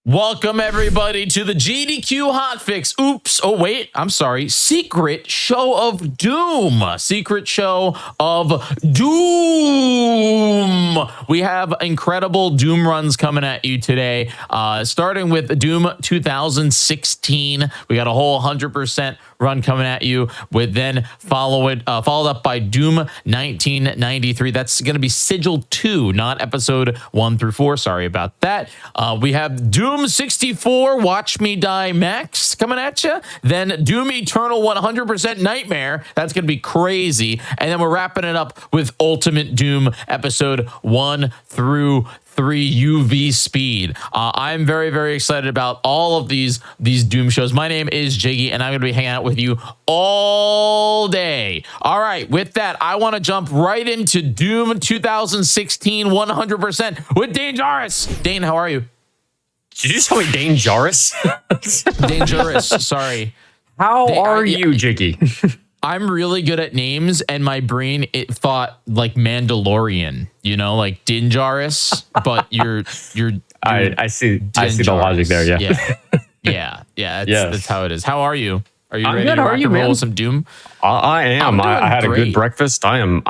Welcome everybody to the GDQ Hotfix. Oops. Oh wait, I'm sorry. Secret Show of Doom. Secret Show of Doom. We have incredible Doom runs coming at you today. Starting with Doom 2016. We got a whole 100% run coming at you. With then followed up by Doom 1993. That's going to be Sigil 2, not episode 1 through 4. Sorry about that. We have Doom 64 Watch Me Die Max coming at you. Then Doom Eternal 100% Nightmare. That's going to be crazy. And then we're wrapping it up with Ultimate Doom episode 1 through 3 UV Speed. I'm very, very excited about all of these Doom shows. My name is Jiggy, and I'm going to be hanging out with you all day. All right, with that, I want to jump right into Doom 2016 100% with Dane Jarvis. Dane, how are you? Did you just call me Dane Jarvis? Dangerous, sorry. How are you, Jiggy? I'm really good at names, and my brain thought like Mandalorian, you know, like Dinjaris, but you're I see the logic there. Yeah. That's how it is. How are you? Are you ready to rock and roll with some Doom? I am. I had a good breakfast. I'm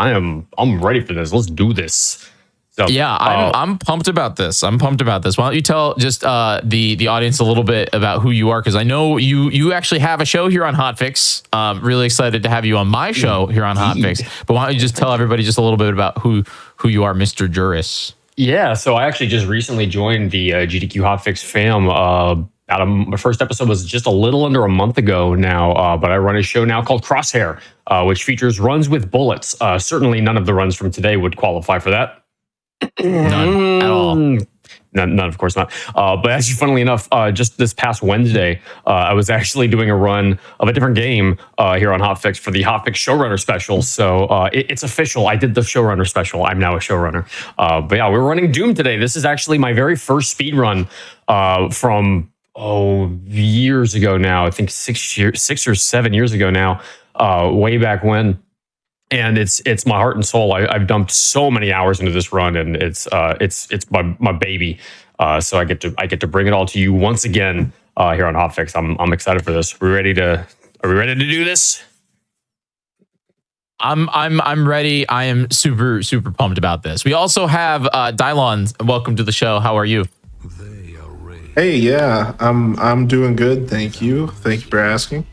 ready for this. Let's do this. So, yeah, I'm pumped about this. Why don't you tell just the audience a little bit about who you are? Because I know you actually have a show here on Hotfix. Really excited to have you on my show here on Hotfix. But why don't you just tell everybody just a little bit about who you are, Mr. Juris? Yeah, so I actually just recently joined the GDQ Hotfix fam. My first episode was just a little under a month ago now, but I run a show now called Crosshair, which features runs with bullets. Certainly none of the runs from today would qualify for that. None at all. None, of course not. But actually, funnily enough, just this past Wednesday, I was actually doing a run of a different game here on Hotfix for the Hotfix Showrunner Special. So it's official. I did the Showrunner Special. I'm now a showrunner. But yeah, we're running Doom today. This is actually my very first speed run from years ago now. I think 6 or 7 years ago now. Way back when. And it's my heart and soul. I've dumped so many hours into this run, and it's my baby. So I get to bring it all to you once again here on Hotfix. I'm excited for this. Are we ready to do this? I'm ready. I am super pumped about this. We also have Dylon. Welcome to the show. How are you? Hey, yeah, I'm doing good. Thank you for asking.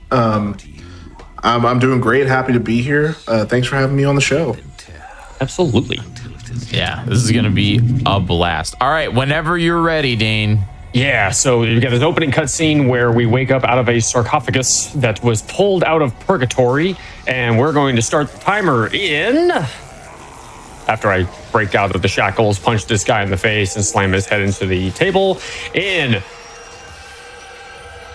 I'm doing great. Happy to be here. Thanks for having me on the show. Absolutely. Yeah, this is going to be a blast. All right, whenever you're ready, Dane. Yeah, so you got this opening cutscene where we wake up out of a sarcophagus that was pulled out of purgatory, and we're going to start the timer in... After I break out of the shackles, punch this guy in the face, and slam his head into the table. In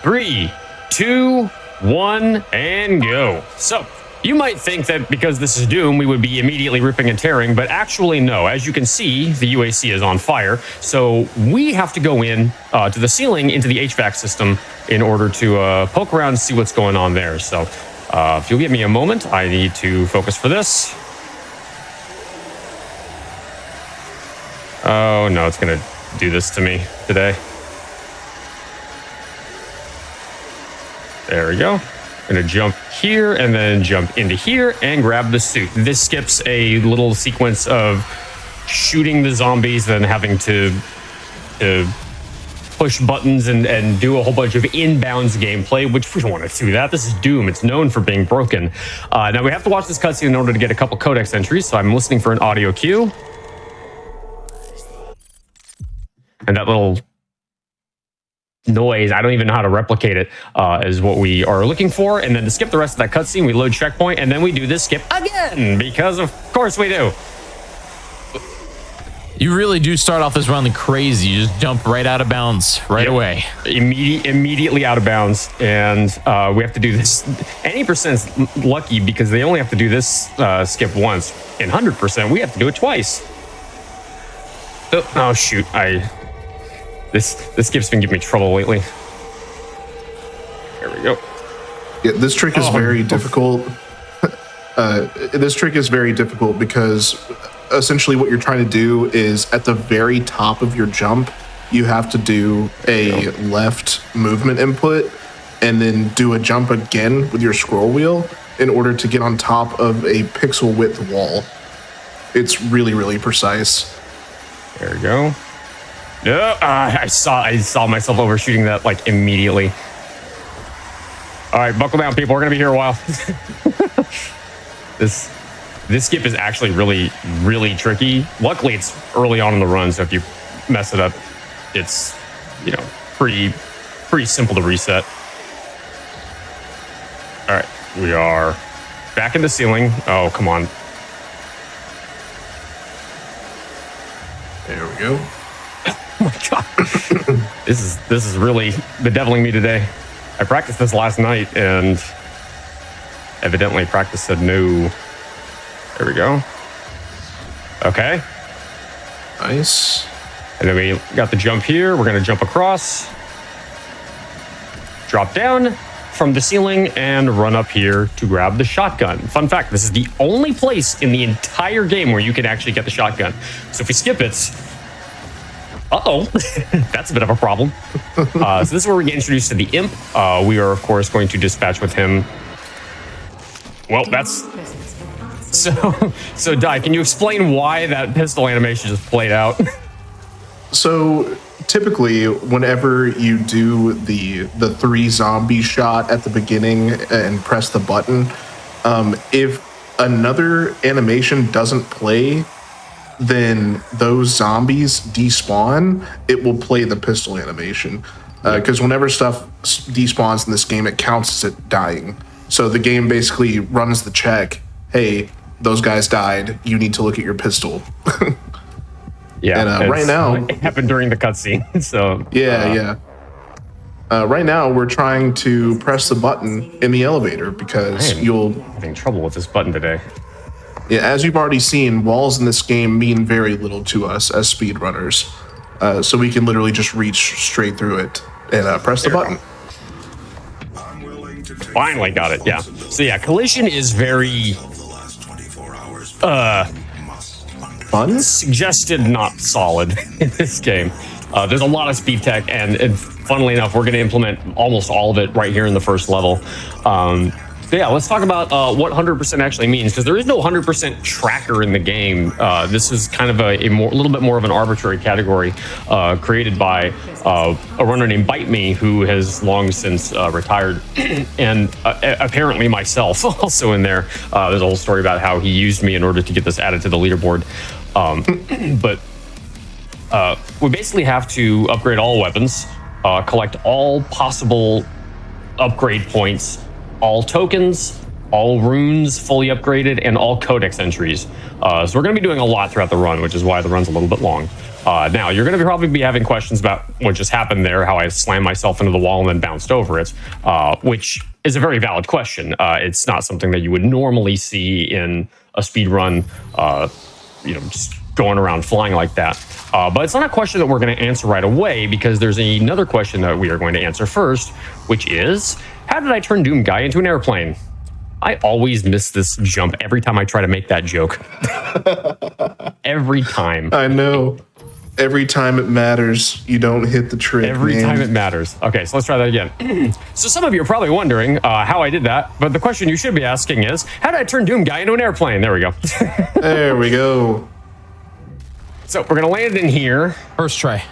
3, 2, 1, and go. So you might think that because this is Doom, we would be immediately ripping and tearing, but actually no. As you can see, the UAC is on fire. So we have to go in to the ceiling into the HVAC system in order to poke around and see what's going on there. So if you'll give me a moment, I need to focus for this. Oh no, it's gonna do this to me today. There we go. Gonna jump here and then jump into here and grab the suit. This skips a little sequence of shooting the zombies, then having to push buttons and do a whole bunch of inbounds gameplay, which we don't want to do that. This is Doom. It's known for being broken. Now we have to watch this cutscene in order to get a couple codex entries, so I'm listening for an audio cue. And that little noise, I don't even know how to replicate it, is what we are looking for. And then to skip the rest of that cutscene, we load checkpoint, and then we do this skip again, because of course we do. You really do start off this run crazy. You just jump right out of bounds right away. Immediately out of bounds. And we have to do this. Any percent's lucky because they only have to do this skip once. In 100%, we have to do it twice. Oh shoot, This skip's been giving me trouble lately. There we go. Yeah, this trick is very difficult. This trick is very difficult because essentially what you're trying to do is at the very top of your jump, you have to do a left movement input and then do a jump again with your scroll wheel in order to get on top of a pixel width wall. It's really, really precise. There we go. No, I saw myself overshooting that like immediately. All right, buckle down, people. We're gonna be here a while. This skip is actually really, really tricky. Luckily, it's early on in the run, so if you mess it up, it's pretty simple to reset. All right, we are back in the ceiling. Oh, come on. There we go. Oh my god. This is really bedeviling me today. I practiced this last night and evidently practice said no. There we go. Okay. Nice. And then we got the jump here. We're going to jump across, drop down from the ceiling, and run up here to grab the shotgun. Fun fact, this is the only place in the entire game where you can actually get the shotgun. So if we skip it, that's a bit of a problem. So this is where we get introduced to the imp. We are, of course, going to dispatch with him. Well, that's... So Dai, can you explain why that pistol animation just played out? So typically, whenever you do the 3 zombie shot at the beginning and press the button, if another animation doesn't play, then those zombies despawn. It will play the pistol animation because whenever stuff despawns in this game, it counts as it dying. So the game basically runs the check. Hey, those guys died. You need to look at your pistol. Yeah, and right now it happened during the cutscene. So yeah. Right now we're trying to press the button in the elevator because you'll having trouble with this button today. Yeah, as you've already seen, walls in this game mean very little to us as speedrunners. So we can literally just reach straight through it and press the button. Finally got it, yeah. So yeah, collision is very fun? Suggested not solid in this game. There's a lot of speed tech, and funnily enough, we're going to implement almost all of it right here in the first level. So yeah, let's talk about what 100% actually means, because there is no 100% tracker in the game. This is kind of a little bit more of an arbitrary category created by a runner named Bite Me, who has long since retired, and apparently myself also in there. There's a whole story about how he used me in order to get this added to the leaderboard. But we basically have to upgrade all weapons, collect all possible upgrade points, all tokens, all runes fully upgraded, and all codex entries. So we're going to be doing a lot throughout the run, which is why the run's a little bit long. Now, you're going to probably be having questions about what just happened there, how I slammed myself into the wall and then bounced over it, which is a very valid question. It's not something that you would normally see in a speed run, just going around flying like that. But it's not a question that we're going to answer right away, because there's another question that we are going to answer first, which is, how did I turn Doom Guy into an airplane? I always miss this jump every time I try to make that joke. Every time. I know. Every time it matters, you don't hit the trick. Every time it matters. Okay, so let's try that again. So some of you are probably wondering how I did that, but the question you should be asking is, how did I turn Doom Guy into an airplane? There we go. There we go. So we're going to land in here. First try.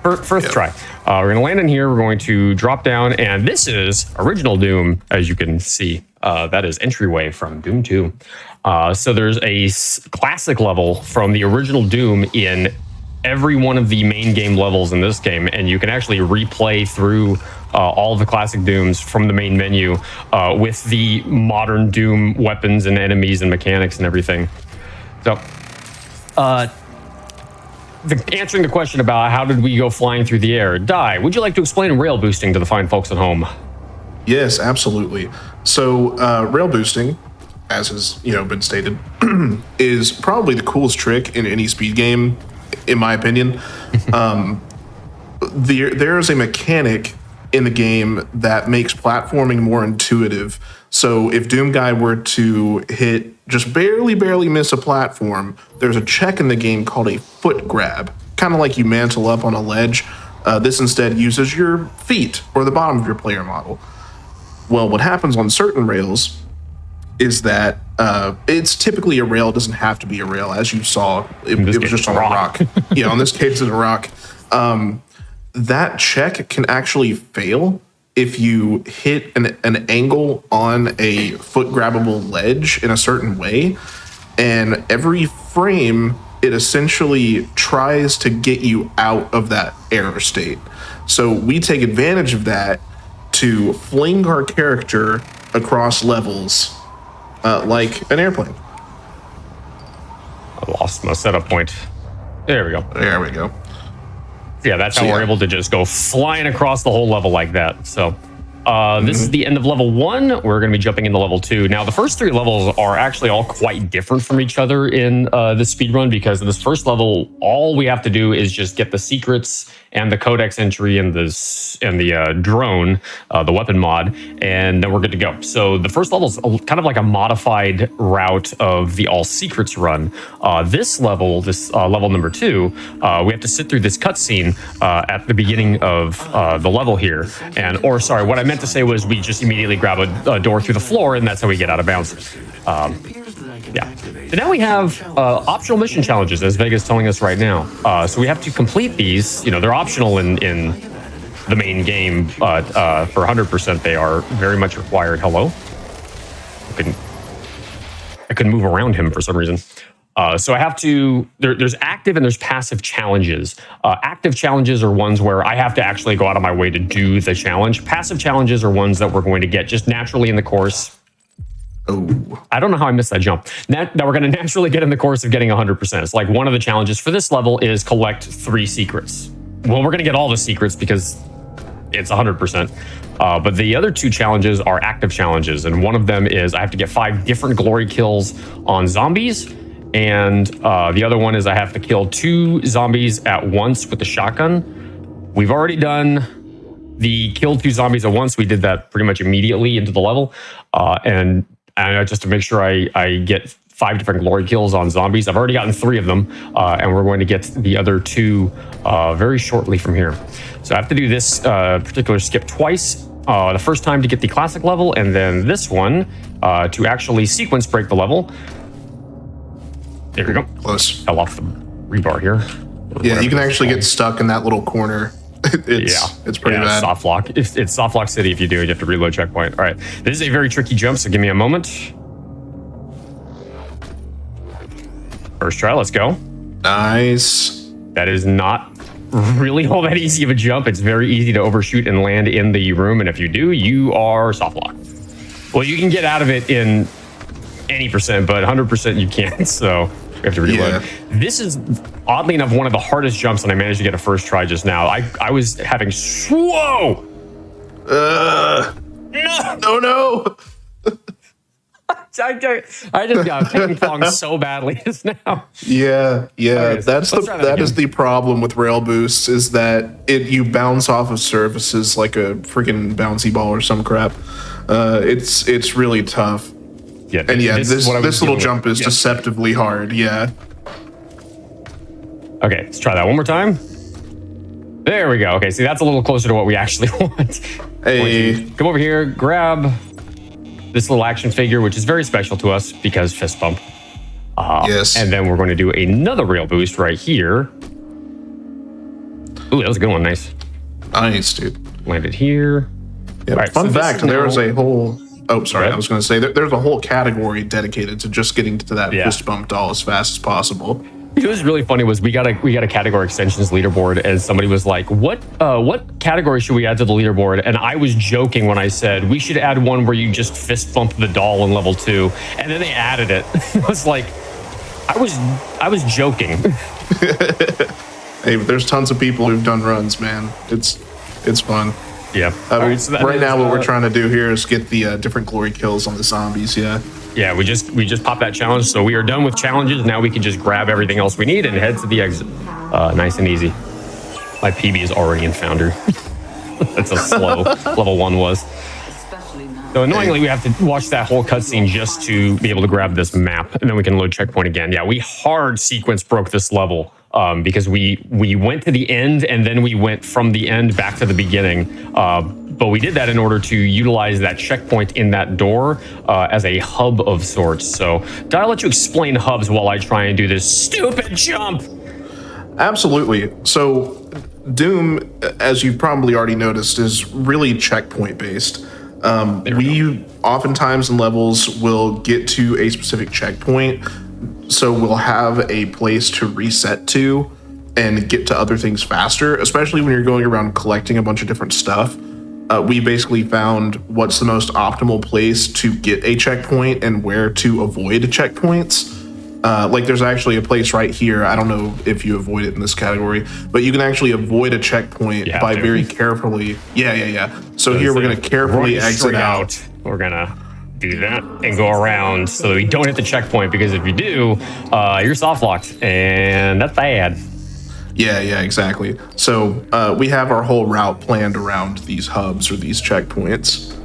First try. We're going to land in here. We're going to drop down, and this is original Doom, as you can see. That is entryway from Doom 2. So there's a classic level from the original Doom in every one of the main game levels in this game, and you can actually replay through all of the classic Dooms from the main menu with the modern Doom weapons and enemies and mechanics and everything. So, answering the question about how did we go flying through the air, Dai, would you like to explain rail boosting to the fine folks at home? Yes, absolutely. So rail boosting, as has been stated, is probably the coolest trick in any speed game, in my opinion. There is a mechanic in the game that makes platforming more intuitive. So if Doom Guy were to hit just barely miss a platform, there's a check in the game called a foot grab, kind of like you mantle up on a ledge. This instead uses your feet or the bottom of your player model. Well, what happens on certain rails is that it's typically a rail. It doesn't have to be a rail, as you saw. It was just on a rock. Yeah, in this case, it's a rock. That check can actually fail if you hit an angle on a foot grabbable ledge in a certain way. And every frame, it essentially tries to get you out of that error state. So we take advantage of that to fling our character across levels like an airplane. I lost my setup point. There we go. There we go. Yeah, that's how we're able to just go flying across the whole level like that. So this is the end of level 1. We're going to be jumping into level 2. Now, the first 3 levels are actually all quite different from each other in the speedrun, because in this first level, all we have to do is just get the secrets and the codex entry and the drone, the weapon mod, and then we're good to go. So the first level is kind of like a modified route of the all secrets run. This level, level number 2, we have to sit through this cutscene at the beginning of the level here. Or sorry, what I meant to say was we just immediately grab a door through the floor, and that's how we get out of bounds. Yeah. So now we have optional mission challenges, as Vega's telling us right now. So we have to complete these. You know, they're optional in the main game, but for 100%, they are very much required. Hello? I couldn't move around him for some reason. So I have to, there's active and there's passive challenges. Active challenges are ones where I have to actually go out of my way to do the challenge. Passive challenges are ones that we're going to get just naturally in the course. Oh, I don't know how I missed that jump. That we're going to naturally get in the course of getting 100%. It's like one of the challenges for this level is collect 3 secrets. Well, we're going to get all the secrets because it's 100%. But the other 2 challenges are active challenges. And one of them is I have to get 5 different glory kills on zombies. And the other one is I have to kill 2 zombies at once with the shotgun. We've already done the kill 2 zombies at once. We did that pretty much immediately into the level. And just to make sure I get 5 different glory kills on zombies. I've already gotten 3 of them, and we're going to get the other 2 very shortly from here. So I have to do this particular skip twice. The first time to get the classic level, and then this one to actually sequence break the level. There we go. Close. Fell off the rebar here. Yeah, you can actually get stuck in that little corner. It's pretty bad. Soft lock. It's soft lock city if you do. You have to reload checkpoint. All right. This is a very tricky jump, so give me a moment. First try. Let's go. Nice. That is not really all that easy of a jump. It's very easy to overshoot and land in the room, and if you do, you are soft lock. Well, you can get out of it in any percent, but 100% you can't. So we have to reload. Yeah. This is oddly enough one of the hardest jumps, and I managed to get a first try just now. I was having whoa. No. I just got ping pong so badly just now. Yeah. Right, that is the problem with rail boosts, is that you bounce off of surfaces like a freaking bouncy ball or some crap. It's really tough. Yeah, and yeah, this little jump is deceptively hard. Yeah. Okay, let's try that one more time. There we go. Okay, see, that's a little closer to what we actually want. Hey, come over here, grab this little action figure, which is very special to us because fist bump. Yes. And then we're going to do another rail boost right here. Ooh, that was a good one. Nice. Nice, dude. Landed here. Yeah, right, fun fact, there's a whole... Oh, sorry. I was going to say there's a whole category dedicated to just getting to that fist bump doll as fast as possible. It was really funny was we got a category extensions leaderboard, and somebody was like, what category should we add to the leaderboard? And I was joking when I said we should add one where you just fist bump the doll in level 2, and then they added it. I was like, I was joking. Hey, but there's tons of people who've done runs, man. It's fun. Yeah. Right, so right now, what we're trying to do here is get the different glory kills on the zombies. Yeah. Yeah, we just popped that challenge, so we are done with challenges. Now we can just grab everything else we need and head to the exit. Nice and easy. My PB is already in Founder. That's a slow level 1 was. So annoyingly, we have to watch that whole cutscene just to be able to grab this map, and then we can load checkpoint again. Yeah, we hard sequence broke this level because we went to the end, and then we went from the end back to the beginning. But we did that in order to utilize that checkpoint in that door as a hub of sorts. So, did I let you explain hubs while I try and do this stupid jump? Absolutely. So, Doom, as you've probably already noticed, is really checkpoint based. We oftentimes in levels will get to a specific checkpoint, so we'll have a place to reset to and get to other things faster, especially when you're going around collecting a bunch of different stuff. We basically found what's the most optimal place to get a checkpoint and where to avoid checkpoints. Like there's actually a place right here. I don't know if you avoid it in this category, but you can actually avoid a checkpoint by very carefully. Yeah. So here we're going to carefully exit out. We're going to do that and go around so that we don't hit the checkpoint, because if you do, you're soft locked, and that's bad. Yeah, exactly. So we have our whole route planned around these hubs or these checkpoints.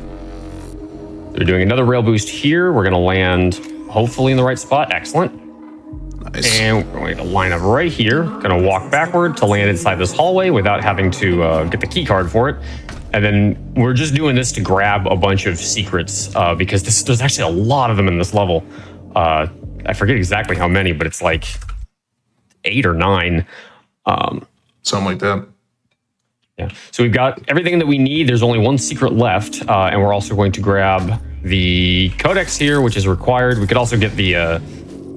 We're doing another rail boost here. We're going to land hopefully in the right spot. Excellent. Nice. And we're going to line up right here. Going to walk backward to land inside this hallway without having to get the key card for it. And then we're just doing this to grab a bunch of secrets because there's actually a lot of them in this level. I forget exactly how many, but it's like 8 or 9. Something like that. Yeah. So we've got everything that we need. There's only one secret left. And we're also going to grab the codex here, which is required. We could also get the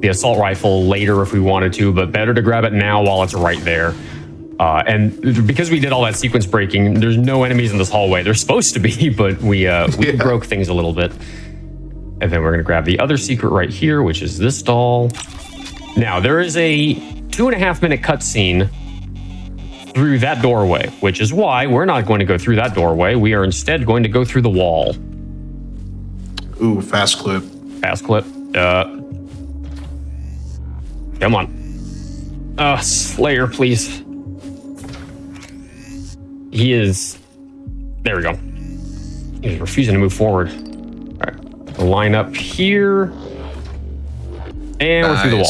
assault rifle later if we wanted to, but better to grab it now while it's right there. And because we did all that sequence breaking, there's no enemies in this hallway. There's supposed to be, but we broke things a little bit. And then we're going to grab the other secret right here, which is this doll. Now, there is a 2.5-minute cutscene through that doorway, which is why we're not going to go through that doorway. We are instead going to go through the wall. Ooh, fast clip. Fast clip. Come on. Slayer, please. He is... There we go. He's refusing to move forward. All right. Line up here. And we're through the wall.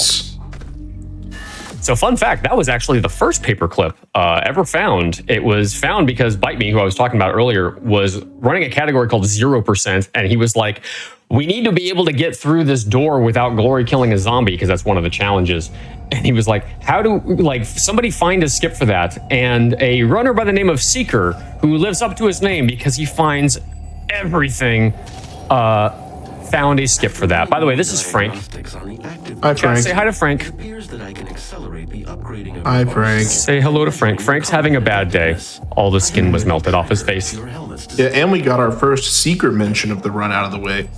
So fun fact, that was actually the first paperclip ever found. It was found because Bite Me, who I was talking about earlier, was running a category called 0%. And he was like, we need to be able to get through this door without glory killing a zombie, because that's one of the challenges. And he was like, somebody find a skip for that. And a runner by the name of Seeker, who lives up to his name because he finds everything, found a skip for that. By the way, this is Frank. Hi, Frank. Say hi to Frank. Hi, Frank. Say hello to Frank. Frank's having a bad day. All the skin was melted off his face. Yeah, and we got our first secret mention of the run out of the way.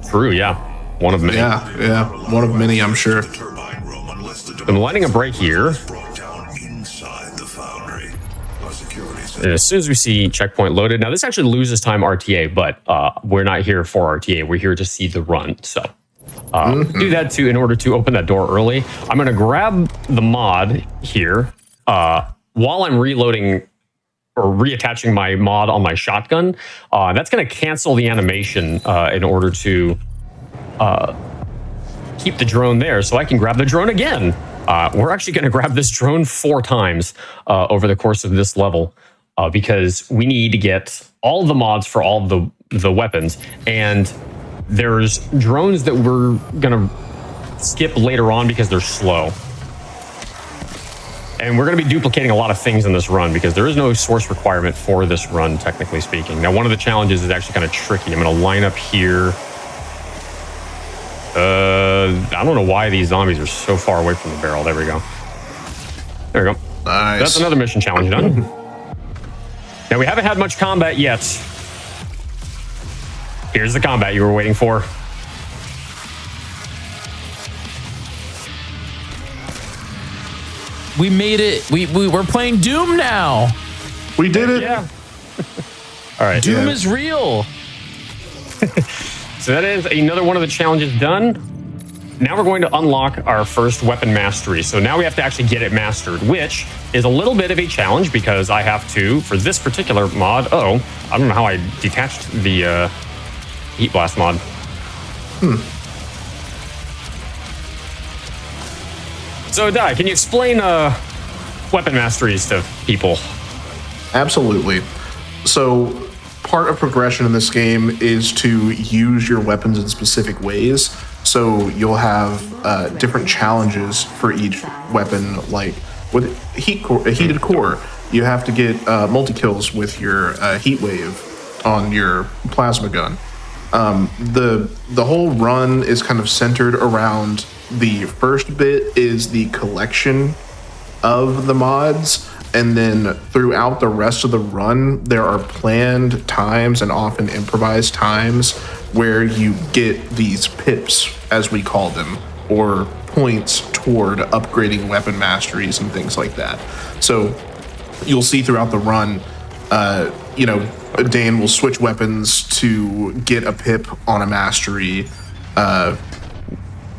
True, yeah. One of many. Yeah. One of many, I'm sure. I'm lining a break here. And as soon as we see checkpoint loaded, now this actually loses time RTA, but we're not here for RTA. We're here to see the run. So do that in order to open that door early. I'm going to grab the mod here while I'm reloading or reattaching my mod on my shotgun. That's going to cancel the animation in order to keep the drone there so I can grab the drone again. We're actually going to grab this drone 4 times over the course of this level. Because we need to get all the mods for all the weapons, and there's drones that we're gonna skip later on because they're slow. And we're gonna be duplicating a lot of things in this run because there is no source requirement for this run, technically speaking. Now, one of the challenges is actually kind of tricky. I'm gonna line up here. I don't know why these zombies are so far away from the barrel. There we go. There we go. Nice. That's another mission challenge done. Now, we haven't had much combat yet. Here's the combat you were waiting for. We made it. We're playing Doom now. We did it. Yeah. All right. Doom is real. So that is another one of the challenges done. now we're going to unlock our first weapon mastery. So now we have to actually get it mastered, which is a little bit of a challenge because I have to, for this particular mod, I don't know how I detached the heat blast mod. So, Dai, can you explain weapon masteries to people? Absolutely. So part of progression in this game is to use your weapons in specific ways. So you'll have different challenges for each weapon, like with a heated core, you have to get multi-kills with your heat wave on your plasma gun. The whole run is kind of centered around the first bit is the collection of the mods, and then throughout the rest of the run, there are planned times and often improvised times where you get these pips, as we call them, or points toward upgrading weapon masteries and things like that. So you'll see throughout the run, Dan will switch weapons to get a pip on a mastery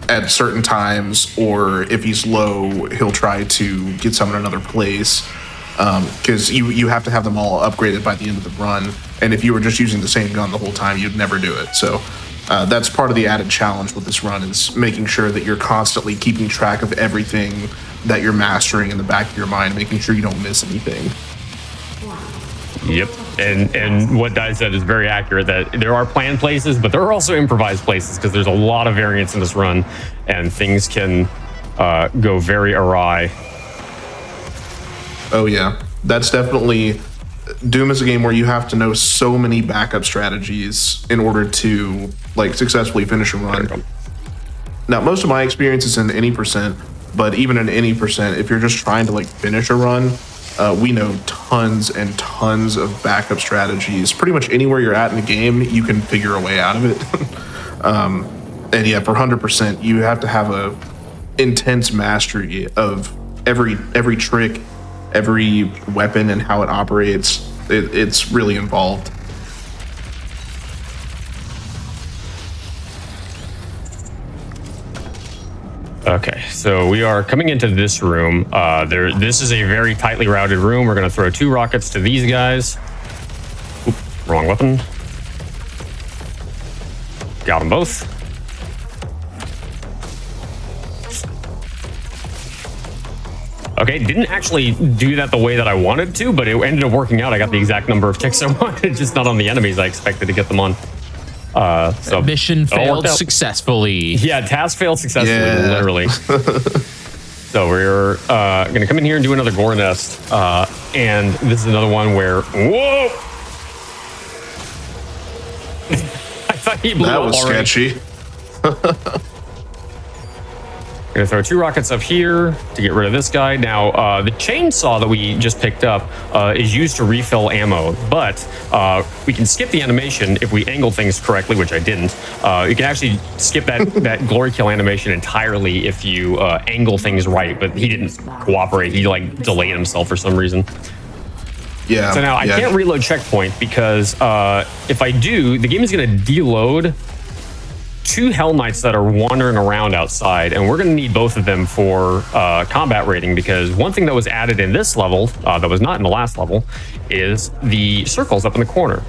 at certain times, or if he's low, he'll try to get some in another place, because you have to have them all upgraded by the end of the run, and if you were just using the same gun the whole time, you'd never do it. So that's part of the added challenge with this run, is making sure that you're constantly keeping track of everything that you're mastering in the back of your mind, making sure you don't miss anything. Yep, and what Dai said is very accurate, that there are planned places, but there are also improvised places, because there's a lot of variance in this run, and things can go very awry. Oh yeah, that's definitely... Doom is a game where you have to know so many backup strategies in order to successfully finish a run. Now, most of my experience is in any percent, but even in any percent, if you're just trying to finish a run, we know tons and tons of backup strategies. Pretty much anywhere you're at in the game, you can figure a way out of it. And yeah, for 100%, you have to have a intense mastery of every trick, every weapon, and how it operates. It's really involved. Okay, so we are coming into this room. This is a very tightly routed room. We're going to throw 2 rockets to these guys. Oop, wrong weapon. Got them both. Okay, didn't actually do that the way that I wanted to, but it ended up working out. I got the exact number of ticks I wanted, just not on the enemies I expected to get them on. So mission failed successfully. Yeah, task failed successfully, literally. So we're going to come in here and do another gore nest. And this is another one where, whoa! I thought he blew that up was already. sketchy. Gonna throw 2 rockets up here to get rid of this guy. Now, the chainsaw that we just picked up is used to refill ammo, but we can skip the animation if we angle things correctly, which I didn't. You can actually skip that glory kill animation entirely if you angle things right, but he didn't cooperate. He delayed himself for some reason. Yeah. So now I can't reload checkpoint because if I do, the game is gonna deload 2 Hell Knights that are wandering around outside, and we're going to need both of them for combat rating, because one thing that was added in this level that was not in the last level is the circles up in the corner.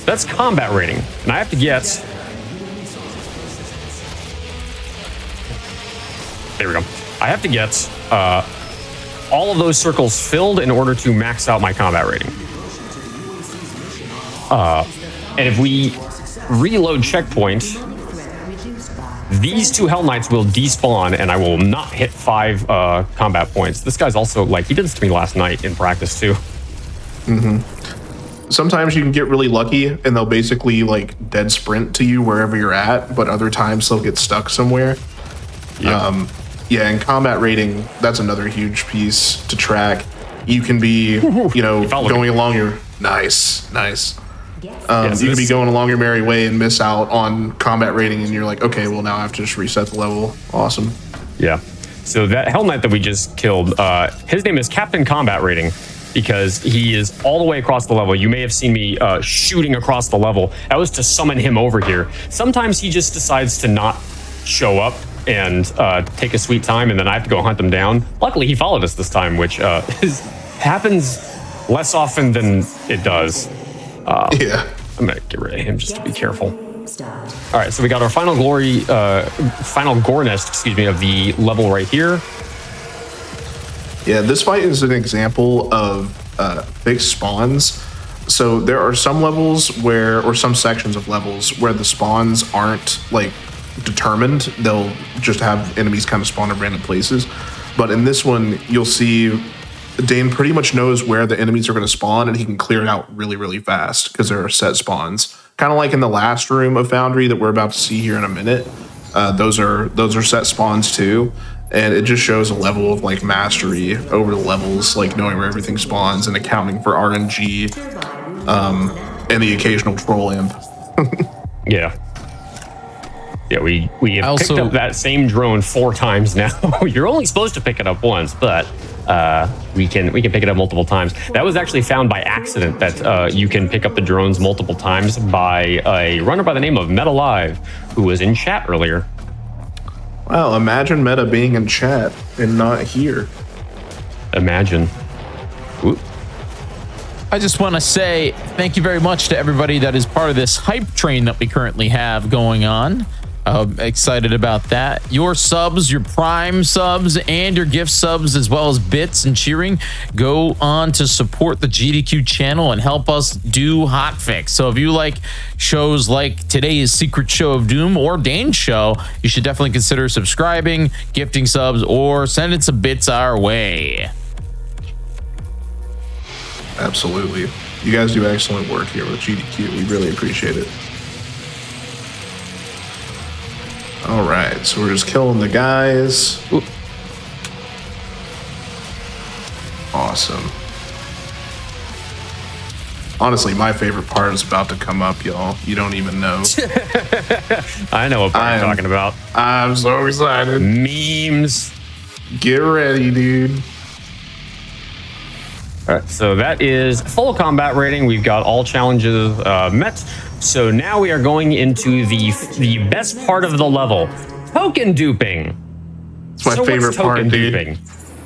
That's combat rating, and I have to get... There we go. I have to get all of those circles filled in order to max out my combat rating. And if we reload checkpoint, these 2 Hell Knights will despawn, and I will not hit 5 combat points. This guy's also, he did this to me last night in practice, too. Mm-hmm. Sometimes you can get really lucky, and they'll basically, dead sprint to you wherever you're at, but other times they'll get stuck somewhere. Yep. Yeah, and combat rating, that's another huge piece to track. You can be, going along your... Nice. You could be going along your merry way and miss out on combat rating, and you're like, okay, well, now I have to just reset the level. Awesome. Yeah. So that Hell Knight that we just killed, his name is Captain Combat Rating, because he is all the way across the level. You may have seen me shooting across the level. That was to summon him over here. Sometimes he just decides to not show up and take a sweet time, and then I have to go hunt them down. Luckily, he followed us this time, which happens less often than it does. Yeah. I'm gonna get rid of him just to be careful. All right, so we got our final gore nest, excuse me, of the level right here. Yeah, this fight is an example of fixed spawns. So there are some levels where, or some sections of levels where the spawns aren't like determined. They'll just have enemies kind of spawn in random places. But in this one, you'll see Dane pretty much knows where the enemies are going to spawn, and he can clear it out really, really fast because there are set spawns. Kind of like in the last room of Foundry that we're about to see here in a minute. Those are set spawns too, and it just shows a level of like mastery over the levels, like knowing where everything spawns and accounting for RNG, and the occasional troll imp. Yeah. Yeah, we have picked up that same drone 4 times now. You're only supposed to pick it up once, but we can pick it up multiple times. That was actually found by accident, that you can pick up the drones multiple times by a runner by the name of Meta Live, who was in chat earlier. Wow, imagine Meta being in chat and not here. Imagine. Ooh. I just want to say thank you very much to everybody that is part of this hype train that we currently have going on. Excited about that. Your subs, your Prime subs, and your gift subs, as well as bits and cheering, go on to support the GDQ channel and help us do Hotfix. So if you like shows like today's Secret Show of Doom or Dane's show, you should definitely consider subscribing, gifting subs, or sending some bits our way. Absolutely. You guys do excellent work here with GDQ. We really appreciate it. All right, so we're just killing the guys. Ooh. Awesome. Honestly, my favorite part is about to come up, y'all. You don't even know. I know what part you're talking about. I'm so excited. Memes. Get ready, dude. All right, so that is full combat rating. We've got all challenges met. So now we are going into the best part of the level, token duping. It's my favorite part, dude.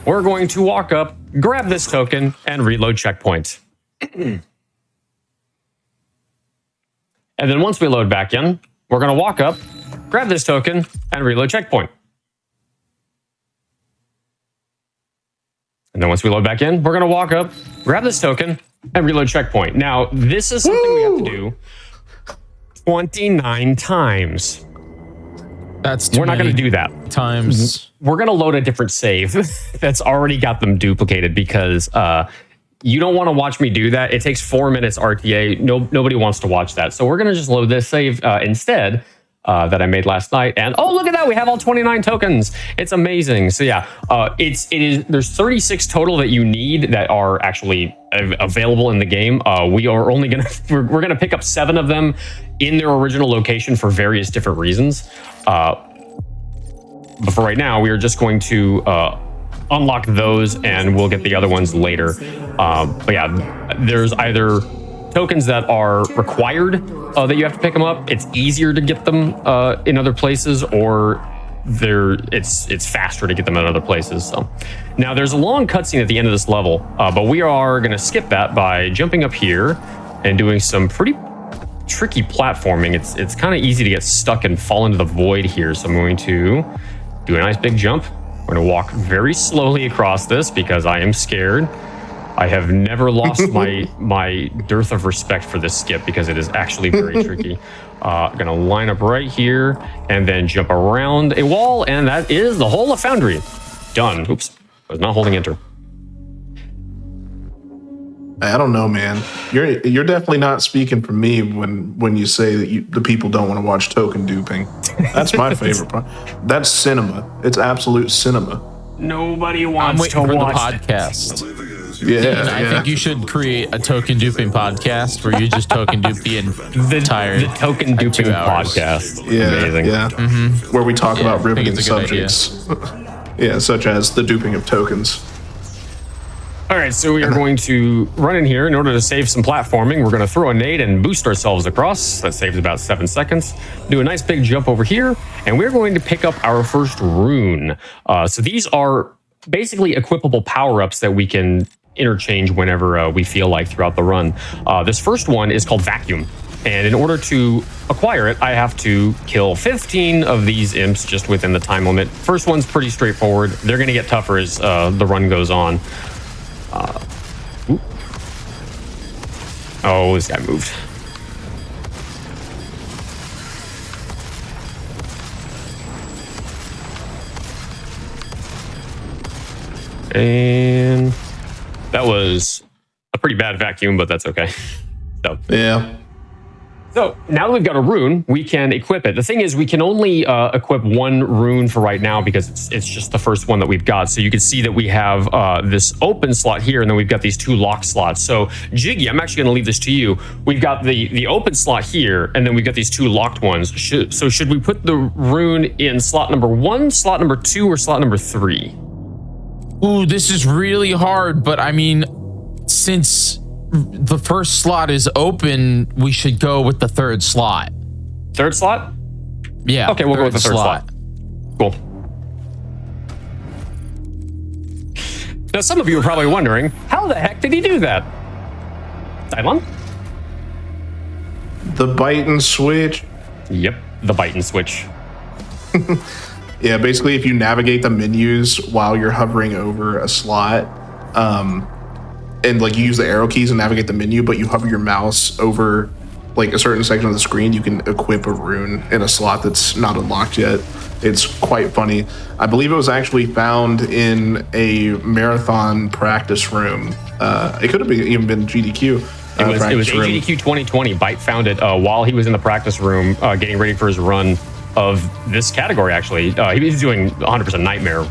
We're going to walk up, grab this token, and reload checkpoint. And then once we load back in, we're going to walk up, grab this token, and reload checkpoint. And then once we load back in, we're going to walk up, grab this token, and reload checkpoint. Now, this is something we have to do 29 times. We're not going to do that. Times. We're going to load a different save that's already got them duplicated because you don't want to watch me do that. It takes 4 minutes RTA. Nobody wants to watch that. So we're going to just load this save instead. That I made last night, and oh, look at that, we have all 29 tokens. It's amazing. So yeah, there's 36 total that you need that are actually available in the game. We are only we're gonna pick up 7 of them in their original location for various different reasons. But for right now, we are just going to unlock those, and we'll get the other ones later. But yeah, there's either tokens that are required that you have to pick them up. It's easier to get them in other places, or it's faster to get them in other places. So now there's a long cutscene at the end of this level, but we are going to skip that by jumping up here and doing some pretty tricky platforming. It's kind of easy to get stuck and fall into the void here. So I'm going to do a nice big jump. We're going to walk very slowly across this because I am scared. I have never lost my dearth of respect for this skip because it is actually very tricky. Gonna line up right here and then jump around a wall, and that is the whole of Foundry. Done. Oops, I was not holding enter. I don't know, man. You're definitely not speaking for me when you say that the people don't want to watch token duping. That's my favorite part. That's cinema. It's absolute cinema. Nobody wants to watch the podcast. Yeah, I think you should create a token duping podcast where you just token dupe the entire the token duping podcast. Yeah, amazing. Yeah, where we talk about riveting subjects. Yeah, such as the duping of tokens. All right, so we are going to run in here in order to save some platforming. We're going to throw a nade and boost ourselves across. That saves about 7 seconds. Do a nice big jump over here, and we're going to pick up our first rune. So these are basically equipable power-ups that we can interchange whenever we feel like throughout the run. This first one is called Vacuum. And in order to acquire it, I have to kill 15 of these imps just within the time limit. First one's pretty straightforward. They're going to get tougher as the run goes on. Oh, this guy moved. And that was a pretty bad vacuum, but that's okay. So Yeah. So now that we've got a rune, we can equip it. The thing is, we can only equip one rune for right now because it's just the first one that we've got. So you can see that we have this open slot here, and then we've got these 2 locked slots. So Jiggy, I'm actually going to leave this to you. We've got the open slot here, and then we've got these 2 locked ones. So should we put the rune in slot number 1, slot number 2, or slot number 3? Ooh, this is really hard, but I mean, since the first slot is open, we should go with the 3rd slot. 3rd slot? Yeah. Okay, we'll go with the 3rd slot. Cool. Now, some of you are probably wondering, how the heck did he do that? Cylon? The bite and switch. Yep, the bite and switch. Yeah, basically, if you navigate the menus while you're hovering over a slot, and like you use the arrow keys and navigate the menu, but you hover your mouse over like a certain section of the screen, you can equip a rune in a slot that's not unlocked yet. It's quite funny. I believe it was actually found in a marathon practice room. It could have even been GDQ. It was GDQ 2020. Byte found it while he was in the practice room getting ready for his run of this category, actually. He was doing 100% Nightmare,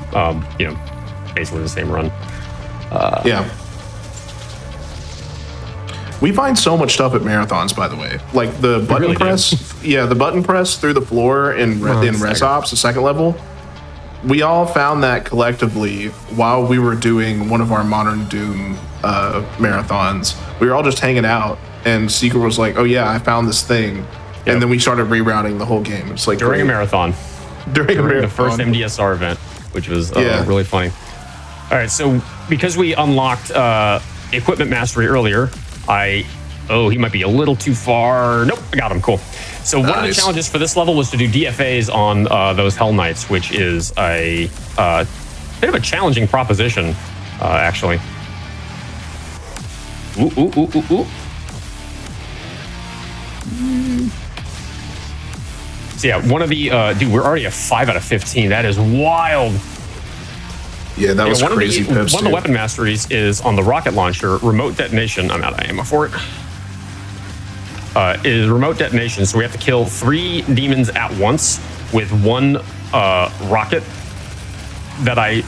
basically the same run. Yeah. We find so much stuff at marathons, by the way. Like the button really press. Yeah, the button press through the floor in Res Ops, the 2nd level. We all found that collectively while we were doing one of our Modern Doom marathons. We were all just hanging out, and Secret was like, "Oh yeah, I found this thing," and then we started rerouting the whole game. It's like during a marathon. During the first MDSR event, which was really funny. All right, so because we unlocked equipment mastery earlier, he might be a little too far. Nope, I got him. Cool. So one of the challenges for this level was to do DFAs on those Hell Knights, which is a bit of a challenging proposition, actually. Ooh. So yeah, one of the dude, we're already at 5 out of 15. That is wild. Yeah, that was crazy. One of the weapon masteries is on the rocket launcher, remote detonation. I'm out of ammo for it. Is remote detonation. So we have to kill 3 demons at once with 1 rocket that I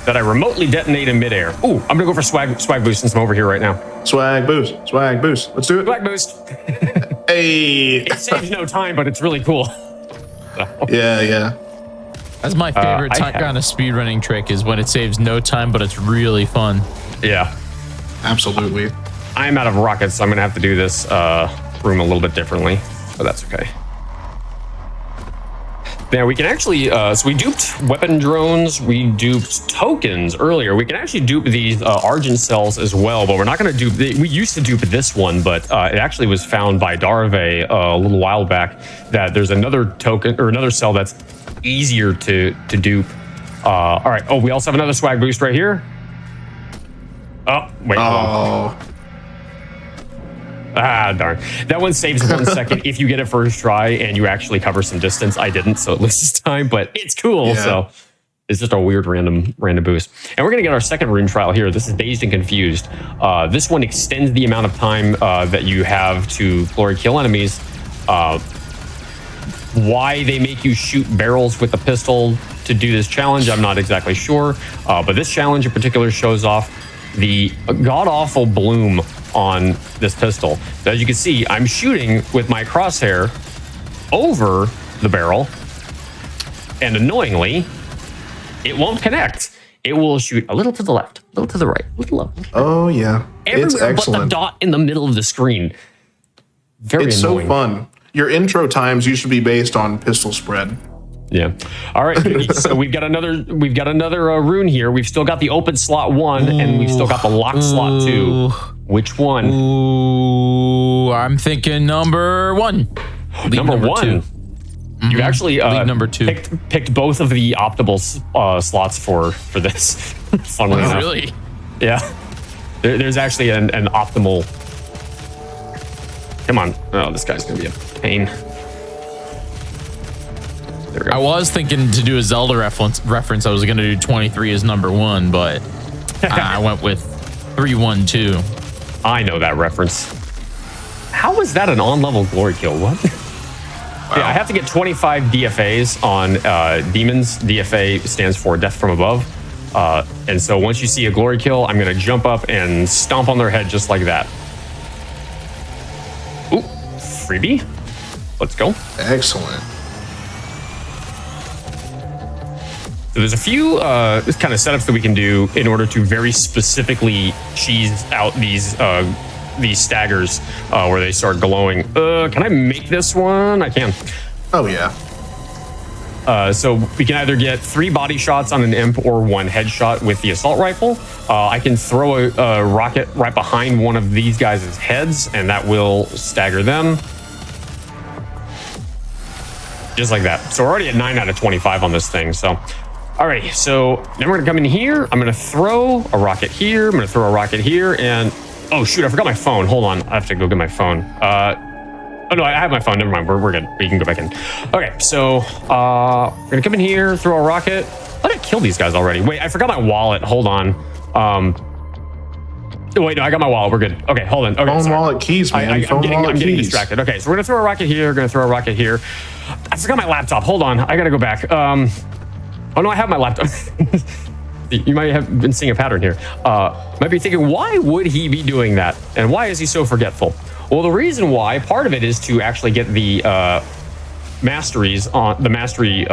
remotely detonate in midair. Ooh, I'm gonna go for swag boost since I'm over here right now. Swag boost. Let's do it. Swag boost. Hey. It saves no time, but it's really cool. Yeah. That's my favorite kind of speedrunning trick, is when it saves no time, but it's really fun. Yeah. Absolutely. I'm out of rockets, so I'm going to have to do this room a little bit differently, but that's okay. Now we can actually, so we duped weapon drones, we duped tokens earlier. We can actually dupe these Argent cells as well, but we're not going to dupe, we used to dupe this one, but it actually was found by Darve a little while back that there's another token or another cell that's easier to dupe. All right, oh, we also have another swag boost right here. Oh, wait. Ah, darn. That one saves 1 second if you get it first try and you actually cover some distance. I didn't, so it loses time, but it's cool. Yeah. So it's just a weird random boost. And we're going to get our second rune trial here. This is Dazed and Confused. This one extends the amount of time that you have to glory kill enemies. Why they make you shoot barrels with a pistol to do this challenge, I'm not exactly sure. But this challenge in particular shows off the god-awful bloom on this pistol. So as you can see, I'm shooting with my crosshair over the barrel, and annoyingly, it won't connect. it will shoot a little to the left, a little to the right, a little up. Oh yeah, it's Everywhere but excellent. the dot in the middle of the screen. Very It's annoying. so fun. Your intro times used to be based on pistol spread. Yeah. All right. So we've got another rune here. We've still got the open slot 1, and we've still got the locked slot 2. Which one? Ooh, I'm thinking number 1. League Number 1. 2. You actually League number 2. picked both of the optimal slots for this. Funnily enough. Really? Yeah. There's actually an optimal. Come on. Oh, this guy's gonna be a pain. There we go. I was thinking to do a Zelda reference. I was going to do 23 as number 1, but I went with 312. I know that reference. How is that an on-level glory kill? What? Yeah, I have to get 25 DFAs on demons. DFA stands for death from above. And so once you see a glory kill, I'm going to jump up and stomp on their head just like that. Ooh, freebie. Let's go. Excellent. So there's a few kind of setups that we can do in order to very specifically cheese out these staggers where they start glowing. Can I make this one? I can. Oh yeah. So we can either get 3 body shots on an imp or 1 headshot with the assault rifle. I can throw a rocket right behind one of these guys' heads, and that will stagger them. Just like that. So we're already at 9 out of 25 on this thing. So, all right. So then we're gonna come in here. I'm gonna throw a rocket here. I'm gonna throw a rocket here, and oh shoot, I forgot my phone. Hold on, I have to go get my phone. Oh no, I have my phone. Never mind. We're good. We can go back in. Okay, so we're gonna come in here, throw a rocket. How did I kill these guys already? Wait, I forgot my wallet. Hold on. Wait, no, I got my wallet. We're good. Okay, hold on. Okay, Phone, sorry. wallet, keys, man. I'm getting distracted. Okay, so we're gonna throw a rocket here. We're gonna throw a rocket here. I forgot my laptop. Hold on. I gotta go back. Oh no, I have my laptop. You might have been seeing a pattern here. Might be thinking, why would he be doing that? And why is he so forgetful? Well, the reason why, part of it is to actually get the masteries on the mastery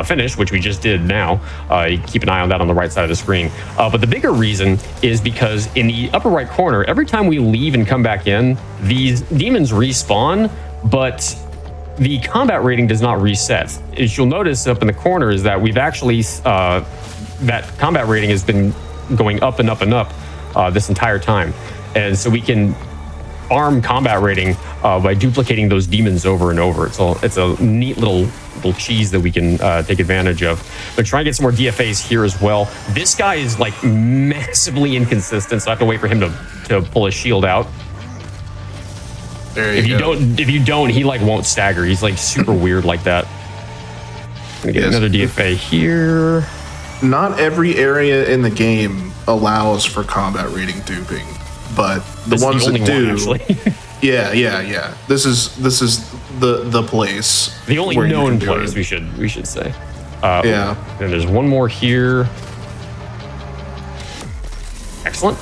finish, which we just did now. You keep an eye on that on the right side of the screen. But the bigger reason is because in the upper right corner, every time we leave and come back in, these demons respawn, but the combat rating does not reset. As you'll notice up in the corner is that we've actually, that combat rating has been going up and up and up this entire time. And so we can farm combat rating by duplicating those demons over and over. It's a neat little cheese that we can take advantage of. But try and get some more DFAs here as well. This guy is like massively inconsistent, so I have to wait for him to pull his shield out. There you go. If you don't, he like won't stagger. He's like super weird like that. Gonna get another DFA here. Not every area in the game allows for combat rating duping, but the ones that do, yeah. This is the place. The only where you known can do place it. we should say. Yeah. And there's one more here. Excellent.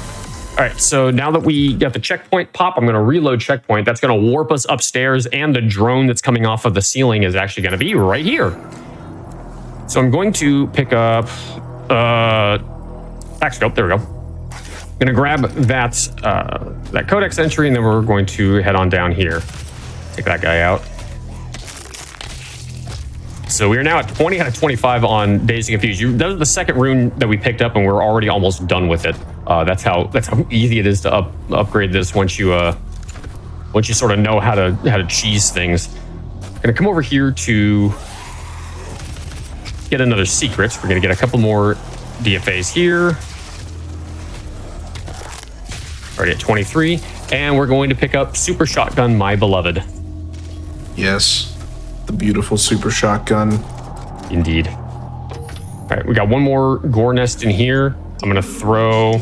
All right, so now that we got the checkpoint pop, I'm going to reload checkpoint. That's going to warp us upstairs, and the drone that's coming off of the ceiling is actually going to be right here. So I'm going to pick up backscope. There we go. I'm going to grab that codex entry, and then we're going to head on down here. Take that guy out. So we are now at 20 out of 25 on Dazed and Confused. That was the second rune that we picked up, and we're already almost done with it. That's how easy it is to upgrade this once you sort of know how to cheese things. I'm gonna come over here to get another secret. We're gonna get a couple more DFAs here. Already at 23, and we're going to pick up Super Shotgun, My Beloved. Yes. The beautiful super shotgun. Indeed. All right, we got one more gore nest in here. I'm gonna throw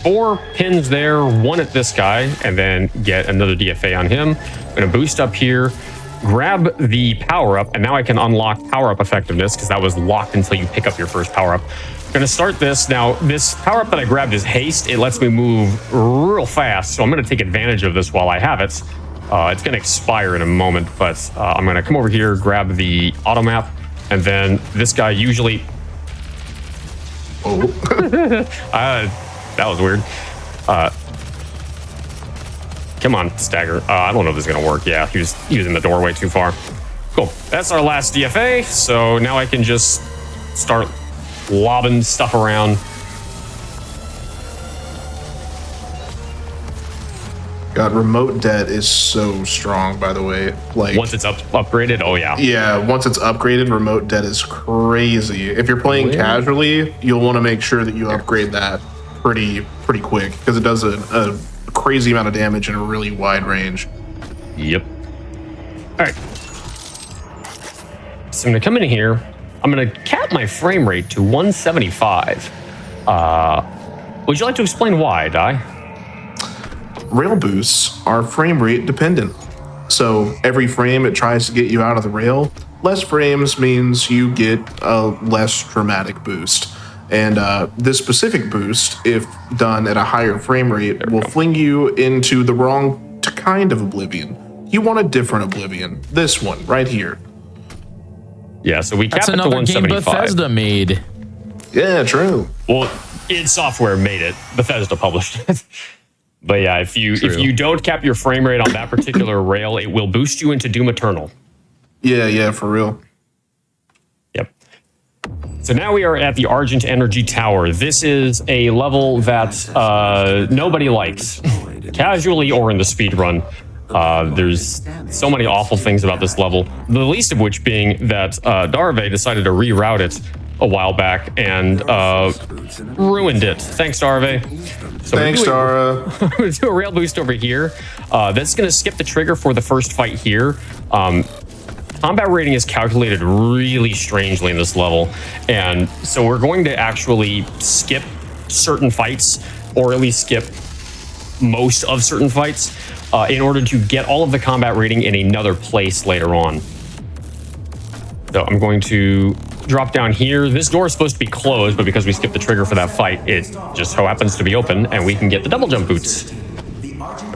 4 pins there, 1 at this guy, and then get another DFA on him. I'm gonna boost up here, grab the power up, and now I can unlock power up effectiveness because that was locked until you pick up your first power up. I'm gonna start this. Now, this power up that I grabbed is haste. It lets me move real fast, so I'm gonna take advantage of this while I have it. It's going to expire in a moment, but I'm going to come over here, grab the auto map, and then this guy usually Oh. That was weird. Come on, Stagger. I don't know if this is gonna work. Yeah, he was in the doorway too far. Cool. That's our last DFA. So now I can just start lobbing stuff around. God, remote debt is so strong, by the way. Like Once it's upgraded, oh yeah. Yeah, once it's upgraded, remote debt is crazy. If you're playing casually, you'll want to make sure that you upgrade that pretty quick because it does a crazy amount of damage in a really wide range. Yep. All right. So I'm gonna come in here. I'm gonna cap my frame rate to 175. Would you like to explain why, Di? Rail boosts are frame rate dependent. So every frame it tries to get you out of the rail. Less frames means you get a less dramatic boost. And this specific boost, if done at a higher frame rate, will fling you into the wrong kind of oblivion. You want a different oblivion. This one right here. Yeah, so we That's cap it to another game 175. Bethesda made. Yeah, true. Well, id Software made it. Bethesda published it. But yeah, if you don't cap your frame rate on that particular rail, it will boost you into Doom Eternal. Yeah, for real. Yep. So now we are at the Argent Energy Tower. This is a level that nobody likes, casually or in the speedrun. There's so many awful things about this level, the least of which being that Darve decided to reroute it a while back and ruined it. Thanks, Darve. So Thanks, Dara. We're going to do a rail boost over here. That's going to skip the trigger for the first fight here. Combat rating is calculated really strangely in this level. And so we're going to actually skip certain fights, or at least skip most of certain fights, in order to get all of the combat rating in another place later on. So I'm going to drop down here. This door is supposed to be closed, but because we skipped the trigger for that fight, it just so happens to be open, and we can get the double jump boots.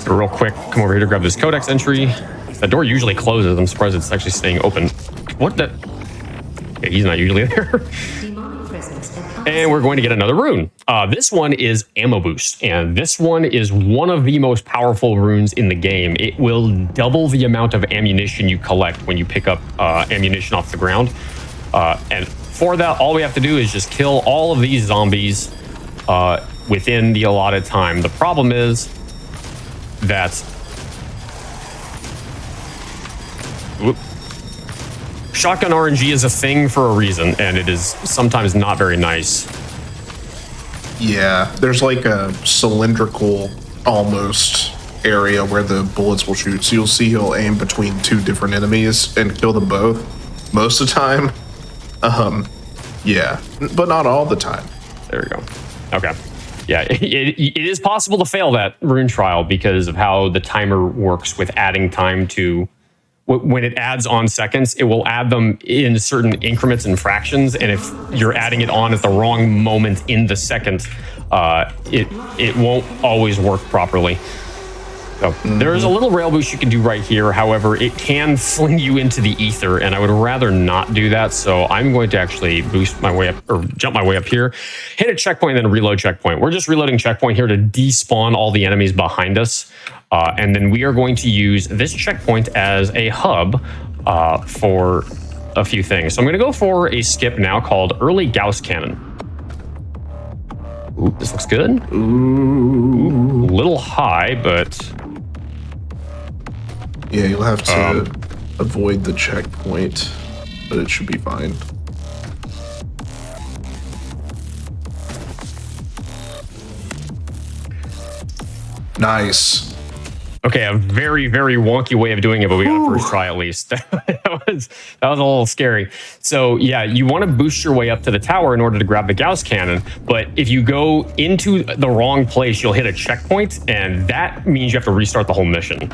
So real quick, come over here to grab this codex entry. That door usually closes. I'm surprised it's actually staying open. What the? Yeah, he's not usually there. And we're going to get another rune. This one is Ammo Boost, and this one is one of the most powerful runes in the game. It will double the amount of ammunition you collect when you pick up ammunition off the ground. And for that, all we have to do is just kill all of these zombies within the allotted time. The problem is that... Whoop. Shotgun RNG is a thing for a reason, and it is sometimes not very nice. Yeah, there's like a cylindrical almost area where the bullets will shoot. So you'll see he'll aim between two different enemies and kill them both most of the time. Yeah, but not all the time. There we go. Okay. Yeah, it is possible to fail that rune trial because of how the timer works with adding time to... When it adds on seconds, it will add them in certain increments and fractions. And if you're adding it on at the wrong moment in the second, it won't always work properly. So there is a little rail boost you can do right here. However, it can fling you into the ether, and I would rather not do that. So I'm going to actually boost my way up, or jump my way up here, hit a checkpoint, and then reload checkpoint. We're just reloading checkpoint here to despawn all the enemies behind us. And then we are going to use this checkpoint as a hub for a few things. So I'm going to go for a skip now called Early Gauss Cannon. Ooh, this looks good. Ooh, a little high, but... Yeah, you'll have to avoid the checkpoint, but it should be fine. Nice. Okay, a very, very wonky way of doing it, but we got a first try at least. that was a little scary. So yeah, you want to boost your way up to the tower in order to grab the Gauss cannon, but if you go into the wrong place, you'll hit a checkpoint, and that means you have to restart the whole mission.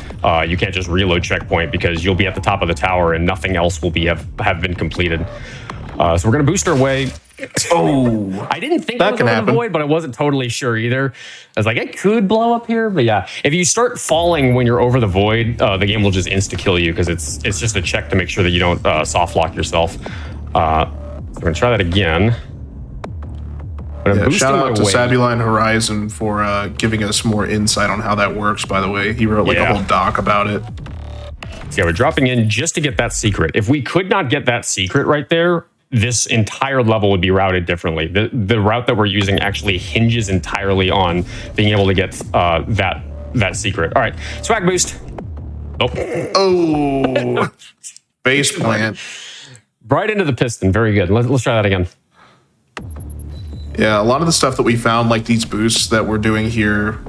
You can't just reload checkpoint because you'll be at the top of the tower and nothing else will be have been completed. So we're gonna boost our way. Oh, I didn't think that was going to avoid, but I wasn't totally sure either. I was like, it could blow up here, but yeah. If you start falling when you're over the void, the game will just insta-kill you because it's just a check to make sure that you don't soft lock yourself. So we're going to try that again. But I'm Yeah, boosting shout my out to way. Sabuline Horizon for giving us more insight on how that works, by the way. He wrote like a whole doc about it. So yeah, we're dropping in just to get that secret. If we could not get that secret right there, this entire level would be routed differently. The route that we're using actually hinges entirely on being able to get that secret. All right, swag boost. Oh, base plant. Right into the piston. Very good. Let's try that again. Yeah, a lot of the stuff that we found, like these boosts that we're doing here,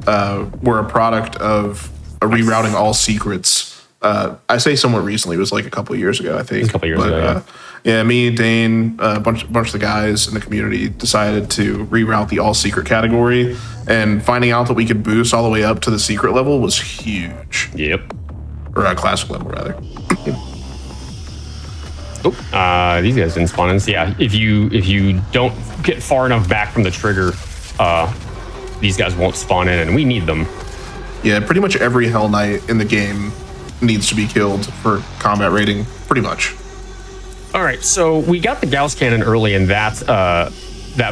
were a product of rerouting all secrets. I say somewhat recently. It was like a couple of years ago, I think. A couple of years ago, yeah. Me, Dane, a bunch of the guys in the community decided to reroute the all secret category, and finding out that we could boost all the way up to the secret level was huge. Yep. Or classic level, rather. These guys didn't spawn in. So yeah, if you don't get far enough back from the trigger, these guys won't spawn in, and we need them. Yeah, pretty much every Hell Knight in the game needs to be killed for combat rating, pretty much. All right, so we got the Gauss Cannon early, and that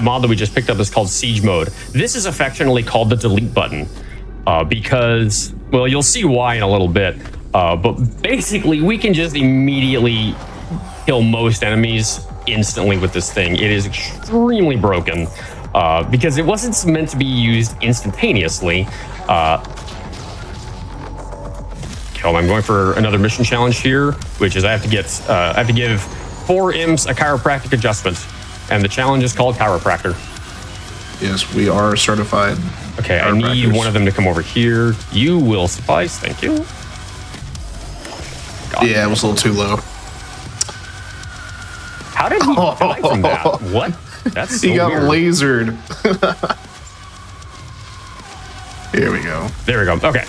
mod that we just picked up is called Siege Mode. This is affectionately called the delete button because, well, you'll see why in a little bit, but basically we can just immediately kill most enemies instantly with this thing. It is extremely broken because it wasn't meant to be used instantaneously. I'm going for another mission challenge here, which is I have to give 4 imps a chiropractic adjustment, and the challenge is called chiropractor. Yes, we are certified. Okay, I need one of them to come over here. You will suffice, thank you. God. Yeah, it was a little too low. How did he die from that? What? That's so he got weird. lasered. Here we go. There we go. Okay.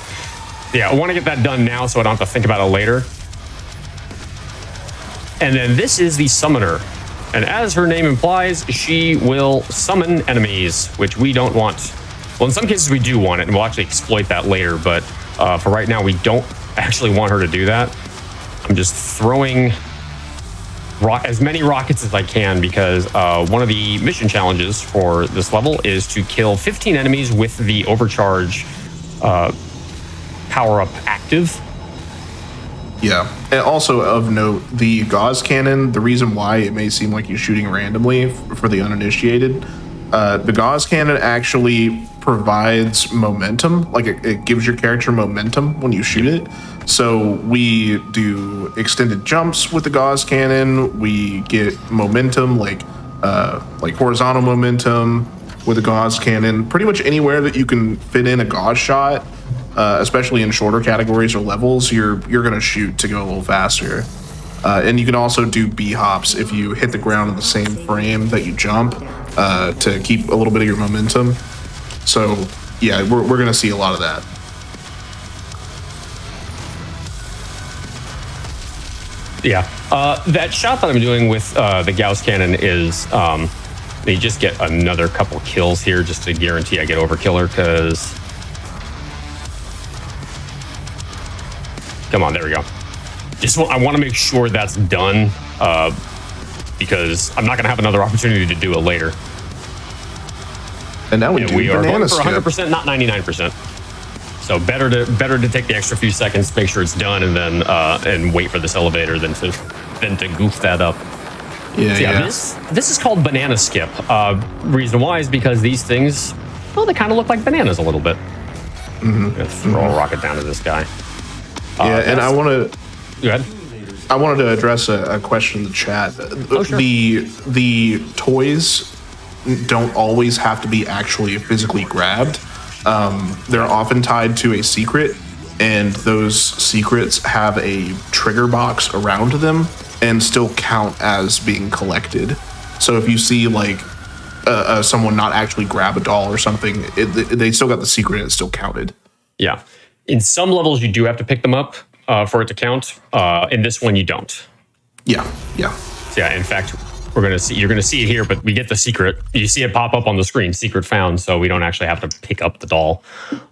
Yeah, I want to get that done now so I don't have to think about it later. And then this is the summoner. And as her name implies, she will summon enemies, which we don't want. Well, in some cases we do want it, and we'll actually exploit that later. But for right now, we don't actually want her to do that. I'm just throwing as many rockets as I can because one of the mission challenges for this level is to kill 15 enemies with the overcharge power-up active. Yeah, and also of note, the Gauss Cannon, the reason why it may seem like you're shooting randomly for the uninitiated, the Gauss Cannon actually provides momentum, like it gives your character momentum when you shoot it. So we do extended jumps with the Gauss Cannon, we get momentum, like horizontal momentum with the Gauss Cannon. Pretty much anywhere that you can fit in a Gauss shot, especially in shorter categories or levels, you're gonna shoot to go a little faster. And you can also do B-hops if you hit the ground in the same frame that you jump to keep a little bit of your momentum. So yeah, we're gonna see a lot of that. Yeah, that shot that I'm doing with the Gauss Cannon is they just get another couple kills here just to guarantee I get overkiller because. Come on, there we go. I want to make sure that's done because I'm not going to have another opportunity to do it later. And now we are going for skip. 100%, not 99%. So better to take the extra few seconds, make sure it's done, and then and wait for this elevator than to goof that up. Yeah, So yeah. This is called banana skip. Reason why is because these things, well, they kind of look like bananas a little bit. I'm gonna throw a rocket down to this guy. Yeah, and I want to. Go ahead. I wanted to address a question in the chat. Oh, sure. The toys don't always have to be actually physically grabbed. They're often tied to a secret, and those secrets have a trigger box around them and still count as being collected. So if you see like someone not actually grab a doll or something, they still got the secret and it's still counted. Yeah. In some levels, you do have to pick them up for it to count. In this one, you don't. Yeah, yeah. So yeah, in fact, you're going to see it here, but we get the secret. You see it pop up on the screen, secret found, so we don't actually have to pick up the doll.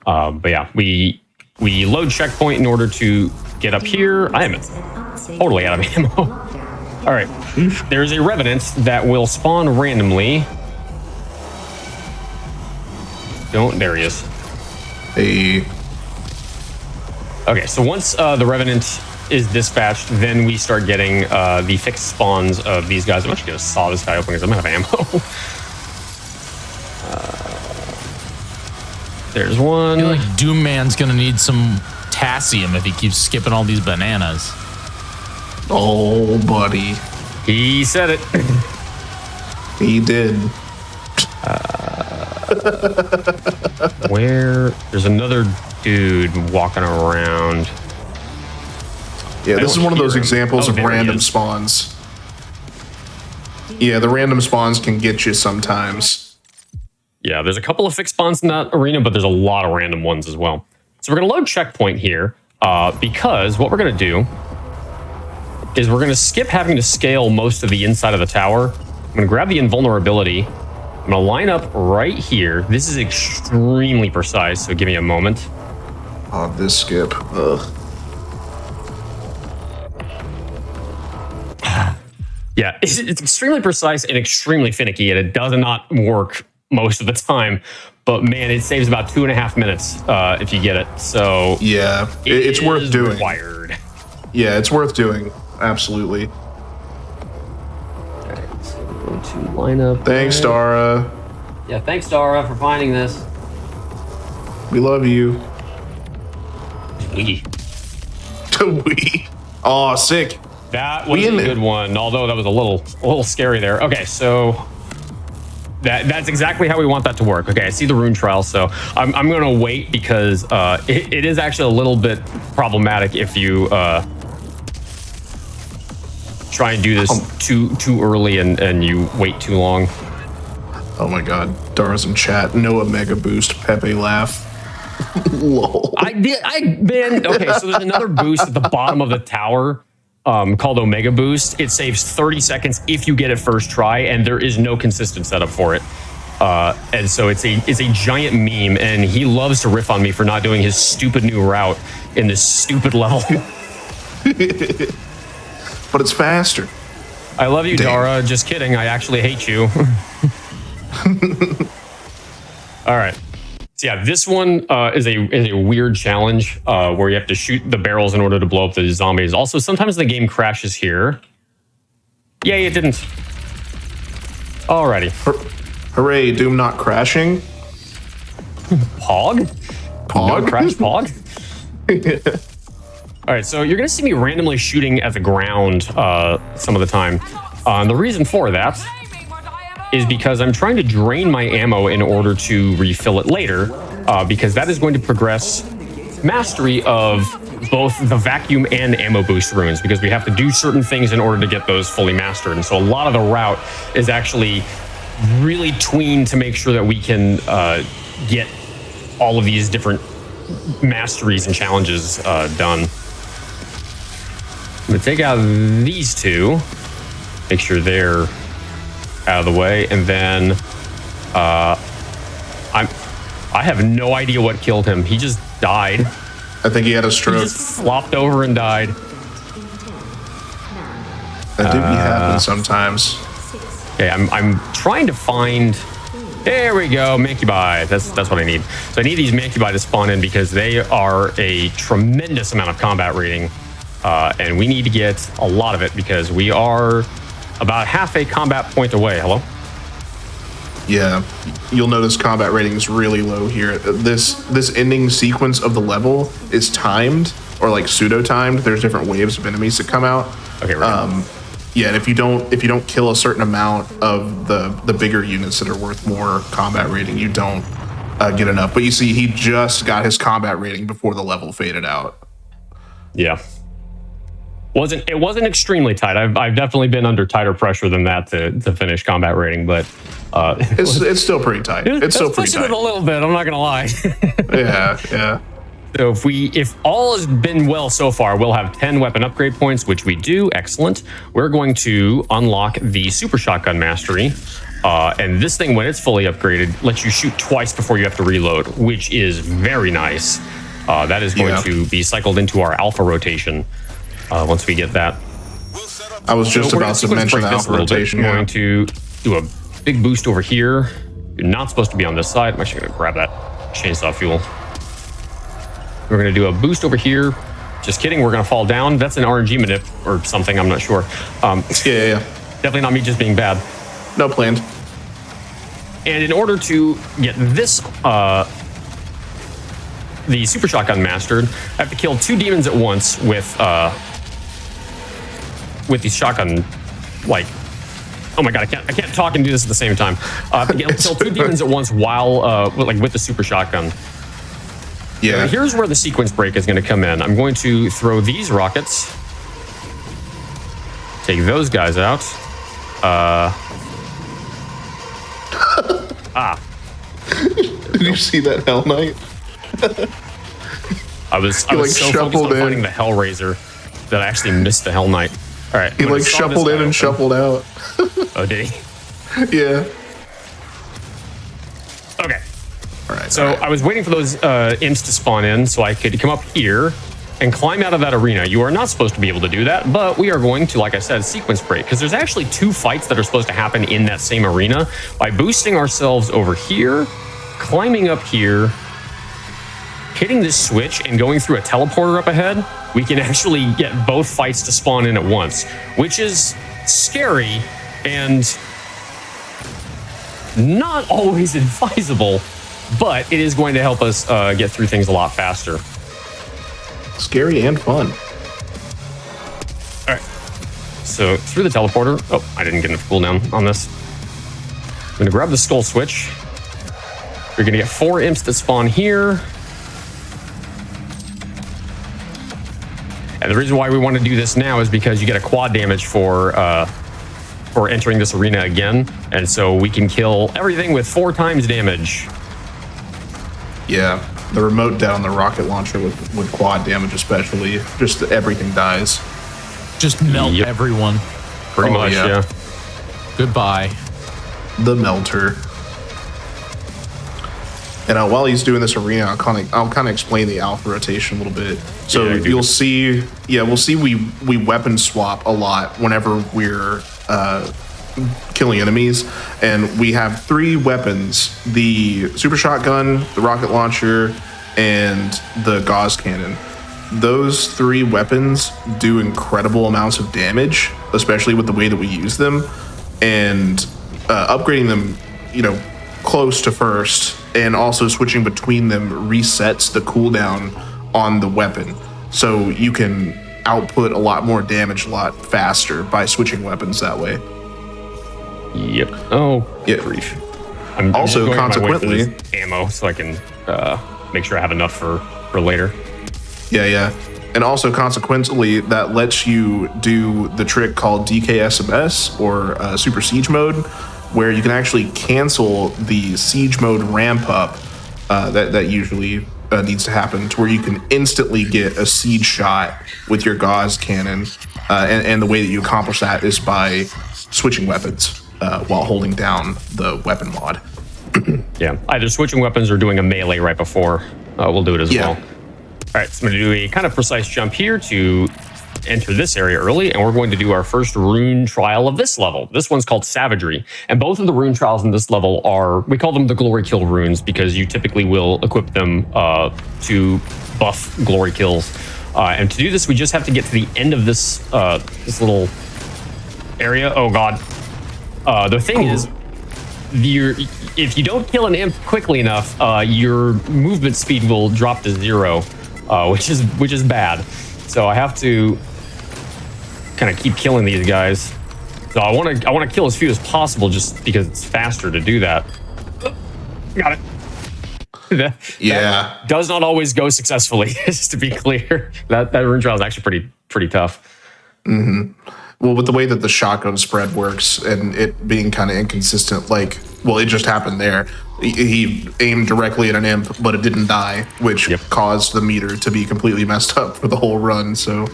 But yeah, we load checkpoint in order to get up here. I am totally out of ammo. All right, there's a Revenant that will spawn randomly. Don't. There he is. A Okay, so once the Revenant is dispatched, then we start getting the fixed spawns of these guys. I'm actually going to saw this guy open because I'm out of ammo. There's one. I feel like Doom Man's gonna need some potassium if he keeps skipping all these bananas. Oh, buddy. He said it. He did. Where? There's another dude walking around. Yeah, this is one of those examples of there he random is. spawns. Yeah, the random spawns can get you sometimes. Yeah, there's a couple of fixed spawns in that arena, but there's a lot of random ones as well. So we're going to load checkpoint here because what we're going to do is we're going to skip having to scale most of the inside of the tower. I'm going to grab the invulnerability. I'm going to line up right here. This is extremely precise, so give me a moment. Oh, this skip. Ugh. Yeah, it's extremely precise and extremely finicky, and it does not work most of the time. But man, it saves about 2.5 minutes if you get it. So Yeah, it's worth is doing. Required. Yeah, it's worth doing. Absolutely. Alright, so we're going to line up. Thanks, there. Dara. Yeah, thanks, Dara, for finding this. We love you. We. We. Oh, sick. That was We a in it. good one, although that was a little scary there. Okay, so that's exactly how we want that to work. Okay, I see the rune trial, so I'm going to wait because it is actually a little bit problematic if you try and do this too early and you wait too long. Oh my god. Dara's in chat. No Omega boost. Pepe laugh. Lol. Man, okay, so there's another boost at the bottom of the tower called Omega Boost. It saves 30 seconds if you get it first try, and there is no consistent setup for it. And so it's a giant meme, and he loves to riff on me for not doing his stupid new route in this stupid level. But it's faster. I love you, Damn. Dara. Just kidding. I actually hate you. All right. So yeah, this one is a weird challenge where you have to shoot the barrels in order to blow up the zombies. Also, sometimes the game crashes here. Yay, it didn't. Alrighty. Hooray, Doom not crashing. Pog? Pog? No crash pog? All right, so you're going to see me randomly shooting at the ground some of the time. The reason for that is because I'm trying to drain my ammo in order to refill it later, because that is going to progress mastery of both the vacuum and ammo boost runes, because we have to do certain things in order to get those fully mastered. And so a lot of the route is actually really tweened to make sure that we can get all of these different masteries and challenges done. I'm going to take out these two, make sure they're out of the way, and then I have no idea what killed him. He just died. I think he had a He stroke. just flopped over and died. That do be happen sometimes. Okay, I'm trying to find. There we go, Mancubi. That's what I need. So I need these Mancubi to spawn in because they are a tremendous amount of combat rating, and we need to get a lot of it because we are about half a combat point away. Hello. Yeah, you'll notice combat rating is really low here. This ending sequence of the level is timed, or like pseudo timed. There's different waves of enemies that come out. Okay. Right. Yeah, and if you don't kill a certain amount of the bigger units that are worth more combat rating, you don't get enough. But you see, he just got his combat rating before the level faded out. Yeah. It wasn't extremely tight. I've definitely been under tighter pressure than that to finish combat rating, but It's still pretty tight. It's still pretty pushing it tight. a little bit. I'm not gonna lie. Yeah. So if all has been well so far, we'll have 10 weapon upgrade points, which we do. Excellent. We're going to unlock the super shotgun mastery. And this thing, when it's fully upgraded, lets you shoot twice before you have to reload, which is very nice. That is going to be cycled into our alpha rotation once we get that. I was just So we're about to gonna mention break the this alpha a little bit. rotation. I'm Yeah. going to do a big boost over here. You're not supposed to be on this side. I'm actually going to grab that chainsaw fuel. We're going to do a boost over here. Just kidding. We're going to fall down. That's an RNG manip or something. I'm not sure. Yeah. Definitely not me just being bad. No planned. And in order to get this, the super shotgun mastered, I have to kill 2 demons at once with these shotgun, like, oh my god, I can't talk and do this at the same time. I have to kill 2 demons at once while, with the super shotgun. Yeah. Here's where the sequence break is going to come in. I'm going to throw these rockets, take those guys out. Did you see that Hell Knight? I was so focused on finding the Hellraiser that I actually missed the Hell Knight. All right. He like shuffled in and shuffled out. Oh, did he? Yeah. Okay. All right. So I was waiting for those imps to spawn in so I could come up here and climb out of that arena. You are not supposed to be able to do that, but we are going to, like I said, sequence break, because there's actually 2 fights that are supposed to happen in that same arena. By boosting ourselves over here, climbing up here, hitting this switch, and going through a teleporter up ahead, we can actually get both fights to spawn in at once, which is scary and not always advisable, but it is going to help us get through things a lot faster. Scary and fun. All right. So through the teleporter. Oh, I didn't get enough cooldown on this. I'm going to grab the skull switch. You're going to get 4 imps that spawn here. And the reason why we want to do this now is because you get a quad damage for entering this arena again. And so we can kill everything with 4 times damage. Yeah. The remote down the rocket launcher with quad damage especially. Just everything dies. Just melt everyone. Pretty much, yeah. Goodbye. The melter. And while he's doing this arena, I'll kind of explain the alpha rotation a little bit. So Yeah, you'll see, we'll see we weapon swap a lot whenever we're killing enemies, and we have 3 weapons: the super shotgun, the rocket launcher, and the gauze cannon. Those 3 weapons do incredible amounts of damage, especially with the way that we use them, and upgrading them, close to first, and also switching between them resets the cooldown on the weapon, so you can output a lot more damage a lot faster by switching weapons that way. Yep. Oh, Yeah. grief. I'm also just going consequently my way for this ammo so I can make sure I have enough for later. Yeah. And also consequently, that lets you do the trick called DKSMS, or Super Siege Mode, where you can actually cancel the Siege Mode ramp up that usually needs to happen, to where you can instantly get a siege shot with your gauze cannon. And the way that you accomplish that is by switching weapons while holding down the weapon mod. Yeah, either switching weapons or doing a melee right before. We'll do it as well. All right, so I'm going to do a kind of precise jump here to enter this area early, and we're going to do our first rune trial of this level. This one's called Savagery, and both of the rune trials in this level we call them the Glory Kill runes, because you typically will equip them to buff Glory Kills. And to do this, we just have to get to the end of this this little area. Oh god. The thing is, if you don't kill an imp quickly enough, your movement speed will drop to 0, which is bad. So I have to kind of keep killing these guys. So I want to kill as few as possible, just because it's faster to do that. Got it. That does not always go successfully, just to be clear. That rune trial is actually pretty tough. Mm-hmm. Well, with the way that the shotgun spread works and it being kind of inconsistent, it just happened there. He aimed directly at an imp, but it didn't die, which caused the meter to be completely messed up for the whole run. So,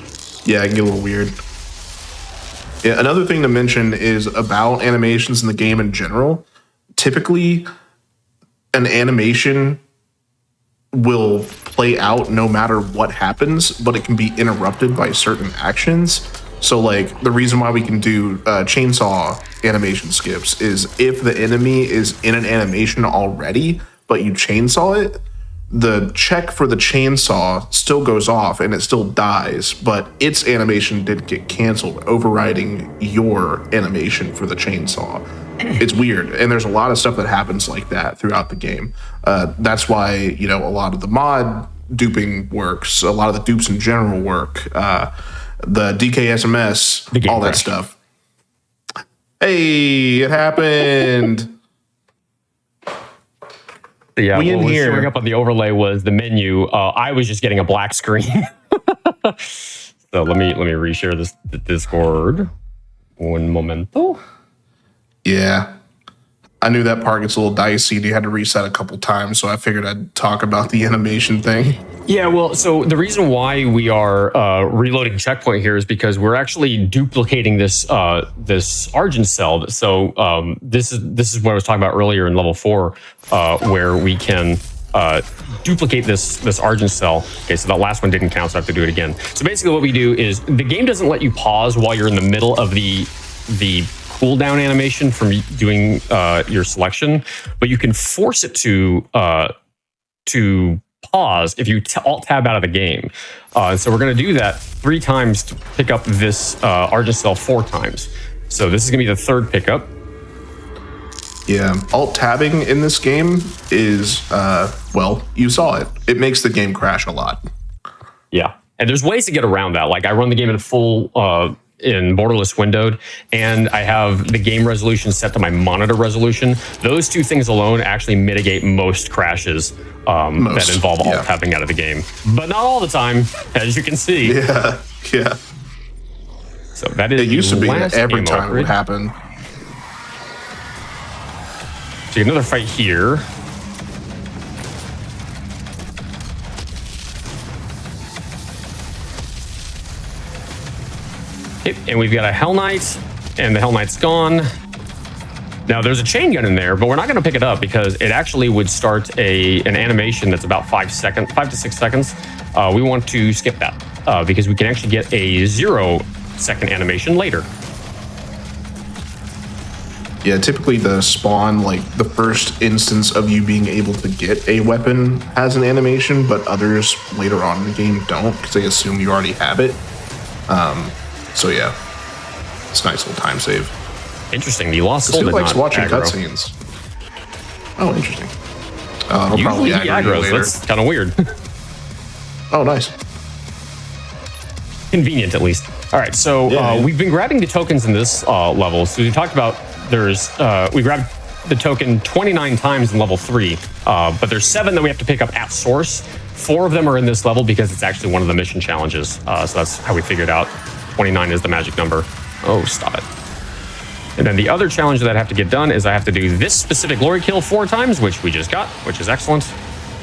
yeah, it can get a little weird. Yeah, another thing to mention is about animations in the game in general. Typically, an animation will play out no matter what happens, but it can be interrupted by certain actions. So like the reason why we can do chainsaw animation skips is if the enemy is in an animation already, but you chainsaw it, the check for the chainsaw still goes off and it still dies, but its animation did get canceled, overriding your animation for the chainsaw. It's weird, and there's a lot of stuff that happens like that throughout the game. That's why, you know, a lot of the mod duping works, a lot of the dupes in general work. The DKSMS, all that stuff. Hey, it happened. Yeah, we what was here. showing up on the overlay was the menu. I was just getting a black screen. So let me reshare this Discord. Un momento. Yeah. I knew that part gets a little dicey. You had to reset a couple times, so I figured I'd talk about the animation thing. Yeah, well, so the reason why we are reloading checkpoint here is because we're actually duplicating this this Argent cell. So this is what I was talking about earlier in level 4, where we can duplicate this Argent cell. Okay, so that last one didn't count, so I have to do it again. So basically, what we do is the game doesn't let you pause while you're in the middle of the cooldown animation from doing your selection, but you can force it to pause if you alt tab out of the game. So we're going to do that 3 times to pick up this Argent cell 4 times. So this is going to be the 3rd pickup. Yeah, alt tabbing in this game is, well, you saw it. It makes the game crash a lot. Yeah, and there's ways to get around that. Like I run the game in full in borderless windowed, and I have the game resolution set to my monitor resolution. Those 2 things alone actually mitigate most crashes that involve alt tabbing out of the game, but not all the time, as you can see. Yeah, yeah. So that is it used to be that every ammo time upgrade. it would happen. So another fight here. Okay, and we've got a Hell Knight, and the Hell Knight's gone. Now there's a chain gun in there, but we're not going to pick it up because it actually would start an animation that's about 5 to 6 seconds. We want to skip that because we can actually get a 0-second animation later. Yeah, typically the spawn, like the first instance of you being able to get a weapon has an animation, but others later on in the game don't because they assume you already have it. So yeah, it's a nice little time save. Interesting. The Lost Soul Who did likes not watching aggro. cutscenes? Oh, interesting. It'll Usually probably he aggro you aggroes. later. That's kind of weird. Oh, nice. Convenient, at least. All right, so we've been grabbing the tokens in this level. So we talked about we grabbed the token 29 times in level 3, but there's 7 that we have to pick up at source. 4 of them are in this level because it's actually one of the mission challenges. So that's how we figured out 29 is the magic number. Oh, stop it. And then the other challenge that I have to get done is I have to do this specific glory kill 4 times, which we just got, which is excellent.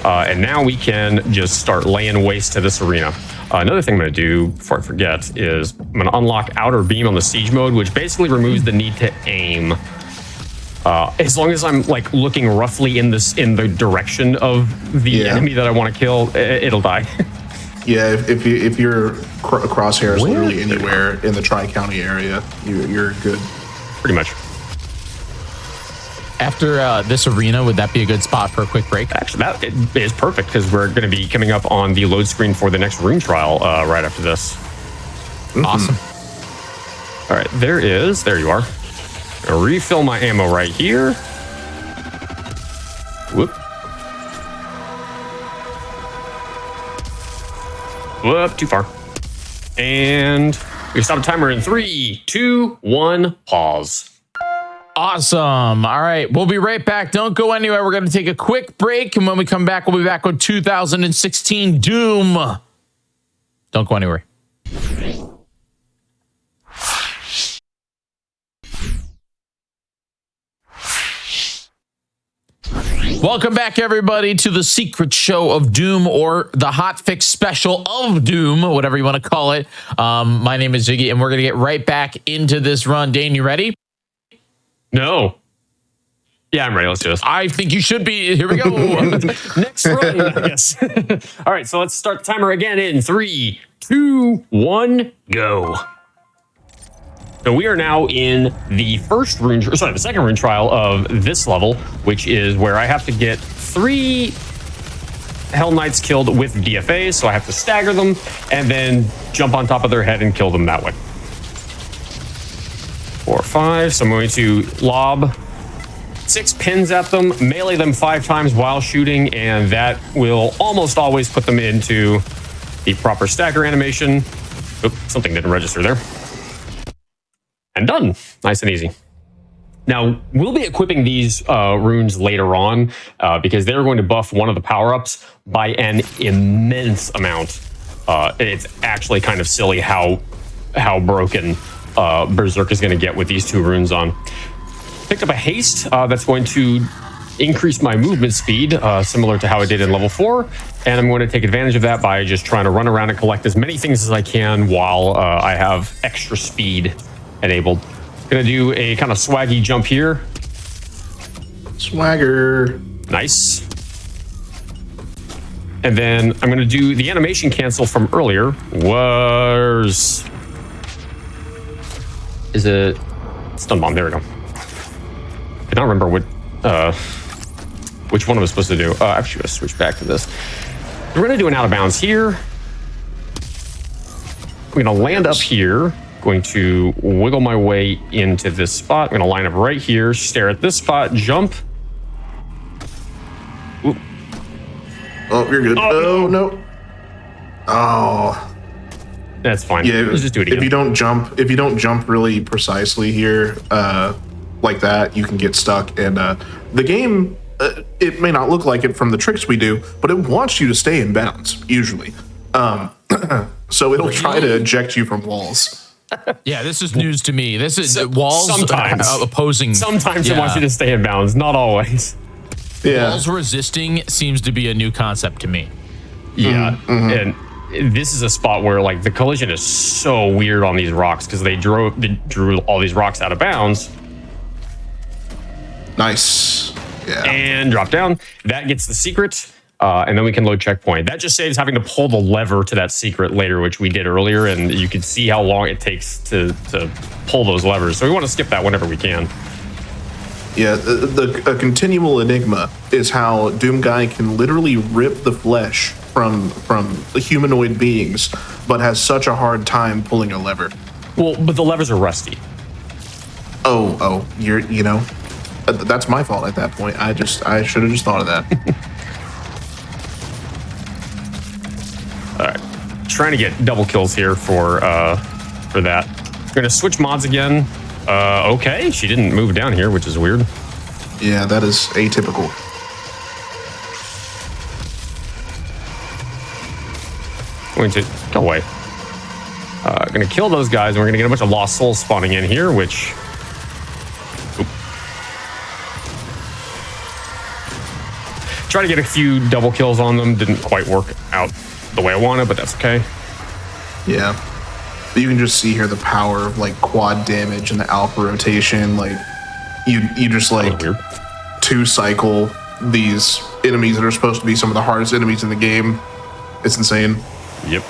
And now we can just start laying waste to this arena. Another thing I'm going to do before I forget is I'm going to unlock outer beam on the siege mode, which basically removes the need to aim. As long as I'm like looking roughly in the direction of the enemy that I want to kill, it'll die. Yeah, if your crosshair is literally anywhere in the Tri-County area, you're good. Pretty much. After this arena, would that be a good spot for a quick break? Actually, that is perfect because we're going to be coming up on the load screen for the next rune trial right after this. Awesome. All right, there you are. I'll refill my ammo right here. Whoop. Whoop, too far. And we stop the timer in 3, 2, 1, pause. Awesome. All right. We'll be right back. Don't go anywhere. We're going to take a quick break. And when we come back, we'll be back with 2016 Doom. Don't go anywhere. Welcome back, everybody, to the secret show of Doom, or the hotfix special of Doom, whatever you want to call it. My name is Ziggy, and we're going to get right back into this run. Dane, you ready? No. Yeah, I'm ready. Let's do this. I think you should be. Here we go. Next run, I guess. All right, so let's start the timer again in 3, 2, 1, go. So we are now in the the second rune trial of this level, which is where I have to get 3 Hell Knights killed with DFAs. So I have to stagger them and then jump on top of their head and kill them that way. 4, 5. So I'm going to lob 6 pins at them, melee them 5 times while shooting, and that will almost always put them into the proper stagger animation. Oop, something didn't register there. And done. Nice and easy. Now, we'll be equipping these runes later on because they're going to buff one of the power-ups by an immense amount. It's actually kind of silly how broken Berserk is going to get with these 2 runes on. Picked up a haste that's going to increase my movement speed, similar to how I did in level 4. And I'm going to take advantage of that by just trying to run around and collect as many things as I can while I have extra speed enabled. Gonna do a kind of swaggy jump here. Swagger. Nice. And then I'm gonna do the animation cancel from earlier. Where's... Is it... Stun bomb, there we go. I don't remember which one I was supposed to do. Actually, let's switch back to this. We're gonna do an out of bounds here. We're gonna land up here. Going to wiggle my way into this spot. I'm going to line up right here, stare at this spot, jump. Oop. Oh, you're good. Oh, no. Oh. That's fine. Yeah, let's just do it again. If you don't jump really precisely here, like that, you can get stuck. And the game, it may not look like it from the tricks we do, but it wants you to stay in bounds, usually. So it'll try to eject you from walls. Yeah, this is news to me. This is walls sometimes opposing. Sometimes it wants you to stay in bounds, not always. Yeah. Walls resisting seems to be a new concept to me. Yeah, and this is a spot where like the collision is so weird on these rocks because they drew all these rocks out of bounds. Nice. Yeah. And drop down. That gets the secret. And then we can load checkpoint. That just saves having to pull the lever to that secret later, which we did earlier, and you can see how long it takes to pull those levers. So we want to skip that whenever we can. Yeah, a continual enigma is how Doom Guy can literally rip the flesh from the humanoid beings, but has such a hard time pulling a lever. Well, but the levers are rusty. Oh, that's my fault at that point. I should have just thought of that. All right, trying to get double kills here for that. We're gonna switch mods again. Okay, she didn't move down here, which is weird. Yeah, that is atypical. Going to go away. Gonna kill those guys, and we're gonna get a bunch of lost souls spawning in here, which. Oop. Try to get a few double kills on them. Didn't quite work out the way I wanted, but that's okay. Yeah. But you can just see here the power of like quad damage and the alpha rotation. Like you just like 2-cycle these enemies that are supposed to be some of the hardest enemies in the game. It's insane. Yep.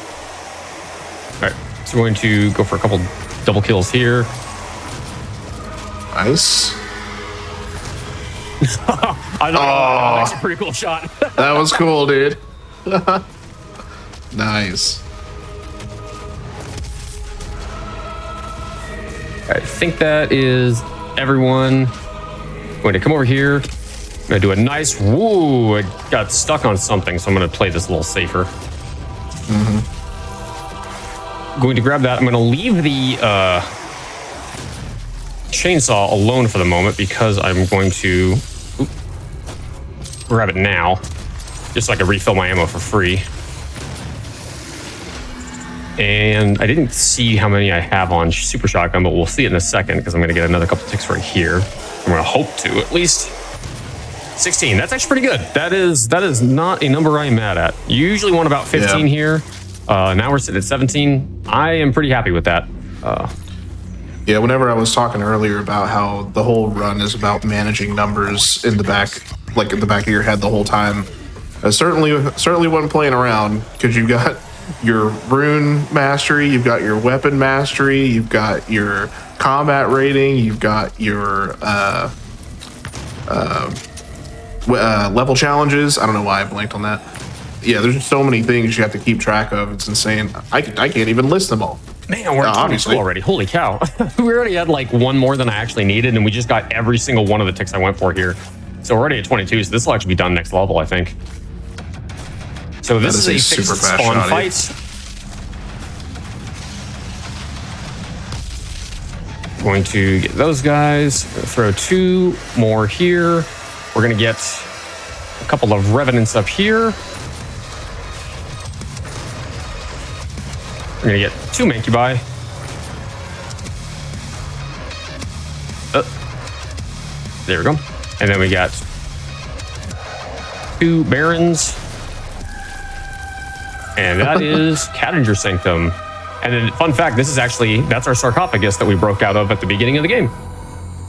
All right, so we're going to go for a couple double kills here. Nice. I know, that's a pretty cool shot. That was cool, dude. Nice. I think that is everyone. I'm going to come over here. I'm going to do a nice, woo, I got stuck on something, so I'm going to play this a little safer. Going to grab that. I'm going to leave the chainsaw alone for the moment because I'm going to grab it now, just so I can refill my ammo for free. And I didn't see how many I have on Super Shotgun, but we'll see it in a second because I'm going to get another couple ticks right here. I'm going to hope to, at least. 16. That's actually pretty good. That is not a number I'm mad at. You usually want about 15 here. Now we're sitting at 17. I am pretty happy with that. Yeah, whenever I was talking earlier about how the whole run is about managing numbers in the back, like in the back of your head the whole time, I certainly wasn't playing around because you've got your rune mastery, you've got your weapon mastery, you've got your combat rating. You've got your level challenges. I don't know why I blanked on that. Yeah, there's just so many things you have to keep track of. It's insane. I can't even list them all. Man, we're at 22 already. Holy cow. We already had like one more than I actually needed, and we just got every single one of the ticks I went for here. So we're already at 22, so this will actually be done next level, I think. So this is a super fast spawn fight. Going to get those guys, throw 2 more here. We're going to get a couple of revenants up here. We're going to get 2 mancubi. There we go. And then we got 2 barons. And that is Cadinger Sanctum. And then, fun fact, that's our sarcophagus that we broke out of at the beginning of the game.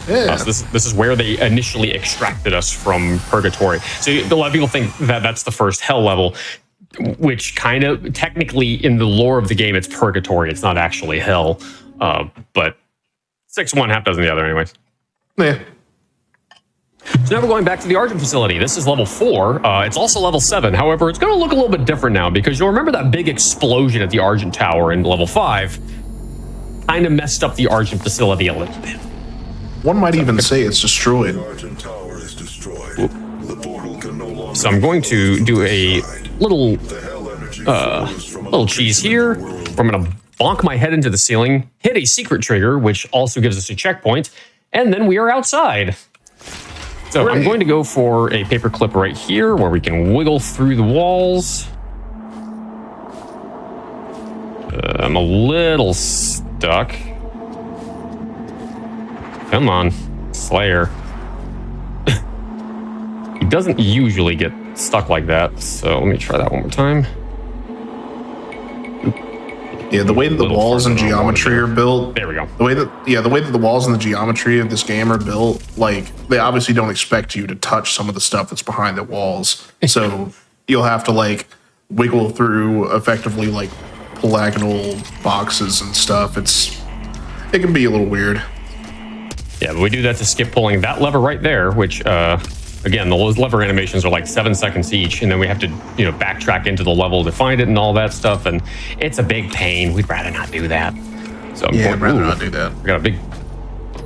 Yeah. So this is where they initially extracted us from Purgatory. So a lot of people think that that's the first hell level, which kind of, technically in the lore of the game, it's Purgatory. It's not actually hell. But 6 one, half dozen the other anyways. Yeah. So now we're going back to the Argent facility. This is level 4. It's also level 7. However, it's going to look a little bit different now because you'll remember that big explosion at the Argent Tower in level 5 kind of messed up the Argent facility a little bit. One might even say it's destroyed. The Argent Tower is destroyed. The portal can no longer. So I'm going to do a little cheese here. I'm going to bonk my head into the ceiling, hit a secret trigger, which also gives us a checkpoint, and then we are outside. So I'm going to go for a paperclip right here where we can wiggle through the walls. I'm a little stuck. Come on, Slayer. He doesn't usually get stuck like that, so let me try that one more time. Yeah, the way that the walls and geometry are built. There we go. The way that the walls and the geometry of this game are built, like they obviously don't expect you to touch some of the stuff that's behind the walls. So you'll have to like wiggle through effectively like polygonal boxes and stuff. It can be a little weird. Yeah, but we do that to skip pulling that lever right there, which again, those lever animations are like 7 seconds each, and then we have to, backtrack into the level to find it and all that stuff, and it's a big pain. We'd rather not do that. So I'd rather not do that. We got a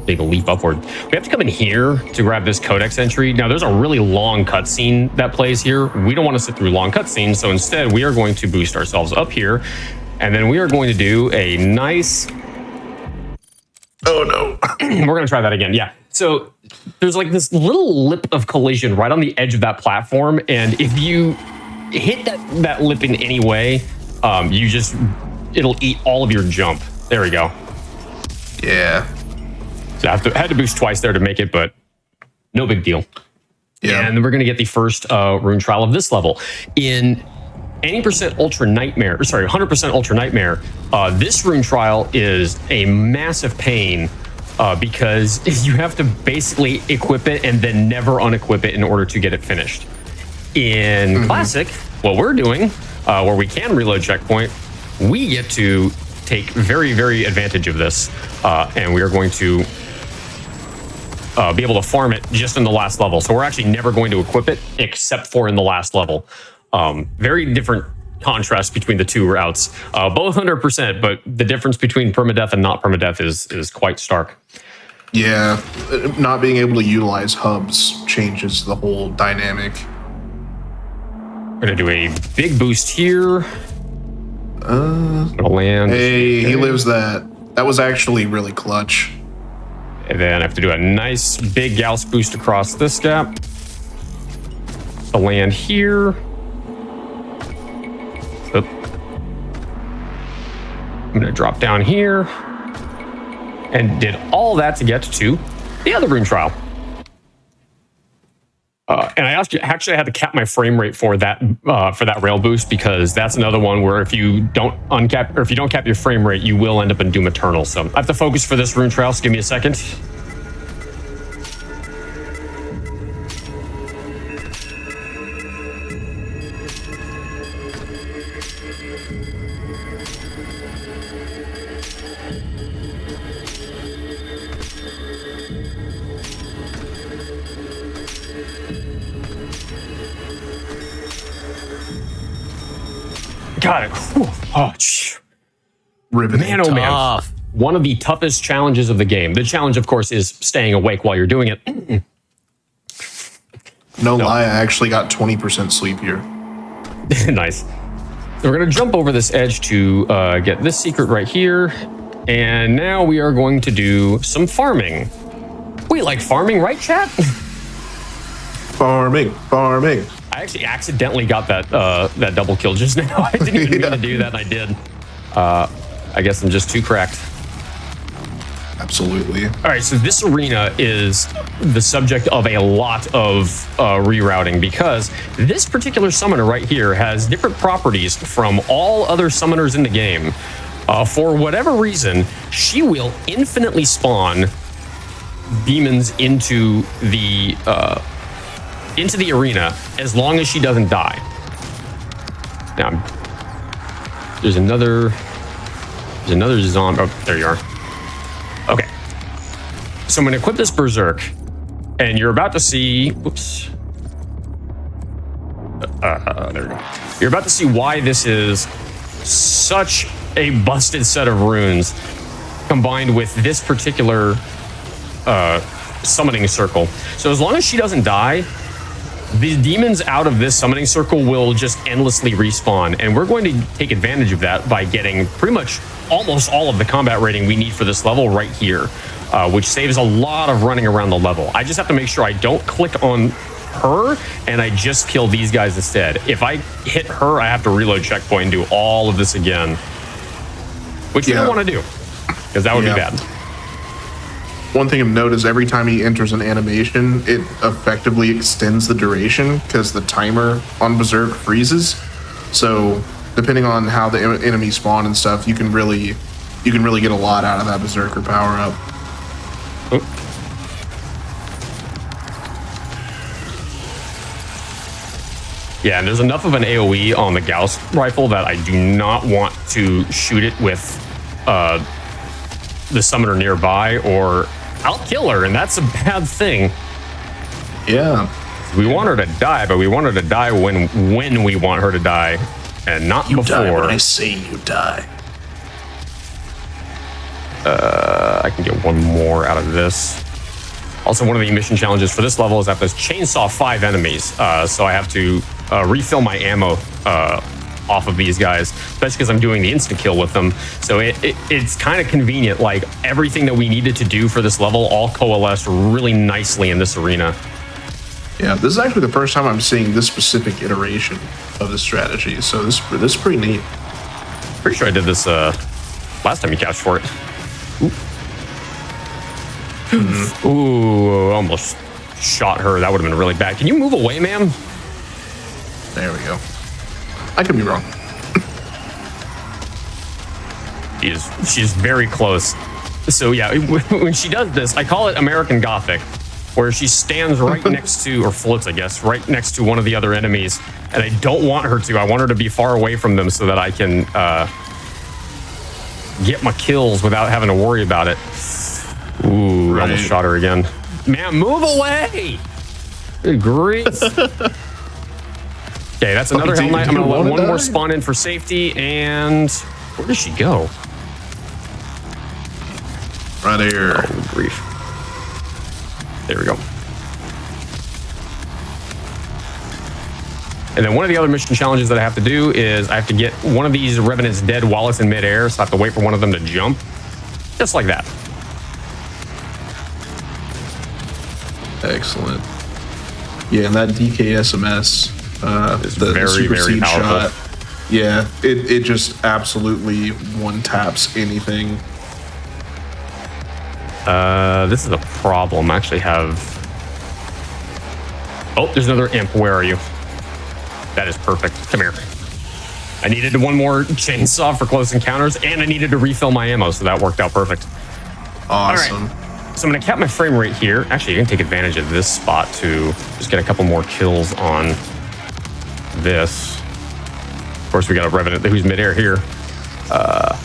big leap upward. We have to come in here to grab this codex entry. Now, there's a really long cutscene that plays here. We don't want to sit through long cutscenes, so instead, we are going to boost ourselves up here, and then we are going to do a nice... Oh, no. We're going to try that again. Yeah. So there's like this little lip of collision right on the edge of that platform. And if you hit that lip in any way, it'll eat all of your jump. There we go. Yeah. So I had to boost twice there to make it, but no big deal. Yeah. And then we're going to get the first rune trial of this level. In any percent ultra nightmare, 100% ultra nightmare, this rune trial is a massive pain because you have to basically equip it and then never unequip it in order to get it finished. In classic, what we're doing, where we can reload checkpoint, we get to take very, very advantage of this, and we are going to be able to farm it just in the last level. So we're actually never going to equip it except for in the last level. Very different contrast between the two routes, both 100%, but the difference between permadeath and not permadeath is quite stark. Yeah, not being able to utilize hubs changes the whole dynamic. We're gonna do a big boost here. Gonna land. Hey, he lives that. That was actually really clutch. And then I have to do a nice big Gauss boost across this gap. To land here. Oop. I'm gonna drop down here. And did all that to get to the other rune trial. And I actually had to cap my frame rate for that rail boost, because that's another one where if you don't cap your frame rate, you will end up in Doom Eternal. So I have to focus for this rune trial. So give me a second. got it. Whew. Oh, Riveting. man, oh man. Tough. One of the toughest challenges of the game. The challenge, of course, is staying awake while you're doing it. No lie, I actually got 20% sleep here. Nice. So we're going to jump over this edge to get this secret right here. And now we are going to do some farming. We like farming, right, chat? Farming. I actually accidentally got that that double kill just now. I didn't even mean to do that, and I did. I guess I'm just too cracked. Absolutely. All right, so this arena is the subject of a lot of rerouting because this particular summoner right here has different properties from all other summoners in the game. For whatever reason, she will infinitely spawn demons into the arena as long as she doesn't die. Now, there's another zombie. Oh, there you are. Okay. So I'm going to equip this Berserk, and you're about to see... Whoops. There we go. You're about to see why this is such a busted set of runes combined with this particular summoning circle. So as long as she doesn't die, the demons out of this summoning circle will just endlessly respawn, and we're going to take advantage of that by getting pretty much almost all of the combat rating we need for this level right here, which saves a lot of running around the level. I just have to make sure I don't click on her and I just kill these guys instead. If I hit her, I have to reload checkpoint and do all of this again, which we don't want to do because that would be bad. One thing of note is every time he enters an animation, it effectively extends the duration because the timer on Berserk freezes. So depending on how the enemies spawn and stuff, you can really get a lot out of that Berserker power up. Yeah, and there's enough of an AoE on the Gauss rifle that I do not want to shoot it with the summoner nearby, or I'll kill her, and that's a bad thing. Yeah. We want her to die, but we want her to die when we want her to die, and not before. Die when I say you die. I can get one more out of this. Also, one of the mission challenges for this level is I have to chainsaw 5 enemies, so I have to refill my ammo off of these guys, especially because I'm doing the instant kill with them. So it's kind of convenient. Like everything that we needed to do for this level all coalesced really nicely in this arena. Yeah, this is actually the first time I'm seeing this specific iteration of the strategy. So this is pretty neat. Pretty sure I did this last time you cast for it. Ooh, almost shot her. That would have been really bad. Can you move away, ma'am? There we go. I could be wrong. She's very close. So yeah, when she does this, I call it American Gothic, where she stands right next to, or floats, I guess, right next to one of the other enemies. And I don't want her to. I want her to be far away from them so that I can get my kills without having to worry about it. Ooh, right. Almost shot her again. Man, move away! Good grief. Okay, that's another Hell Knight. I'm gonna let one more spawn in for safety, and where does she go? Right here. Oh, grief. There we go. And then one of the other mission challenges that I have to do is I have to get one of these Revenants dead while it's in midair, so I have to wait for one of them to jump. Just like that. Excellent. Yeah, and that DKSMS, the very, very powerful shot, yeah, it just absolutely one taps anything. This is a problem. I actually have... Oh, there's another imp. Where are you? That is perfect. Come here. I needed one more chainsaw for close encounters, and I needed to refill my ammo, so that worked out perfect. Awesome. All right. So I'm going to cap my frame rate here. Actually, you can take advantage of this spot to just get a couple more kills on this. Of course, we got a Revenant who's midair here. All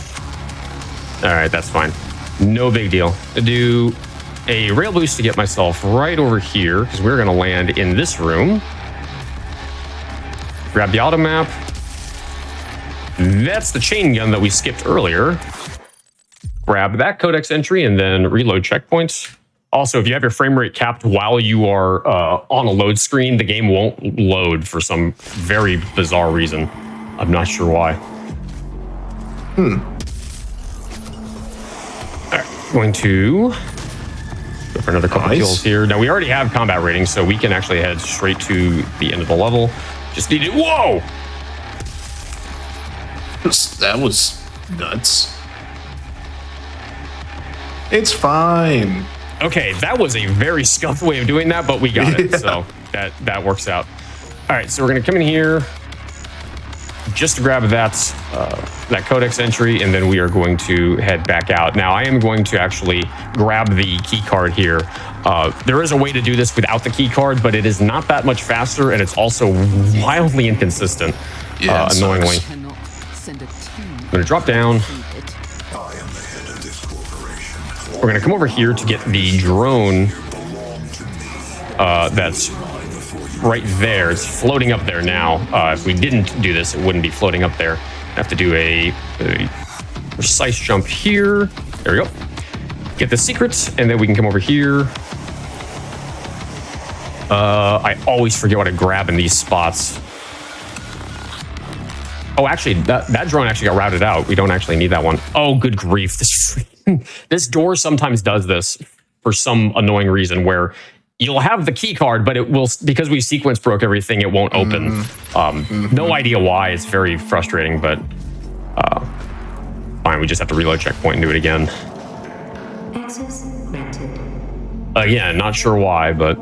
right, that's fine. No big deal. I do a rail boost to get myself right over here because we're going to land in this room. Grab the auto map. That's the chain gun that we skipped earlier. Grab that codex entry and then reload checkpoints. Also, if you have your frame rate capped while you are on a load screen, the game won't load for some very bizarre reason. I'm not sure why. All right, going to go for another couple kills here. Now, we already have combat ratings, so we can actually head straight to the end of the level. Just need to... Whoa! That was nuts. It's fine. Okay, that was a very scuffed way of doing that, but we got it, so that works out. All right, so we're gonna come in here just to grab that codex entry, and then we are going to head back out. Now, I am going to actually grab the key card here. There is a way to do this without the key card, but it is not that much faster, and it's also wildly inconsistent, annoyingly. I'm gonna drop down. We're gonna come over here to get the drone that's right there. It's floating up there now. If we didn't do this, it wouldn't be floating up there. I have to do a precise jump here. There we go. Get the secrets, and then we can come over here. I always forget what to grab in these spots. Oh, actually, that drone actually got routed out. We don't actually need that one. Oh, good grief. This door sometimes does this for some annoying reason where you'll have the key card, but it will, because we sequence broke everything, it won't open. No idea why. It's very frustrating, but fine. We just have to reload checkpoint and do it again. Access granted. Again, not sure why, but...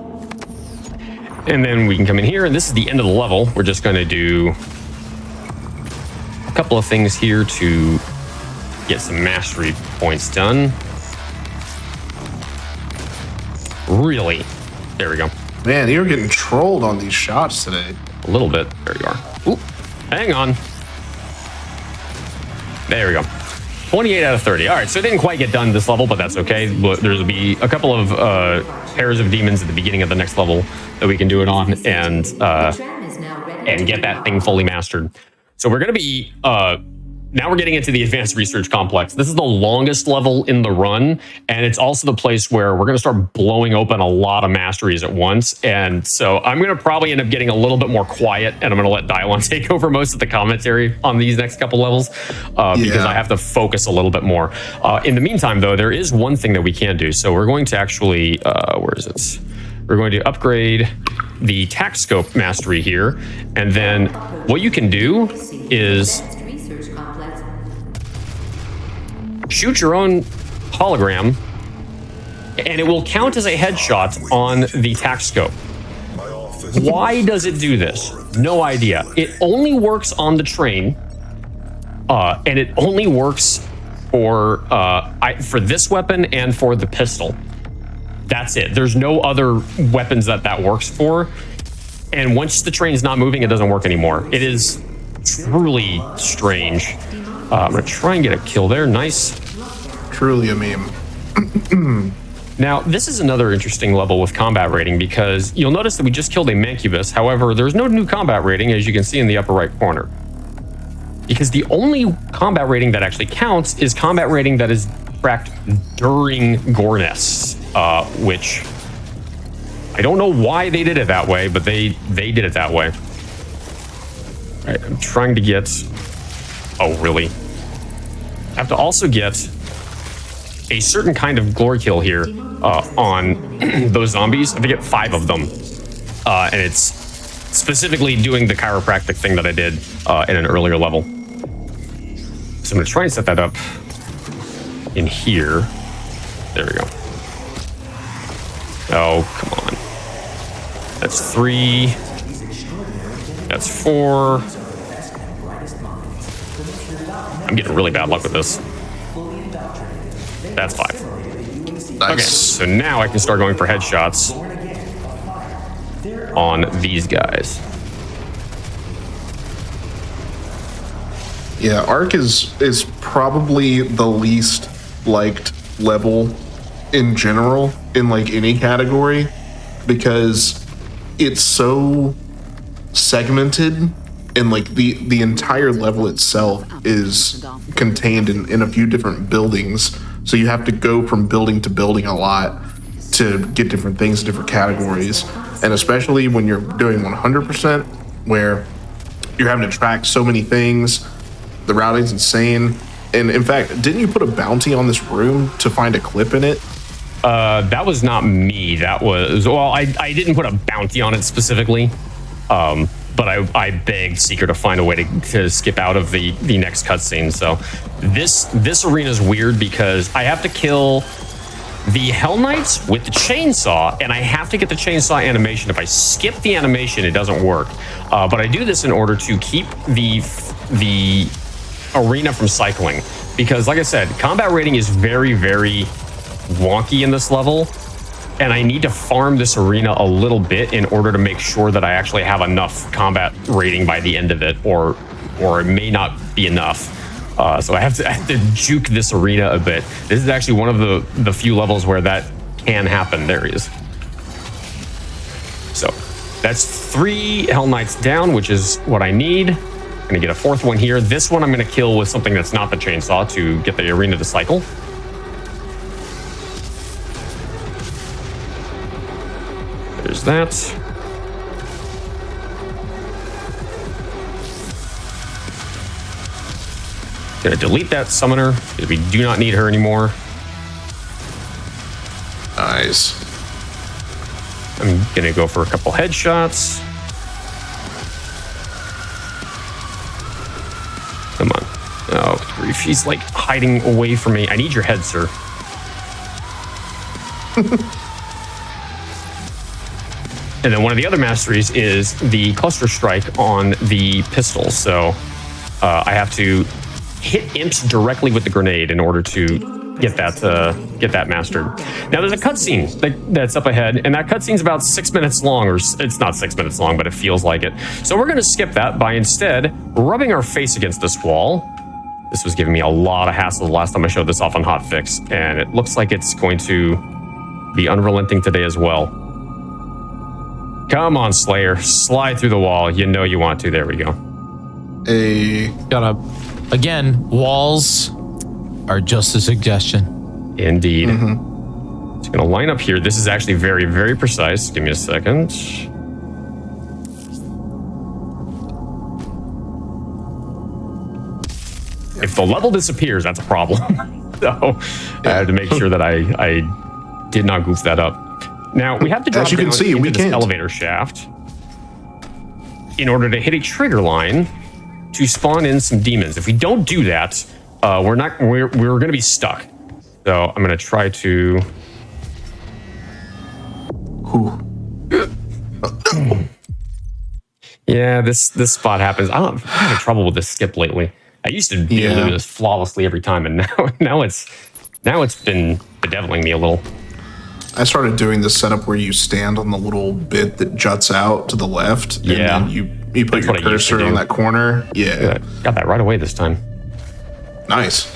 And then we can come in here, and this is the end of the level. We're just going to do a couple of things here to get some mastery points done. Really? There we go. Man, you're getting trolled on these shots today. A little bit. There you are. Oop. Hang on. There we go. 28 out of 30. All right, so it didn't quite get done this level, but that's okay. There'll be a couple of pairs of demons at the beginning of the next level that we can do it on and get that thing fully mastered. So we're going to be... now we're getting into the advanced research complex. This is the longest level in the run, and it's also the place where we're going to start blowing open a lot of masteries at once. And so I'm going to probably end up getting a little bit more quiet, and I'm going to let Dylon take over most of the commentary on these next couple levels because I have to focus a little bit more. In the meantime, though, there is one thing that we can do. So we're going to actually, where is it? We're going to upgrade the tac scope mastery here, and then what you can do is shoot your own hologram, and it will count as a headshot on the tac scope. Why does it do this? No idea. It only works on the train, and it only works for this weapon and for the pistol. That's it. There's no other weapons that works for. And once the train's not moving, it doesn't work anymore. It is truly strange. I'm going to try and get a kill there. Nice. Truly a meme. Now, this is another interesting level with combat rating because you'll notice that we just killed a Mancubus. However, there's no new combat rating, as you can see in the upper right corner. Because the only combat rating that actually counts is combat rating that is tracked during gore nests, which I don't know why they did it that way, but they did it that way. All right, I'm trying to get... Oh, really? I have to also get a certain kind of glory kill here on those zombies. I have to get 5 of them. And it's specifically doing the chiropractic thing that I did in an earlier level. So I'm going to try and set that up in here. There we go. Oh, come on. That's 3. That's 4. I'm getting really bad luck with this. That's 5. Nice. Okay, so now I can start going for headshots on these guys. Yeah, Arc is probably the least liked level in general in like any category because it's so segmented and like the entire level itself is contained in a few different buildings, so you have to go from building to building a lot to get different things in different categories. And especially when you're doing 100%, where you're having to track so many things, the routing's insane. And in fact, didn't you put a bounty on this room to find a clip in it? That was not me. That was, well, I didn't put a bounty on it specifically. But I begged Seeker to find a way to skip out of the next cutscene. So this arena is weird because I have to kill the Hell Knights with the chainsaw, and I have to get the chainsaw animation. If I skip the animation, it doesn't work. But I do this in order to keep the arena from cycling, because like I said, combat rating is very, very wonky in this level. And I need to farm this arena a little bit in order to make sure that I actually have enough combat rating by the end of it, or it may not be enough. So I have to juke this arena a bit. This is actually one of the few levels where that can happen. There he is. So that's 3 Hell Knights down, which is what I need. I'm gonna get a 4th one here. This one I'm gonna kill with something that's not the chainsaw to get the arena to cycle. There's that. Gonna delete that summoner because we do not need her anymore. Nice. I'm gonna go for a couple headshots. Come on. Oh, grief. He's like hiding away from me. I need your head, sir. And then one of the other masteries is the cluster strike on the pistol. So I have to hit imps directly with the grenade in order to get that mastered. Now there's a cutscene that's up ahead, and that cutscene's about 6 minutes long, or it's not 6 minutes long, but it feels like it. So we're gonna skip that by instead rubbing our face against this wall. This was giving me a lot of hassle the last time I showed this off on Hotfix, and it looks like it's going to be unrelenting today as well. Come on, Slayer. Slide through the wall. You know you want to. There we go. Again, walls are just a suggestion. Indeed. Just going to line up here. This is actually very, very precise. Give me a second. If the level disappears, that's a problem. So I have to make sure that I did not goof that up. Now, we have to drop down into this elevator shaft in order to hit a trigger line to spawn in some demons. If we don't do that, we're going to be stuck. So I'm going to try to... Yeah, this spot happens. I'm having trouble with this skip lately. I used to be able to do this flawlessly every time, and now it's been bedeviling me a little. I started doing this setup where you stand on the little bit that juts out to the left, and then you put your cursor on that corner. Yeah, got that right away this time. Nice.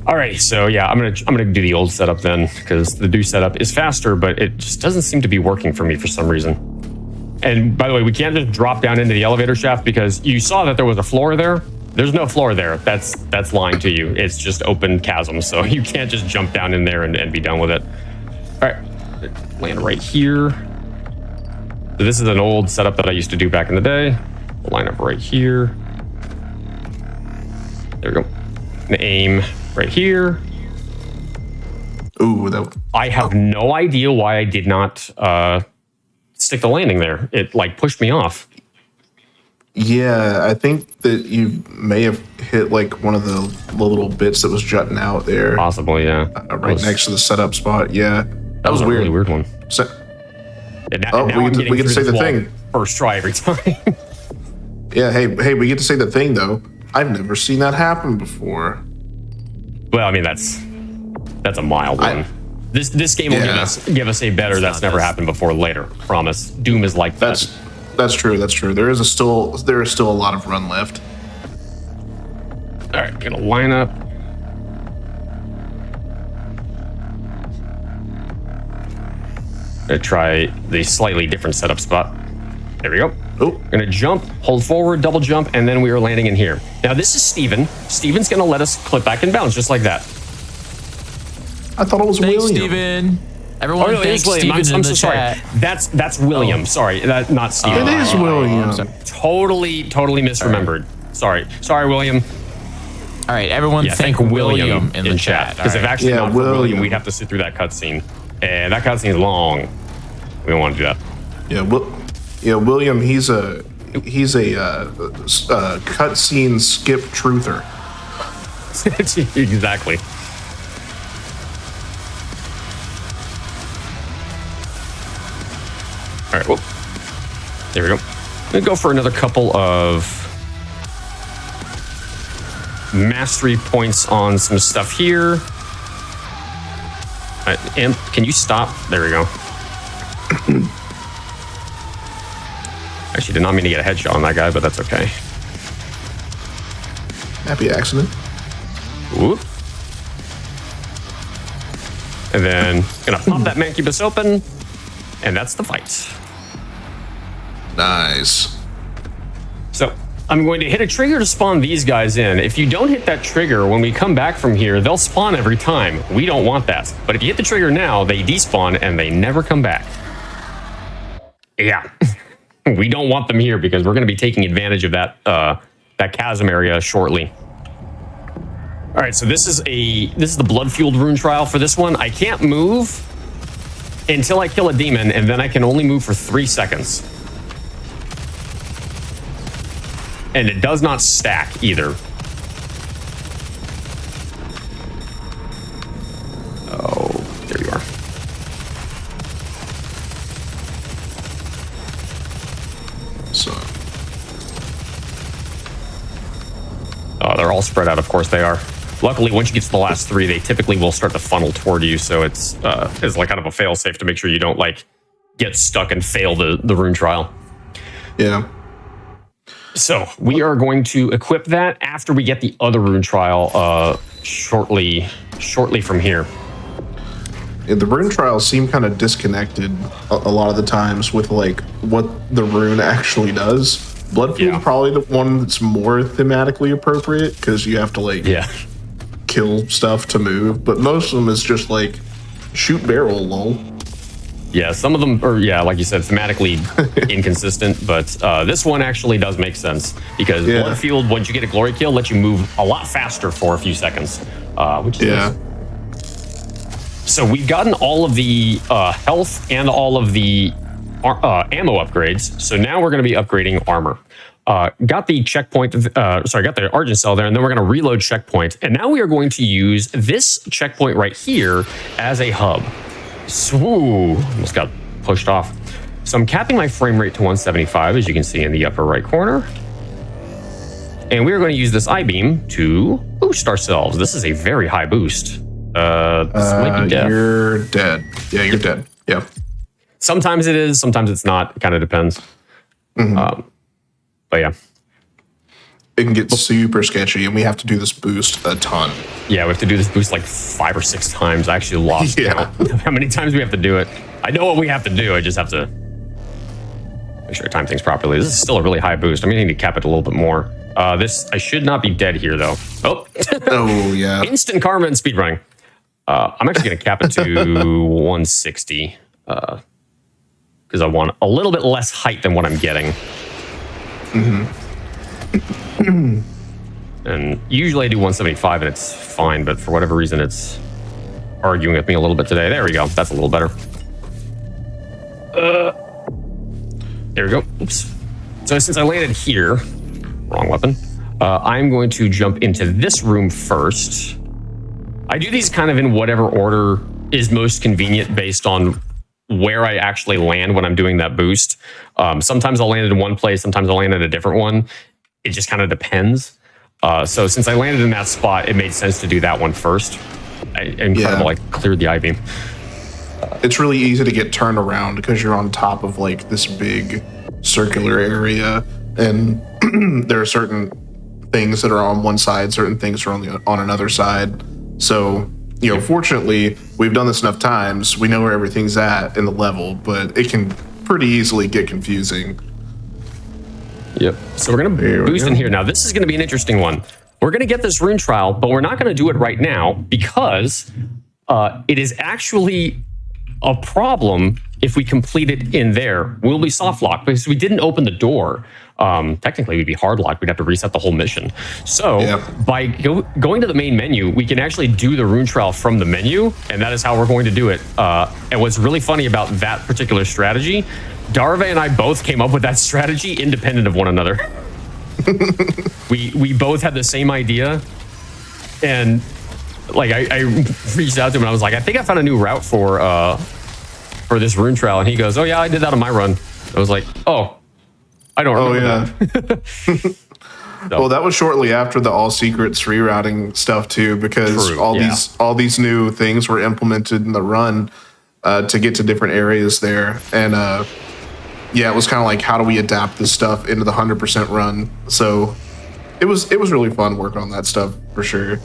All right, so yeah, I'm gonna do the old setup then, because the new setup is faster, but it just doesn't seem to be working for me for some reason. And by the way, we can't just drop down into the elevator shaft because you saw that there was a floor there. There's no floor there. That's lying to you. It's just open chasm, so you can't just jump down in there and be done with it. All right, land right here. So this is an old setup that I used to do back in the day. We'll line up right here. There we go. And aim right here. Ooh, I have no idea why I did not stick the landing there. It like pushed me off. Yeah, I think that you may have hit like one of the little bits that was jutting out there. Possibly, yeah. Right next to the setup spot. Yeah. That was a really weird one. So, now we get to say the thing. First try every time. Yeah, hey, we get to say the thing though. I've never seen that happen before. Well, I mean that's a mild one. This game will give us a better that's never happened before later. Promise. Doom is like that. That's true. That's true. There is still a lot of run left. All right, gonna line up. Gonna try the slightly different setup spot. There we go. Oh. We're gonna jump, hold forward, double jump, and then we are landing in here. Now this is Steven. Steven's gonna let us clip back and bounce just like that. I thought it was Thanks, William. Steven. Everyone, Oh, no, it thanks is William. Steven I'm in so the sorry. chat. That's William. Sorry, not Steven. It is William. Totally misremembered. Sorry, William. All right, everyone, Yeah, thank William in the chat. Because if All right. actually not for William, William. we'd have to sit through that cutscene, and that cutscene is long. We don't want to do that. Yeah, William. He's a cutscene skip truther. Exactly. All right, well, there we go. I'm gonna go for another couple of mastery points on some stuff here. Imp, can you stop? There we go. Actually, did not mean to get a headshot on that guy, but that's okay. Happy accident. Whoop. And then gonna pop that mancubus open, and that's the fight. Nice. So I'm going to hit a trigger to spawn these guys in. If you don't hit that trigger, when we come back from here, they'll spawn every time. We don't want that. But if you hit the trigger now, they despawn and they never come back. Yeah. We don't want them here because we're going to be taking advantage of that that chasm area shortly. All right, so this is the blood-fueled rune trial for this one. I can't move until I kill a demon, and then I can only move for 3 seconds. And it does not stack either. Oh, there you are. So They're all spread out, of course they are. Luckily, once you get to the last 3, they typically will start to funnel toward you, so it's like kind of a fail-safe to make sure you don't like get stuck and fail the rune trial. yeah. So we are going to equip that after we get the other rune trial shortly from here. Yeah, the rune trials seem kind of disconnected a lot of the times with like what the rune actually does. Bloodfield's probably the one that's more thematically appropriate because you have to like kill stuff to move, but most of them is just like shoot barrel, lol. Yeah, some of them are, like you said, thematically inconsistent, but this one actually does make sense because Bloodfield, once you get a glory kill, lets you move a lot faster for a few seconds, which is nice. So we've gotten all of the health and all of the ammo upgrades. So now we're going to be upgrading armor. Got the checkpoint, got the Argent Cell there, and then we're going to reload checkpoint. And now we are going to use this checkpoint right here as a hub. So, almost got pushed off. So I'm capping my frame rate to 175, as you can see in the upper right corner. And we are going to use this I-beam to boost ourselves. This is a very high boost. This might be death. You're dead. Yeah, you're dead. Yeah. Sometimes it is, sometimes it's not. It kind of depends. But yeah. It can get super sketchy, and we have to do this boost a ton. Yeah, we have to do this boost like 5 or 6 times. I actually lost count how many times we have to do it. I know what we have to do. I just have to make sure I time things properly. This is still a really high boost. I'm going to need to cap it a little bit more. I should not be dead here, though. Oh, oh yeah. Instant karma and speedrunning. I'm actually going to cap it to 160 because I want a little bit less height than what I'm getting. And usually I do 175 and it's fine, but for whatever reason it's arguing with me a little bit today. There we go. That's a little better. There we go. Oops. So since I landed here, wrong weapon, I'm going to jump into this room first. I do these kind of in whatever order is most convenient based on where I actually land when I'm doing that boost. Sometimes I'll land in one place, sometimes I'll land in a different one. It just kind of depends. So since I landed in that spot, it made sense to do that one first. Incredible, I cleared the I-beam. It's really easy to get turned around because you're on top of like this big circular area, and there are certain things that are on one side, certain things are on another side. So, you know, fortunately, we've done this enough times. We know where everything's at in the level, but it can pretty easily get confusing. Yep. So we're going to boost in here. Now, this is going to be an interesting one. We're going to get this rune trial, but we're not going to do it right now because it is actually a problem if we complete it in there. We'll be soft locked because we didn't open the door. Technically, we'd be hard locked. We'd have to reset the whole mission. So by going to the main menu, we can actually do the rune trial from the menu, and that is how we're going to do it. And what's really funny about that particular strategy, Darve and I both came up with that strategy independent of one another. we both had the same idea, and like I reached out to him and I was like, I think I found a new route for this rune trial, and he goes, oh yeah, I did that on my run. I was like, oh, I don't remember that. So. Well, that was shortly after the all secrets rerouting stuff too, because all these new things were implemented in the run to get to different areas there, and yeah, it was kind of like, how do we adapt this stuff into the 100% run? So it was really fun working on that stuff for sure.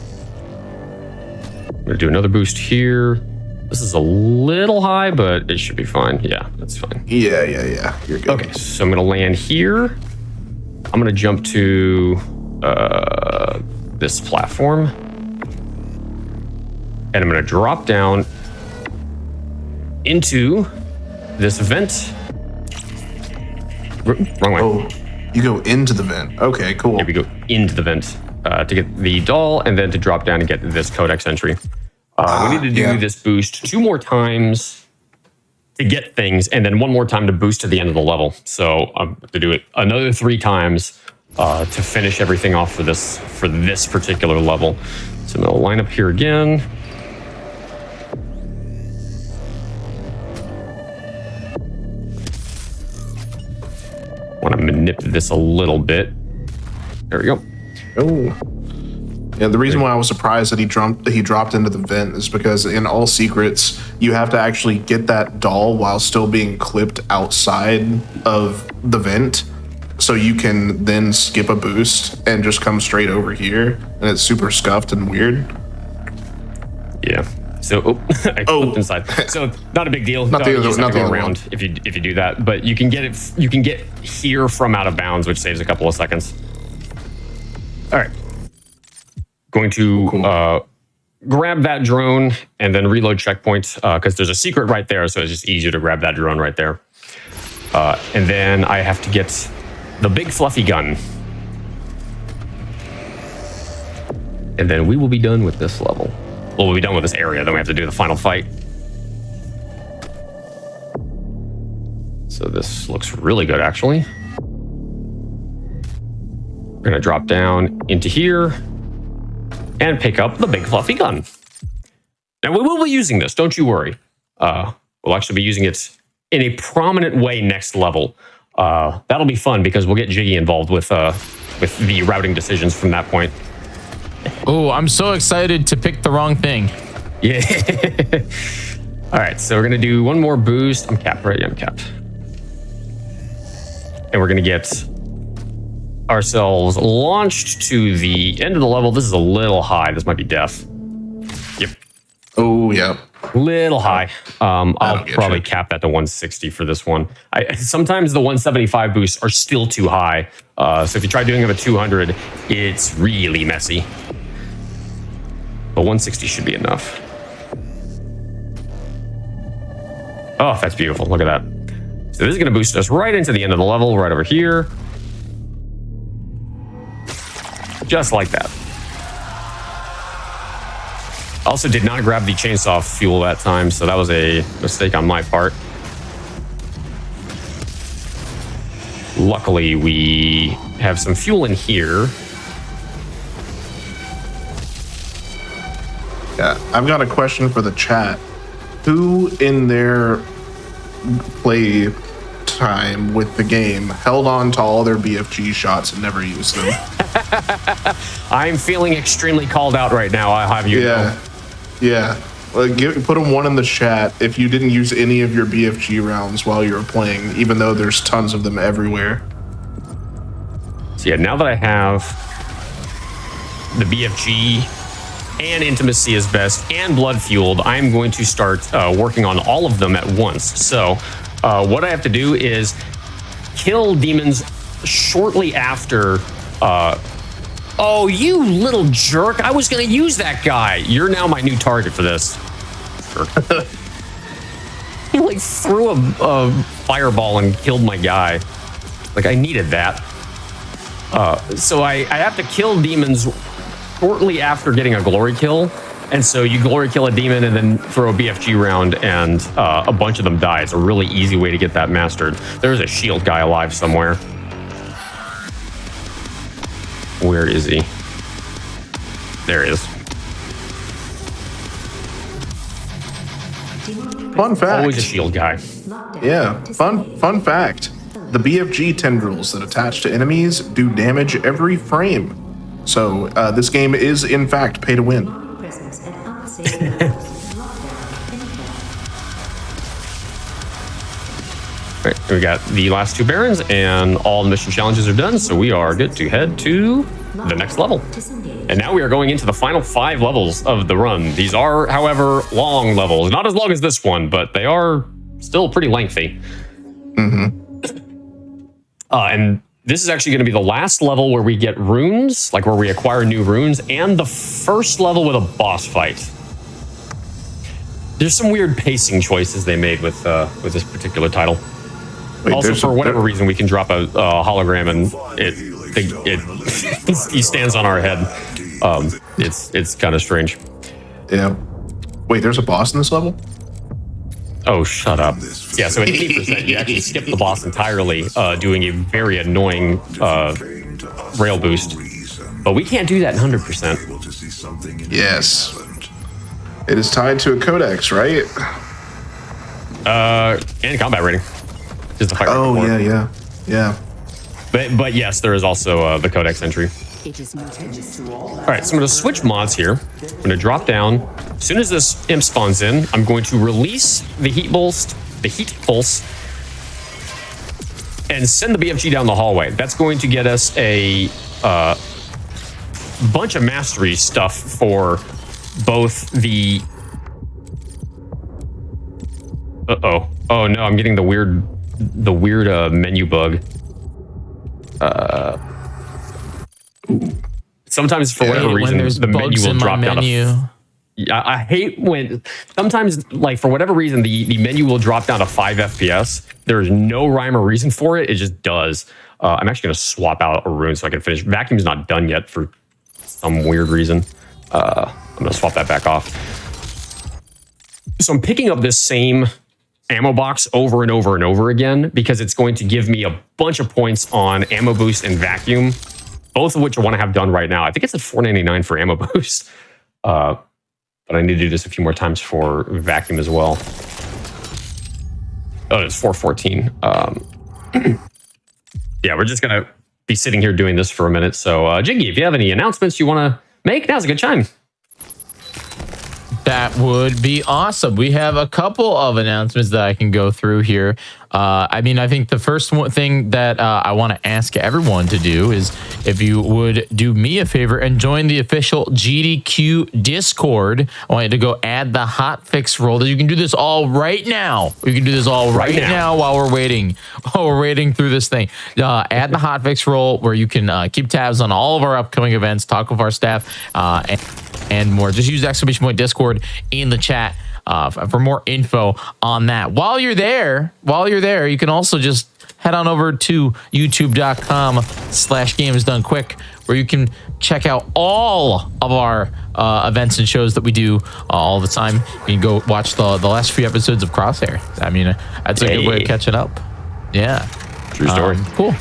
I'm gonna do another boost here. This is a little high, but it should be fine. Yeah, that's fine. Yeah. You're good. Okay, so I'm gonna land here. I'm gonna jump to this platform, and I'm gonna drop down into this vent. Wrong way. Oh, you go into the vent. Okay, cool. Here we go into the vent to get the doll, and then to drop down and get this codex entry. We need to do this boost 2 more times to get things, and then 1 more time to boost to the end of the level. So I'm going to do it another 3 times to finish everything off for this particular level. So I'm going to line up here again. Want to manipulate this a little bit. There we go. Oh. Yeah, the reason why I was surprised that he dropped into the vent is because in all secrets, you have to actually get that doll while still being clipped outside of the vent. So you can then skip a boost and just come straight over here. And it's super scuffed and weird. Yeah. So I clipped inside. So not a big deal. Not the other around if you do that, but you can get it. You can get here from out of bounds, which saves a couple of seconds. All right. Going to grab that drone and then reload checkpoint because there's a secret right there, so it's just easier to grab that drone right there. And then I have to get the big fluffy gun. And then we will be done with this level. Well, we'll be done with this area, then we have to do the final fight. So this looks really good, actually. We're gonna drop down into here and pick up the big fluffy gun. Now, we will be using this, don't you worry. We'll actually be using it in a prominent way next level. That'll be fun because we'll get Jiggy involved with the routing decisions from that point. Oh, I'm so excited to pick the wrong thing. Yeah. All right, so we're going to do 1 more boost. I'm capped, right? Yeah, I'm capped. And we're going to get ourselves launched to the end of the level. This is a little high. This might be death. Yep. Oh, yeah. Little high. I'll probably cap that to 160 for this one. Sometimes the 175 boosts are still too high. So if you try doing them at 200, it's really messy. But 160 should be enough. Oh, that's beautiful. Look at that. So this is going to boost us right into the end of the level, right over here. Just like that. Also did not grab the chainsaw fuel that time, so that was a mistake on my part. Luckily, we have some fuel in here. Yeah, I've got a question for the chat. Who in their play time with the game held on to all their BFG shots and never used them? I'm feeling extremely called out right now. I'll have you know. Yeah. Put them 1 in the chat if you didn't use any of your BFG rounds while you were playing, even though there's tons of them everywhere. So yeah, now that I have the BFG and Intimacy is Best and Blood Fueled, I'm going to start working on all of them at once. So what I have to do is kill demons shortly after. Oh, you little jerk! I was going to use that guy. You're now my new target for this. Jerk. He like threw a fireball and killed my guy. Like I needed that. So I have to kill demons shortly after getting a glory kill. And so you glory kill a demon and then throw a BFG round and a bunch of them die. It's a really easy way to get that mastered. There's a shield guy alive somewhere. Where is he? There he is. Fun fact. Always a shield guy. Yeah, fun fact. The BFG tendrils that attach to enemies do damage every frame. So this game is in fact pay to win. Presence at unsafe levels. Lockdown in effect. All right, we got the last 2 barons and all the mission challenges are done, so we are good to head to the next level. Disengage. And now we are going into the final 5 levels of the run. These are, however, long levels. Not as long as this one, but they are still pretty lengthy. And this is actually going to be the last level where we get runes, like where we acquire new runes, and the first level with a boss fight. There's some weird pacing choices they made with this particular title. Wait, Also, for whatever reason, we can drop a hologram and he stands on our head. It's kind of strange. Yeah. Wait, there's a boss in this level? Oh, shut up. Yeah, so at 80%, you actually skip the boss entirely, doing a very annoying rail boost. But we can't do that in 100%. Yes. It is tied to a codex, right? And combat rating. Just the fire Yeah. But yes, there is also the codex entry. All right, so I'm going to switch mods here. I'm going to drop down. As soon as this imp spawns in, I'm going to release the heat pulse, and send the BFG down the hallway. That's going to get us a bunch of mastery stuff for both the... Oh no, I'm getting the weird menu bug. Sometimes for whatever reason the menu will drop down. I hate when sometimes, like, for whatever reason the menu will drop down to 5 FPS. There's no rhyme or reason for it. It just does. I'm actually going to swap out a rune so I can finish. Vacuum's not done yet for some weird reason. I'm going to swap that back off. So I'm picking up this same ammo box over and over and over again because it's going to give me a bunch of points on ammo boost and vacuum, both of which I want to have done right now. I think it's at $4.99 for ammo boost, but I need to do this a few more times for vacuum as well. Oh, it's $4.14. Yeah, we're just gonna be sitting here doing this for a minute. So, Jiggy, if you have any announcements you want to make, now's a good time. That would be awesome. We have a couple of announcements that I can go through here. I mean, I think the first thing that I want to ask everyone to do is if you would do me a favor and join the official GDQ Discord. I want you to go add the hotfix role. You can do this all right now. You can do this all right now while we're waiting. While we're waiting through this thing. Add the hotfix role where you can keep tabs on all of our upcoming events, talk with our staff, and more. Just use !Discord in the chat for more info on that. While you're there, you can also just head on over to youtube.com/gamesdonequick, where you can check out all of our events and shows that we do all the time. You can go watch the last few episodes of Crosshair. I mean, that's a good way of catching up. Yeah. True story. Cool.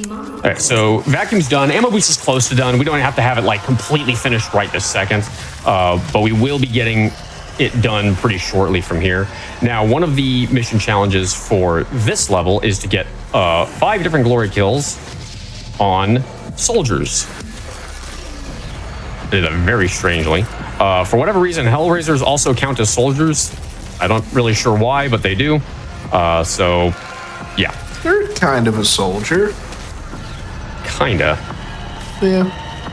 All right, so vacuum's done. Ammo boost is close to done. We don't have to have it like completely finished right this second, but we will be getting it done pretty shortly from here. Now, one of the mission challenges for this level is to get 5 different glory kills on soldiers. Did it very strangely. For whatever reason, Hellraisers also count as soldiers. I don't really sure why, but they do. So, yeah. You're kind of a soldier. Kinda. Yeah.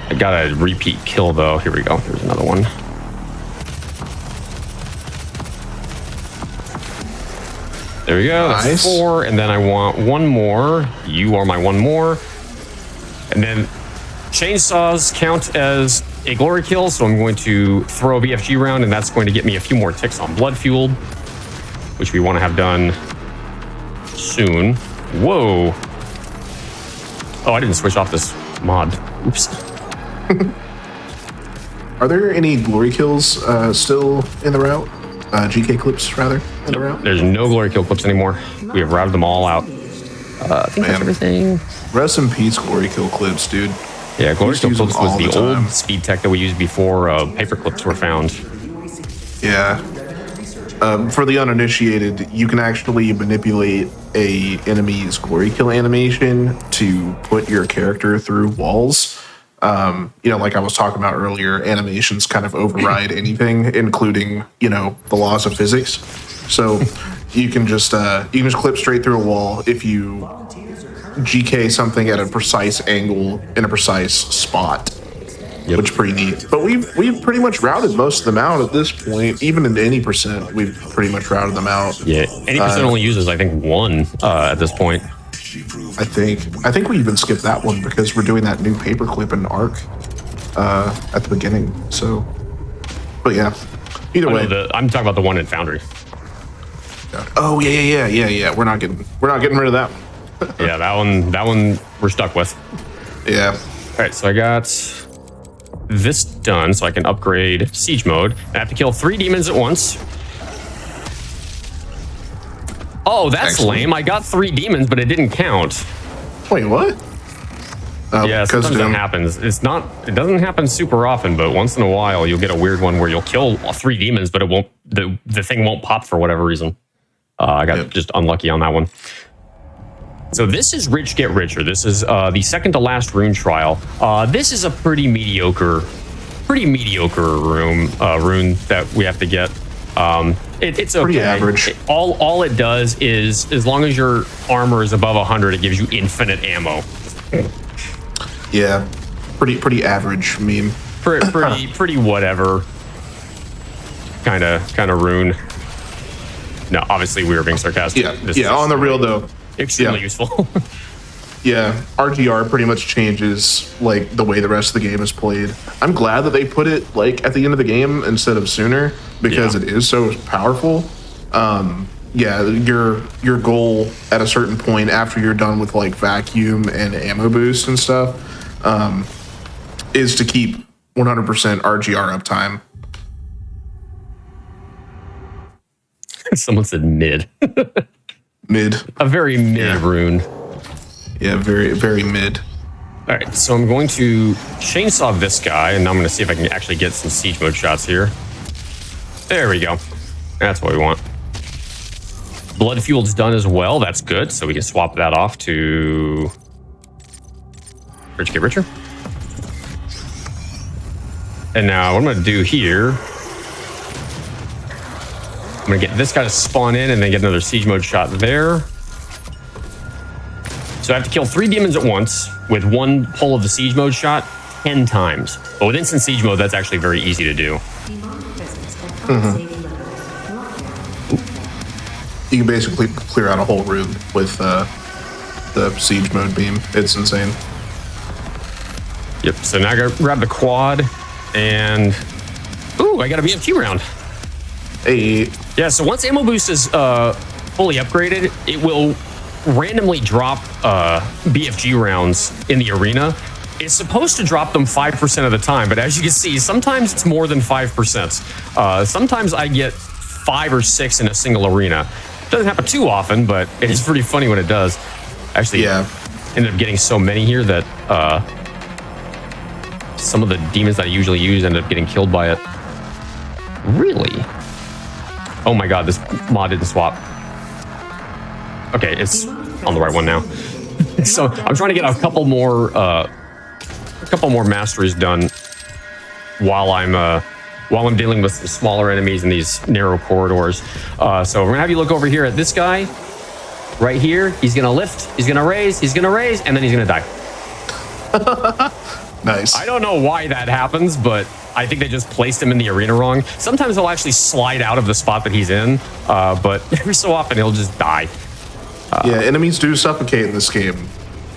I got a repeat kill though. Here we go. There's another one. There we go. That's Nice. 4. And then I want one more. You are my one more. And then chainsaws count as a glory kill. So I'm going to throw a BFG round, and that's going to get me a few more ticks on blood fueled, which we want to have done soon. Whoa. Oh, I didn't switch off this mod. Oops. Are there any glory kills still in the route? GK clips, rather, in the route? There's no glory kill clips anymore. We have routed them all out. I think that's everything. Rest in peace, glory kill clips, dude. Yeah, glory used to kill use them clips was all the the time. old speed tech that we used before paper clips were found. Yeah. For the uninitiated, you can actually manipulate a enemy's glory kill animation to put your character through walls. Like I was talking about earlier, animations kind of override anything, including, the laws of physics. So you can just clip straight through a wall if you GK something at a precise angle in a precise spot. Yep. Which is pretty neat. But we've pretty much routed most of them out at this point. Even in any percent, we've pretty much routed them out. Yeah, 80% only uses, I think, 1 at this point. I think we even skipped that one because we're doing that new paperclip in Arc at the beginning. So, but yeah, either way. I'm talking about the one in Foundry. Oh yeah. We're not getting rid of that one. Yeah, that one we're stuck with. Yeah. All right, so I got this done, so I can upgrade siege mode. I have to kill 3 demons at once. Oh, that's Excellent. lame. I got 3 demons, but it didn't count. Wait, what? Yeah, sometimes that happens. It doesn't happen super often, but once in a while you'll get a weird one where you'll kill 3 demons, but it won't. The thing won't pop for whatever reason. I got just unlucky on that one. So this is Rich Get Richer. This is the second to last rune trial. This is a pretty mediocre rune that we have to get. It's okay. Pretty average. All it does is, as long as your armor is above 100, it gives you infinite ammo. Yeah, pretty average meme. Pretty whatever kind of rune. No, obviously we were being sarcastic. Yeah, This is on the real though. extremely useful. Yeah, RGR pretty much changes like the way the rest of the game is played. I'm glad that they put it like at the end of the game instead of sooner because it is so powerful. Yeah, your goal at a certain point after you're done with like vacuum and ammo boost and stuff is to keep 100% RGR uptime. Someone said mid. Mid. A very mid rune. Yeah, very, very mid. All right, so I'm going to chainsaw this guy, and I'm going to see if I can actually get some siege mode shots here. There we go. That's what we want. Blood fuel's done as well. That's good. So we can swap that off to Rich Get Richer. And now what I'm going to do here, I'm going to get this guy to spawn in and then get another siege mode shot there. So I have to kill 3 demons at once with 1 pull of the siege mode shot 10 times. But with instant siege mode, that's actually very easy to do. You can basically clear out a whole room with the siege mode beam. It's insane. Yep, so now I gotta grab the quad and... Ooh, I got a BFG round. Hey, Yeah, so once ammo boost is fully upgraded, it will randomly drop BFG rounds in the arena. It's supposed to drop them 5% of the time, but as you can see, sometimes it's more than 5%. Sometimes I get 5 or 6 in a single arena. Doesn't happen too often, but it's pretty funny when it does. Actually, ended up getting so many here that some of the demons that I usually use ended up getting killed by it. Really? Oh my god, this mod didn't swap. Okay, it's on the right one now. So I'm trying to get a couple more masteries done while I'm dealing with some smaller enemies in these narrow corridors. So we're gonna have you look over here at this guy right here. He's gonna lift, he's gonna raise, and then he's gonna die. Nice. I don't know why that happens, but I think they just placed him in the arena wrong. Sometimes he'll actually slide out of the spot that he's in, but every so often he'll just die. Yeah, enemies do suffocate in this game.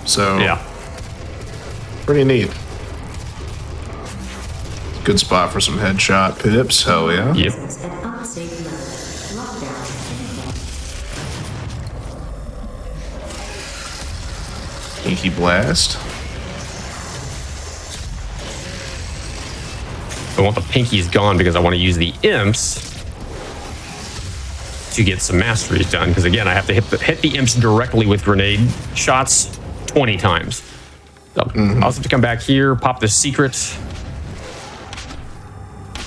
So, Yeah. pretty neat. Good spot for some headshot pips. Hell yeah. Yep. At unsafe level. Lockdown. Inky blast. I want the pinkies gone because I want to use the imps to get some masteries done. Because again, I have to hit the imps directly with grenade shots 20 times. So I also have to come back here, pop this secret,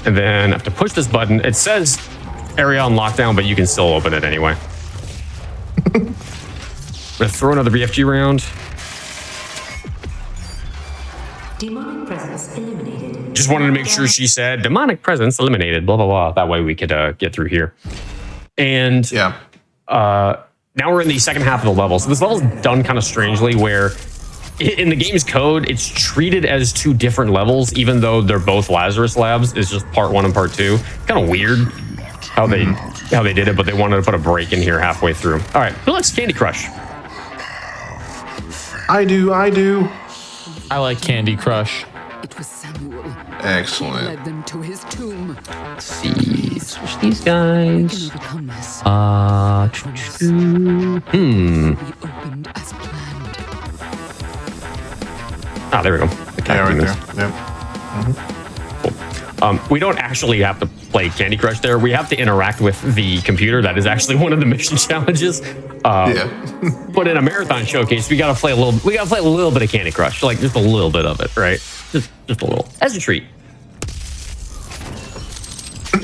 and then I have to push this button. It says area on lockdown, but you can still open it anyway. I'm gonna throw another BFG round. Demonic presence eliminated. Just wanted to make sure she said demonic presence eliminated, blah, blah, blah. That way we could get through here. And Yeah. now we're in the second half of the level. So this level's done kind of strangely where in the game's code, it's treated as two different levels, even though they're both Lazarus labs. It's just part 1 and part 2. Kind of weird how they did it, but they wanted to put a break in here halfway through. All right, who likes Candy Crush? I do. I like Candy Crush. It was Samuel. Excellent. Led them to his tomb. Let's see. Switch these We guys. can overcome this. We opened as planned. Ah, there we go. Yeah, right there. Yep. We don't actually have to play Candy Crush there. We have to interact with the computer. That is actually one of the mission challenges. Yeah. But in a marathon showcase, we gotta play a little bit of Candy Crush, like just a little bit of it, right? Just a little, as a treat.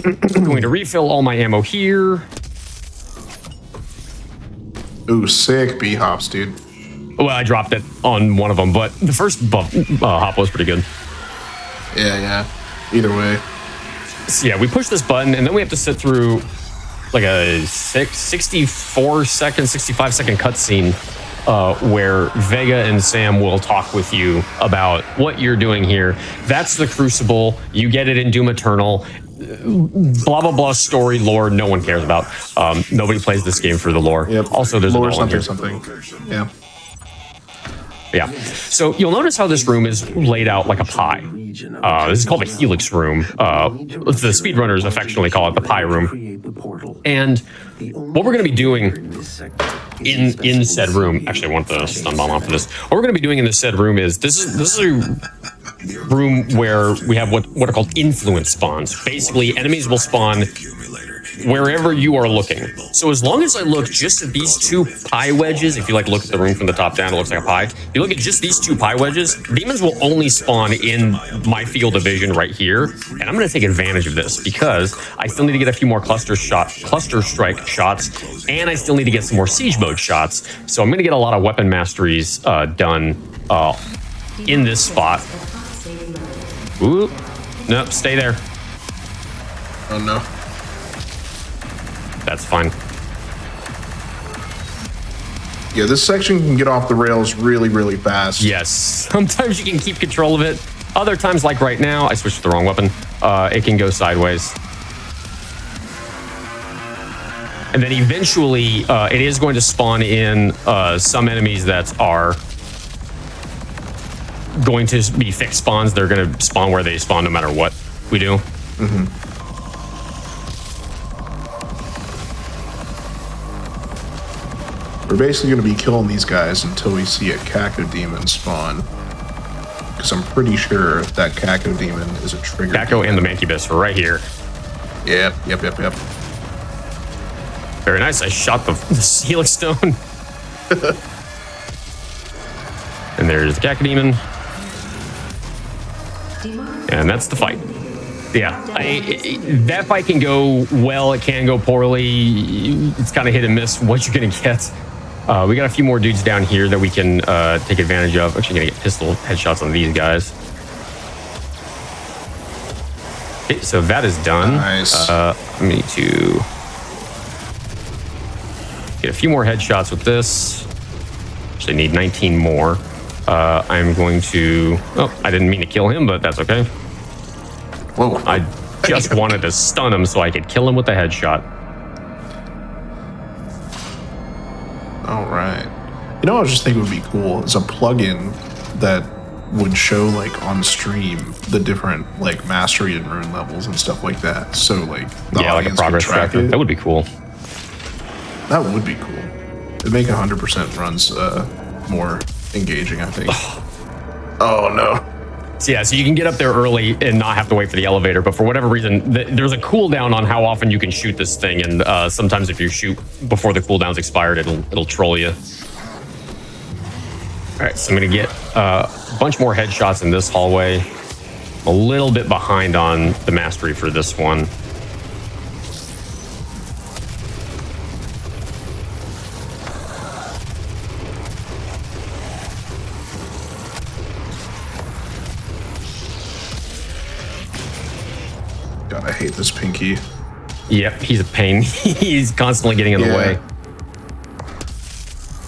I'm going to refill all my ammo here. Ooh, sick B-hops, dude. Well, I dropped it on one of them, but the first hop was pretty good. Yeah. Either way. So yeah, we push this button, and then we have to sit through like a 65 second cutscene where Vega and Sam will talk with you about what you're doing here. That's the Crucible. You get it in Doom Eternal. Blah, blah, blah story, lore, no one cares about. Nobody plays this game for the lore. Yep. Also, there's Lore a bell in here. something. Yeah. Yeah. So you'll notice how this room is laid out like a pie. This is called a helix room. The speedrunners affectionately call it the pie room. And what we're going to be doing in said room, actually I want the stun bomb off of this. What we're going to be doing in this said room is this is a room where we have what are called influence spawns. Basically, enemies will spawn wherever you are looking. So as long as I look just at these two pie wedges, if you like look at the room from the top down, it looks like a pie. If you look at just these two pie wedges, demons will only spawn in my field of vision right here. And I'm going to take advantage of this because I still need to get a few more cluster strike shots, and I still need to get some more siege mode shots. So I'm going to get a lot of weapon masteries done in this spot. Ooh, nope, stay there. Oh no. That's fine. Yeah, this section can get off the rails really, really fast. Yes. Sometimes you can keep control of it. Other times, like right now, I switched to the wrong weapon. It can go sideways. And then eventually, it is going to spawn in some enemies that are going to be fixed spawns. They're going to spawn where they spawn no matter what we do. Mm-hmm. We're basically going to be killing these guys until we see a Caco demon spawn. Because I'm pretty sure that Caco demon is a trigger. Caco and the Mancubus are right here. Yep. Very nice. I shot the Helix Stone. And there's the Caco demon. And that's the fight. Yeah, that fight can go well. It can go poorly. It's kind of hit and miss what you're going to get. We got a few more dudes down here that we can take advantage of. Actually, going to get pistol headshots on these guys. Okay, so that is done. Nice. I need to get a few more headshots with this. Actually, need 19 more. I'm going to... Oh, I didn't mean to kill him, but that's okay. Whoa. I just wanted to stun him so I could kill him with a headshot. All right. You know what I was just thinking would be cool is a plugin that would show like on stream the different like mastery and rune levels and stuff like that. So like the Yeah, like a audience progress could track tracker. it. That would be cool. That would be cool. It'd make 100% runs more engaging, I think. Oh no. So yeah, so you can get up there early and not have to wait for the elevator, but for whatever reason, there's a cooldown on how often you can shoot this thing, and sometimes if you shoot before the cooldown's expired, it'll troll you. All right, so I'm gonna get a bunch more headshots in this hallway. A little bit behind on the mastery for this one. God, I hate this pinky. Yep, he's a pain. He's constantly getting in the way.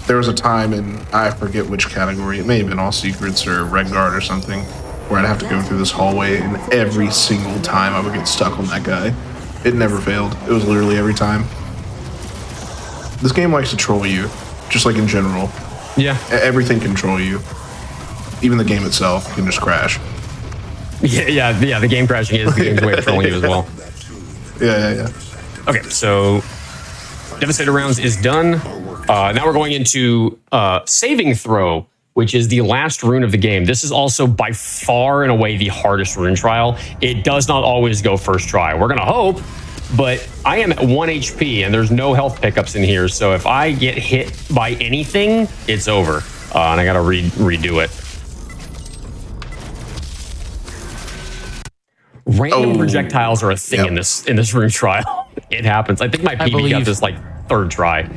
There was a time in, I forget which category, it may have been All Secrets or Red Guard or something, where I'd have to go through this hallway, and every single time I would get stuck on that guy. It never failed. It was literally every time. This game likes to troll you, just like in general. Yeah. Everything can troll you. Even the game itself can just crash. Yeah, the game crashing is the game's way of trolling you as well. Yeah. Okay, so Devastator rounds is done. Now we're going into Saving Throw, which is the last rune of the game. This is also by far and away the hardest rune trial. It does not always go first try. We're going to hope, but I am at 1 HP and there's no health pickups in here. So if I get hit by anything, it's over. And I got to redo it. Random projectiles are a thing in this rune trial. It happens. I think my PB got this like third try.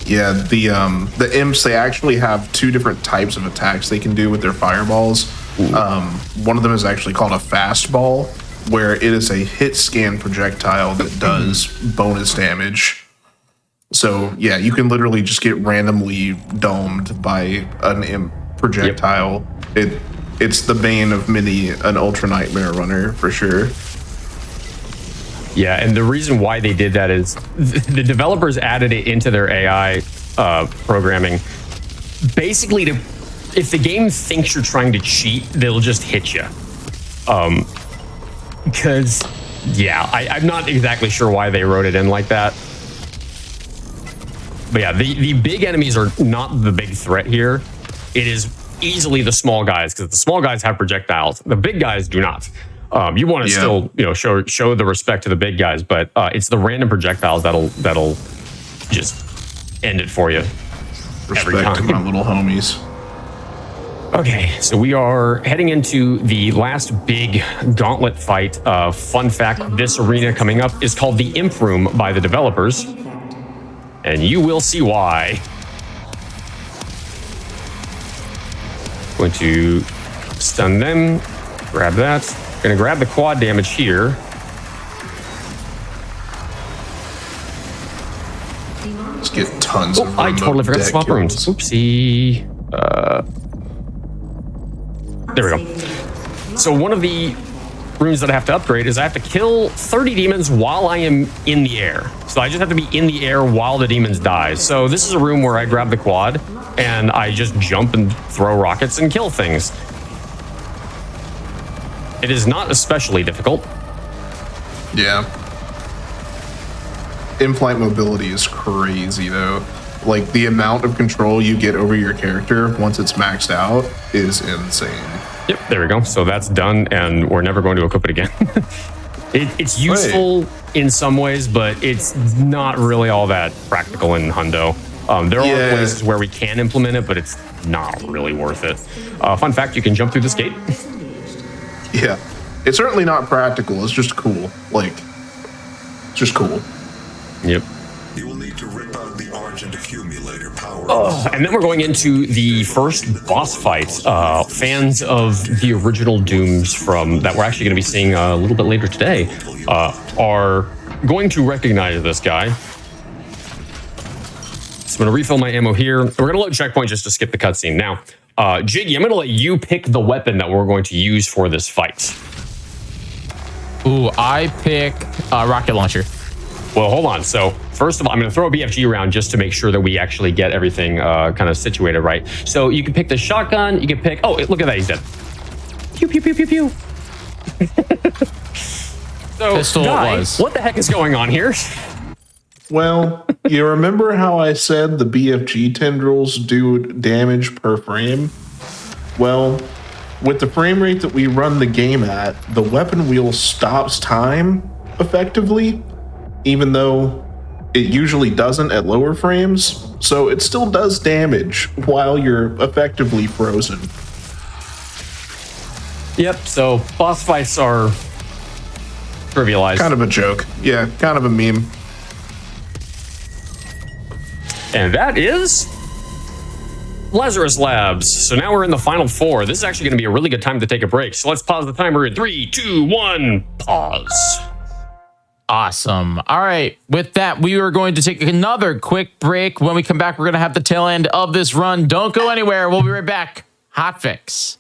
Yeah, the imps, they actually have two different types of attacks they can do with their fireballs. One of them is actually called a fastball, where it is a hit scan projectile that does bonus damage. So yeah, you can literally just get randomly domed by an imp projectile. Yep. It's the bane of many an Ultra Nightmare runner for sure. Yeah, and the reason why they did that is the developers added it into their AI programming. Basically, if the game thinks you're trying to cheat, they'll just hit you. Because, yeah, I'm not exactly sure why they wrote it in like that. But yeah, the big enemies are not the big threat here. It is easily the small guys, because the small guys have projectiles. The big guys do not. You want to still, show the respect to the big guys, but it's the random projectiles that'll just end it for you. Respect every time. To my little homies. Okay, so we are heading into the last big gauntlet fight. Fun fact: this arena coming up is called the Imp Room by the developers, and you will see why. Going to stun them. Grab that. Gonna grab the quad damage here. Let's get tons of I totally forgot to swap runes. Oopsie. There we go. So one of the runes that I have to upgrade is I have to kill 30 demons while I am in the air. So I just have to be in the air while the demons die. So this is a room where I grab the quad and I just jump and throw rockets and kill things. It is not especially difficult. Yeah. In-flight mobility is crazy though. Like the amount of control you get over your character once it's maxed out is insane. Yep, there we go. So that's done and we're never going to equip it again. It's useful in some ways, but it's not really all that practical in Hundo. There are places where we can implement it, but it's not really worth it. Fun fact, you can jump through this gate. Yeah, it's certainly not practical. It's just cool. Like, it's just cool. Yep. You will need to rip out the Argent accumulator power. And then we're going into the first boss fight. Fans of the original Dooms that we're actually going to be seeing a little bit later today are going to recognize this guy. It's I'm going to refill my ammo here. We're going to load checkpoint just to skip the cutscene. Now, Jiggy, I'm going to let you pick the weapon that we're going to use for this fight. Ooh, I pick rocket launcher. Well, hold on. So first of all, I'm going to throw a BFG around just to make sure that we actually get everything kind of situated right. So you can pick the shotgun. You can pick... Oh, look at that. He's dead. Pew, pew, pew, pew, pew. So, Pistol Guy, it was. what the heck is going on here? Well, you remember how I said the BFG tendrils do damage per frame? Well, with the frame rate that we run the game at, the weapon wheel stops time effectively, even though it usually doesn't at lower frames. So it still does damage while you're effectively frozen. Yep. So boss fights are trivialized. Kind of a joke. Yeah, kind of a meme. And that is Lazarus Labs. So now we're in the final four. This is actually going to be a really good time to take a break. So let's pause the timer in 3, 2, 1, pause. Awesome. All right. With that, we are going to take another quick break. When we come back, we're going to have the tail end of this run. Don't go anywhere. We'll be right back. Hotfix.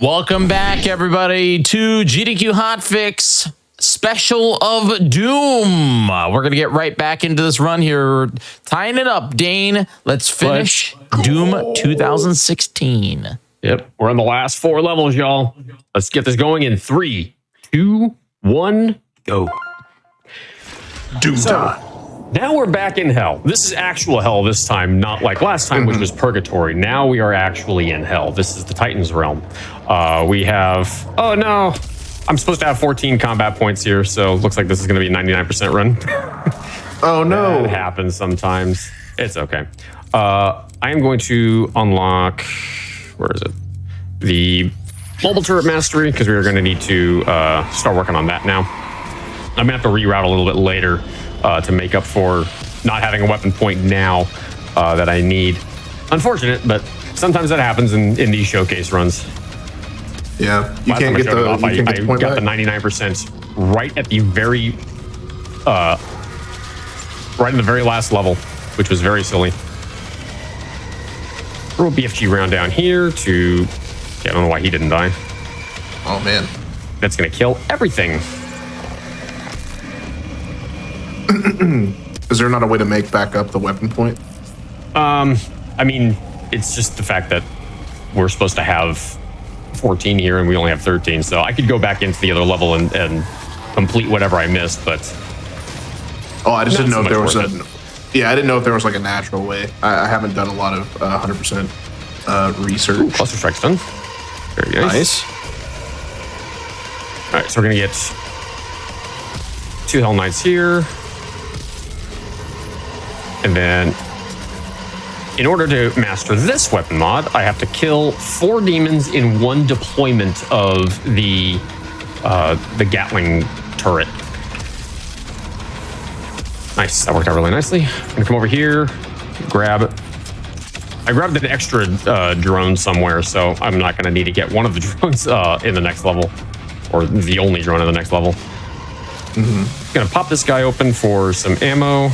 Welcome back, everybody, to GDQ Hotfix Special of Doom. We're going to get right back into this run here. Tying it up, Dane. Let's finish Doom 2016. Yep. We're on the last 4 levels, y'all. Let's get this going in 3, 2, 1, go. Doom time. Now we're back in hell. This is actual hell this time, not like last time, which was purgatory. Now we are actually in hell. This is the Titan's realm. We have, oh no, I'm supposed to have 14 combat points here, so looks like this is going to be a 99% run. Oh no. It happens sometimes. It's okay. I am going to unlock, where is it? The mobile turret mastery, because we are going to need to start working on that now. I'm going to have to reroute a little bit later to make up for not having a weapon point now that I need. Unfortunate, but sometimes that happens in these showcase runs. Yeah, you Last can't time get I showed it the off, you can't I get the point got the back. 99% right at the very right in the very last level, which was very silly. Throw a BFG round down here to, I don't know why he didn't die. Oh man. That's gonna kill everything. Is there not a way to make back up the weapon point? I mean, it's just the fact that we're supposed to have 14 here and we only have 13, so I could go back into the other level and complete whatever I missed, but Oh, I just Not didn't know so if there much was a. worth Yeah, I didn't know if there was like a natural way. I haven't done a lot of 100% research. cluster strike's done. Very nice. All right, so we're gonna get 2 Hell Knights here. And then in order to master this weapon mod, I have to kill 4 demons in 1 deployment of the Gatling turret. Nice, that worked out really nicely. I'm gonna come over here, I grabbed an extra drone somewhere, so I'm not gonna need to get one of the drones in the next level, or the only drone in the next level. Gonna pop this guy open for some ammo.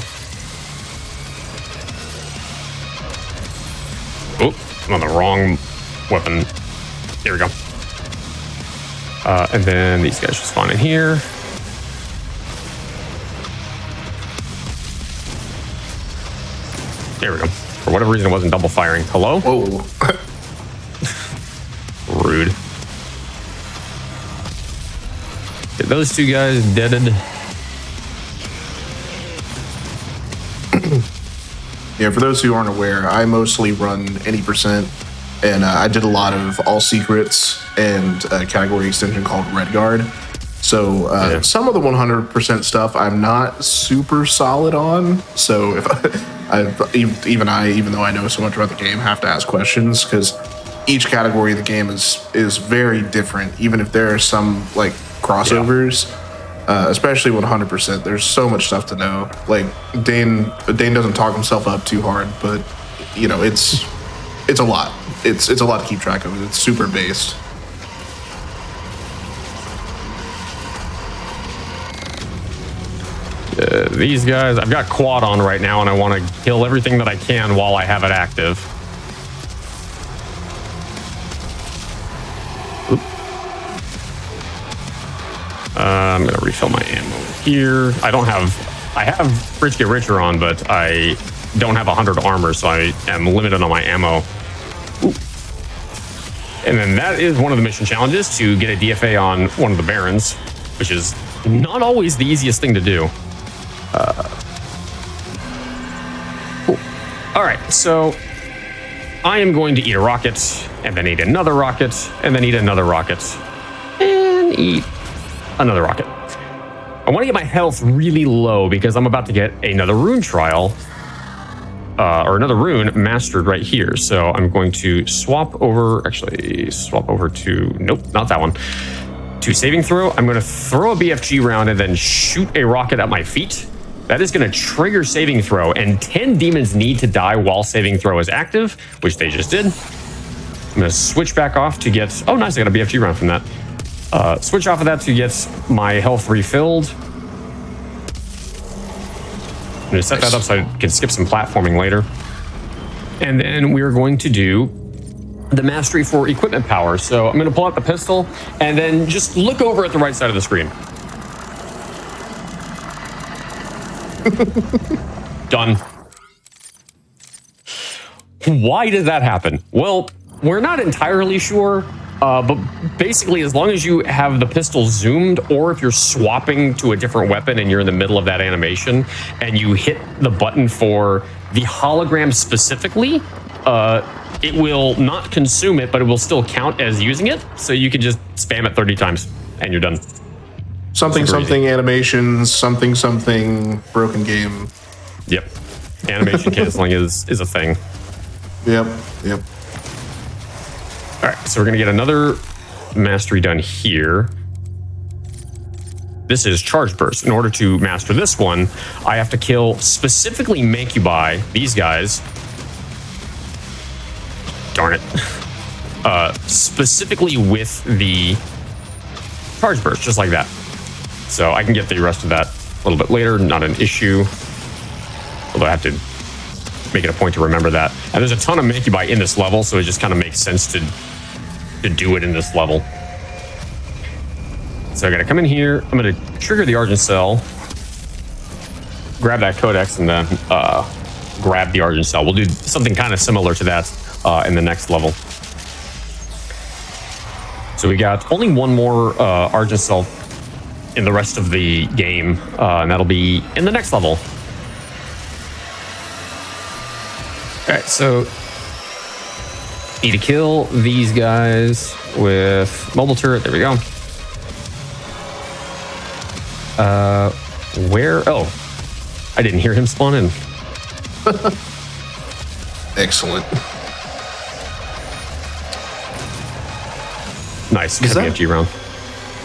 Oh, I'm on the wrong weapon. There we go. And then these guys should spawn in here. There we go. For whatever reason, it wasn't double firing. Hello? Whoa. Rude. Get those 2 guys deaded. Yeah, for those who aren't aware, I mostly run any percent, and I did a lot of all secrets and a category extension called Red Guard. So some of the 100% stuff I'm not super solid on. So if even though I know so much about the game, have to ask questions because each category of the game is very different. Even if there are some like crossovers. Especially 100%. There's so much stuff to know. Like Dane doesn't talk himself up too hard, but you know it's a lot. It's a lot to keep track of. It's super based. These guys, I've got quad on right now, and I want to kill everything that I can while I have it active. I'm gonna refill my ammo here. I have Rich Get Richer on, but I don't have 100 armor, so I am limited on my ammo. Ooh. And then that is one of the mission challenges, to get a DFA on one of the Barons, which is not always the easiest thing to do. Cool. All right, so I am going to eat a rocket, and then eat another rocket, and then eat another rocket, and eat another rocket. I want to get my health really low because I'm about to get another rune trial, or another rune mastered right here. So I'm going to swap over to, nope, not that one, to saving throw. I'm going to throw a BFG round and then shoot a rocket at my feet. That is going to trigger saving throw, and 10 demons need to die while saving throw is active, which they just did. I'm going to switch back off to get, oh nice, I got a BFG round from that. Switch off of that to get my health refilled. I'm going to set that up so I can skip some platforming later. And then we're going to do the mastery for equipment power. So I'm going to pull out the pistol and then just look over at the right side of the screen. Done. Why did that happen? Well, we're not entirely sure, but basically as long as you have the pistol zoomed, or if you're swapping to a different weapon and you're in the middle of that animation and you hit the button for the hologram specifically, it will not consume it, but it will still count as using it. So you can just spam it 30 times and you're done. Something, Super something, easy. animations, something, something, broken game. Yep. Animation canceling is a thing. Yep. All right, so we're going to get another mastery done here. This is Charge Burst. In order to master this one, I have to kill specifically Mancubi, these guys. Darn it. Specifically with the Charge Burst, just like that. So I can get the rest of that a little bit later, not an issue. Although I have to make it a point to remember that. And there's a ton of Mancubi in this level, so it just kind of makes sense to do it in this level. So I gotta come in here, I'm gonna trigger the Argent Cell, grab that Codex, and then grab the Argent Cell. We'll do something kind of similar to that in the next level. So we got only one more Argent Cell in the rest of the game, and that'll be in the next level. All right, so need to kill these guys with mobile turret. There we go. Where? Oh, I didn't hear him spawn in. Excellent. Nice. Is Got the that- FG round.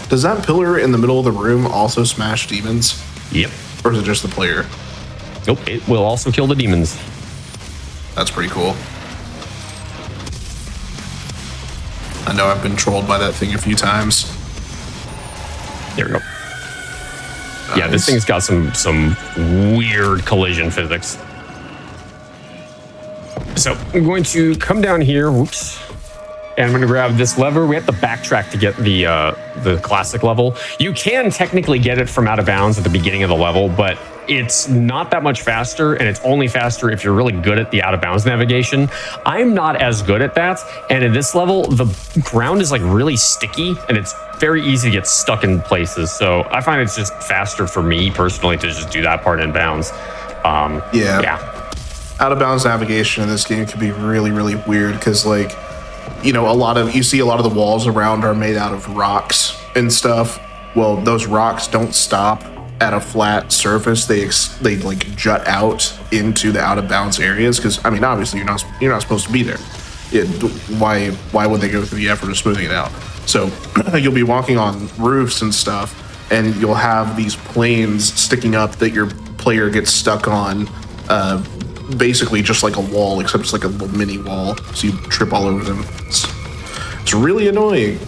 Does that pillar in the middle of the room also smash demons? Yep. Or is it just the player? Nope. It will also kill the demons. That's pretty cool. I know I've been trolled by that thing a few times. There we go. Yeah, this thing's got some weird collision physics. So I'm going to come down here. Whoops. And I'm going to grab this lever. We have to backtrack to get the classic level. You can technically get it from out of bounds at the beginning of the level, but it's not that much faster, and it's only faster if you're really good at the out of bounds navigation. I'm not as good at that, and in this level, the ground is like really sticky, and it's very easy to get stuck in places. So I find it's just faster for me personally to just do that part in bounds. Yeah. Out of bounds navigation in this game can be really, really weird because, like, you know, you see a lot of the walls around are made out of rocks and stuff. Well, those rocks don't stop at a flat surface. They like jut out into the out of bounds areas because, I mean, obviously you're not supposed to be there. Why would they go through the effort of smoothing it out? So you'll be walking on roofs and stuff, and you'll have these planes sticking up that your player gets stuck on. Basically just like a wall, except it's like a little mini wall, so you trip all over them. It's really annoying,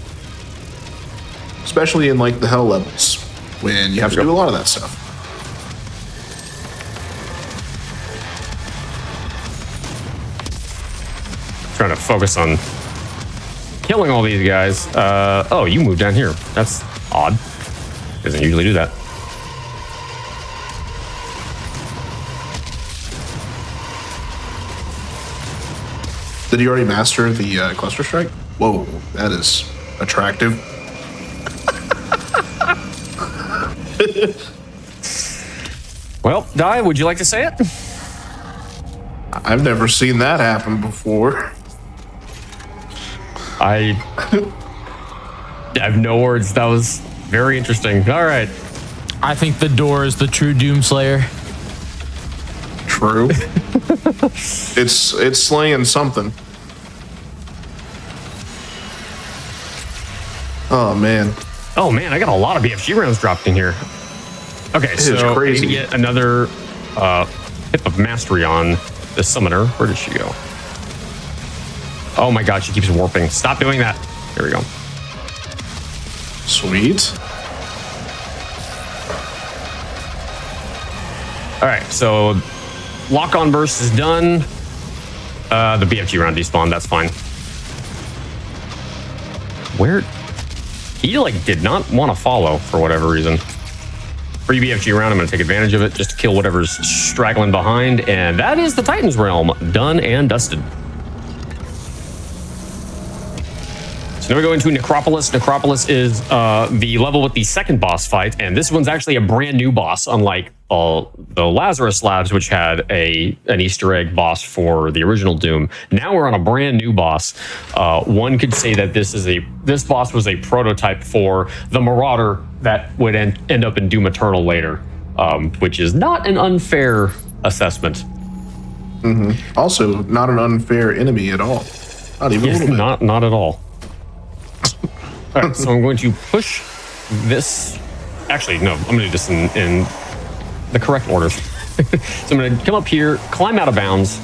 especially in like the hell levels when you have to do a lot of that stuff. Trying to focus on killing all these guys. Oh, you moved down here. That's odd. Doesn't usually do that. Did you already master the cluster strike? Whoa, that is attractive. Well, Di, would you like to say it? I've never seen that happen before. I have no words. That was very interesting. All right. I think the door is the true Doomslayer. True. It's slaying something. Oh man. Oh man, I got a lot of BFG rounds dropped in here. Okay, It is so crazy. I need to get another hit of mastery on the summoner. Where did she go? Oh my god, she keeps warping. Stop doing that. There we go. Sweet. All right, so lock on burst is done. The BFG round despawned. That's fine. Where? He like did not want to follow for whatever reason. Free BFG round, I'm going to take advantage of it just to kill whatever's straggling behind. And that is the Titan's Realm done and dusted. So now we go into Necropolis. Necropolis is the level with the second boss fight. And this one's actually a brand new boss, unlike the Lazarus Labs, which had an Easter egg boss for the original Doom. Now we're on a brand new boss. One could say that this boss was a prototype for the Marauder that would end up in Doom Eternal later, which is not an unfair assessment. Also, not an unfair enemy at all. Not even a little bit. Not at all. All right, so I'm going to push this. Actually, no, I'm going to do this in the correct order. So I'm going to come up here, climb out of bounds.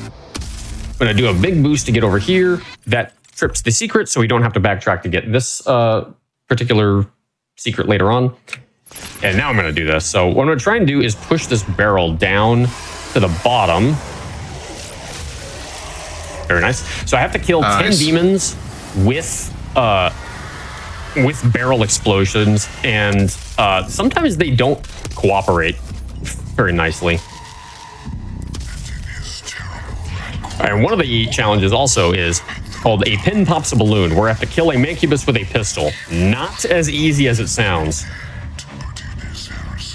I'm going to do a big boost to get over here. That trips the secret, so we don't have to backtrack to get this particular secret later on. And now I'm going to do this. So what I'm going to try and do is push this barrel down to the bottom. Very nice. So I have to kill 10 demons with barrel explosions, and sometimes they don't cooperate very nicely. And one of the challenges also is called a pin pops a balloon, where I have to kill a Mancubus with a pistol. Not as easy as it sounds.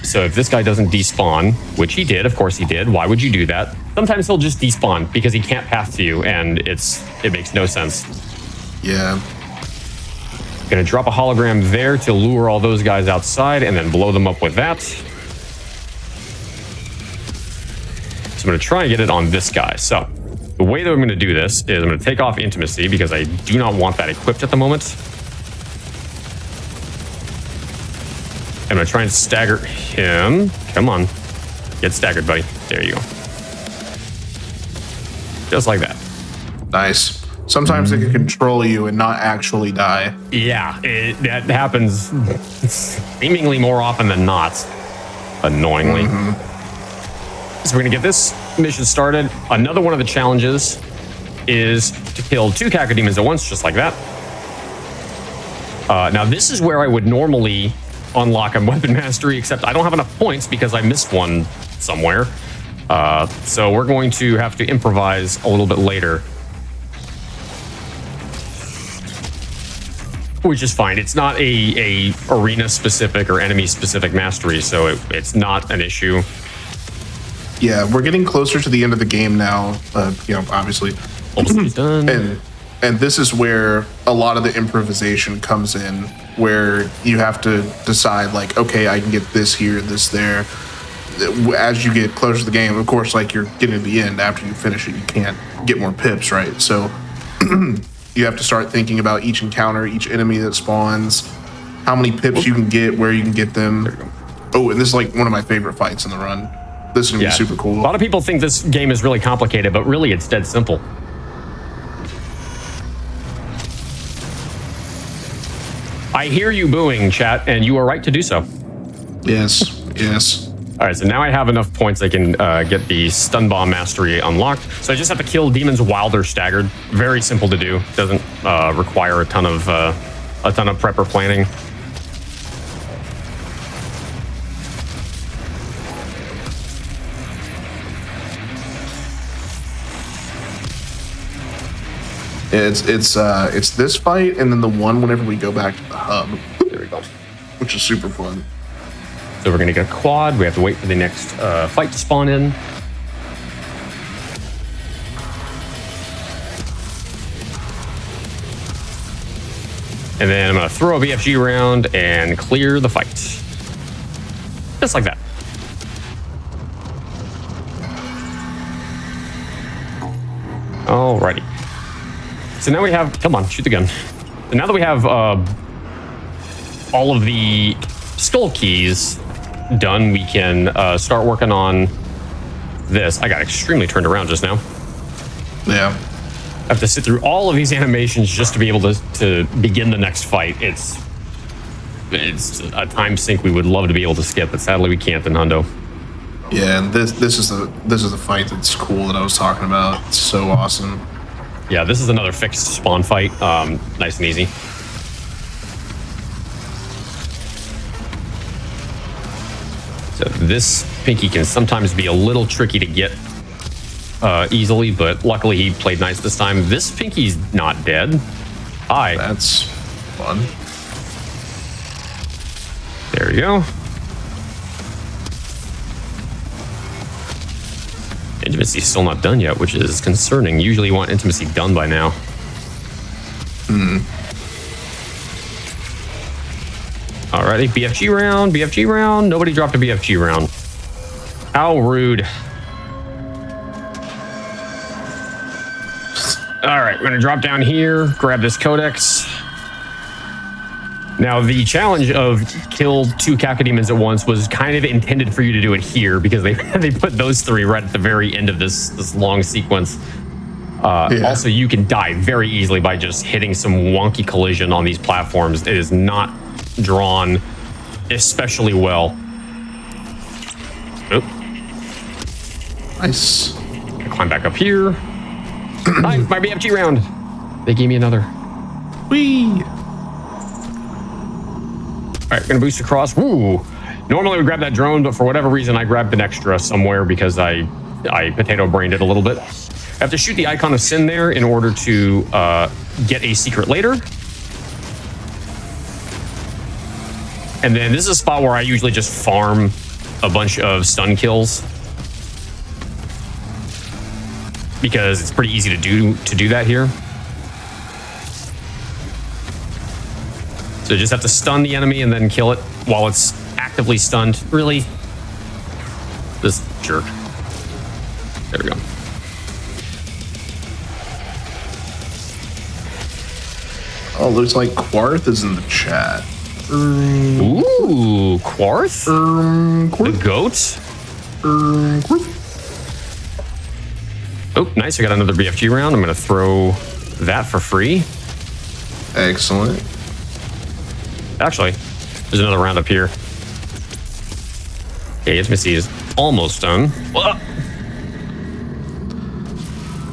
So if this guy doesn't despawn, which he did, of course he did, why would you do that? Sometimes he'll just despawn because he can't path to you, and it makes no sense. Yeah. Gonna drop a hologram there to lure all those guys outside and then blow them up with that. So I'm gonna try and get it on this guy. So the way that I'm gonna do this is I'm gonna take off Intimacy because I do not want that equipped at the moment. I'm gonna try and stagger him. Come on. Get staggered, buddy. There you go. Just like that. Nice. Sometimes they can control you and not actually die. Yeah, that happens seemingly more often than not, annoyingly. So we're gonna get this mission started. Another one of the challenges is to kill 2 cacodemons at once, just like that. Now this is where I would normally unlock a weapon mastery, except I don't have enough points because I missed one somewhere. So we're going to have to improvise a little bit later. Which is fine. It's not a arena specific or enemy specific mastery, so it's not an issue. Yeah, we're getting closer to the end of the game now. Obviously. Almost done. And this is where a lot of the improvisation comes in, where you have to decide, like, okay, I can get this here, this there. As you get closer to the game, of course, like you're getting to the end, after you finish it, you can't get more pips, right? So you have to start thinking about each encounter, each enemy that spawns, how many pips you can get, where you can get them. Oh, and this is like one of my favorite fights in the run. This is gonna be super cool. A lot of people think this game is really complicated, but really it's dead simple. I hear you booing, chat, and you are right to do so. Yes, yes. All right, so now I have enough points I can get the stun bomb mastery unlocked. So I just have to kill demons while they're staggered. Very simple to do. Doesn't require a ton of prep or planning. It's this fight and then the one whenever we go back to the hub. There we go. Which is super fun. So we're gonna get a quad. We have to wait for the next fight to spawn in. And then I'm gonna throw a BFG round and clear the fight. Just like that. Alrighty. So now we have, come on, shoot the gun. So now that we have all of the skull keys done, we can start working on this. I got extremely turned around just now. Yeah. I have to sit through all of these animations just to be able to begin the next fight. It's a time sink we would love to be able to skip, but sadly we can't in Hundo. Yeah, and this is the fight that's cool that I was talking about. It's so awesome. Yeah, this is another fixed spawn fight. Nice and easy. So this Pinky can sometimes be a little tricky to get easily, but luckily he played nice this time. This Pinky's not dead. Hi. That's fun. There we go. Intimacy's still not done yet, which is concerning. Usually you want intimacy done by now. Alrighty, BFG round, BFG round. Nobody dropped a BFG round. How rude. Alright, we're gonna drop down here, grab this codex. Now, the challenge of kill 2 Cacodemons at once was kind of intended for you to do it here because they they put those 3 right at the very end of this long sequence. Also, you can die very easily by just hitting some wonky collision on these platforms. It is not drawn especially well. Oop. Nice. Climb back up here. Nice, my BFG round. They gave me another. Whee! All right, gonna boost across. Woo! Normally we grab that drone, but for whatever reason I grabbed an extra somewhere because I potato brained it a little bit. I have to shoot the icon of sin there in order to get a secret later. And then this is a spot where I usually just farm a bunch of stun kills because it's pretty easy to do that here. So you just have to stun the enemy and then kill it while it's actively stunned. Really? This jerk. There we go. Oh, looks like Quarth is in the chat. Ooh, Quarth? The Quarth? goat? Quarth? Oh, nice. I got another BFG round. I'm going to throw that for free. Excellent. Actually, there's another round up here. Okay, Intimacy is almost done.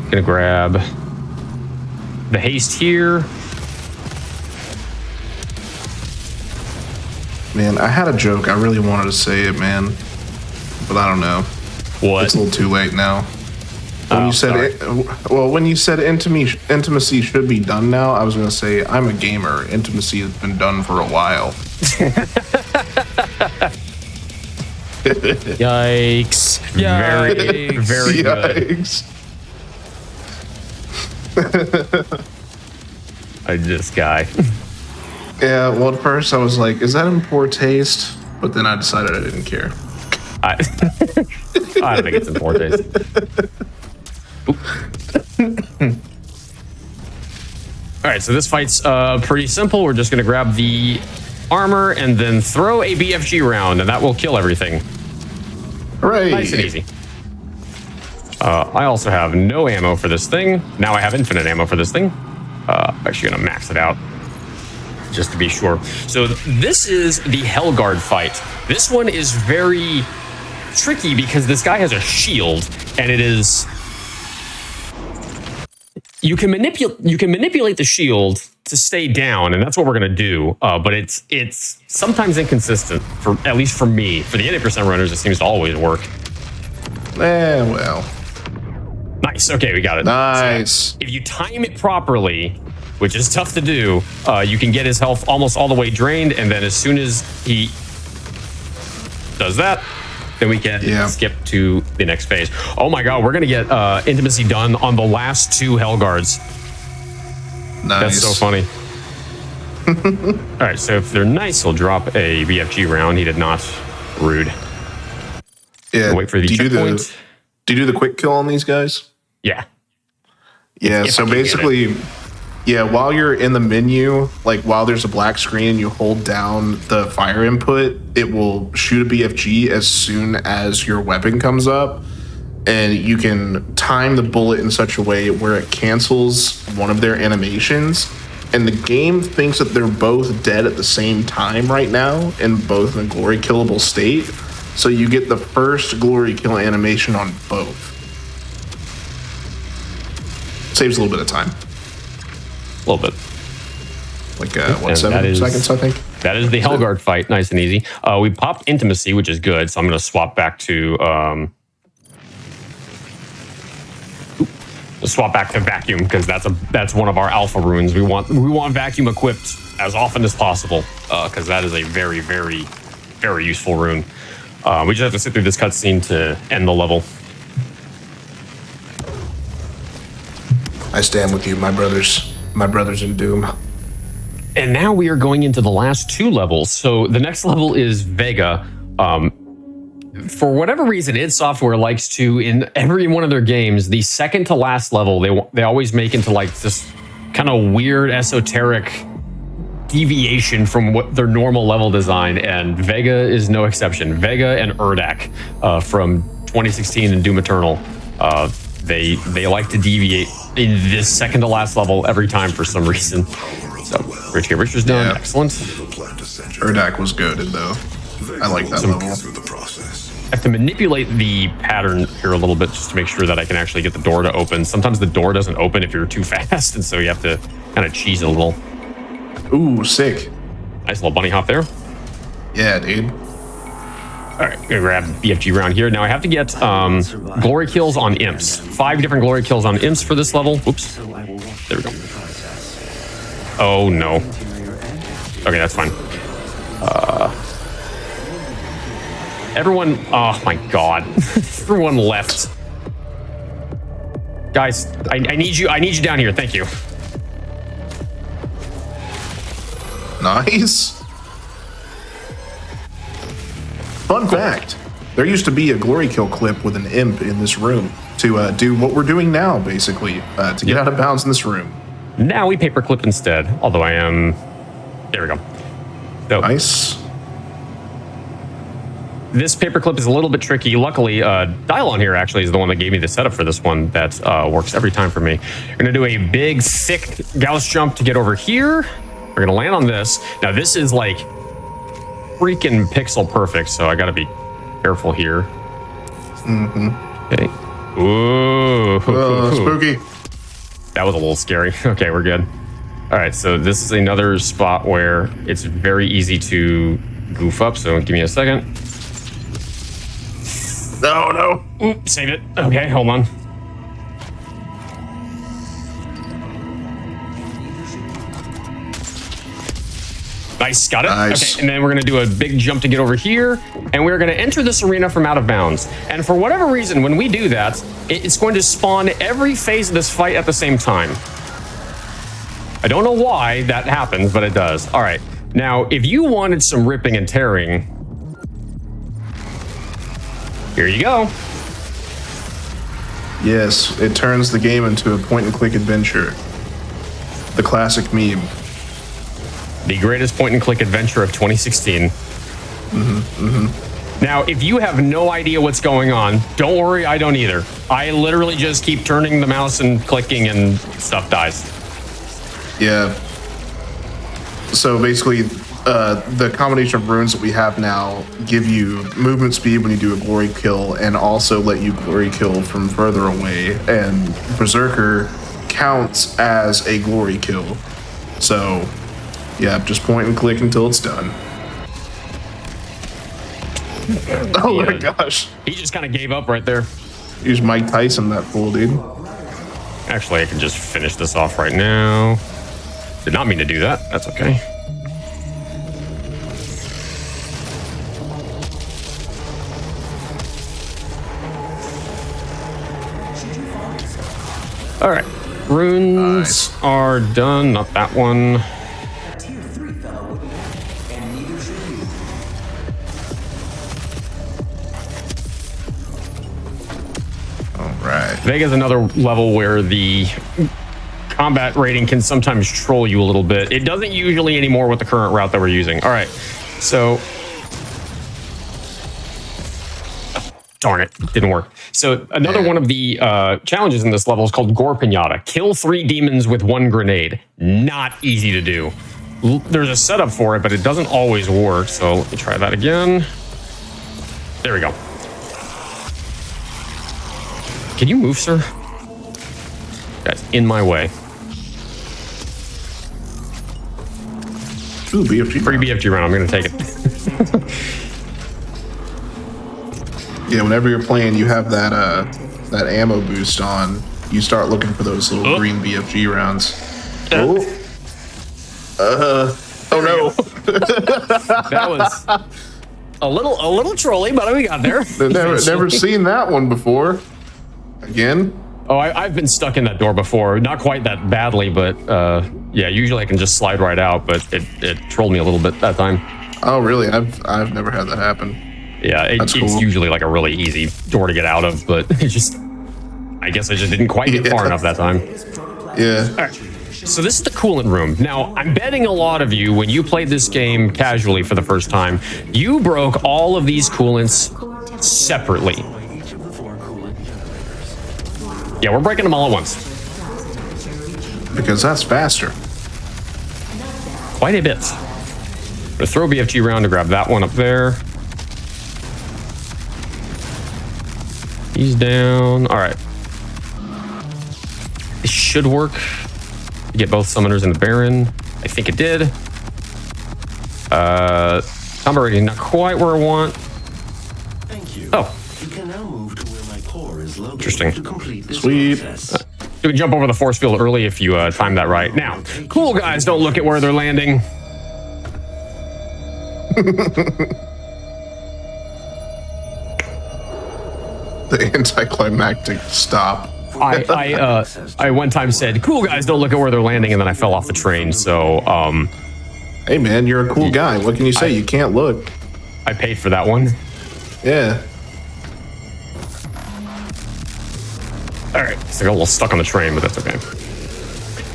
Gonna grab the haste here. Man, I had a joke. I really wanted to say it, man. But I don't know. What? It's a little too late now. When Oh, you said sorry. it, well, when you said intimacy should be done now, I was going to say I'm a gamer. Intimacy has been done for a while. Yikes. Very, very good. Yikes. This guy. Yeah, well, at first I was like, is that in poor taste? But then I decided I didn't care. I don't think it's in poor taste. All right, so this fight's pretty simple. We're just going to grab the armor and then throw a BFG round, and that will kill everything. Hooray! Nice and easy. I also have no ammo for this thing. Now I have infinite ammo for this thing. I'm actually going to max it out just to be sure. So this is the Hellguard fight. This one is very tricky because this guy has a shield, and it is... You can manipulate the shield to stay down, and that's what we're gonna do. But it's sometimes inconsistent, for at least for me. For the 80% runners, it seems to always work. Well. Nice. Okay, we got it. Nice. So if you time it properly, which is tough to do, you can get his health almost all the way drained, and then as soon as he does that, then we can skip to the next phase. Oh my god, we're gonna get intimacy done on the last 2 Hellguards. Nice. That's so funny. All right, so if they're nice, he'll drop a BFG round. He did not. Rude. Yeah. Wait for the checkpoint. Do you do the quick kill on these guys? Yeah. Yeah. If I So can get basically, while you're in the menu, like while there's a black screen and you hold down the fire input, it will shoot a BFG as soon as your weapon comes up. And you can time the bullet in such a way where it cancels one of their animations. And the game thinks that they're both dead at the same time right now and both in a glory killable state. So you get the first glory kill animation on both. Saves a little bit of time. A little bit. Like, And 7 seconds, I think? That is the Hellguard fight. Nice and easy. We popped Intimacy, which is good. So I'm going to swap back to... swap back to Vacuum, because that's one of our alpha runes. We want Vacuum equipped as often as possible, because that is a very, very, very useful rune. We just have to sit through this cutscene to end the level. I stand with you, my brothers. My brothers in Doom. And now we are going into the last 2 levels. So the next level is Vega. For whatever reason, id Software likes to, in every one of their games, the second to last level, they always make into like this kind of weird, esoteric deviation from what their normal level design, and Vega is no exception. Vega and Urdak from 2016 and Doom Eternal, they like to deviate in this second to last level every time for some reason. So, Rich get Richard's done. Yeah. Excellent. Urdak was goated, though. I like that level. I have to manipulate the pattern here a little bit just to make sure that I can actually get the door to open. Sometimes the door doesn't open if you're too fast, and so you have to kind of cheese a little. Ooh, sick. Nice little bunny hop there. Yeah, dude. All right, gonna grab BFG round here. Now I have to get glory kills on imps. 5 different glory kills on imps for this level. Oops. There we go. Oh, no. Okay, that's fine. Everyone, oh my god. Everyone left. Guys, I need you down here. Thank you. Nice. Fun fact, there used to be a glory kill clip with an imp in this room to do what we're doing now, basically, to get out of bounds in this room. Now we paperclip instead, although I am... There we go. So, Nice. this paperclip is a little bit tricky. Luckily, Dylon here actually is the one that gave me the setup for this one that works every time for me. We're going to do a big, thick Gauss jump to get over here. We're going to land on this. Now, this is like freaking pixel perfect, so I got to be careful here. Mm-hmm. Okay. Ooh. Spooky. That was a little scary. Okay, we're good. All right, so this is another spot where it's very easy to goof up, so give me a second. No. Oop, save it. Okay, hold on. Nice, got it. Nice. Okay, and then we're gonna do a big jump to get over here, and we're gonna enter this arena from out of bounds. And for whatever reason, when we do that, it's going to spawn every phase of this fight at the same time. I don't know why that happens, but it does. All right, now if you wanted some ripping and tearing, here you go. Yes, it turns the game into a point-and-click adventure. The classic meme. The greatest point-and-click adventure of 2016. Now, if you have no idea what's going on, don't worry, I don't either. I literally just keep turning the mouse and clicking and stuff dies. Yeah. So basically, the combination of runes that we have now give you movement speed when you do a glory kill, and also let you glory kill from further away. And Berserker counts as a glory kill. So, yeah, just point and click until it's done. Oh my gosh. He just kind of gave up right there. Use Mike Tyson, that fool, dude. Actually, I can just finish this off right now. Did not mean to do that. That's okay. All right. Runes are done. Not that one. Right. Vega's another level where the combat rating can sometimes troll you a little bit. It doesn't usually anymore with the current route that we're using. All right, so darn it, didn't work. So another one of the challenges in this level is called Gore Pinata. Kill 3 demons with 1 grenade. Not easy to do. There's a setup for it, but it doesn't always work. So let me try that again. There we go. Can you move, sir? Guys, in my way. Ooh, BFG. Free BFG round. I'm going to take it. Yeah, whenever you're playing, you have that that ammo boost on. You start looking for those little green BFG rounds. Oh. Oh no. That was a little trolly, but we got there. Never seen that one before. Again? Oh, I've been stuck in that door before. Not quite that badly, but yeah, usually I can just slide right out, but it trolled me a little bit that time. Oh really? I've never had that happen. Yeah, it's cool. usually like a really easy door to get out of, but it just, I guess I just didn't quite get far enough that time. Yeah. All right. So this is the coolant room. Now, I'm betting a lot of you, when you played this game casually for the first time, you broke all of these coolants separately. Yeah, we're breaking them all at once. Because that's faster. Quite a bit. I'm gonna throw BFG around to grab that one up there. He's down. All right. This should work. Get both summoners in the Baron. I think it did. Combat rating not quite where I want. Thank you. Oh. You can now move to where my core is located. Interesting. To complete this Sweet. process. You can jump over the force field early if you time that right. Now, cool guys don't look at where they're landing. The anticlimactic stop. I one time said, cool guys don't look at where they're landing, and then I fell off the train. So Hey man, you're a cool guy. What can you say? You can't look. I paid for that one. Yeah. All right, so I got a little stuck on the train, but that's okay.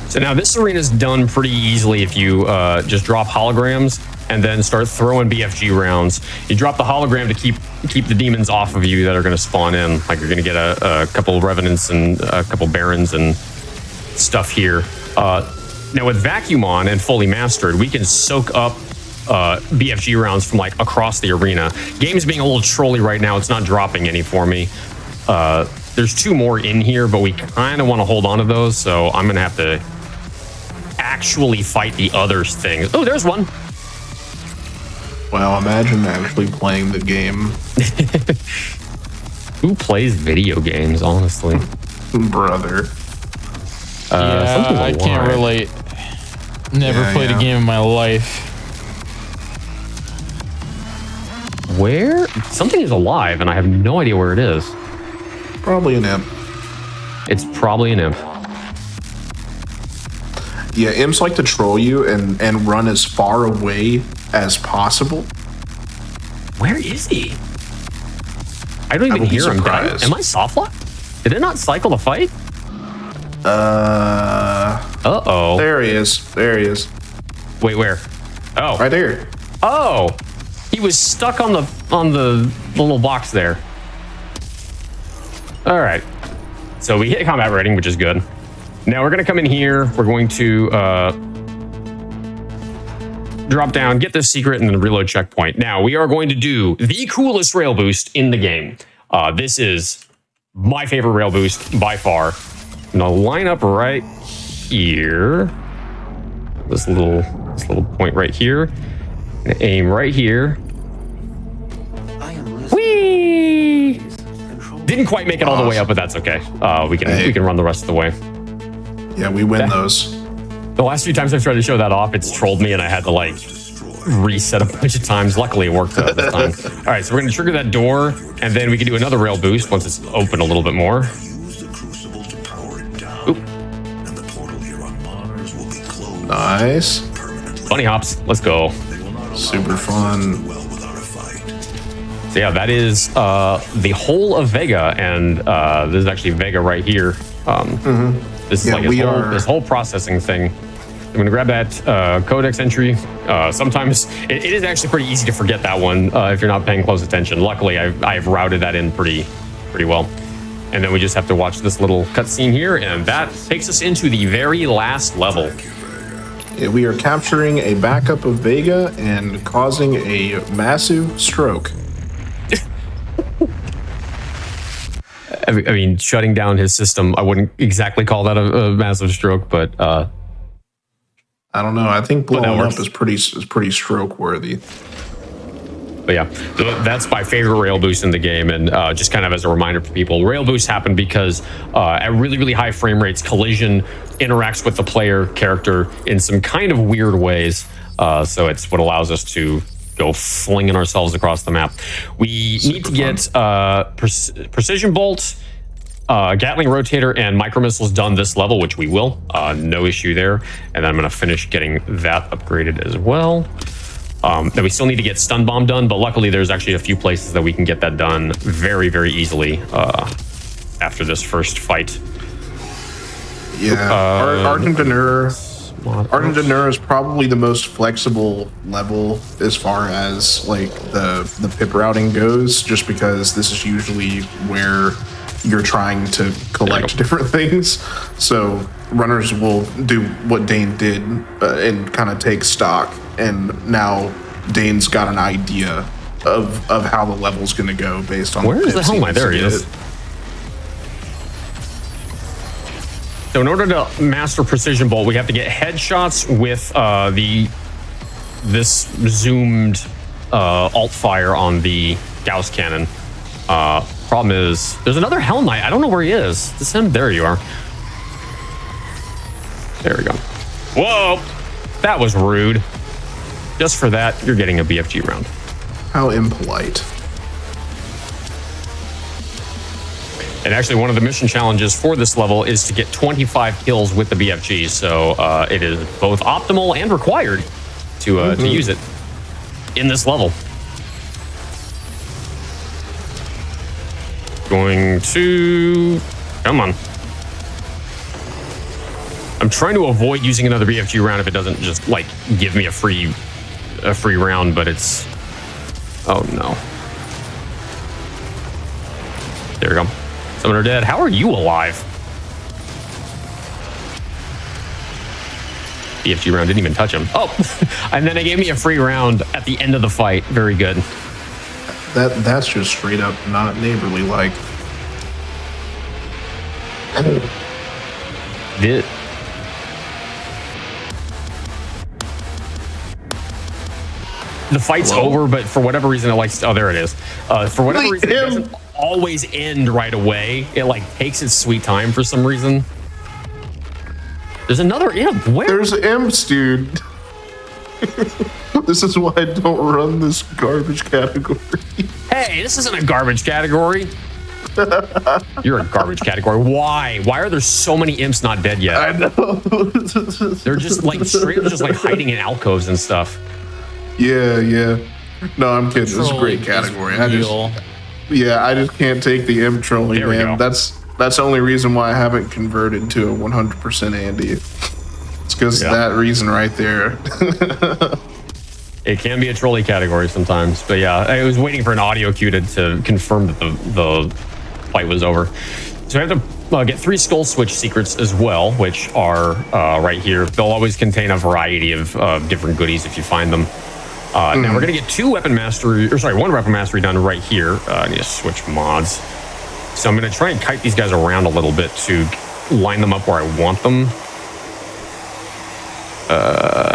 So now this arena is done pretty easily if you just drop holograms and then start throwing BFG rounds. You drop the hologram to keep the demons off of you that are going to spawn in. Like you're going to get a couple of revenants and a couple barons and stuff here. Now with vacuum on and fully mastered, we can soak up BFG rounds from like across the arena. Game's being a little trolly right now. It's not dropping any for me. There's two more in here, but we kind of want to hold on to those. So I'm going to have to actually fight the other things. Oh, there's one. Wow, imagine actually playing the game. Who plays video games, honestly? Brother. Yeah, I can't relate. Never played a game in my life. Where? Something is alive, and I have no idea where it is. Probably an imp. It's probably an imp. Yeah, imps like to troll you and run as far away as possible. Where is he? I don't even hear him. Am I soft lock? Did it not cycle the fight? Uh-oh. There he is. There he is. Wait, where? Oh. Right there. Oh. He was stuck on the little box there. All right. So we hit combat rating, which is good. Now we're going to come in here. We're going to drop down, get this secret, and then reload checkpoint. Now we are going to do the coolest rail boost in the game. This is my favorite rail boost by far. I'm going to line up right here. This little point right here. Aim right here. Whee! Didn't quite make it all the way up, but that's okay. We can run the rest of the way. Yeah, we win those. The last few times I've tried to show that off, it's trolled me and I had to like reset a bunch of times. Luckily it worked this time. All right, so we're gonna trigger that door and then we can do another rail boost once it's open a little bit more. Oop. Nice. Bunny hops, let's go. Super fun. So yeah, that is the whole of Vega, and this is actually Vega right here. This is like his whole processing thing. I'm gonna grab that codex entry. Sometimes it is actually pretty easy to forget that one if you're not paying close attention. Luckily, I've routed that in pretty well. And then we just have to watch this little cutscene here, and that takes us into the very last level. Yeah, we are capturing a backup of Vega and causing a massive stroke. I mean, shutting down his system, I wouldn't exactly call that a massive stroke, but I don't know. I think that blowing works. up is pretty stroke worthy. But yeah, that's my favorite rail boost in the game. And just kind of as a reminder for people, rail boosts happen because at really, really high frame rates, collision interacts with the player character in some kind of weird ways. So it's what allows us to go flinging ourselves across the map. We need to get precision bolt, Gatling rotator, and micro missiles done this level, which we will. No issue there. And then I'm going to finish getting that upgraded as well. Then we still need to get stun bomb done, but luckily there's actually a few places that we can get that done very, very easily after this first fight. Yeah, Ardent Venur is probably the most flexible level as far as like the pip routing goes, just because this is usually where you're trying to collect different things. So runners will do what Dane did and kind of take stock. And now Dane's got an idea of how the level's going to go based on. Where is the hell am I? There he is. So in order to master precision bolt, we have to get headshots with this zoomed alt fire on the Gauss cannon. Problem is, there's another Hell Knight. I don't know where he is. This him? There you are. There we go. Whoa, that was rude. Just for that, you're getting a BFG round. How impolite. And actually, one of the mission challenges for this level is to get 25 kills with the BFG. So it is both optimal and required to use it in this level. Going to... Come on. I'm trying to avoid using another BFG round if it doesn't just, like, give me a free round, but it's... Oh, no. There we go. Some are dead. How are you alive? BFG round didn't even touch him. Oh, and then they gave me a free round at the end of the fight. Very good. That's just straight up not neighborly like. The fight's over, but for whatever reason, it likes... Oh, there it is. For whatever reason, it doesn't always end right away. It, like, takes its sweet time for some reason. There's another imp. Where? There's imps, dude. This is why I don't run this garbage category. Hey, this isn't a garbage category. You're a garbage category. Why? Why are there so many imps not dead yet? I know. They're just, like, straight up just, like, hiding in alcoves and stuff. Yeah. No, I'm kidding. This is a great category. I just can't take the imp trolling, There we man. go. That's the only reason why I haven't converted to a 100% Andy. It's because of that reason right there. It can be a trolley category sometimes, but yeah, I was waiting for an audio cue to confirm that the fight was over. So I have to get 3 skull switch secrets as well, which are right here. They'll always contain a variety of different goodies if you find them. Now we're gonna get 1 weapon mastery done right here. I need to switch mods. So I'm gonna try and kite these guys around a little bit to line them up where I want them.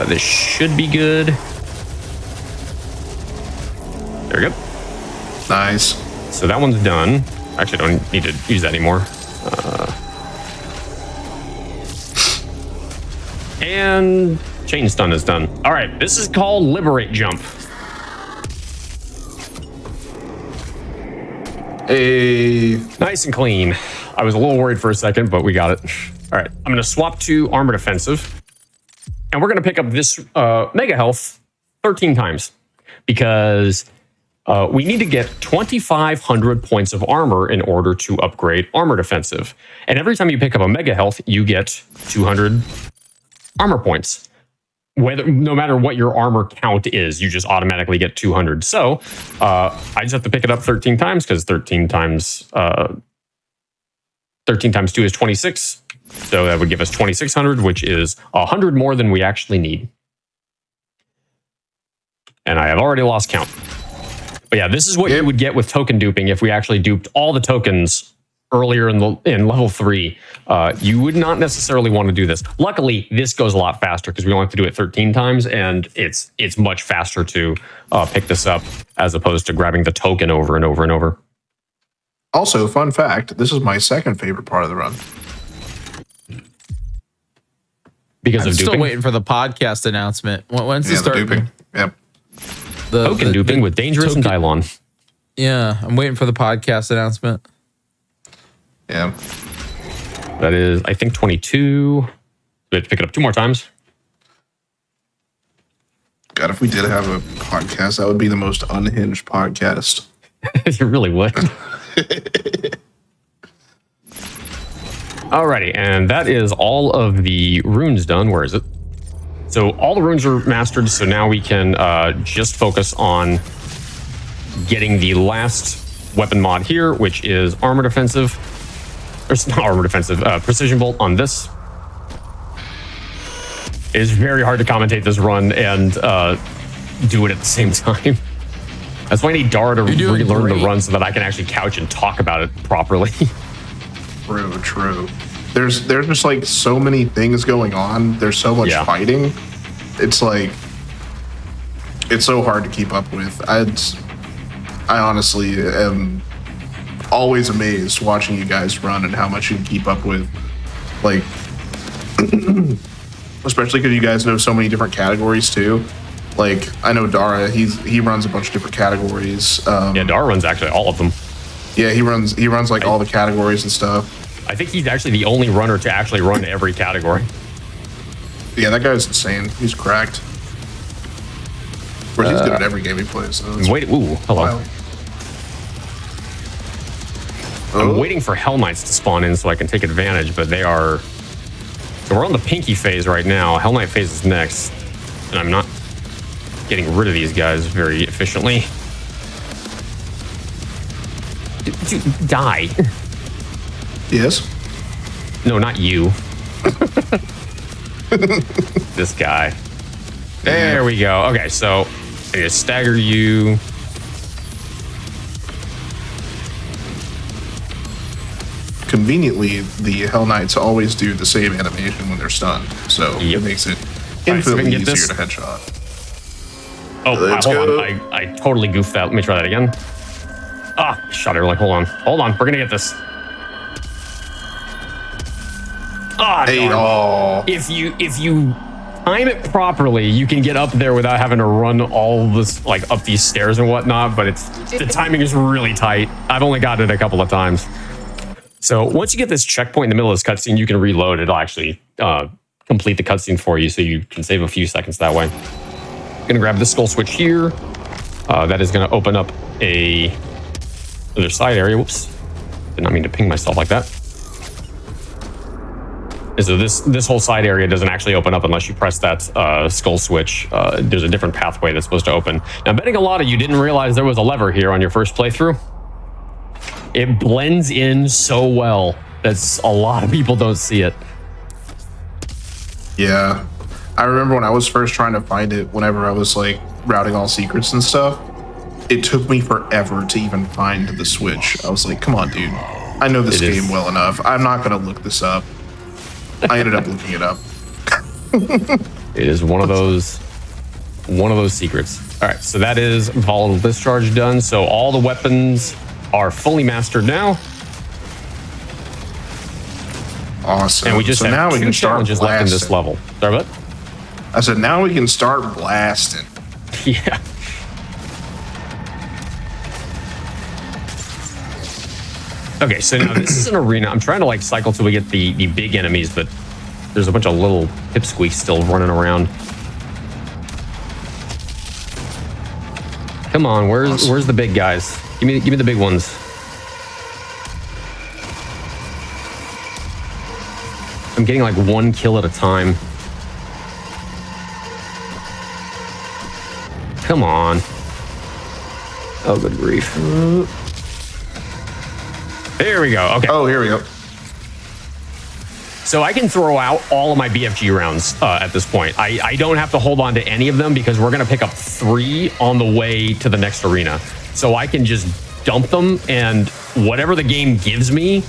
This should be good. There we go. Nice. So that one's done. Actually, I don't need to use that anymore. And chain stun is done. All right, this is called Liberate Jump. Nice and clean. I was a little worried for a second, but we got it. All right, I'm going to swap to Armor Defensive. And we're going to pick up this Mega Health 13 times. Because we need to get 2,500 points of armor in order to upgrade Armor Defensive. And every time you pick up a Mega Health, you get 200 armor points. No matter what your armor count is, you just automatically get 200. So I just have to pick it up 13 times because 13 times 2 is 26. So that would give us 2,600, which is 100 more than we actually need. And I have already lost count. But yeah, this is what you would get with token duping if we actually duped all the tokens earlier in level 3, you would not necessarily want to do this. Luckily, this goes a lot faster because we only have to do it 13 times, and it's much faster to pick this up as opposed to grabbing the token over and over and over. Also, fun fact, this is my second favorite part of the run. Because I'm of still duping. waiting for the podcast announcement. When's it The start? duping. Yep. Token duping with Dangerous and Dylon. Yeah, I'm waiting for the podcast announcement. Yeah. That is, I think, 22. We have to pick it up 2 more times. God, if we did have a podcast, that would be the most unhinged podcast. It really would. Alrighty, and that is all of the runes done. Where is it? So all the runes are mastered, so now we can just focus on getting the last weapon mod here, which is armor defensive. Or not armor defensive, precision bolt on this. It is very hard to commentate this run and do it at the same time. That's why I need Dara to relearn the run so that I can actually couch and talk about it properly. True. There's just like so many things going on. There's so much fighting. It's like it's so hard to keep up with. I honestly am always amazed watching you guys run and how much you can keep up with. Like, especially because you guys know so many different categories too. Like, I know Dara, he runs a bunch of different categories. Yeah, Dara runs actually all of them. Yeah, he runs like all the categories and stuff. I think he's actually the only runner to actually run every category. Yeah, that guy's insane. He's cracked. Of course, he's good at every game he plays. So Wait, ooh, hello. wild. I'm waiting for Hell Knights to spawn in so I can take advantage, but they are... So we're on the Pinky phase right now. Hell Knight phase is next, and I'm not getting rid of these guys very efficiently. Dude, die. Yes. No, not you. This guy. There we go. Okay, so I need to stagger you. Conveniently, the Hell Knights always do the same animation when they're stunned, so it makes it infinitely get easier this. to headshot. Oh, Let's hold go. on. I totally goofed that. Let me try that again. Ah, shot her. Like, hold on. We're gonna get this. Ah, Hey, darn. oh, If you time it properly, you can get up there without having to run all this, like, up these stairs and whatnot. But the timing is really tight. I've only got it a couple of times. So once you get this checkpoint in the middle of this cutscene, you can reload. It'll actually complete the cutscene for you, so you can save a few seconds that way. Gonna grab this skull switch here. That is gonna open up a other side area. Whoops, did not mean to ping myself like that. So this whole side area doesn't actually open up unless you press that skull switch. There's a different pathway that's supposed to open. Now, betting a lot of you didn't realize there was a lever here on your first playthrough. It blends in so well that a lot of people don't see it. yeah. I remember when I was first trying to find it, whenever I was like routing all secrets and stuff, it took me forever to even find the switch. I was like, come on, dude. I know this game well enough. I'm not going to look this up. I ended up looking it up. It is one of those secrets. All right, so that is volatile discharge done. So all the weapons are fully mastered now. Awesome. And we just so have now we two can start challenges left in this blasting. level. Sorry, what? I said, now we can start blasting. Yeah. Okay, so now this is an arena. I'm trying to like cycle till we get the big enemies, but there's a bunch of little pipsqueaks still running around. Come on, where's the big guys? Give me the big ones. I'm getting like one kill at a time. Come on. Oh, good grief. There we go. Okay. Oh, here we go. So I can throw out all of my BFG rounds at this point. I don't have to hold on to any of them because we're going to pick up 3 on the way to the next arena. So I can just dump them, and whatever the game gives me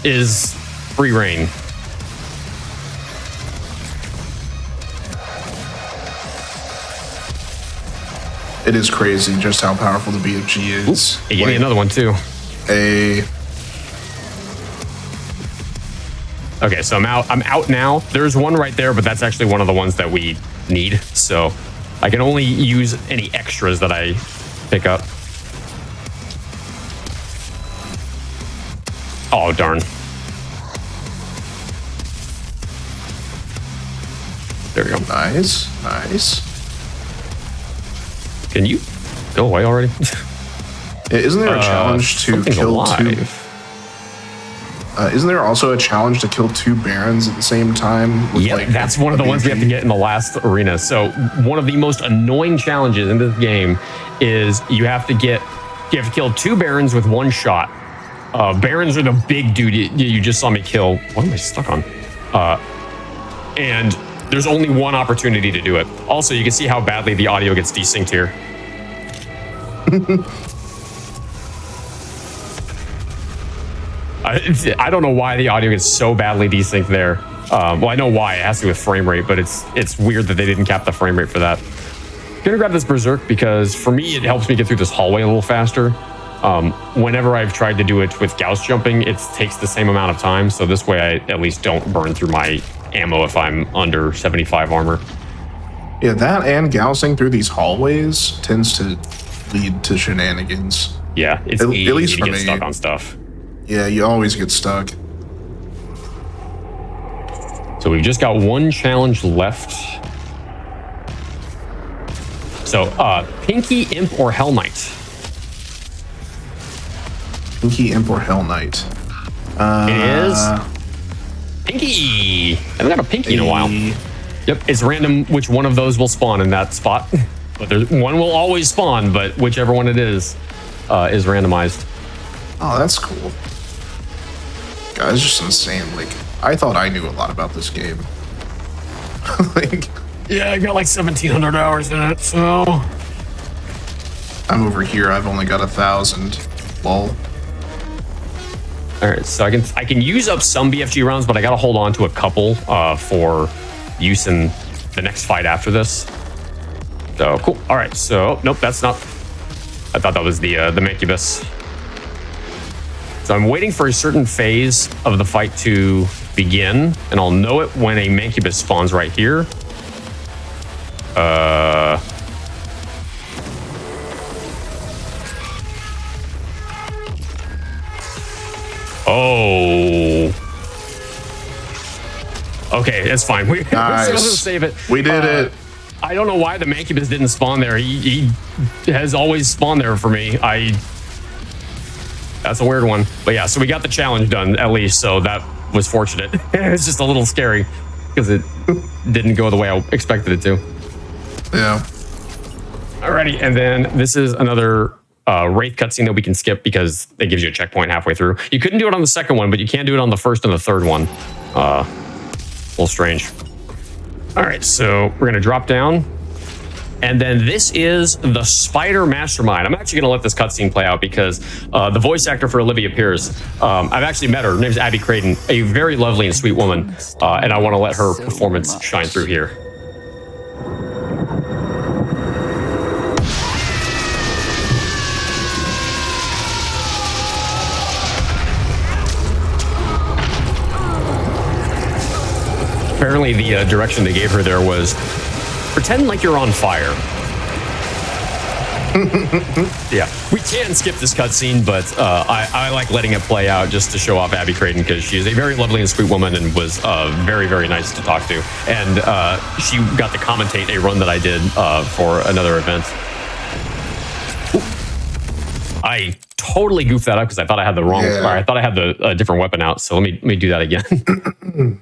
is free reign. It is crazy just how powerful the BFG is. He gave me another one too. Okay, so I'm out now. There's one right there, but that's actually one of the ones that we need. So I can only use any extras that I pick up. Oh, darn. There we go. Nice, nice. Can you go away already? Isn't there a challenge to kill two? Isn't there also a challenge to kill 2 Barons at the same time? Yeah, that's one of the ones we have to get in the last arena. So one of the most annoying challenges in this game is you have to kill 2 Barons with 1 shot. Barons are the big dude you just saw me kill. What am I stuck on? And there's only one opportunity to do it. Also, you can see how badly the audio gets desynced here. I don't know why the audio gets so badly desynced there. Well, I know why. It has to do with frame rate, but it's weird that they didn't cap the frame rate for that. I'm gonna grab this Berserk because for me, it helps me get through this hallway a little faster. Whenever I've tried to do it with Gauss jumping, it takes the same amount of time. So this way I at least don't burn through my ammo if I'm under 75 armor. Yeah, that and Gaussing through these hallways tends to lead to shenanigans. Yeah, it's at easy least to for get me. stuck on stuff. Yeah, you always get stuck. So we've just got one challenge left. So, Pinky, Imp, or Hell Knight? Pinky, Imp, or Hell Knight? It is Pinky. I haven't had a Pinky in a while. Yep, it's random which one of those will spawn in that spot. But there's one will always spawn, but whichever one it is randomized. Oh, that's cool. God, it's just insane. Like, I thought I knew a lot about this game. Like, yeah, I got like 1,700 hours in it, so I'm over here. I've only got 1,000. Lol. All right, so I can use up some BFG rounds, but I got to hold on to a couple for use in the next fight after this. So cool. All right, so nope, that's not. I thought that was the Mancubus. So I'm waiting for a certain phase of the fight to begin, and I'll know it when a Mancubus spawns right here. Oh. Okay, that's fine. We're Nice. going to save it. We did it. I don't know why the Mancubus didn't spawn there. He has always spawned there for me. That's a weird one. But yeah, so we got the challenge done at least, so that was fortunate. It's just a little scary because it didn't go the way I expected it to. Yeah. Alrighty, and then this is another Wraith cutscene that we can skip because it gives you a checkpoint halfway through. You couldn't do it on the second one, but you can do it on the first and the third one. A little strange. All right, so we're gonna drop down. And then this is the Spider Mastermind. I'm actually going to let this cutscene play out because the voice actor for Olivia Pierce, I've actually met her. Her name's Abby Creighton, a very lovely and sweet woman. And I want to let her performance shine through here. Apparently the direction they gave her there was pretend like you're on fire. Yeah, we can skip this cutscene, but I like letting it play out just to show off Abby Creighton because she is a very lovely and sweet woman and was very, very nice to talk to. And she got to commentate a run that I did for another event. Ooh. I totally goofed that up because I thought I had the wrong. Yeah. I thought I had the different weapon out. So let me do that again.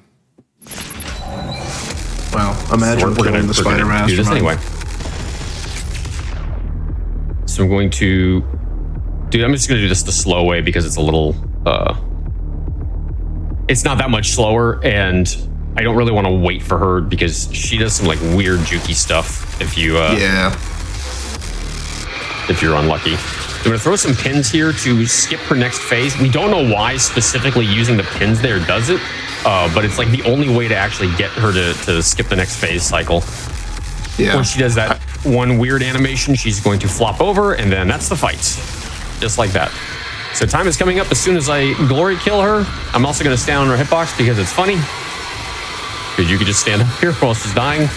Well, imagine killing the Spider Mastermind. Do this anyway. So I'm going to do. I'm just going to do this the slow way because it's a little. It's not that much slower, and I don't really want to wait for her because she does some like weird jukey stuff. If you yeah. If you're unlucky. I'm going to throw some pins here to skip her next phase. We don't know why specifically using the pins there does it, but it's like the only way to actually get her to skip the next phase cycle. Yeah. When she does that one weird animation, she's going to flop over, and then that's the fight. Just like that. So time is coming up as soon as I glory kill her. I'm also going to stand on her hitbox because it's funny. Because you could just stand up here while she's dying.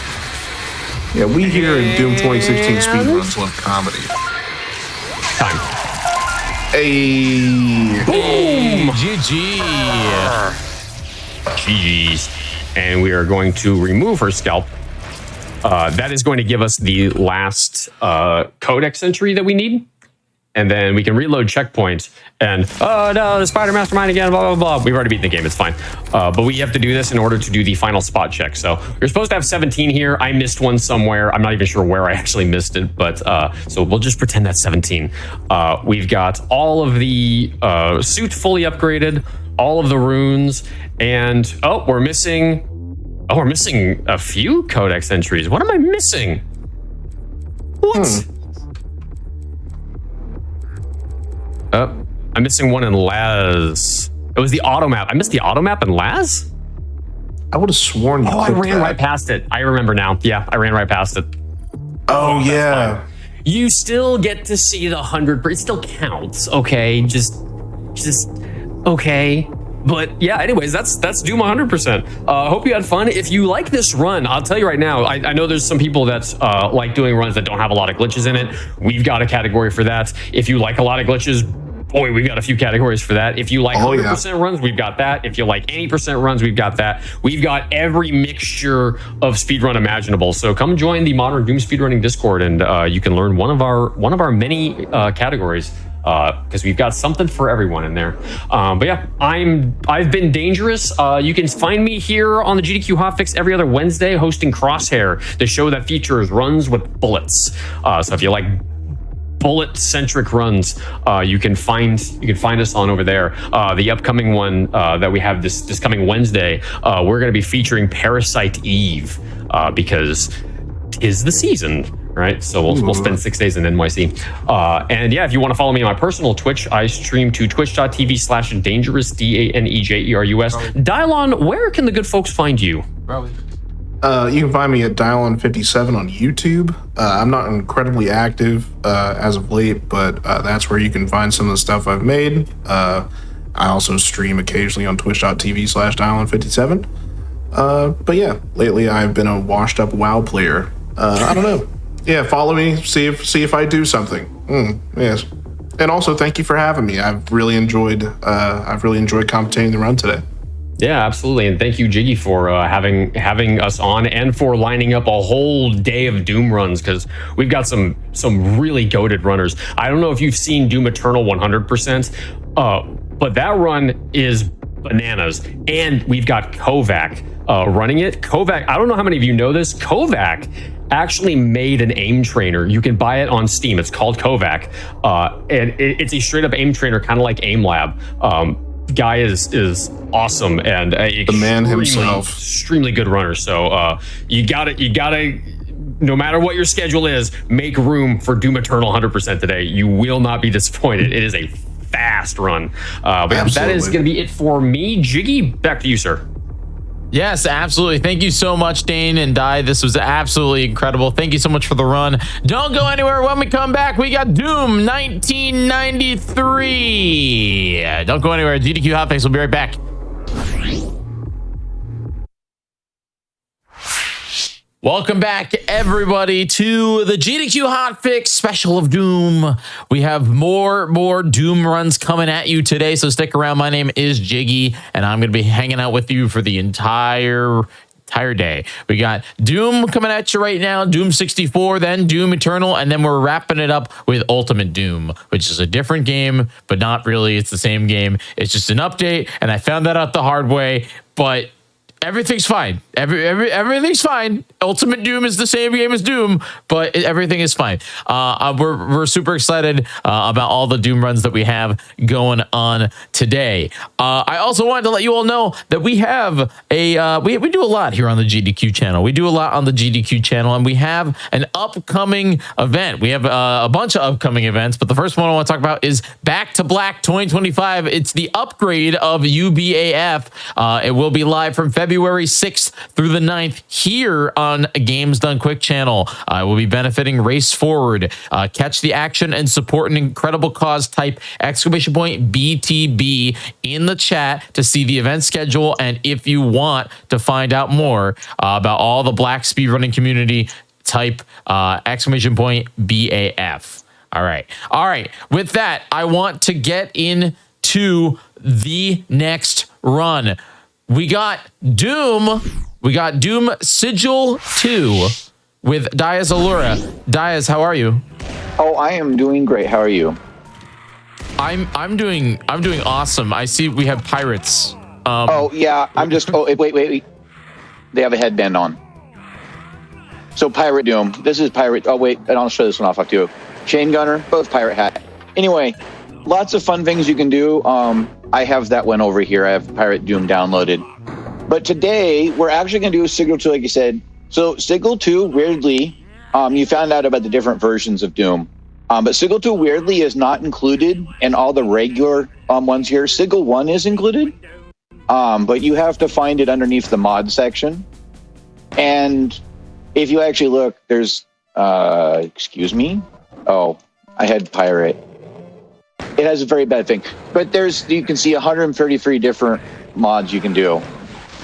Yeah, we here in Doom 2016 Speedruns love comedy. Time. Boom! GG. GG's. And we are going to remove her scalp. That is going to give us the last codex entry that we need. And then we can reload checkpoint and, oh no, the spider mastermind again, blah, blah, blah. We've already beaten the game, it's fine. But we have to do this in order to do the final spot check. So you're supposed to have 17 here. I missed one somewhere. I'm not even sure where I actually missed it, but so we'll just pretend that's 17. We've got all of the suit fully upgraded, all of the runes, and we're missing a few codex entries. What am I missing? What? I'm missing one in Laz. It was the auto map. I missed the auto map in Laz? I would have sworn you I clicked ran that. right past it. I remember now. Yeah, I ran right past it. Oh, yeah. You still get to see the 100%. It still counts, okay? Just okay. But yeah, anyways, that's Doom 100%. Hope you had fun. If you like this run, I'll tell you right now, I know there's some people that like doing runs that don't have a lot of glitches in it. We've got a category for that. If you like a lot of glitches, boy, we've got a few categories for that. If you like 100% runs, we've got that. If you like 80% runs, we've got that. We've got every mixture of speedrun imaginable. So come join the Modern Doom Speedrunning Discord, and you can learn one of our many categories. Because we've got something for everyone in there. But yeah, I've been dangerous. You can find me here on the GDQ Hotfix every other Wednesday hosting Crosshair, the show that features runs with bullets. So if you like bullet-centric runs, you can find us on over there. The upcoming one that we have this coming Wednesday, we're going to be featuring Parasite Eve because 'tis the season. Right, so we'll spend 6 days in NYC. And yeah, if you want to follow me on my personal Twitch, I stream to twitch.tv/dangerous, DANEJERUS. Dylon, where can the good folks find you? You can find me at Dylon57 on YouTube. I'm not incredibly active as of late, but that's where you can find some of the stuff I've made. I also stream occasionally on twitch.tv/Dylon57. But yeah, lately I've been a washed up WoW player. I don't know. Yeah, follow me. See if I do something. Yes, and also thank you for having me. I've really enjoyed commentating the run today. Yeah, absolutely, and thank you, Jiggy, for having us on and for lining up a whole day of Doom runs, because we've got some really goated runners. I don't know if you've seen Doom Eternal 100%, but that run is bananas, and we've got Kovac running it. Kovac, I don't know how many of you know this. Kovac actually made an aim trainer. You can buy it on Steam. It's called Kovac, and it's a straight up aim trainer, kind of like Aim Lab. Guy is awesome and the man himself, extremely good runner. So you gotta. No matter what your schedule is, make room for Doom Eternal 100% today. You will not be disappointed. It is a fast run. But yeah, that is going to be it for me. Jiggy, back to you, sir. Yes, absolutely. Thank you so much, Dane and Di. This was absolutely incredible. Thank you so much for the run. Don't go anywhere. When we come back, we got Doom 1993. Don't go anywhere. GDQ Hotfix will be right back. Welcome back, everybody, to the GDQ Hotfix special of Doom. We have more Doom runs coming at you today, so stick around. My name is Jiggy, and I'm going to be hanging out with you for the entire day. We got Doom coming at you right now, Doom 64, then Doom Eternal, and then we're wrapping it up with Ultimate Doom, which is a different game, but not really. It's the same game. It's just an update, and I found that out the hard way, but everything's fine. Everything's fine. Ultimate Doom is the same game as Doom, but everything is fine. We're super excited about all the Doom runs that we have going on today. I also wanted to let you all know that we have we do a lot here on the GDQ channel. We do a lot on the GDQ channel, and we have an upcoming event. We have a bunch of upcoming events, but the first one I want to talk about is Back to Black 2025. It's the upgrade of UBAF. It will be live from February 6th through the 9th here on Games Done Quick channel. We'll be benefiting Race Forward. Catch the action and support an incredible cause. Type !BTB in the chat to see the event schedule, and if you want to find out more about all the Black speedrunning community, type !BAF. All right. With that, I want to get into the next run. We got Doom. We got Doom Sigil 2 with Diaz Allura. Diaz, how are you? Oh, I am doing great. How are you? I'm doing awesome. I see we have pirates. Oh yeah, I'm just. Oh wait. They have a headband on. So Pirate Doom. This is Pirate. Oh wait, and I'll show this one off too. Chain Gunner, both pirate hat. Anyway, lots of fun things you can do. I have that one over here. I have Pirate Doom downloaded. But today, we're actually going to do Sigil 2, like you said. So Sigil 2, weirdly, you found out about the different versions of Doom. But Sigil 2, weirdly, is not included in all the regular ones here. Sigil 1 is included, but you have to find it underneath the mod section. And if you actually look, there's... excuse me? Oh, I had Pirate. It has a very bad thing. But you can see 133 different mods you can do.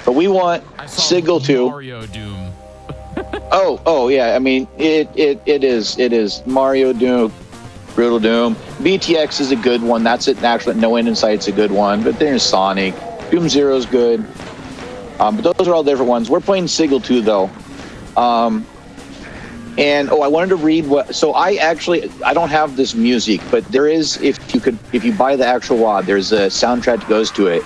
But we want Sigil 2. Mario Doom. oh yeah. I mean, it is Mario Doom, Brutal Doom. BTX is a good one. That's it. Actually, No End in Sight's a good one. But there's Sonic. Doom Zero is good. But those are all different ones. We're playing Sigil 2 though. And I wanted to read what. So I don't have this music, but there is. If you buy the actual WAD, there's a soundtrack that goes to it.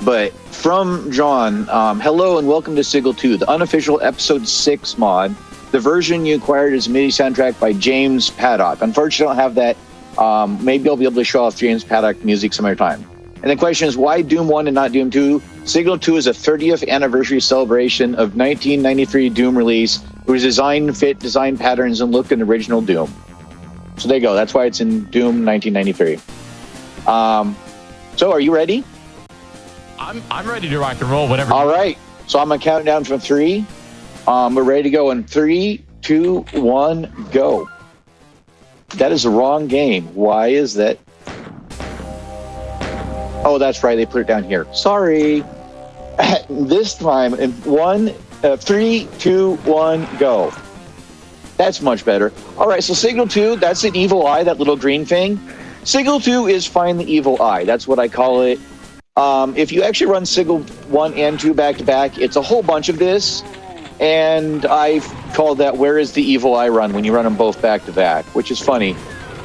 But from John, hello and welcome to Sigil 2, the unofficial episode 6 mod. The version you acquired is a MIDI soundtrack by James Paddock. Unfortunately, I don't have that. Maybe I'll be able to show off James Paddock music some other time. And the question is, why Doom 1 and not Doom 2? Sigil 2 is a 30th anniversary celebration of 1993 Doom release, whose design fit design patterns and look in original Doom. So there you go. That's why it's in Doom 1993. So are you ready? I'm ready to rock and roll. Whatever. All right. So I'm gonna count down from 3. We're ready to go in 3, 2, 1, go. That is the wrong game. Why is that? Oh, that's right. They put it down here. Sorry. This time in 3, 2, 1, go. That's much better. All right. So Sigil 2, that's an evil eye, that little green thing. Sigil 2 is Find the Evil Eye. That's what I call it. If you actually run Sigil 1 and 2 back to back, it's a whole bunch of this. And I've called that Where is the Evil Eye run when you run them both back to back, which is funny.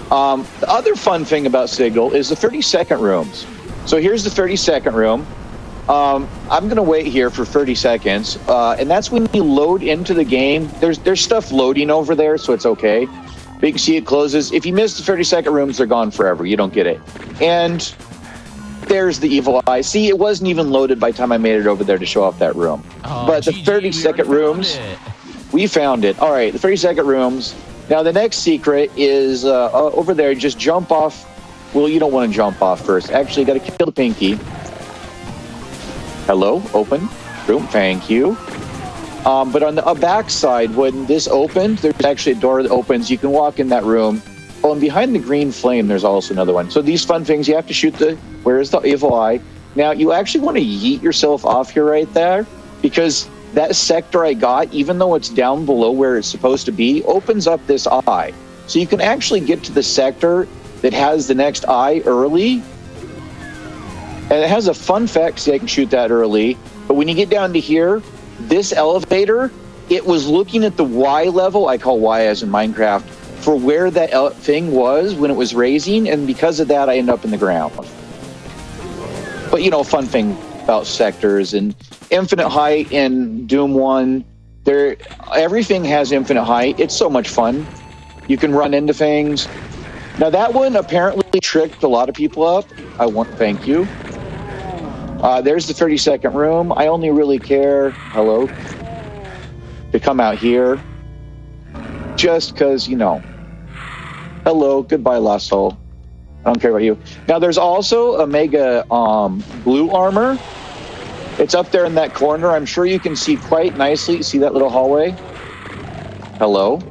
The other fun thing about Sigil is the 30-second rooms. So here's the 30-second room. I'm going to wait here for 30 seconds. And that's when you load into the game. There's stuff loading over there, so it's okay. But you can see it closes. If you miss the 30-second rooms, they're gone forever. You don't get it. And there's the evil eye. See, it wasn't even loaded by the time I made it over there to show off that room. But the 30-second rooms, we found it. All right, the 30-second rooms. Now, the next secret is over there. Just jump off. Well, you don't want to jump off first. Actually, you got to kill the pinky. Hello, open room. Thank you. But on the back side, when this opens, there's actually a door that opens. You can walk in that room. Oh, and behind the green flame, there's also another one. So these fun things, you have to shoot the, where is the evil eye? Now, you actually want to yeet yourself off here right there, because that sector I got, even though it's down below where it's supposed to be, opens up this eye. So you can actually get to the sector that has the next eye early. And it has a fun fact, so I can shoot that early. But when you get down to here, this elevator, it was looking at the Y level, I call Y as in Minecraft, for where that thing was when it was raising, and because of that, I end up in the ground. But, you know, fun thing about sectors and infinite height in Doom 1. Everything has infinite height. It's so much fun. You can run into things. Now that one apparently tricked a lot of people up. I want to thank you. There's the 30-second room. I only really care, hello, to come out here just because, you know. Hello, goodbye, Lost Soul. I don't care about you. Now there's also a mega blue armor. It's up there in that corner. I'm sure you can see quite nicely. See that little hallway? Hello.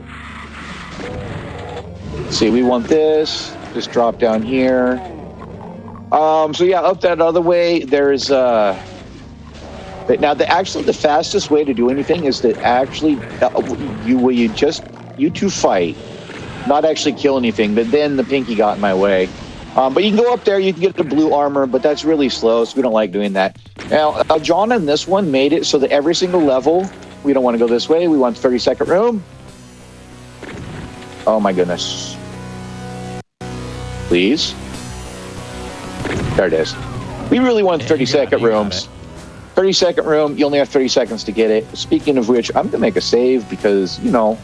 See, we want this. Just drop down here. So yeah, up that other way, there's now the fastest way to do anything is to actually you two fight, not actually kill anything. But then the pinky got in my way. But you can go up there, you can get the blue armor, but that's really slow, so we don't like doing that. Now, John in this one made it so that every single level, we don't want to go this way. We want the 30-second room. Oh my goodness. Please. There it is. We really want 30-second rooms. 30-second room, you only have 30 seconds to get it. Speaking of which, I'm going to make a save because, you know,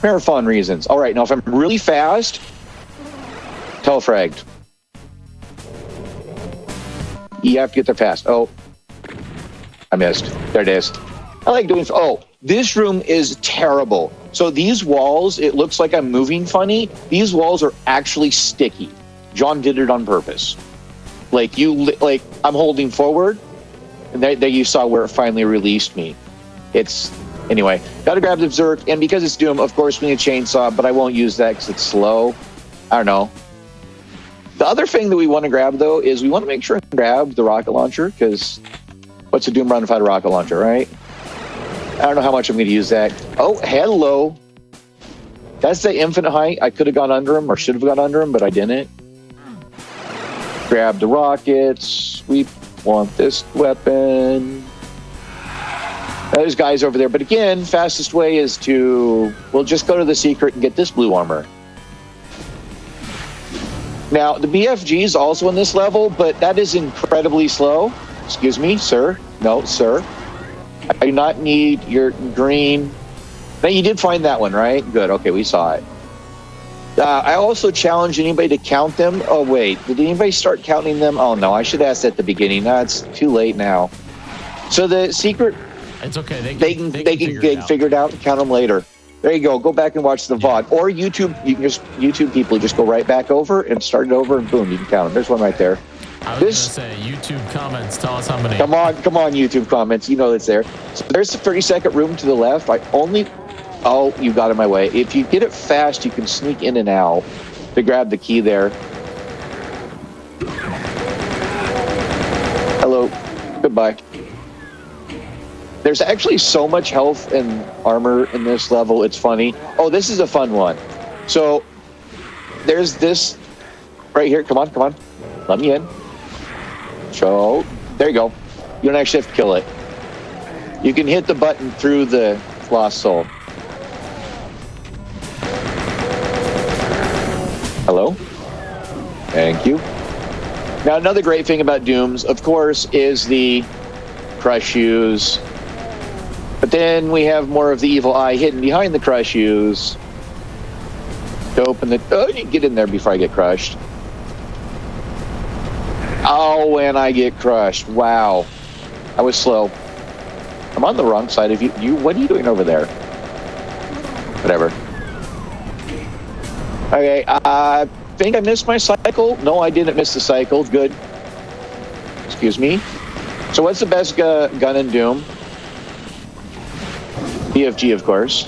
marathon reasons. All right, now if I'm really fast, telefragged. You have to get there fast. Oh, I missed. There it is. I like doing... Oh, this room is terrible. So these walls, it looks like I'm moving funny. These walls are actually sticky. John did it on purpose. Like I'm holding forward, and there you saw where it finally released me. Anyway, gotta grab the Berserk, and because it's Doom, of course we need a chainsaw, but I won't use that because it's slow. I don't know. The other thing that we want to grab, though, is we want to make sure and grab the rocket launcher, because what's a Doom run without a rocket launcher, right? I don't know how much I'm going to use that. Oh, hello. That's the infinite height. I could have gone under him, or should have gone under him, but I didn't. Grab the rockets. We want this weapon. There's guys over there. But again, fastest way is we'll just go to the secret and get this blue armor. Now, the BFG is also in this level, but that is incredibly slow. Excuse me, sir. No, sir. I do not need your green. Now, you did find that one, right? Good. Okay, we saw it. I also challenge anybody to count them. Oh, wait. Did anybody start counting them? Oh, no. I should ask at the beginning. No, it's too late now. So the secret... It's okay. They can get figured out and count them later. There you go. Go back and watch the VOD. Or YouTube. You can YouTube people just go right back over and start it over, and boom, you can count them. There's one right there. I was going to say, YouTube comments, tell us how many. Come on, YouTube comments. You know it's there. So there's the 30-second room to the left. Oh, you got in my way. If you get it fast, you can sneak in and out to grab the key there. Hello. Goodbye. There's actually so much health and armor in this level. It's funny. Oh, this is a fun one. So there's this right here. Come on. Let me in. So there you go. You don't actually have to kill it. You can hit the button through the Lost Soul. Hello. Thank you. Now, another great thing about Dooms, of course, is the crush shoes. But then we have more of the evil eye hidden behind the crush shoes to open the... Oh, you can get in there before I get crushed. Oh, and I get crushed. Wow. I was slow. I'm on the wrong side of you. What are you doing over there? Whatever. Okay, I think I missed my cycle. No, I didn't miss the cycle. Good. Excuse me. So what's the best gun in Doom? BFG, of course.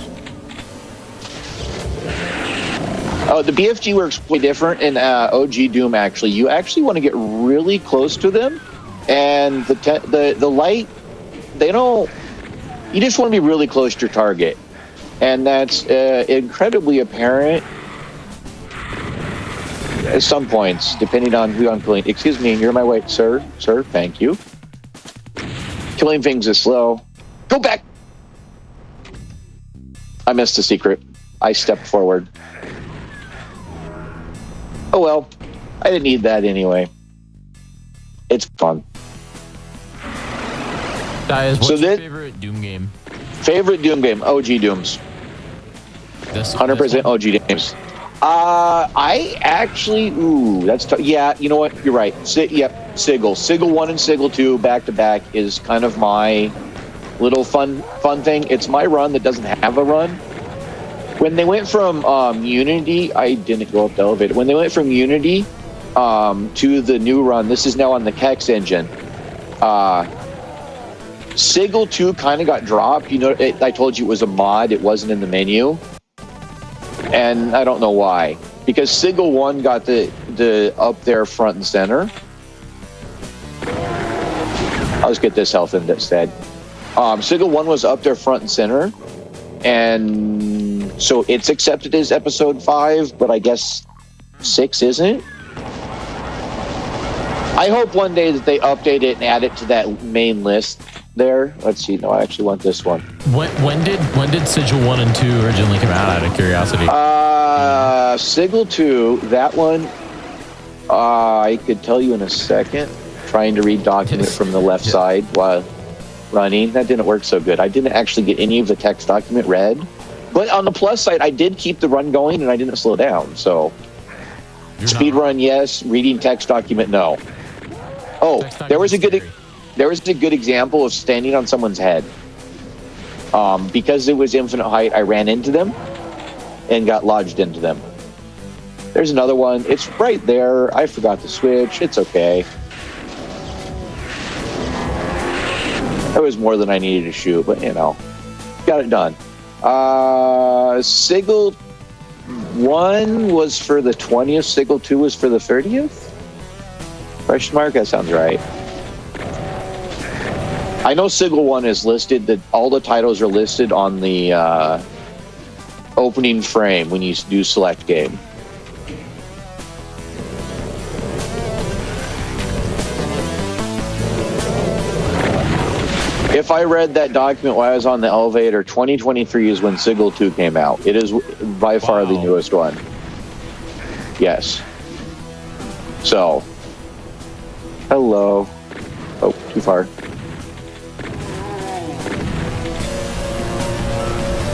Oh, the BFG works way different in OG Doom, actually. You actually want to get really close to them, and the light, they don't... You just want to be really close to your target, and that's incredibly apparent at some points, depending on who I'm killing. Excuse me, you're in my way. Sir, thank you. Killing things is slow. Go back! I missed a secret. I stepped forward. Oh well, I didn't need that anyway. It's fun. Diaz, what's So your that- favorite Doom game? Favorite Doom game? OG Dooms. This 100% one? OG games. I actually, that's tough. Yeah, you know what? You're right. Yep, Sigil. Sigil 1 and Sigil 2 back to back is kind of my little fun thing. It's my run that doesn't have a run. When they went from Unity, I didn't go up the elevator. When they went from Unity to the new run, this is now on the Kex engine. Sigil 2 kind of got dropped. You know, I told you it was a mod. It wasn't in the menu. And I don't know why. Because Sigil 1 got the up there front and center. I'll just get this health instead. Sigil 1 was up there front and center. And so it's accepted as episode 5, but I guess 6 isn't. I hope one day that they update it and add it to that main list there. Let's see. No, I actually want this one. When did Sigil 1 and 2 originally come out, out of curiosity? Sigil 2, that one, I could tell you in a second. Trying to read document from the left side while running. That didn't work so good. I didn't actually get any of the text document read. But on the plus side, I did keep the run going and I didn't slow down. So speedrun, yes. Reading text document, no. Oh, there was a good example of standing on someone's head. Because it was infinite height, I ran into them and got lodged into them. There's another one. It's right there. I forgot to switch. It's okay. That was more than I needed to shoot, but you know, got it done. Sigil 1 was for the 20th. Sigil 2 was for the 30th? Question mark? That sounds right. I know Sigil 1 is listed, that all the titles are listed on the opening frame when you do select game. If I read that document while I was on the elevator, 2023 is when Sigil 2 came out. It is by far the newest one. Yes. So, hello. Oh, too far.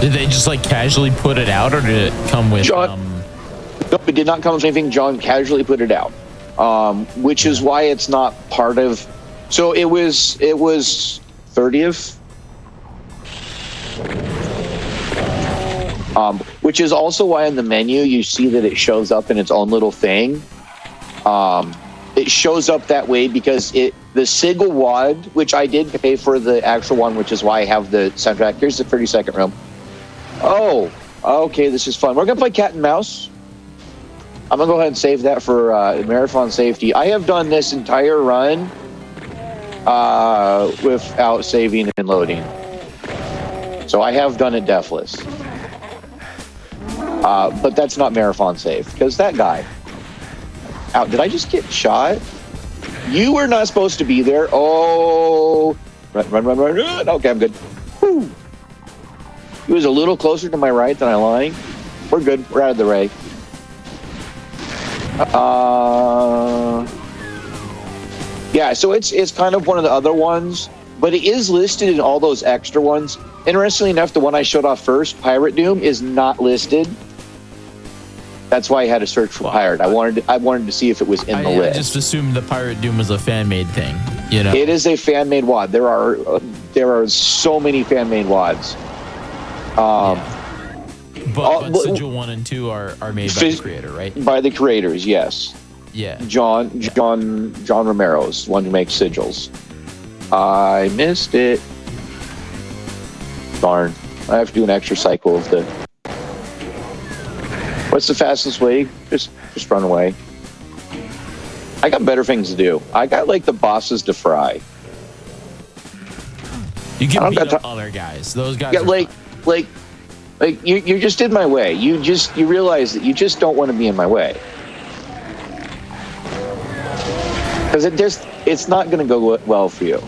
Did they just like casually put it out, or did it come with? Nope, it did not come with anything. John casually put it out, which is why it's not part of. So it was 30th, which is also why in the menu you see that it shows up in its own little thing. It shows up that way because the Sigil WAD, which I did pay for the actual one, which is why I have the soundtrack. Here's the 30-second room. Oh, okay, this is fun. We're gonna play cat and mouse. I'm gonna go ahead and save that for marathon safety. I have done this entire run without saving and loading, so I have done it deathless. But that's not marathon safe because that guy. Out? Did I just get shot? You were not supposed to be there. Oh, run! Okay, I'm good. Whew. He was a little closer to my right than I like. We're good. We're out of the way. Yeah, so it's kind of one of the other ones, but it is listed in all those extra ones. Interestingly enough, the one I showed off first, Pirate Doom, is not listed. That's why I had to search for Pirate. I wanted to see if it was in the list. I just assumed the Pirate Doom was a fan-made thing. You know, it is a fan-made WAD. There are so many fan-made WADs. But Sigil 1 and 2 are made by the creator, right? By the creators, yes. Yeah. John Romero's one who makes sigils. I missed it. Darn. I have to do an extra cycle of the. What's the fastest way? Just run away. I got better things to do. I got like the bosses to fry. You can beat up other guys. Those guys. Yeah, like you're just in my way. You realize that you just don't want to be in my way. Because it's not going to go well for you.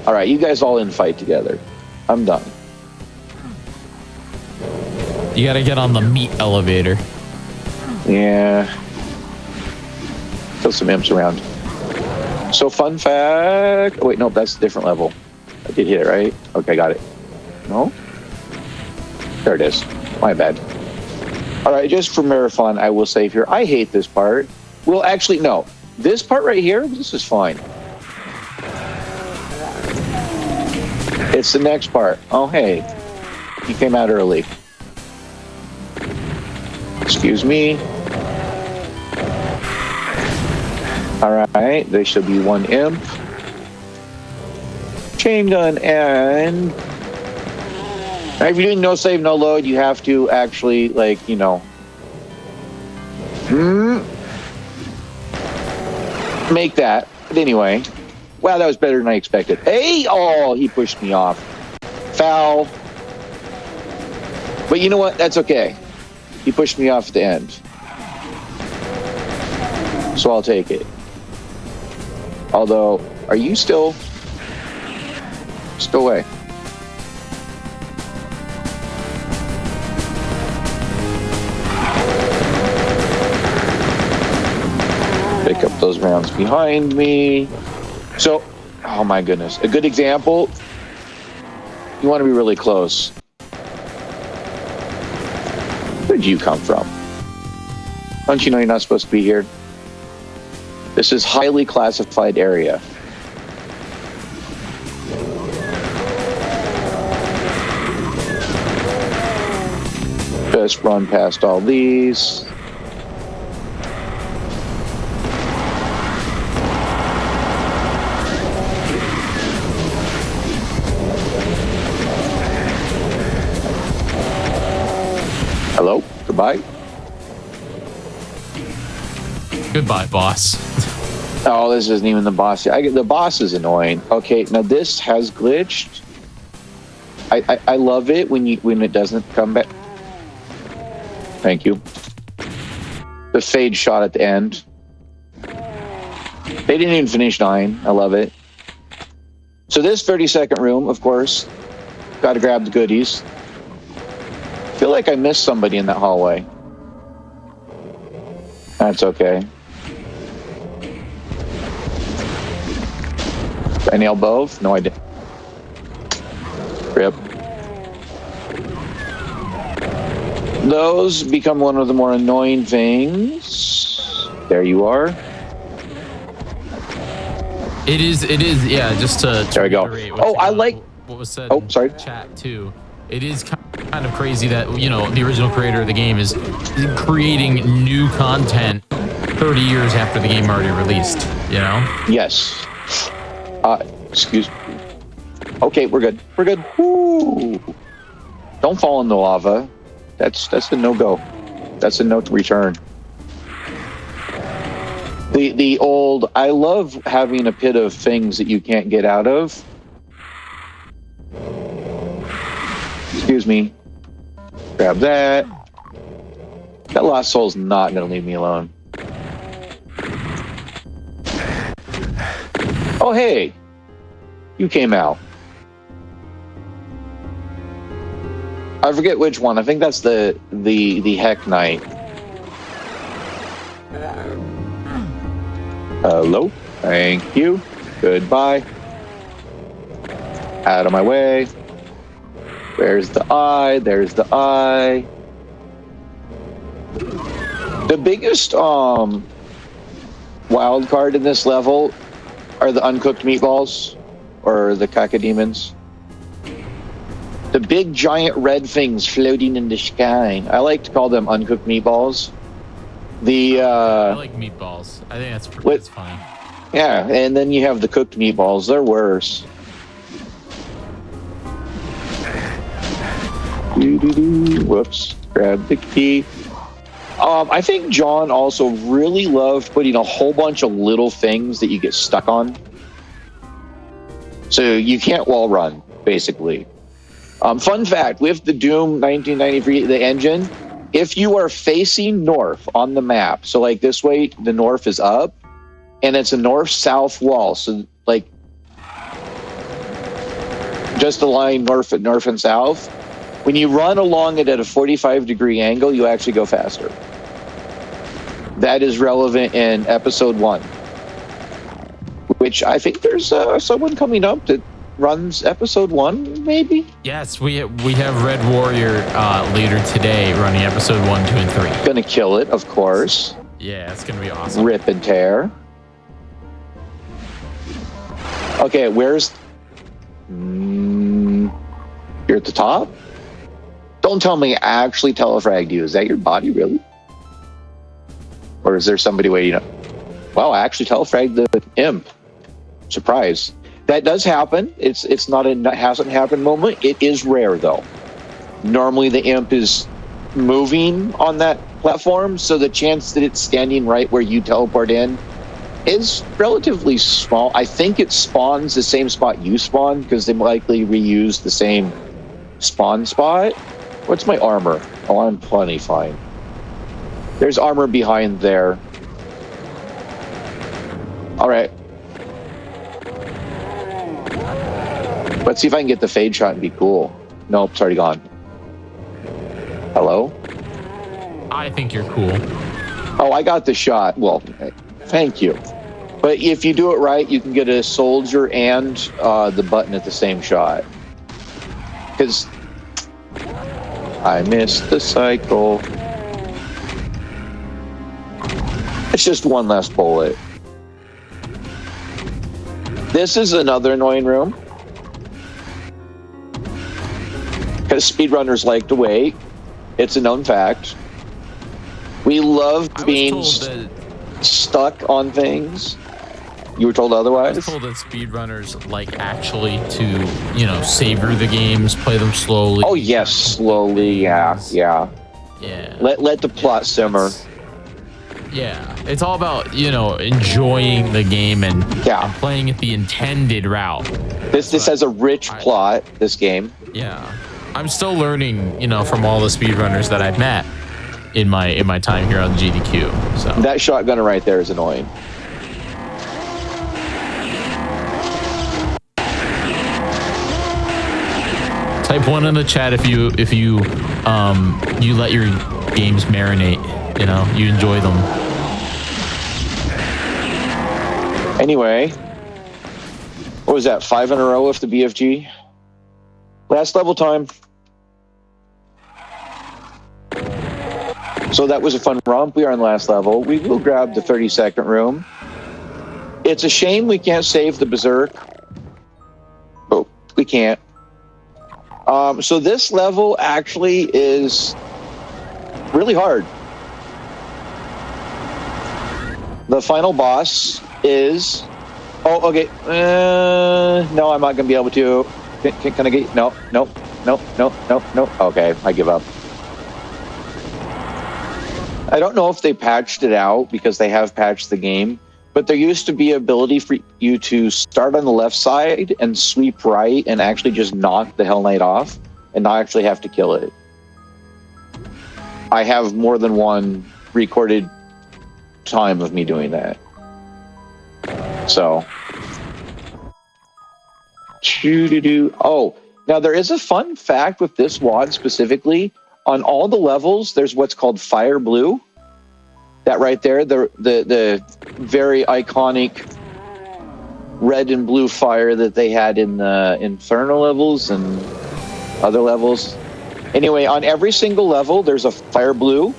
All right, you guys all in fight together. I'm done. You got to get on the meat elevator. Yeah. Kill some imps around. So fun fact. Oh, wait, no, that's a different level. I did hit it, right? Okay, got it. No? There it is. My bad. All right, just for marathon, I will save here. I hate this part. Well, actually, no. This part right here, this is fine. It's the next part. Oh, hey. You came out early. Excuse me. All right, there should be one imp. Chain gun and... Now, if you're doing no save, no load, you have to actually, like, you know... make that. But anyway... Wow, that was better than I expected. Hey! Oh, he pushed me off. Foul. But you know what? That's okay. He pushed me off at the end. So I'll take it. Although, are you still... Still away. Pick up those rounds behind me. So, oh my goodness. A good example, you want to be really close. Where'd you come from? Don't you know you're not supposed to be here? This is highly classified area. Just run past all these. Hello? Goodbye? Goodbye, boss. Oh, this isn't even the boss. The boss is annoying. Okay, now this has glitched. I love it when it doesn't come back. Thank you. The fade shot at the end. They didn't even finish 9. I love it. So this 30-second room, of course, got to grab the goodies. I feel like I missed somebody in that hallway. That's okay. I nailed both? No, I didn't. Rip. Those become one of the more annoying things. There you are. It is, yeah, just to there we go. Oh, I like... what was said in the chat, too. It is kind of crazy that, you know, the original creator of the game is creating new content 30 years after the game already released, you know? Yes. Excuse me. Okay, we're good. We're good. Woo. Don't fall in the lava. That's a no-go. That's a no to return. The old, I love having a pit of things that you can't get out of. Excuse me. Grab that. That lost soul's not going to leave me alone. Oh, hey. You came out. I forget which one. I think that's the Heck Knight. Hello. Thank you. Goodbye. Out of my way. Where's the eye? There's the eye. The biggest wild card in this level are the uncooked meatballs, or the cacodemons. The big giant red things floating in the sky. I like to call them uncooked meatballs. I like meatballs. I think that's fine. Yeah, and then you have the cooked meatballs. They're worse. Whoops. Grab the key. I think John also really loved putting a whole bunch of little things that you get stuck on. So you can't wall run, basically. Fun fact, with the Doom 1993, the engine, if you are facing north on the map, so like this way, the north is up, and it's a north-south wall, so like just the line north and south, when you run along it at a 45-degree angle, you actually go faster. That is relevant in episode 1, which I think there's someone coming up that runs episode 1, maybe? Yes, we have Red Warrior later today running episode 1, 2, and 3. Gonna kill it, of course. Yeah, it's gonna be awesome. Rip and tear. Okay, where's... you're at the top? Don't tell me I actually telefragged you. Is that your body, really? Or is there somebody waiting up? Wow, I actually telefragged the imp. Surprise. That does happen. It's not a hasn't happened moment. It is rare, though. Normally, the imp is moving on that platform, so the chance that it's standing right where you teleport in is relatively small. I think it spawns the same spot you spawn because they likely reuse the same spawn spot. What's my armor? Oh, I'm plenty fine. There's armor behind there. All right. Let's see if I can get the fade shot and be cool. Nope, it's already gone. Hello? I think you're cool. Oh, I got the shot. Well, thank you. But if you do it right, you can get a soldier and the button at the same shot. Because I missed the cycle. It's just one less bullet. This is another annoying room. Because speedrunners like to wait. It's a known fact. We love being stuck on things. You were told otherwise? I was told that speedrunners like actually to, savor the games, play them slowly. Oh, yes, slowly, yeah. Yeah. Let the plot simmer. Yeah. It's all about, enjoying the game and playing it the intended route. This has a rich plot, this game. Yeah. I'm still learning, from all the speedrunners that I've met in my time here on GDQ. So that shotgunner right there is annoying. Type 1 in the chat if you you let your games marinate, you enjoy them. Anyway, what was that, 5 in a row with the BFG? Last level time. So that was a fun romp. We are on last level. We will grab the 30-second room. It's a shame we can't save the Berserk. Oh, we can't. So this level actually is really hard. The final boss is... Oh, okay. No, I'm not going to be able to. Can I get... No. Okay, I give up. I don't know if they patched it out because they have patched the game, but there used to be an ability for you to start on the left side and sweep right and actually just knock the Hell Knight off and not actually have to kill it. I have more than one recorded time of me doing that. So. Oh, now there is a fun fact with this wad specifically. On all the levels, there's what's called fire blue. That right there, the very iconic red and blue fire that they had in the Inferno levels and other levels. Anyway, on every single level, there's a fire blue.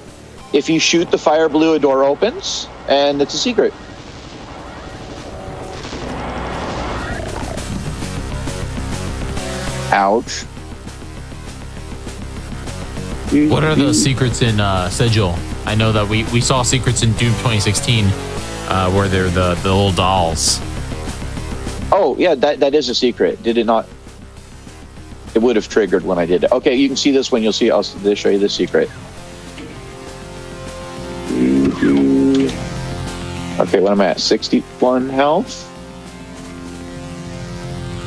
If you shoot the fire blue, a door opens, and it's a secret. Ouch. What are the secrets in Sigil? I know that we saw secrets in Doom 2016 where they're the little dolls. Oh, yeah, that is a secret. Did it not? It would have triggered when I did it. Okay, you can see this when you'll see. I'll show you the secret. Okay, what am I at? 61 health?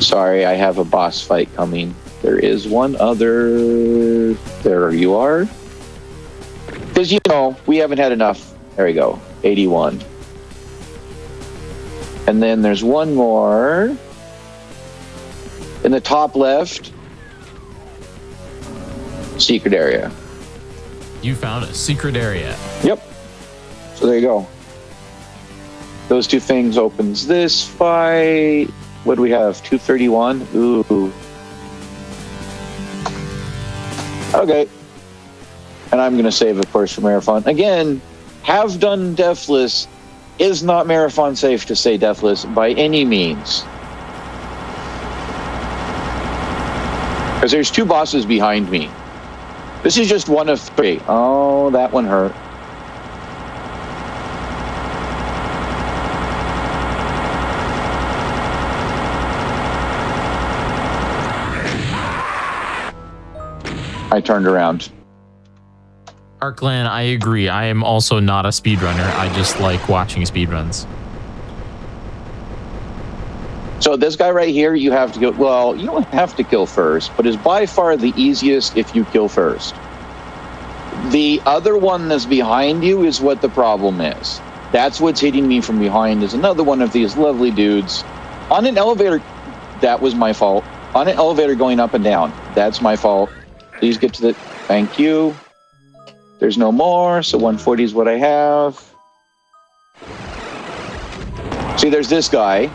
Sorry, I have a boss fight coming. There is one other. There you are. Because, we haven't had enough. There we go. 81. And then there's one more. In the top left. Secret area. You found a secret area. Yep. So there you go. Those two things opens this fight. What do we have? 231. Ooh. Okay. And I'm going to save, of course, for Marathon. Again, have done Deathless is not Marathon safe to say Deathless by any means. Because there's 2 bosses behind me. This is just one of 3. Oh, that one hurt. I turned around. Arklan, I agree. I am also not a speedrunner. I just like watching speedruns. So this guy right here, you have to go. Well, you don't have to kill first, but is by far the easiest if you kill first. The other one that's behind you is what the problem is. That's what's hitting me from behind is another one of these lovely dudes. On an elevator, that was my fault. On an elevator going up and down, that's my fault. Please get to the, thank you. There's no more, so 140 is what I have. See, there's this guy.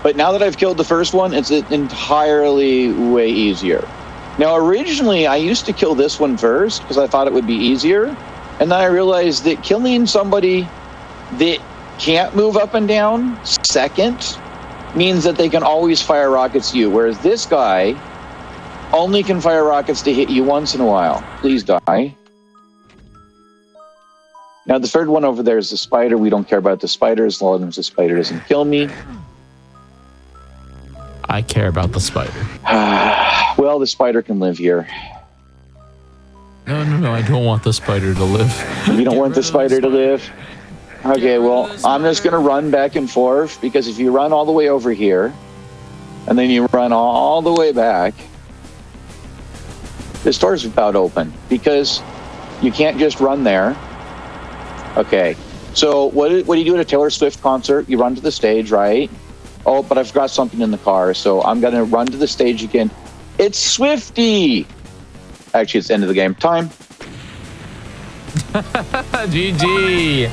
But now that I've killed the first one, it's entirely way easier. Now, originally, I used to kill this one first because I thought it would be easier. And then I realized that killing somebody that can't move up and down second means that they can always fire rockets at you. Whereas this guy only can fire rockets to hit you once in a while. Please die. Now, the third one over there is the spider. We don't care about the spider as long as the spider doesn't kill me. I care about the spider. Well, the spider can live here. No, I don't want the spider to live. You don't want the spider to live? Okay, well, I'm just going to run back and forth, because if you run all the way over here, and then you run all the way back, this door's about open, because you can't just run there. Okay, so what do you do at a Taylor Swift concert? You run to the stage, right? Oh, but I forgot something in the car, so I'm going to run to the stage again. It's Swifty! Actually, it's the end of the game. Time. GG.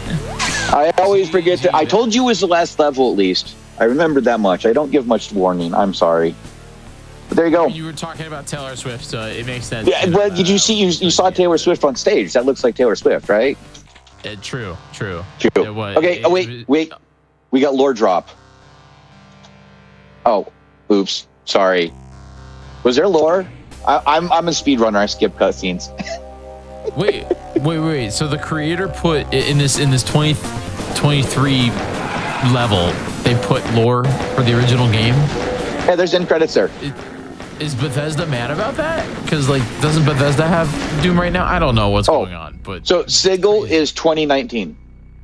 I always forget to... I told you it was the last level, at least. I remembered that much. I don't give much warning. I'm sorry. But there you go. You were talking about Taylor Swift, so it makes sense. Yeah, but did you see... You saw Taylor Swift on stage. That looks like Taylor Swift, right? True. Okay, wait. We got lore drop. Oh, oops. Sorry. Was there lore? I'm a speedrunner. I skip cutscenes. Wait. So the creator put in this 2023 level, they put lore for the original game. Yeah, there's end credits there. Is Bethesda mad about that? Because doesn't Bethesda have Doom right now? I don't know what's going on, but so Sigil is 2019,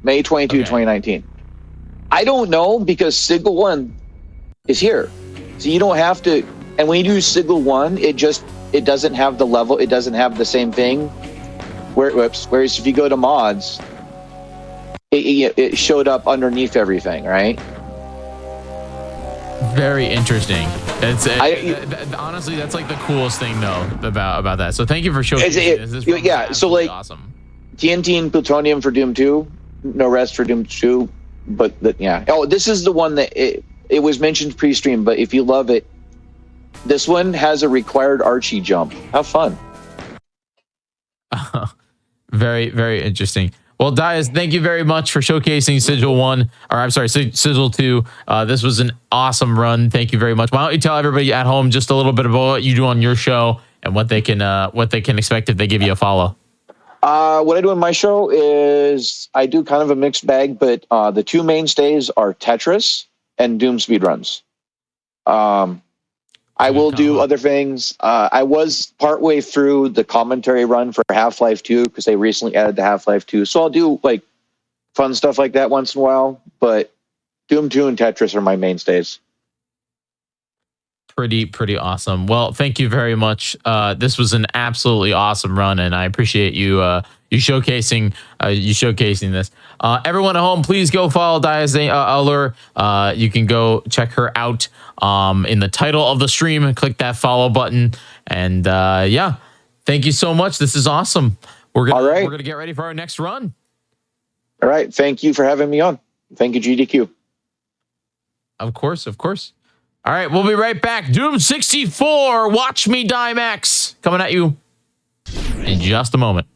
May 22, 2019. I don't know because Sigil 1 is here, so you don't have to. And when you do Sigil 1, it doesn't have the level. It doesn't have the same thing. Whereas if you go to mods, it showed up underneath everything, right? Very interesting. Honestly, that's like the coolest thing though about that. So thank you for showcasing this. Yeah, so like awesome. TNT and plutonium for Doom 2, no rest for Doom 2, but yeah. Oh, this is the one that it was mentioned pre-stream, but if you love it, this one has a required Archie jump. Have fun. Very, very interesting. Well, Dias, thank you very much for showcasing Sigil 2. This was an awesome run. Thank you very much. Why don't you tell everybody at home just a little bit about what you do on your show and what they can expect if they give you a follow. What I do on my show is I do kind of a mixed bag, but the two mainstays are Tetris and Doom Speedruns. I will do other things. I was partway through the commentary run for Half-Life 2 because they recently added the Half-Life 2. So I'll do like fun stuff like that once in a while. But Doom 2 and Tetris are my mainstays. Pretty awesome. Well, thank you very much. This was an absolutely awesome run, and I appreciate you showcasing this. Everyone at home, please go follow Dias Allure. You can go check her out in the title of the stream and click that follow button. And yeah, thank you so much. This is awesome. We're gonna get ready for our next run. All right. Thank you for having me on. Thank you, GDQ. Of course. All right, we'll be right back. Doom 64, Watch Me Die Max, coming at you in just a moment.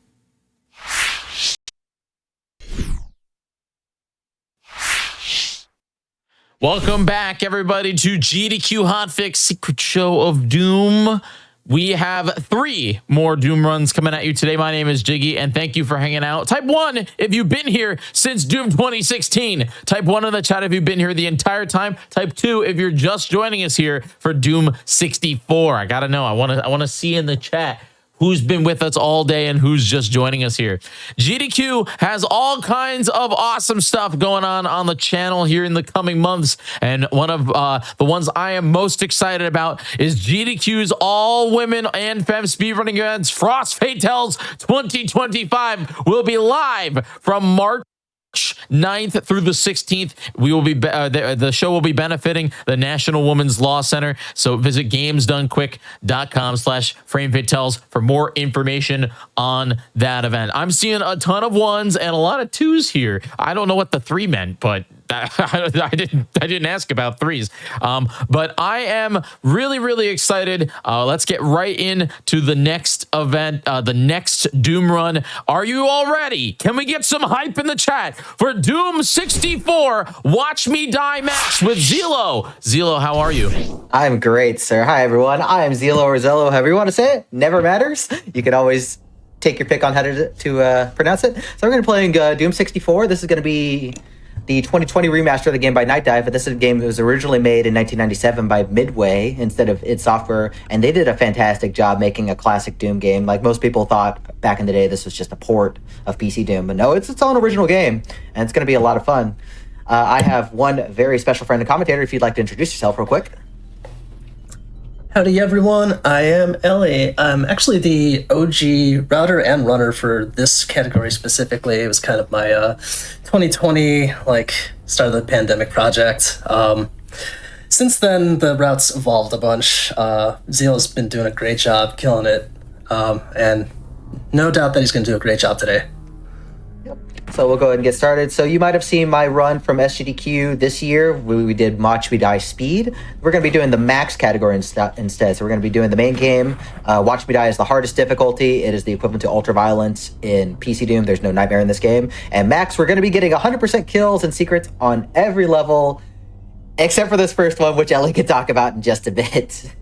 Welcome back, everybody, to GDQ Hotfix Secret Show of Doom. We have 3 more Doom runs coming at you today. My name is Jiggy, and thank you for hanging out. Type 1 if you've been here since Doom 2016. Type 1 in the chat if you've been here the entire time. Type 2 if you're just joining us here for Doom 64. I gotta know. I wanna see in the chat who's been with us all day and who's just joining us here. GDQ has all kinds of awesome stuff going on the channel here in the coming months. And one of the ones I am most excited about is GDQ's all women and femme speedrunning events. Frost Fatales 2025 will be live from March 9th through the 16th. We will be the show will be benefiting the National Women's Law Center. So visit gamesdonequick.com/framefatales for more information on that event. I'm seeing a ton of 1s and a lot of 2s here. I don't know what the 3 meant, but I didn't ask about 3s. But I am really excited. Let's get right into the next event, the next Doom run. Are you all ready? Can we get some hype in the chat for Doom 64 Watch Me Die Max with Zelo? Zelo, how are you? I'm great, sir. Hi, everyone. I am Zelo or Zello, however you want to say it. Never matters. You can always take your pick on how to pronounce it. So we're going to be playing Doom 64. This is going to be the 2020 remaster of the game by Night Dive, but this is a game that was originally made in 1997 by Midway instead of id Software, and they did a fantastic job making a classic Doom game. Like most people thought back in the day, this was just a port of PC Doom, but no, it's its own original game, and it's going to be a lot of fun. I have one very special friend and commentator, if you'd like to introduce yourself real quick. Howdy everyone, I am Ellie. I'm actually the OG router and runner for this category specifically. It was kind of my 2020, start of the pandemic project. Since then, the routes evolved a bunch. Zeal's been doing a great job killing it, and no doubt that he's going to do a great job today. So we'll go ahead and get started. So you might have seen my run from SGDQ this year. We did Watch Me Die Speed. We're going to be doing the max category instead. So we're going to be doing the main game. Watch Me Die is the hardest difficulty. It is the equivalent to Ultra Violence in PC Doom. There's no nightmare in this game. And max, we're going to be getting 100% kills and secrets on every level, except for this first one, which Ellie can talk about in just a bit.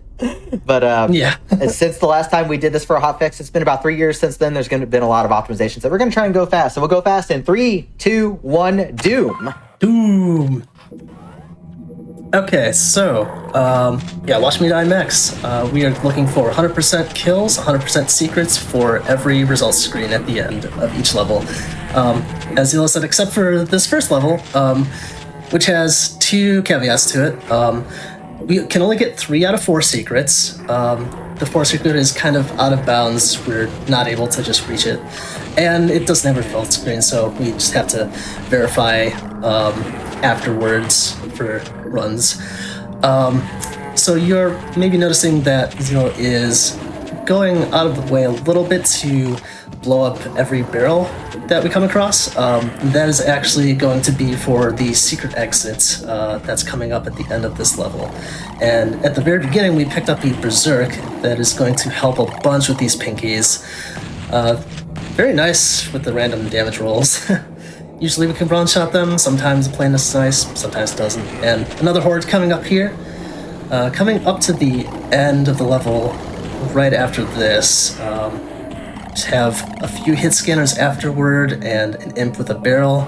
But yeah. Since the last time we did this for a hotfix, it's been about 3 years since then. There's been a lot of optimizations. So we're going to try and go fast. So we'll go fast in 3, 2, 1, Doom. Doom. Okay, so, Watch Me Die Max. We are looking for 100% kills, 100% secrets for every results screen at the end of each level. As Zila said, except for this first level, which has 2 caveats to it. We can only get 3 out of 4 secrets. The 4th secret is kind of out of bounds. We're not able to just reach it. And it doesn't have a result screen, so we just have to verify afterwards for runs. So you're maybe noticing that Zero is going out of the way a little bit to blow up every barrel that we come across. That is actually going to be for the secret exit that's coming up at the end of this level. And at the very beginning, we picked up a Berserk that is going to help a bunch with these pinkies. Very nice with the random damage rolls. Usually we can one-shot them, sometimes the plane is nice, sometimes it doesn't. And another horde coming up here. Coming up to the end of the level, right after this, have a few hit scanners afterward and an imp with a barrel.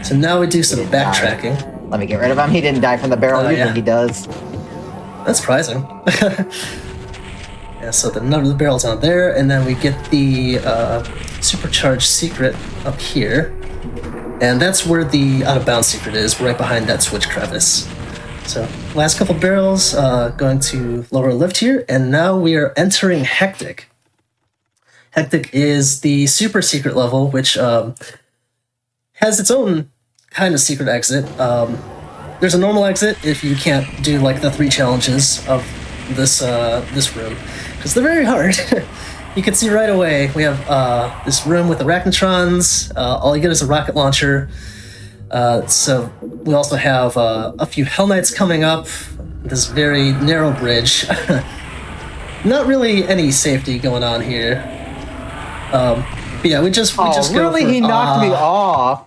So now we do some backtracking. Let me get rid of him. He didn't die from the barrel. Usually he does. That's surprising. Yeah, so none of the barrels on there, and then we get the supercharged secret up here. And that's where the out of bounds secret is, right behind that switch crevice. So last couple barrels, going to lower lift here, and now we are entering Hectic. Hectic is the super secret level, which has its own kind of secret exit. There's a normal exit if you can't do the 3 challenges of this room, because they're very hard. You can see right away we have this room with arachnotrons. All you get is a rocket launcher. So we also have a few Hell Knights coming up. This very narrow bridge. Not really any safety going on here. But yeah, we just go really? for, He knocked me off.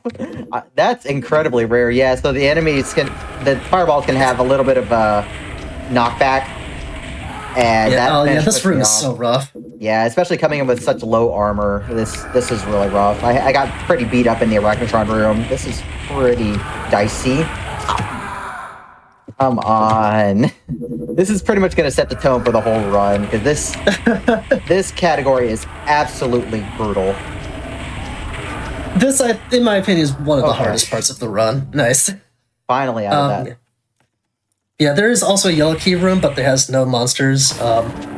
That's incredibly rare. Yeah, so the fireballs can have a little bit of a knockback. And this room is so rough. Yeah, especially coming in with such low armor. This is really rough. I got pretty beat up in the Arachnotron room. This is pretty dicey. Come on. This is pretty much going to set the tone for the whole run, because this category is absolutely brutal. This, in my opinion, is one of the hardest parts of the run. Nice. Finally out of that. Yeah, there is also a yellow key room, but there has no monsters.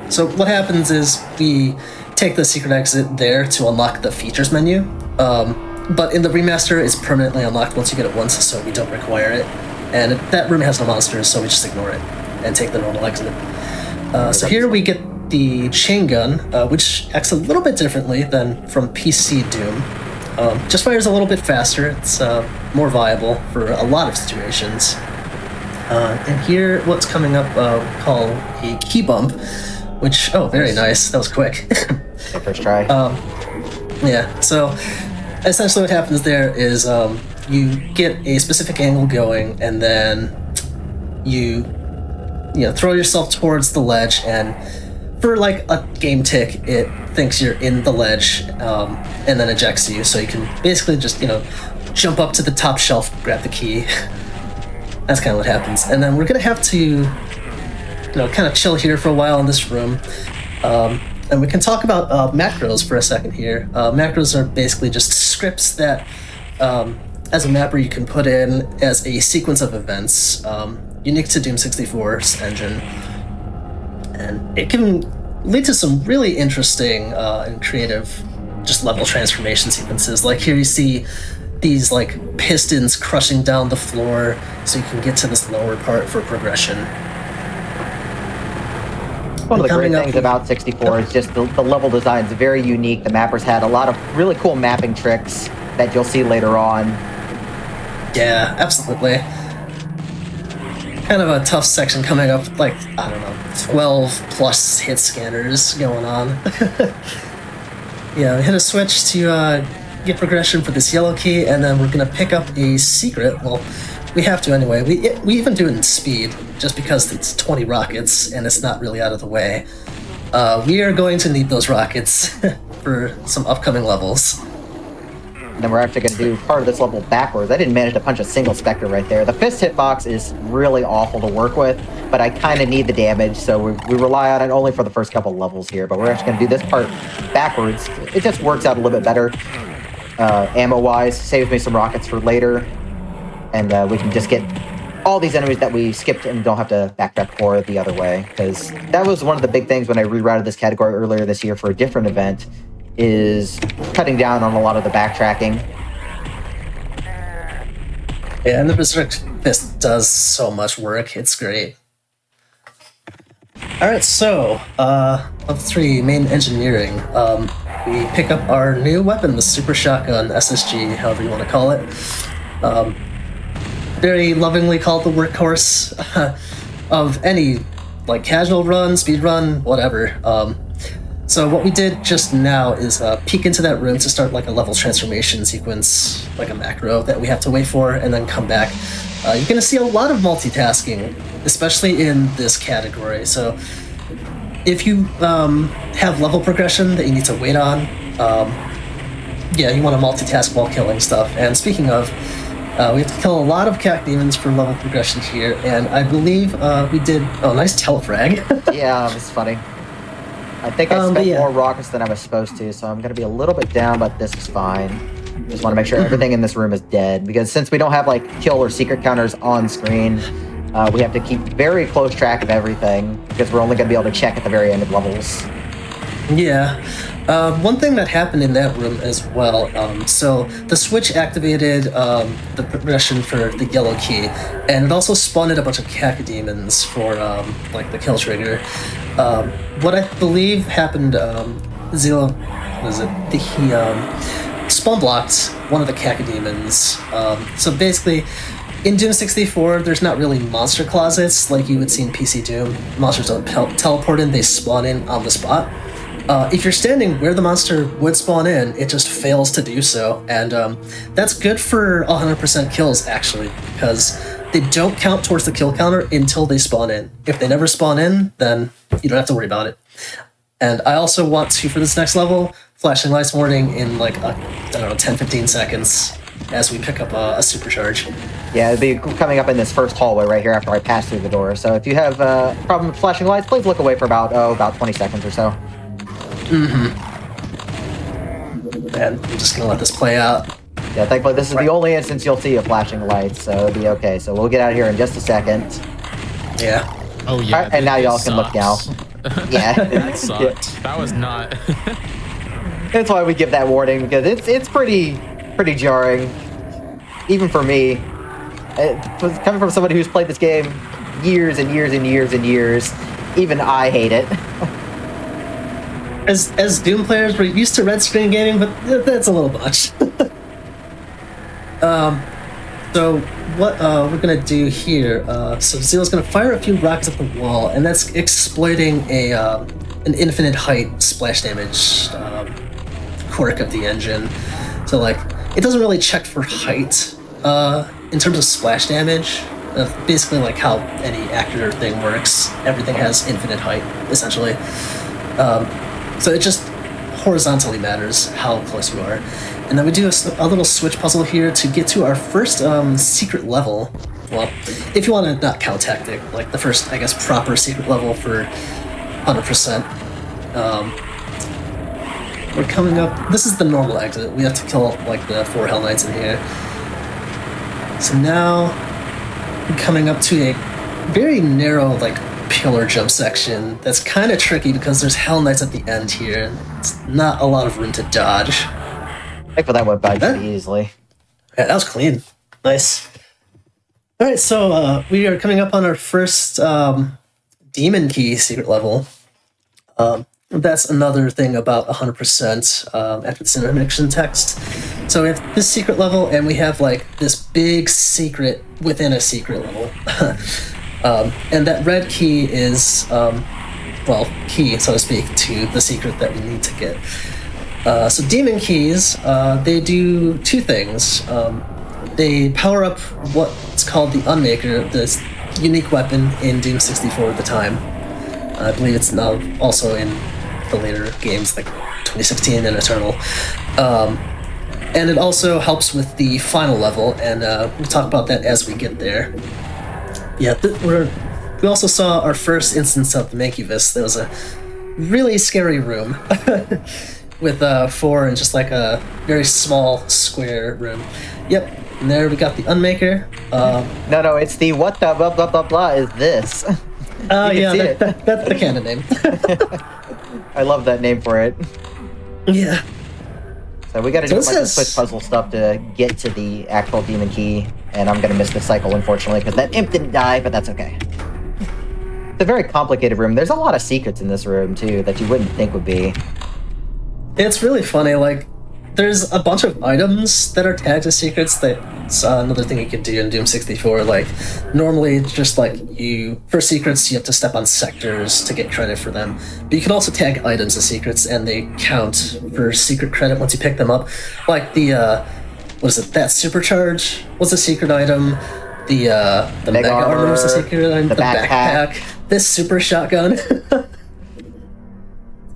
So what happens is we take the secret exit there to unlock the features menu. But in the remaster, it's permanently unlocked once you get it once, so we don't require it. And that room has no monsters, so we just ignore it and take the normal exit. So here we get the chain gun, which acts a little bit differently than from PC Doom. Just fires a little bit faster. It's more viable for a lot of situations. And here, what's coming up, we call a key bump, which, very nice. That was quick. First try. Yeah, so essentially what happens there is you get a specific angle going, and then you throw yourself towards the ledge, and for like a game tick, it thinks you're in the ledge, and then ejects you, so you can basically just, jump up to the top shelf, grab the key. That's kind of what happens. And then we're going to have to, kind of chill here for a while in this room. And we can talk about macros for a second here. Macros are basically just scripts that, as a mapper, you can put in as a sequence of events, unique to Doom 64's engine. And it can lead to some really interesting and creative just level transformation sequences. Like here you see these like pistons crushing down the floor so you can get to this lower part for progression. One of the great things about 64 is just the level design is very unique. The mappers had a lot of really cool mapping tricks that you'll see later on. Yeah, absolutely. Kind of a tough section coming up, like, 12 plus hit scanners going on. Yeah, hit a switch to get progression for this yellow key, and then we're gonna pick up a secret. Well, we have to anyway. We even do it in speed, just because it's 20 rockets and it's not really out of the way. We are going to need those rockets for some upcoming levels. And then we're actually going to do part of this level backwards. I didn't manage to punch a single Spectre right there. The fist hitbox is really awful to work with, but I kind of need the damage, so we rely on it only for the first couple levels here. But we're actually going to do this part backwards. It just works out a little bit better. Ammo-wise, saves me some rockets for later. And we can just get all these enemies that we skipped and don't have to backtrack for the other way. Because that was one of the big things when I rerouted this category earlier this year for a different event, is cutting down on a lot of the backtracking. Yeah, and the Berserk Fist does so much work. It's great. Alright, so, level 3, main engineering. We pick up our new weapon, the Super Shotgun, SSG, however you want to call it. Very lovingly called the workhorse of any, like, casual run, speed run, whatever. So what we did just now is peek into that room to start like a level transformation sequence, like a macro that we have to wait for, and then come back. You're going to see a lot of multitasking, especially in this category. So if you have level progression that you need to wait on, yeah, you want to multitask while killing stuff. And speaking of, we have to kill a lot of CAC demons for level progression here, and I believe we did... Oh, nice telefrag. Yeah, it was funny. I think I spent more rockets than I was supposed to, so I'm going to be a little bit down, but this is fine. Just want to make sure everything in this room is dead, because since we don't have like kill or secret counters on screen, we have to keep very close track of everything, because we're only going to be able to check at the very end of levels. Yeah. One thing that happened in that room as well, so the switch activated the progression for the yellow key, and it also spawned a bunch of cacodemons for like the kill trigger. What I believe happened, Zilla, was it? spawn blocked one of the cacodemons. So basically, in Doom 64, there's not really monster closets like you would see in PC Doom. Monsters don't teleport in, they spawn in on the spot. If you're standing where the monster would spawn in, it just fails to do so. And that's good for 100% kills, actually, because they don't count towards the kill counter until they spawn in. If they never spawn in, then you don't have to worry about it. And I also want to, for this next level, flashing lights warning in like, 10-15 seconds as we pick up a supercharge. Yeah, it'll be coming up in this first hallway right here after I pass through the door. So if you have a problem with flashing lights, please look away for about 20 seconds or so. And I'm just going to let this play out. Yeah, thankfully this is the only instance you'll see of flashing lights, so it'll be okay. So we'll get out of here in just a second. Yeah. Oh yeah. Right, and now y'all can look now. Yeah. That sucked. That was not. That's why we give that warning, because it's pretty jarring, even for me. Coming from somebody who's played this game years and years and years and years, even I hate it. As Doom players, we're used to red screen gaming, but that's a little much. So what we're gonna do here? So Zeal's gonna fire a few rockets at the wall, and that's exploiting an infinite height splash damage quirk of the engine. So like, it doesn't really check for height in terms of splash damage. Basically, like how any actor thing works, everything has infinite height essentially. So it just horizontally matters how close you are. And then we do a little switch puzzle here to get to our first secret level. Well, if you want to not count tactic, like the first, I guess, proper secret level for 100%. We're coming up. This is the normal exit. We have to kill like the 4 Hell Knights in here. So now we're coming up to a very narrow, like, pillar jump section that's kind of tricky because there's Hell Knights at the end here. It's not a lot of room to dodge. Thankful that went by pretty easily. Yeah, that was clean. Nice. All right, so we are coming up on our first Demon Key secret level. That's another thing about 100% after this intermission text. So we have this secret level, and we have like this big secret within a secret level. And that red key is, key, so to speak, to the secret that we need to get. So demon keys, they do 2 things. They power up what's called the Unmaker, this unique weapon in Doom 64 at the time. I believe it's now also in the later games like 2016 and Eternal. And it also helps with the final level, and we'll talk about that as we get there. Yeah, we also saw our first instance of the Mancubus. There was a really scary room with 4 and just like a very small square room. Yep, and there we got the Unmaker. No, it's the what the blah blah blah blah is this. Yeah, that's the canon name. I love that name for it. Yeah. So we gotta do a bunch of switch puzzle stuff to get to the actual demon key, and I'm gonna miss the cycle, unfortunately, because that imp didn't die, but that's okay. It's a very complicated room. There's a lot of secrets in this room, too, that you wouldn't think would be. It's really funny, like, there's a bunch of items that are tagged as secrets. That's another thing you can do in Doom 64. Like, normally, just like for secrets, you have to step on sectors to get credit for them. But you can also tag items as secrets, and they count for secret credit once you pick them up. Like the, that supercharge was a secret item. The Mega Armor was a secret item. The backpack. This super shotgun.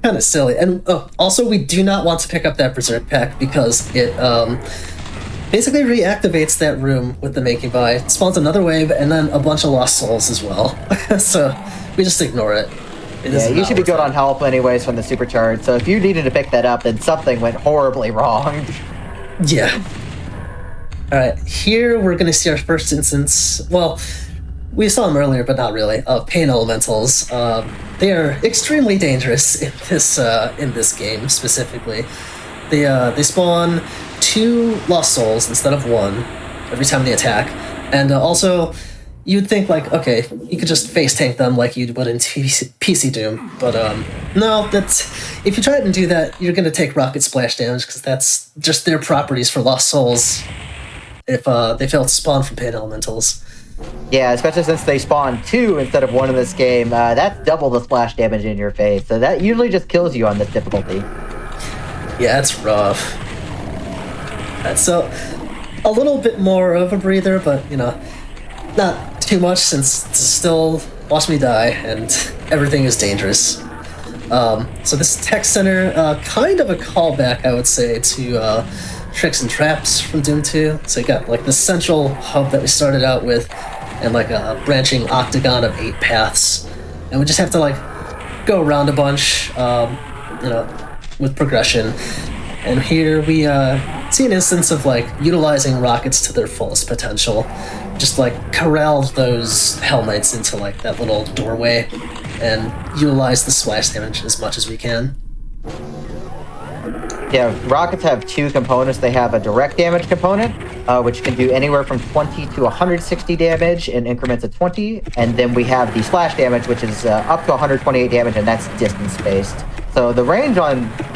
Kind of silly. And also, we do not want to pick up that Berserk pack because it basically reactivates that room with the making by. It spawns another wave and then a bunch of lost souls as well. So we just ignore it. Yeah, you should be good on help anyways from the supercharge. So if you needed to pick that up, then something went horribly wrong. Yeah. All right, here we're going to see our first instance. Well, we saw them earlier, but not really. Of pain elementals. They are extremely dangerous in this game specifically. They spawn 2 lost souls instead of 1 every time they attack, and also you'd think like, okay, you could just face tank them like you would in PC Doom, but no, that's if you try and do that, you're gonna take rocket splash damage because that's just their properties for Lost Souls. If they fail to spawn from pit elementals. Yeah, especially since they spawn 2 instead of 1 in this game. That's double the splash damage in your face, so that usually just kills you on this difficulty. Yeah, it's rough. So a little bit more of a breather, but you know, not too much since it's still watch me die and everything is dangerous. So this tech center, kind of a callback, I would say, to Tricks and Traps from Doom 2. So you got like the central hub that we started out with, and like a branching octagon of 8 paths, and we just have to like go around a bunch, you know, with progression. And here we see an instance of like utilizing rockets to their fullest potential. Just like corral those Hell Knights into like that little doorway and utilize the splash damage as much as we can. Yeah, rockets have 2 components. They have a direct damage component, which can do anywhere from 20 to 160 damage in increments of 20. And then we have the splash damage, which is up to 128 damage, and that's distance-based. So the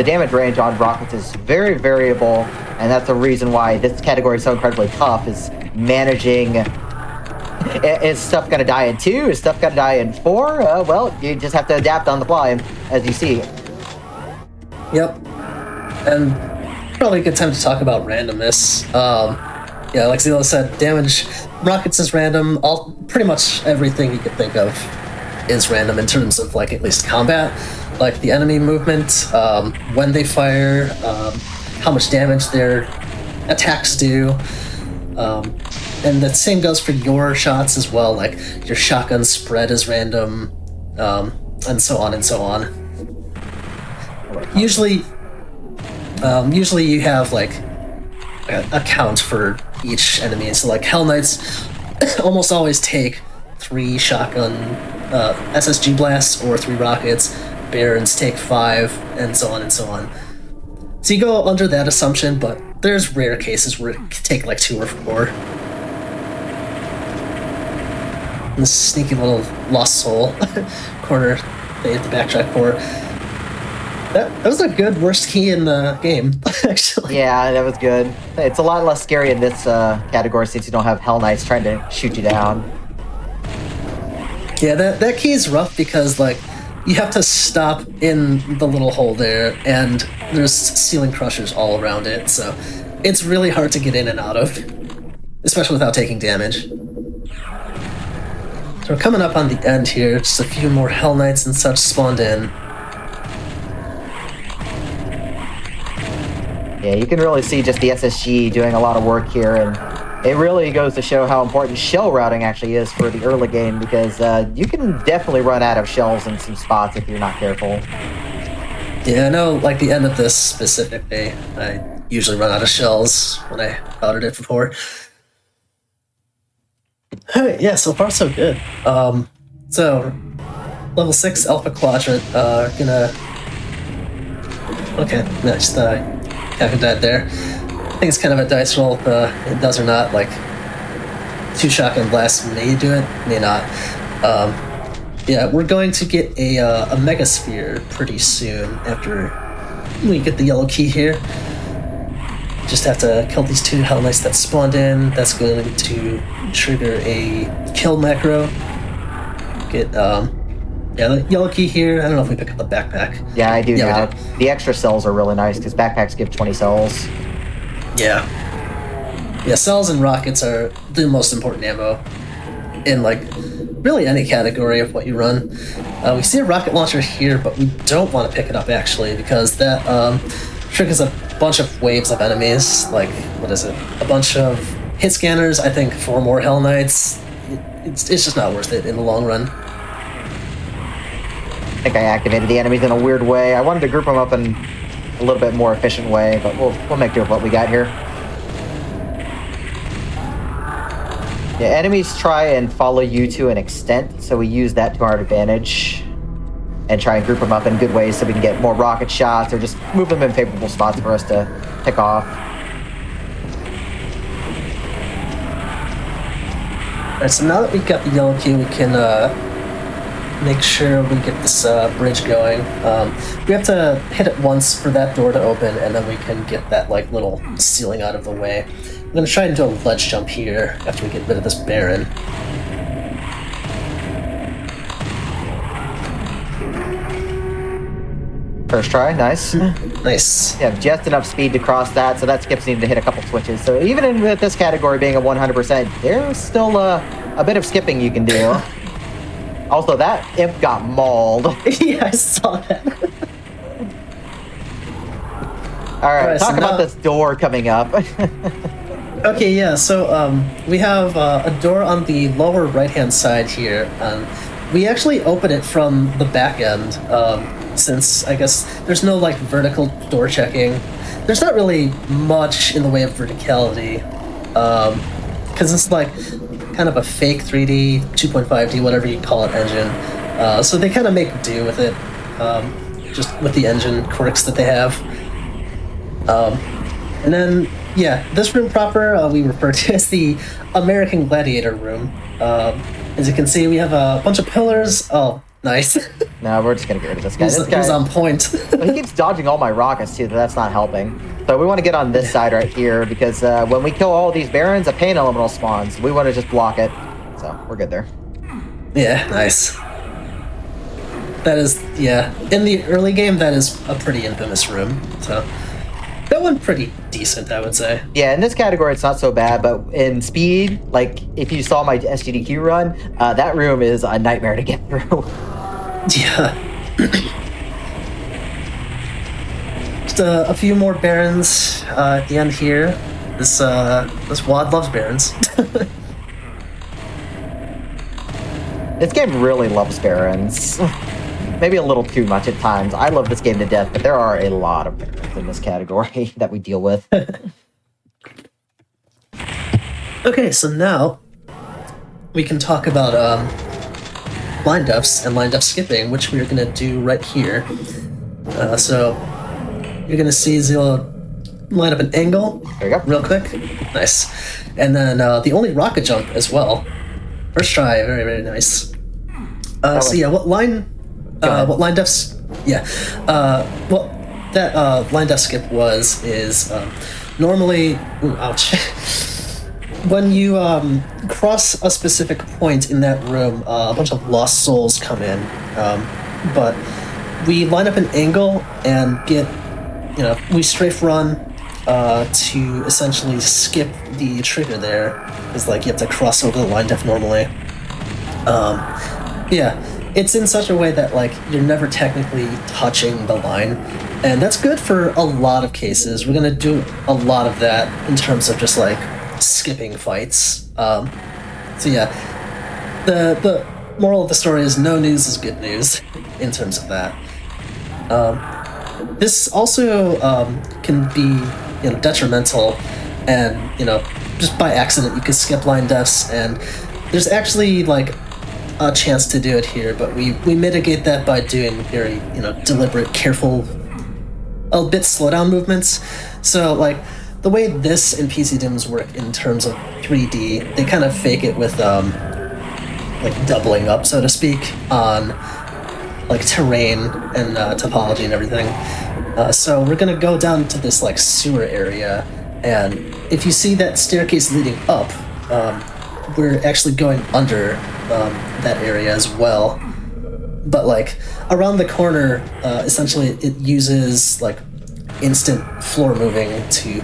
damage range on rockets is very variable, and that's the reason why this category is so incredibly tough, is managing... Is stuff going to die in 2? Is stuff going to die in 4? Well, you just have to adapt on the fly, as you see. Yep. And probably a good time to talk about randomness. Yeah, like Zila said, damage, rockets is random. Pretty much everything you could think of is random in terms of like at least combat. Like the enemy movement, when they fire, how much damage their attacks do. And the same goes for your shots as well, like your shotgun spread is random, and so on and so on. Usually you have like a count for each enemy. So like Hell Knights almost always take 3 shotgun SSG blasts or 3 rockets. Barons take 5, and so on and so on. So you go under that assumption, but there's rare cases where it can take like 2 or 4. And this sneaky little Lost Soul corner they hit the backtrack for. That was a good worst key in the game, actually. Yeah, that was good. It's a lot less scary in this category since you don't have Hell Knights trying to shoot you down. Yeah, that key is rough because, like, you have to stop in the little hole there, and there's ceiling crushers all around it, so it's really hard to get in and out of, especially without taking damage. So we're coming up on the end here, just a few more Hell Knights and such spawned in. Yeah, you can really see just the SSG doing a lot of work here, and it really goes to show how important shell routing actually is for the early game, because you can definitely run out of shells in some spots if you're not careful. Yeah, I know, like the end of this specifically, I usually run out of shells when I routed it before. Alright, yeah, so far so good. So, level 6 Alpha Quadrant, gonna... Okay, next, Kevin died there. I think it's kind of a dice roll if it does or not. Like, 2 shotgun blasts may do it, may not. Yeah, we're going to get a Megasphere pretty soon after we get the yellow key here. Just have to kill these 2 Hell Knights that spawned in. That's going to trigger a kill macro. Get, yeah, the yellow key here. I don't know if we pick up the backpack. Yeah, I do. Yeah, the extra cells are really nice because backpacks give 20 cells. Yeah. Yeah, cells and rockets are the most important ammo in, like, really any category of what you run. We see a rocket launcher here, but we don't want to pick it up, actually, because that triggers a bunch of waves of enemies. Like, what is it? A bunch of hit scanners, I think 4 more Hell Knights. It's just not worth it in the long run. I think I activated the enemies in a weird way. I wanted to group them up in a little bit more efficient way, but we'll make do with what we got here. Yeah, enemies try and follow you to an extent, so we use that to our advantage and try and group them up in good ways so we can get more rocket shots or just move them in favorable spots for us to pick off. Alright, so now that we've got the yellow key, we can make sure we get this bridge going. We have to hit it once for that door to open, and then we can get that like little ceiling out of the way. I'm gonna try and do a ledge jump here after we get rid of this Baron. First try, nice. Nice. You have just enough speed to cross that, so that skips needing to hit a couple switches. So even with this category being a 100%, there's still a bit of skipping you can do. Also, that imp got mauled. Yeah, I saw that. Alright, so talk about this door coming up. Okay, yeah, so we have a door on the lower right-hand side here. We actually open it from the back end, since I guess there's no like vertical door checking. There's not really much in the way of verticality, because it's like kind of a fake 3D, 2.5D, whatever you call it, engine. So they kind of make do with it, just with the engine quirks that they have. And then, yeah, this room proper we refer to as the American Gladiator room. As you can see, we have a bunch of pillars. Oh, nice. No, we're just gonna get rid of this guy. He was on point. He keeps dodging all my rockets too, that's not helping. So we want to get on this side right here, because when we kill all these barons, a pain elemental spawns. We want to just block it. So we're good there. Yeah, nice. That is, yeah. In the early game, that is a pretty infamous room. So that went pretty decent, I would say. Yeah, in this category, it's not so bad, but in speed, like if you saw my SGDQ run, that room is a nightmare to get through. Yeah. Just a few more barons at the end here. This wad loves barons. This game really loves barons. Maybe a little too much at times. I love this game to death, but there are a lot of barons in this category that we deal with. Okay, so now we can talk about line defs and line def skipping, which we're going to do right here. So you're going to see Zilla line up an angle There you go. real quick. Nice. And then the only rocket jump as well. First try, very, very nice. So yeah, what line defs? Yeah. What that line def skip is normally. Ooh, ouch. When you cross a specific point in that room, a bunch of lost souls come in. But we line up an angle and get, we strafe run to essentially skip the trigger there. It's like you have to cross over the line def normally. Yeah, it's in such a way that like you're never technically touching the line, and that's good for a lot of cases. We're gonna do a lot of that in terms of just like skipping fights. So yeah, the moral of the story is no news is good news in terms of that. This also can be detrimental, and just by accident you could skip line defs, and there's actually like a chance to do it here, but we mitigate that by doing very deliberate, careful, a bit slowdown movements. So like the way this and PC Dims work in terms of 3D, they kind of fake it with like doubling up, so to speak, on like terrain and topology and everything. So we're gonna go down to this like sewer area, and if you see that staircase leading up, we're actually going under that area as well. But like around the corner, essentially it uses like instant floor moving to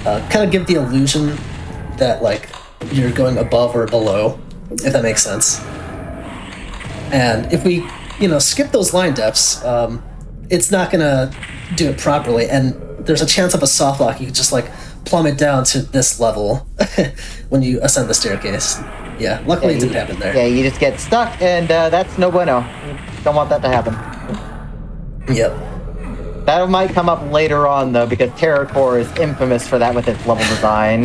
kind of give the illusion that like you're going above or below, if that makes sense. And if we skip those line defs, it's not gonna do it properly, and there's a chance of a soft lock. You could just like plummet down to this level when you ascend the staircase. Yeah, luckily it didn't happen there. Yeah, you just get stuck, and that's no bueno. Don't want that to happen. Yep. That might come up later on, though, because Terror Core is infamous for that with its level design.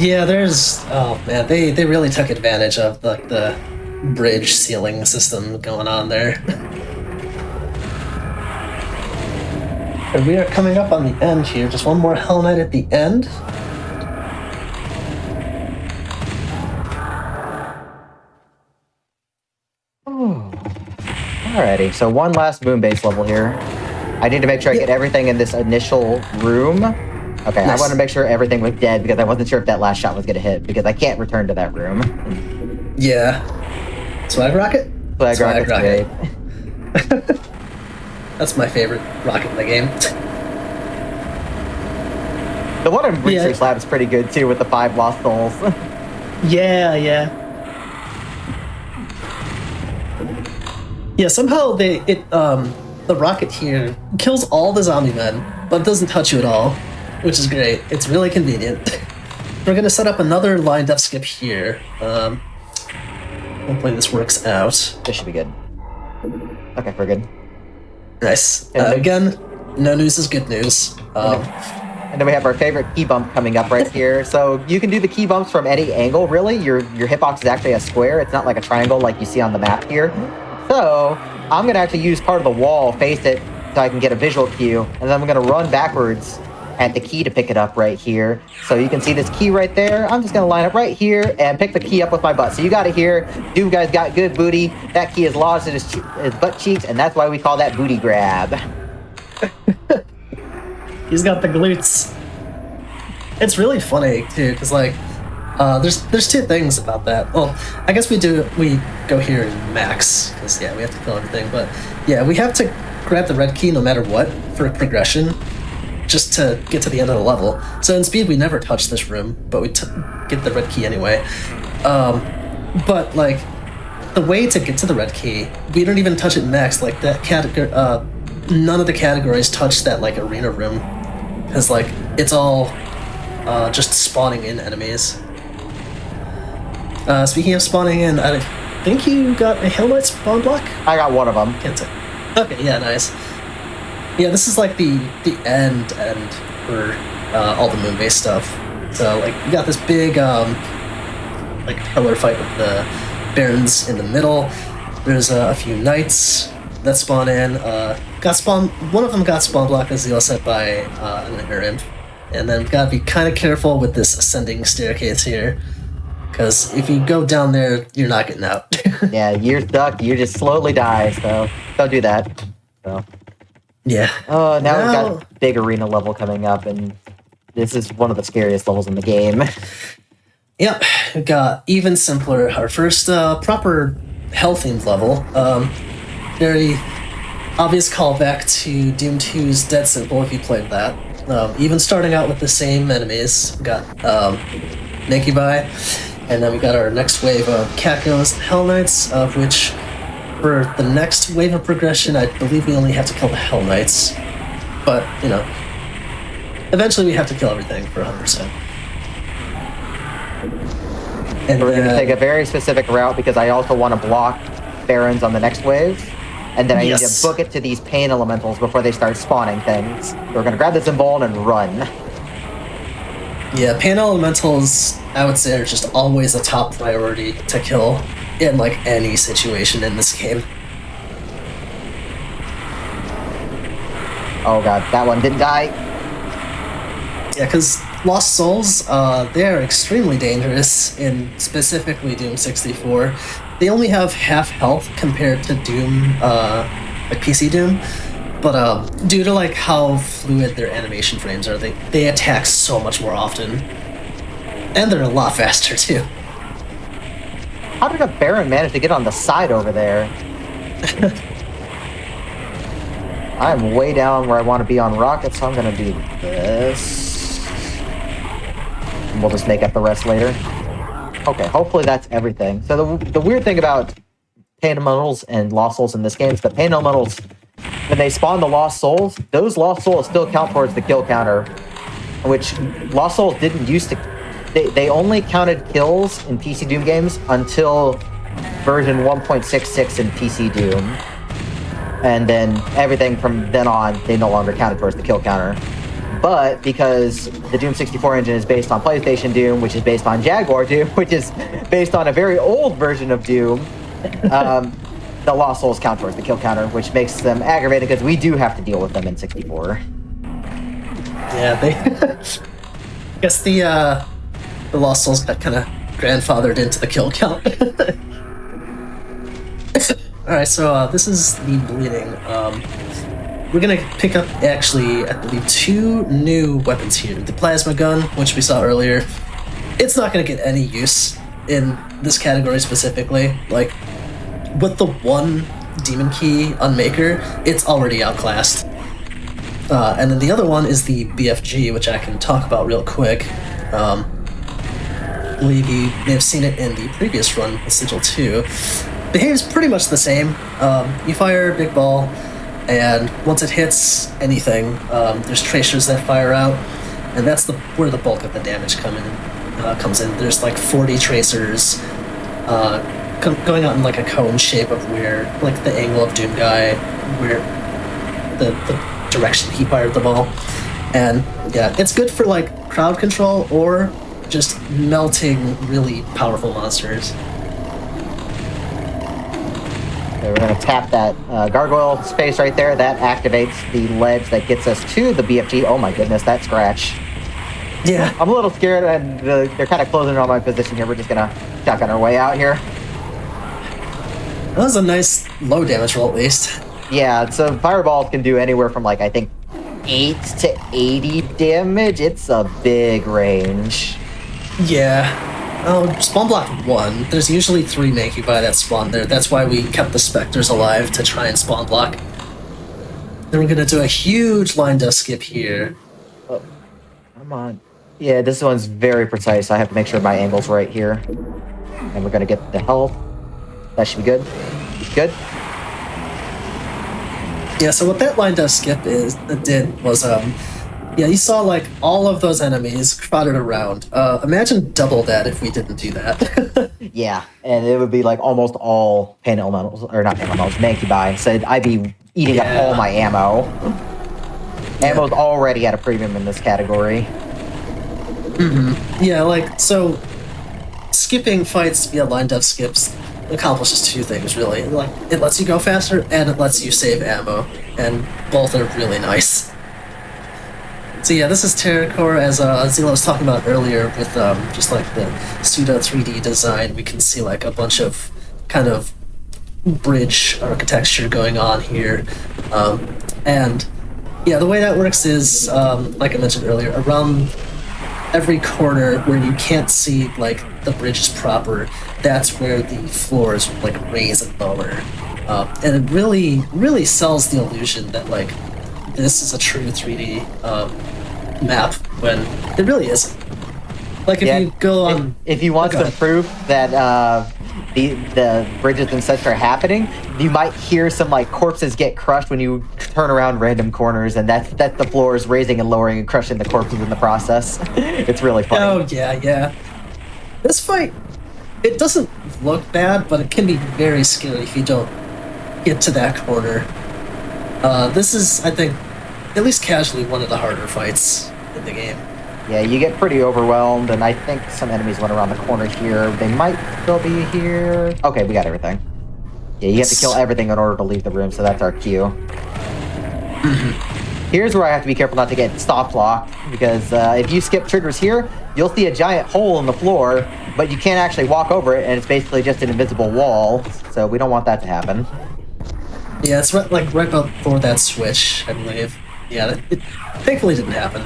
Yeah, oh man, they really took advantage of the bridge ceiling system going on there. And we are coming up on the end here. Just one more Hell Knight at the end. Alrighty, so one last Moonbase level here. I need to make sure I get everything in this initial room. Okay, Nice. I want to make sure everything was dead because I wasn't sure if that last shot was going to hit because I can't return to that room. Yeah. Swag rocket? Swag rocket's great. That's my favorite rocket in the game. The one in Research Lab is pretty good too with the 5 lost souls. Yeah. Yeah, somehow the rocket here kills all the zombie men, but it doesn't touch you at all, which is great. It's really convenient. We're gonna set up another line depth skip here. Hopefully this works out. This should be good. Okay, we're good. Nice. Again, no news is good news. And then we have our favorite key bump coming up right here. So you can do the key bumps from any angle, really. Your hitbox is actually a square. It's not like a triangle like you see on the map here. So I'm going to actually use part of the wall, face it, so I can get a visual cue. And then I'm going to run backwards at the key to pick it up right here. So you can see this key right there. I'm just going to line up right here and pick the key up with my butt. So you got it here. Doom guy's got good booty. That key is lodged in his butt cheeks, and that's why we call that booty grab. He's got the glutes. It's really funny too, because like, there's two things about that. Well, I guess we go here in max, because yeah, we have to kill everything. But yeah, we have to grab the red key no matter what for progression, just to get to the end of the level. So in speed, we never touch this room, but we get the red key anyway. But like, the way to get to the red key, we don't even touch it in max. Like that category, none of the categories touch that like arena room, because like it's all just spawning in enemies. Speaking of spawning in, I think you got a Hell Knight spawn block? I got one of them. Can't say. Okay, yeah, nice. Yeah, this is like the end for all the moon based stuff. So like you got this big like pillar fight with the barons in the middle. There's a few knights that spawn in. One of them got spawn blocked, as Zeal said, by a nightmare imp. And then we've got to be kind of careful with this ascending staircase here, because if you go down there, you're not getting out. Yeah, you're stuck. You just slowly die, so don't do that. So. Yeah. Oh, now we've got a big arena level coming up, and this is one of the scariest levels in the game. Yep, we got even simpler. Our first proper hell-themed level. Very obvious callback to Doom 2's Dead Simple, if you played that. Even starting out with the same enemies. We got Nikibai, and then we got our next wave of Kakos and Hell Knights, of which for the next wave of progression, I believe we only have to kill the Hell Knights. But, you know, eventually we have to kill everything for 100%. And we're going to take a very specific route because I also want to block Barons on the next wave. And then I need to book it to these pain elementals before they start spawning things. We're going to grab the Symbol and run. Yeah, pain elementals, I would say, are just always a top priority to kill in like any situation in this game. Oh god, that one didn't die. Yeah, because Lost Souls, they are extremely dangerous in specifically Doom 64. They only have half health compared to Doom, like PC Doom, but due to like how fluid their animation frames are, they attack so much more often, and they're a lot faster too. How did a Baron manage to get on the side over there? I'm way down where I want to be on rockets, so I'm gonna do this. And we'll just make up the rest later. Okay, hopefully that's everything. So the weird thing about Pain Elementals and Lost Souls in this game is that Pain Elementals, when they spawn the Lost Souls, those Lost Souls still count towards the kill counter, which Lost Souls didn't used to. They only counted kills in PC Doom games until version 1.66 in PC Doom. And then everything from then on, they no longer counted towards the kill counter. But because the Doom 64 engine is based on PlayStation Doom, which is based on Jaguar Doom, which is based on a very old version of Doom, the Lost Souls count towards the kill counter, which makes them aggravating because we do have to deal with them in 64. Yeah, they. I guess the Lost Souls got kind of grandfathered into the kill count. Alright, so this is the bleeding. We're gonna pick up, actually, I believe, 2 new weapons here. The plasma gun, which we saw earlier. It's not gonna get any use in this category specifically. Like, with the 1 demon key Unmaker, it's already outclassed. And then the other one is the BFG, which I can talk about real quick. I believe you may have seen it in the previous run with Sigil 2. Behaves pretty much the same. You fire a big ball, and once it hits anything, there's tracers that fire out, and that's where the bulk of the damage comes in. There's like 40 tracers going out in like a cone shape of where, like the angle of Doom Guy, where the direction he fired the ball. And yeah, it's good for like crowd control or just melting really powerful monsters. So we're going to tap that gargoyle space right there. That activates the ledge that gets us to the BFG. Oh my goodness, that scratch. Yeah. I'm a little scared, and they're kind of closing on my position here. We're just going to shotgun our way out here. That was a nice low damage roll, at least. Yeah, so fireballs can do anywhere from, like, I think 8 to 80 damage. It's a big range. Yeah. Oh, spawn block 1. There's usually 3 make you by that spawn there. That's why we kept the specters alive, to try and spawn block. Then we're gonna do a huge line death skip here. Oh, come on. Yeah, this one's very precise. I have to make sure my angle's right here. And we're gonna get the health. That should be good. Good. Yeah, so what that line death skip did was, yeah, you saw like all of those enemies crowded around. Imagine double that if we didn't do that. Yeah, and it would be like almost all pain elementals, or not pain elementals, Mancubi. So I'd be eating up all my ammo. Ammo's already at a premium in this category. Yeah, like, so skipping fights via line death skips accomplishes 2 things, really. Like, it lets you go faster, and it lets you save ammo, and both are really nice. So yeah, this is Terracore, as Zila was talking about earlier, with just like the pseudo 3D design. We can see like a bunch of kind of bridge architecture going on here, and yeah, the way that works is, like I mentioned earlier, around every corner where you can't see like the bridges proper, that's where the floors like raise and lower, and it really sells the illusion that like this is a true 3D map when it really isn't. Like if you go on, if you want some proof that the bridges and such are happening, you might hear some like corpses get crushed when you turn around random corners, and that's the floors raising and lowering and crushing the corpses in the process. It's really funny. Oh yeah. This fight, it doesn't look bad, but it can be very scary if you don't get to that corner. This is, I think, at least casually, one of the harder fights in the game. Yeah, you get pretty overwhelmed, and I think some enemies went around the corner here. They might still be here. Okay, we got everything. Yeah, you have to kill everything in order to leave the room, so that's our cue. Here's where I have to be careful not to get stop locked, because if you skip triggers here, you'll see a giant hole in the floor, but you can't actually walk over it, and it's basically just an invisible wall, so we don't want that to happen. Yeah, it's right before that switch, I believe. Yeah, it thankfully didn't happen.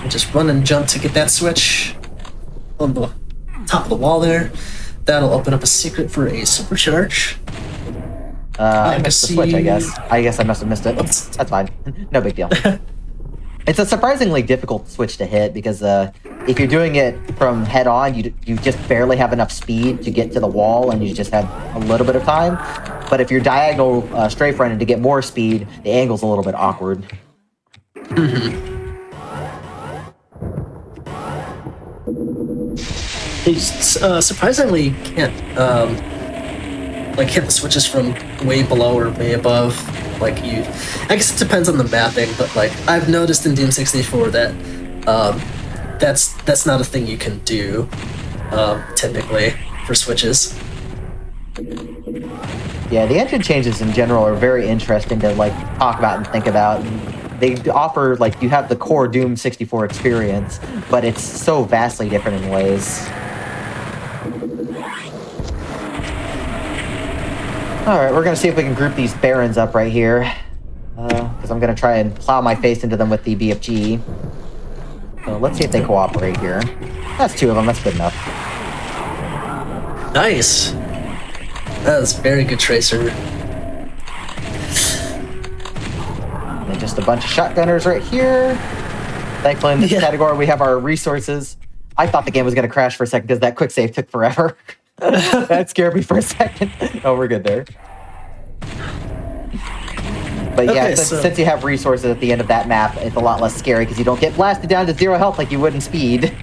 You just run and jump to get that switch on the top of the wall there. That'll open up a secret for a supercharge. I missed the switch, I guess. I guess I must have missed it. That's fine. No big deal. It's a surprisingly difficult switch to hit, because if you're doing it from head on, you just barely have enough speed to get to the wall, and you just have a little bit of time. But if you're diagonal strafe running to get more speed, the angle's a little bit awkward. You surprisingly can't like hit the switches from way below or way above. Like I guess it depends on the mapping, but like I've noticed in Doom 64 that that's not a thing you can do typically for switches. Yeah, the engine changes in general are very interesting to like talk about and think about. They offer, like, you have the core Doom 64 experience, but it's so vastly different in ways. Alright, we're gonna see if we can group these barons up right here. Because I'm gonna try and plow my face into them with the BFG. So let's see if they cooperate here. That's 2 of them, that's good enough. Nice. That was very good tracer. And just a bunch of shotgunners right here. Thankfully in this category we have our resources. I thought the game was gonna crash for a second because that quick save took forever. That scared me for a second. Oh, we're good there. But yeah, Okay, since you have resources at the end of that map, it's a lot less scary because you don't get blasted down to 0 health like you would in Speed.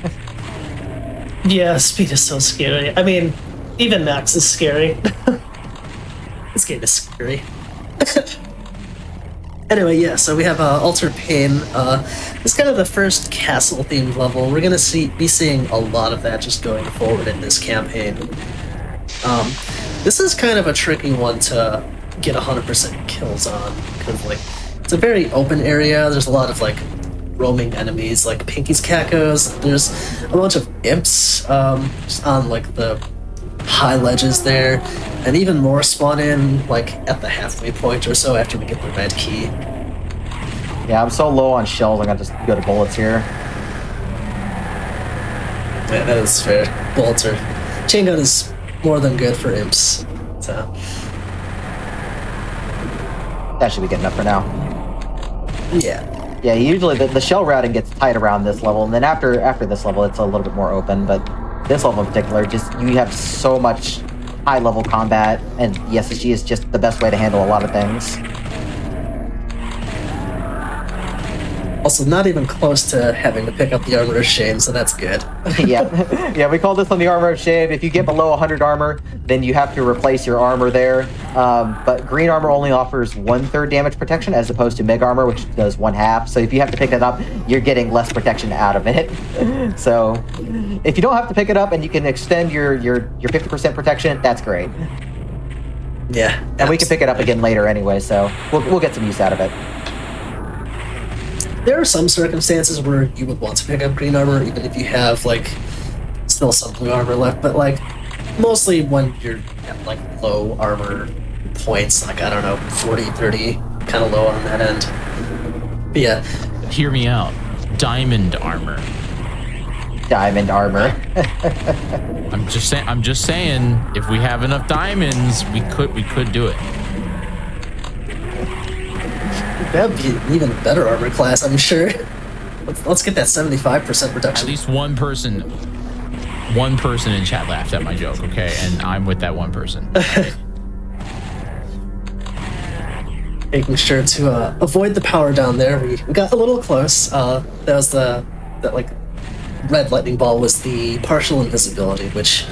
Yeah, Speed is so scary. I mean, even Max is scary. This game is scary. Anyway, yeah, so we have Alter Pain. It's kind of the first castle-themed level. We're going to be seeing a lot of that just going forward in this campaign. This is kind of a tricky one to get 100% kills on, because like it's a very open area. There's a lot of like roaming enemies, like Pinky's Cacos. There's a bunch of imps just on like the high ledges there, and even more spawn in like at the halfway point or so after we get the red key. Yeah, I'm so low on shells, I'm gonna just go to bullets here. Yeah, that is fair. Bullets are... Chain gun is more than good for imps, so... That should be good enough for now. Yeah. Yeah, usually the shell routing gets tight around this level, and then after this level, it's a little bit more open, but this level in particular, just you have so much high-level combat, and the SSG is just the best way to handle a lot of things. Also, not even close to having to pick up the Armor of Shame, so that's good. Yeah, we call this one the Armor of Shame. If you get below 100 armor, then you have to replace your armor there. But green armor only offers 1/3 damage protection as opposed to Mega Armor, which does 1/2. So if you have to pick it up, you're getting less protection out of it. So if you don't have to pick it up and you can extend your 50% protection, that's great. Yeah. And we can pick it up again later anyway, so we'll get some use out of it. There are some circumstances where you would want to pick up green armor, even if you have, like, still some blue armor left, but, like, mostly when you're at, like, low armor points, like, I don't know, 40, 30, kind of low on that end. But yeah. Hear me out. Diamond armor. Diamond armor. I'm just saying, if we have enough diamonds, we could do it. That'd be an even better armor class, I'm sure. Let's get that 75% reduction. At least one person in chat laughed at my joke, okay? And I'm with that one person. Making sure to avoid the power down there. We got a little close. That was that like red lightning ball was the partial invisibility, which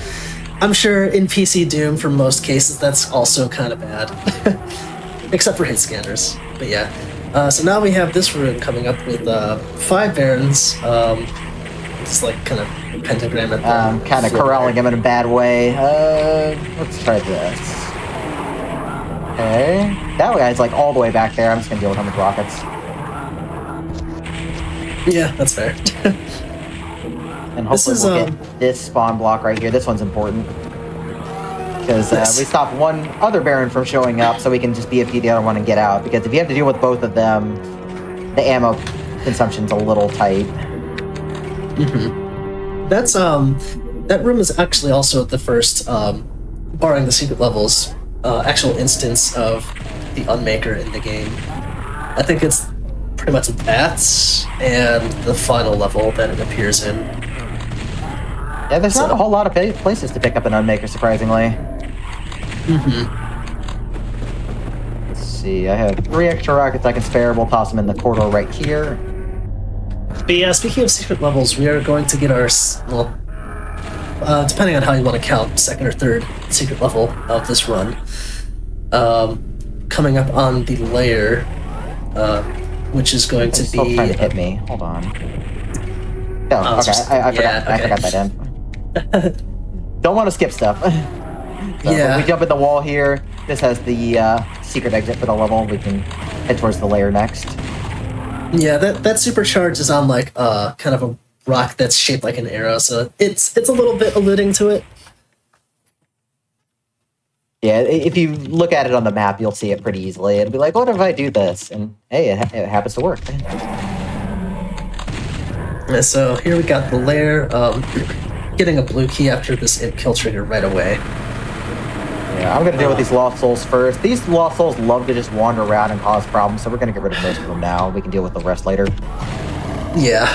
I'm sure in PC Doom for most cases that's also kind of bad. Except for hit scanners. But yeah. So now we have this rune coming up with 5 barons. Just like kind of pentagram at the kind of corralling him in a bad way. Let's try this. Okay. That guy's like all the way back there. I'm just gonna deal with him with rockets. Yeah, that's fair. And hopefully we'll get this spawn block right here. This one's important. Because we stop one other Baron from showing up so we can just BFG the other one and get out. Because if you have to deal with both of them, the ammo consumption's a little tight. Mm-hmm. That room is actually also the first, barring the secret levels, actual instance of the Unmaker in the game. I think it's pretty much that and the final level that it appears in. Yeah, there's not a whole lot of places to pick up an Unmaker, surprisingly. Mm-hmm. Let's see, I have 3 extra rockets I can spare. We'll toss them in the corridor right here. But yeah, speaking of secret levels, we are going to get our, well, depending on how you want to count, 2nd or 3rd secret level of this run. Coming up on the layer, which is going to be... still trying to hit me. Hold on. Oh, okay. I forgot. I forgot that end. Don't want to skip stuff. So yeah. We jump in the wall here. This has the secret exit for the level. We can head towards the layer next. Yeah, that supercharge is on like kind of a rock that's shaped like an arrow, so it's a little bit alluding to it. Yeah, if you look at it on the map, you'll see it pretty easily. It'll be like, what if I do this? And hey, it happens to work. And so here we got the lair. Getting a blue key after this imp kill trigger right away. Yeah, I'm gonna deal with these Lost Souls first. These Lost Souls love to just wander around and cause problems, so we're gonna get rid of most of them now. We can deal with the rest later. Yeah.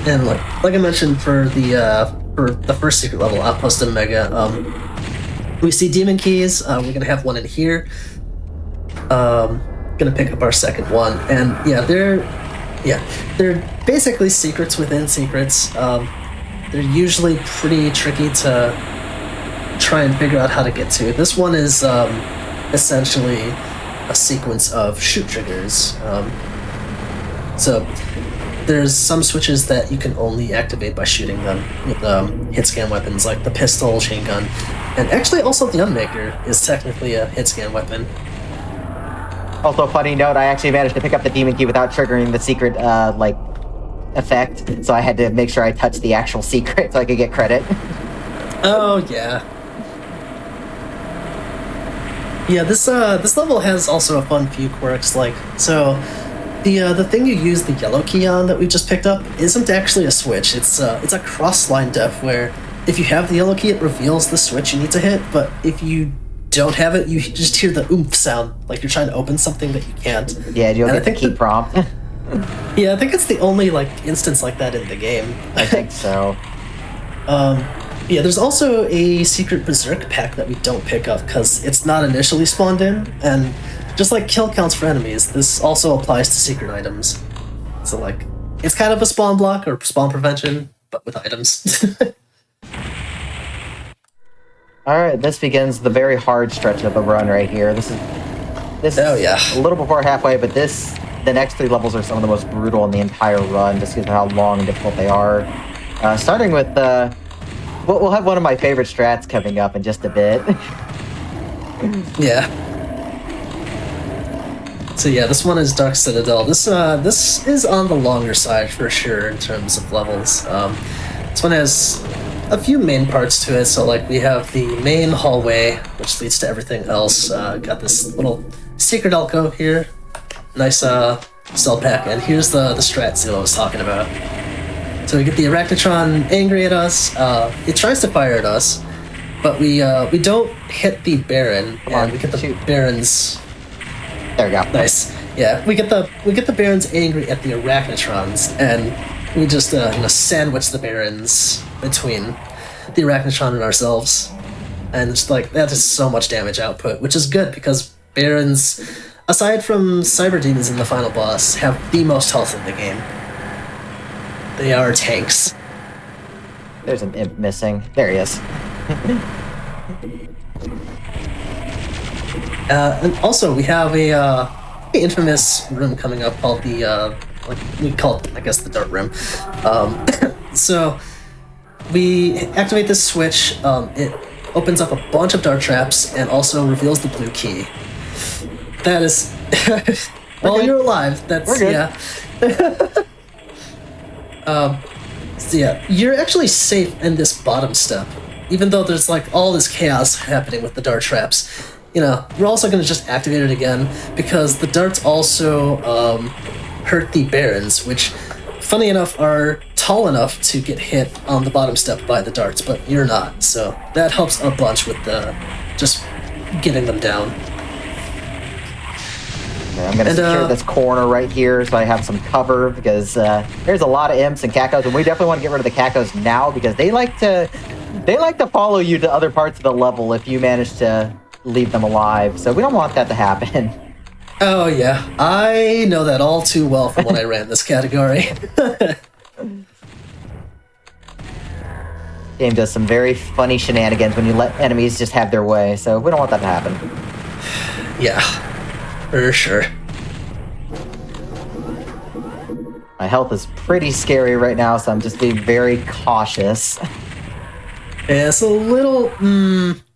And like I mentioned for the first secret level, Outpost Omega, we see demon keys. We're gonna have one in here. Gonna pick up our second one, and they're basically secrets within secrets. They're usually pretty tricky to try and figure out how to get to. This one is essentially a sequence of shoot triggers. So there's some switches that you can only activate by shooting them with hit scan weapons like the pistol, chain gun, and actually also the Unmaker is technically a hit scan weapon. Also, funny note, I actually managed to pick up the demon key without triggering the secret effect, so I had to make sure I touched the actual secret so I could get credit. Oh yeah. Yeah, this level has also a fun few quirks. The thing you use the yellow key on that we just picked up isn't actually a switch. It's a cross-line def where if you have the yellow key, it reveals the switch you need to hit. But if you don't have it, you just hear the oomph sound, like you're trying to open something that you can't. Yeah, you'll get the key prompt. Yeah, I think it's the only instance like that in the game. I think so. Yeah, there's also a secret berserk pack that we don't pick up because it's not initially spawned in, and just like kill counts for enemies, this also applies to secret items. So it's kind of a spawn block or spawn prevention, but with items. Alright, this begins the very hard stretch of the run right here. This is Oh, yeah. a little before halfway, but the next 3 levels are some of the most brutal in the entire run, just because of how long and difficult they are. Starting with, we'll have one of my favorite strats coming up in just a bit. Yeah. So yeah, this one is Dark Citadel. This is on the longer side for sure in terms of levels. This one has a few main parts to it. So we have the main hallway, which leads to everything else. Got this little secret alcove here. Nice stealth pack, and here's the strat seal I was talking about. So we get the Arachnotron angry at us. It tries to fire at us, but we don't hit the Baron. We get the Baron's. There we go. Nice. Yeah, we get the Barons angry at the Arachnotrons, and we just sandwich the Barons between the Arachnotron and ourselves, and it's that is so much damage output, which is good because Barons, aside from Cyber Demons in the final boss, have the most health in the game. They are tanks. There's an imp missing. There he is. And also, we have a infamous room coming up called the we call it, I guess, the Dart Room. So we activate this switch. It opens up a bunch of dart traps and also reveals the blue key. That is, while you're alive. That's yeah. So yeah, you're actually safe in this bottom step, even though there's all this chaos happening with the dart traps. We're also going to just activate it again because the darts also hurt the Barons, which, funny enough, are tall enough to get hit on the bottom step by the darts, but you're not. So that helps a bunch with just getting them down. Okay, I'm going to secure this corner right here so I have some cover because there's a lot of imps and cacos, and we definitely want to get rid of the cacos now because they like to follow you to other parts of the level if you manage to leave them alive, so we don't want that to happen. Oh yeah, I know that all too well from when I ran this category. Game does some very funny shenanigans when you let enemies just have their way, so we don't want that to happen. Yeah, for sure. My health is pretty scary right now, so I'm just being very cautious. Yeah, it's a little...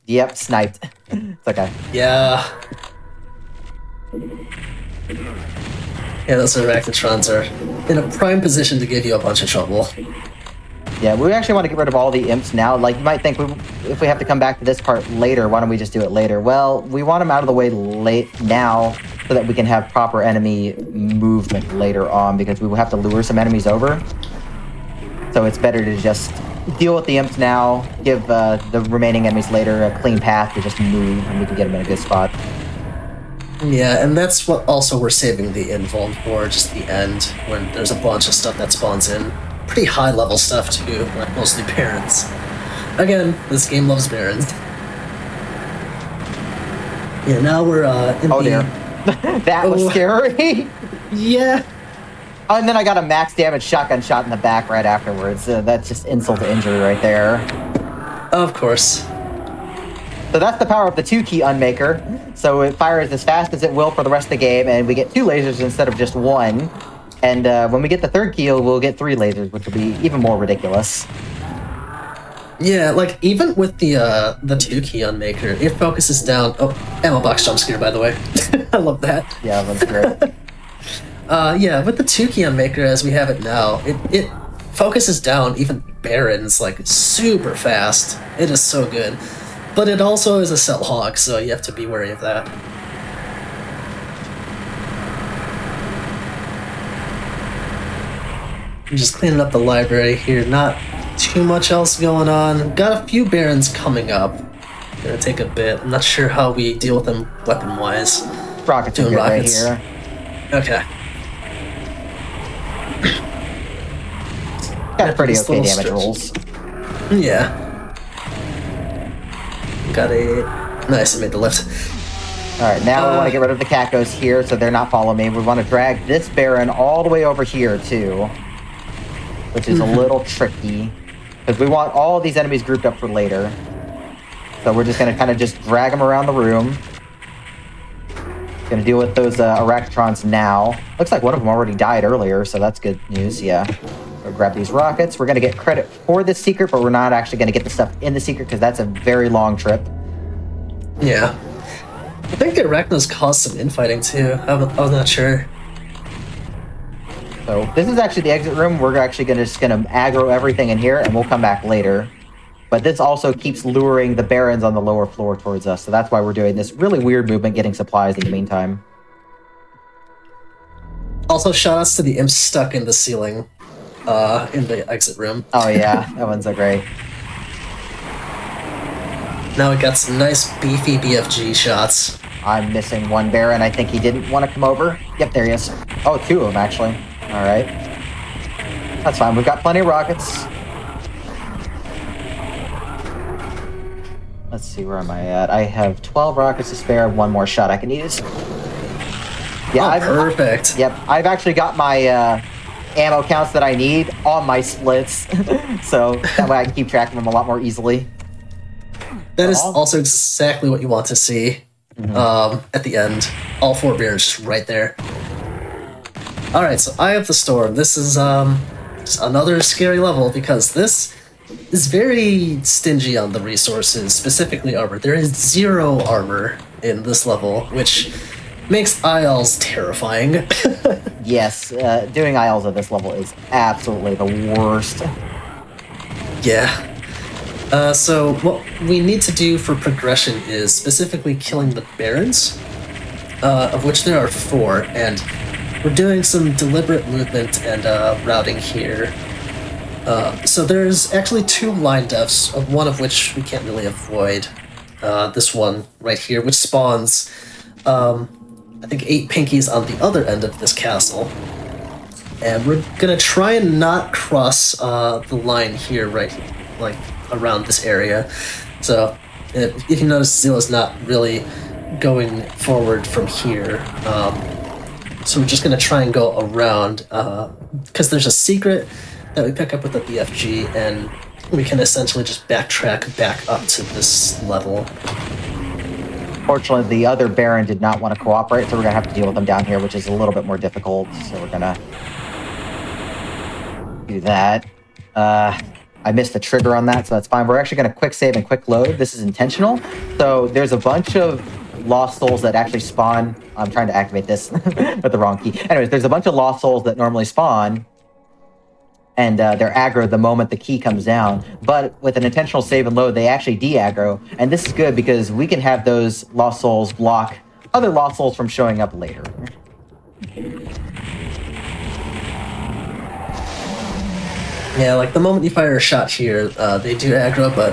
Yep, sniped. It's okay. Yeah. Yeah, those Arachnotrons are in a prime position to give you a bunch of trouble. Yeah, we actually want to get rid of all the imps now. Like, you might think if we have to come back to this part later, why don't we just do it later? Well, we want them out of the way late now so that we can have proper enemy movement later on, because we will have to lure some enemies over. So it's better to just deal with the imps now, give the remaining enemies later a clean path to just move, and we can get them in a good spot. Yeah, and that's what also we're saving the invuln for, just the end, when there's a bunch of stuff that spawns in. Pretty high level stuff too, like mostly Barons. Again, this game loves Barons. Yeah, now we're in Oh the... dear. That was scary. Yeah. Oh, and then I got a max damage shotgun shot in the back right afterwards. That's just insult to injury right there. Of course. So that's the power of the 2-key unmaker. So it fires as fast as it will for the rest of the game, and we get 2 lasers instead of just 1. And when we get the 3rd key, we'll get 3 lasers, which will be even more ridiculous. Yeah, like, even with the 2-key unmaker, it focuses down... Oh, ammo box jump scare, by the way. I love that. Yeah, that's great. Yeah, with the 2-key unmaker as we have it now, it focuses down even Barons, like, super fast. It is so good. But it also is a cell hog, so you have to be wary of that. I'm just cleaning up the library here, not too much else going on. Got a few Barons coming up. Gonna take a bit. I'm not sure how we deal with them weapon-wise. Rockets are good right here. Okay. Got pretty These okay little damage strips. rolls. Yeah. Got a... Nice, I made the lift. Alright, now we want to get rid of the Kakos here so they're not following me. We want to drag this Baron all the way over here, too. Which is a little tricky. Because we want all of these enemies grouped up for later. So we're just going to kind of just drag them around the room. Going to deal with those Arachtrons now. Looks like one of them already died earlier, so that's good news, yeah. We'll grab these rockets. We're going to get credit for this secret, but we're not actually going to get the stuff in the secret because that's a very long trip. Yeah. I think the Arachnos caused some infighting too. I was not sure. So this is actually the exit room. We're actually just going to aggro everything in here, and we'll come back later. But this also keeps luring the Barons on the lower floor towards us, so that's why we're doing this really weird movement, getting supplies in the meantime. Also, shoutouts to the imps stuck in the ceiling, in the exit room. Oh yeah, that one's so great. Now we got some nice beefy BFG shots. I'm missing one Baron. I think he didn't want to come over. Yep, there he is. Oh, 2 of them, actually. All right. That's fine. We've got plenty of rockets. Let's see, where am I at? I have 12 rockets to spare. 1 more shot I can use. Yeah, perfect. Yep, I've actually got my ammo counts that I need on my splits. So that way I can keep track of them a lot more easily. That is also exactly what you want to see at the end. All 4 Barons just right there. Alright, so Eye of the Storm. This is just another scary level because this is very stingy on the resources, specifically armor. There is 0 armor in this level, which makes ILs terrifying. Yes, doing ILs at this level is absolutely the worst. Yeah. So what we need to do for progression is specifically killing the Barons, of which there are 4, and we're doing some deliberate movement and routing here. So there's actually 2 line deaths, one of which we can't really avoid. This one right here, which spawns, I think 8 pinkies on the other end of this castle. And we're gonna try and not cross the line here, right, like around this area. So if you notice, Zilla's not really going forward from here. So we're just gonna try and go around, because there's a secret that we pick up with the BFG, and we can essentially just backtrack back up to this level. Fortunately, the other Baron did not want to cooperate, so we're going to have to deal with them down here, which is a little bit more difficult. So we're going to do that. I missed the trigger on that, so that's fine. We're actually going to quick save and quick load. This is intentional. So there's a bunch of lost souls that actually spawn. I'm trying to activate this with the wrong key. Anyways, there's a bunch of lost souls that normally spawn and they're aggro the moment the key comes down. But with an intentional save and load, they actually de-aggro, and this is good because we can have those Lost Souls block other Lost Souls from showing up later. Yeah, like the moment you fire a shot here, they do aggro, but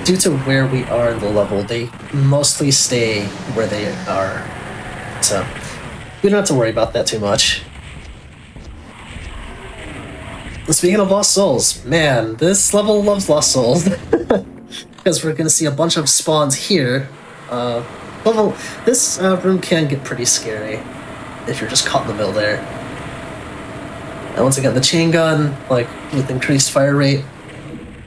due to where we are in the level, they mostly stay where they are. So we don't have to worry about that too much. Speaking of Lost Souls, man, this level loves Lost Souls. Because we're going to see a bunch of spawns here. This room can get pretty scary if you're just caught in the middle there. And once again, the chain gun, like with increased fire rate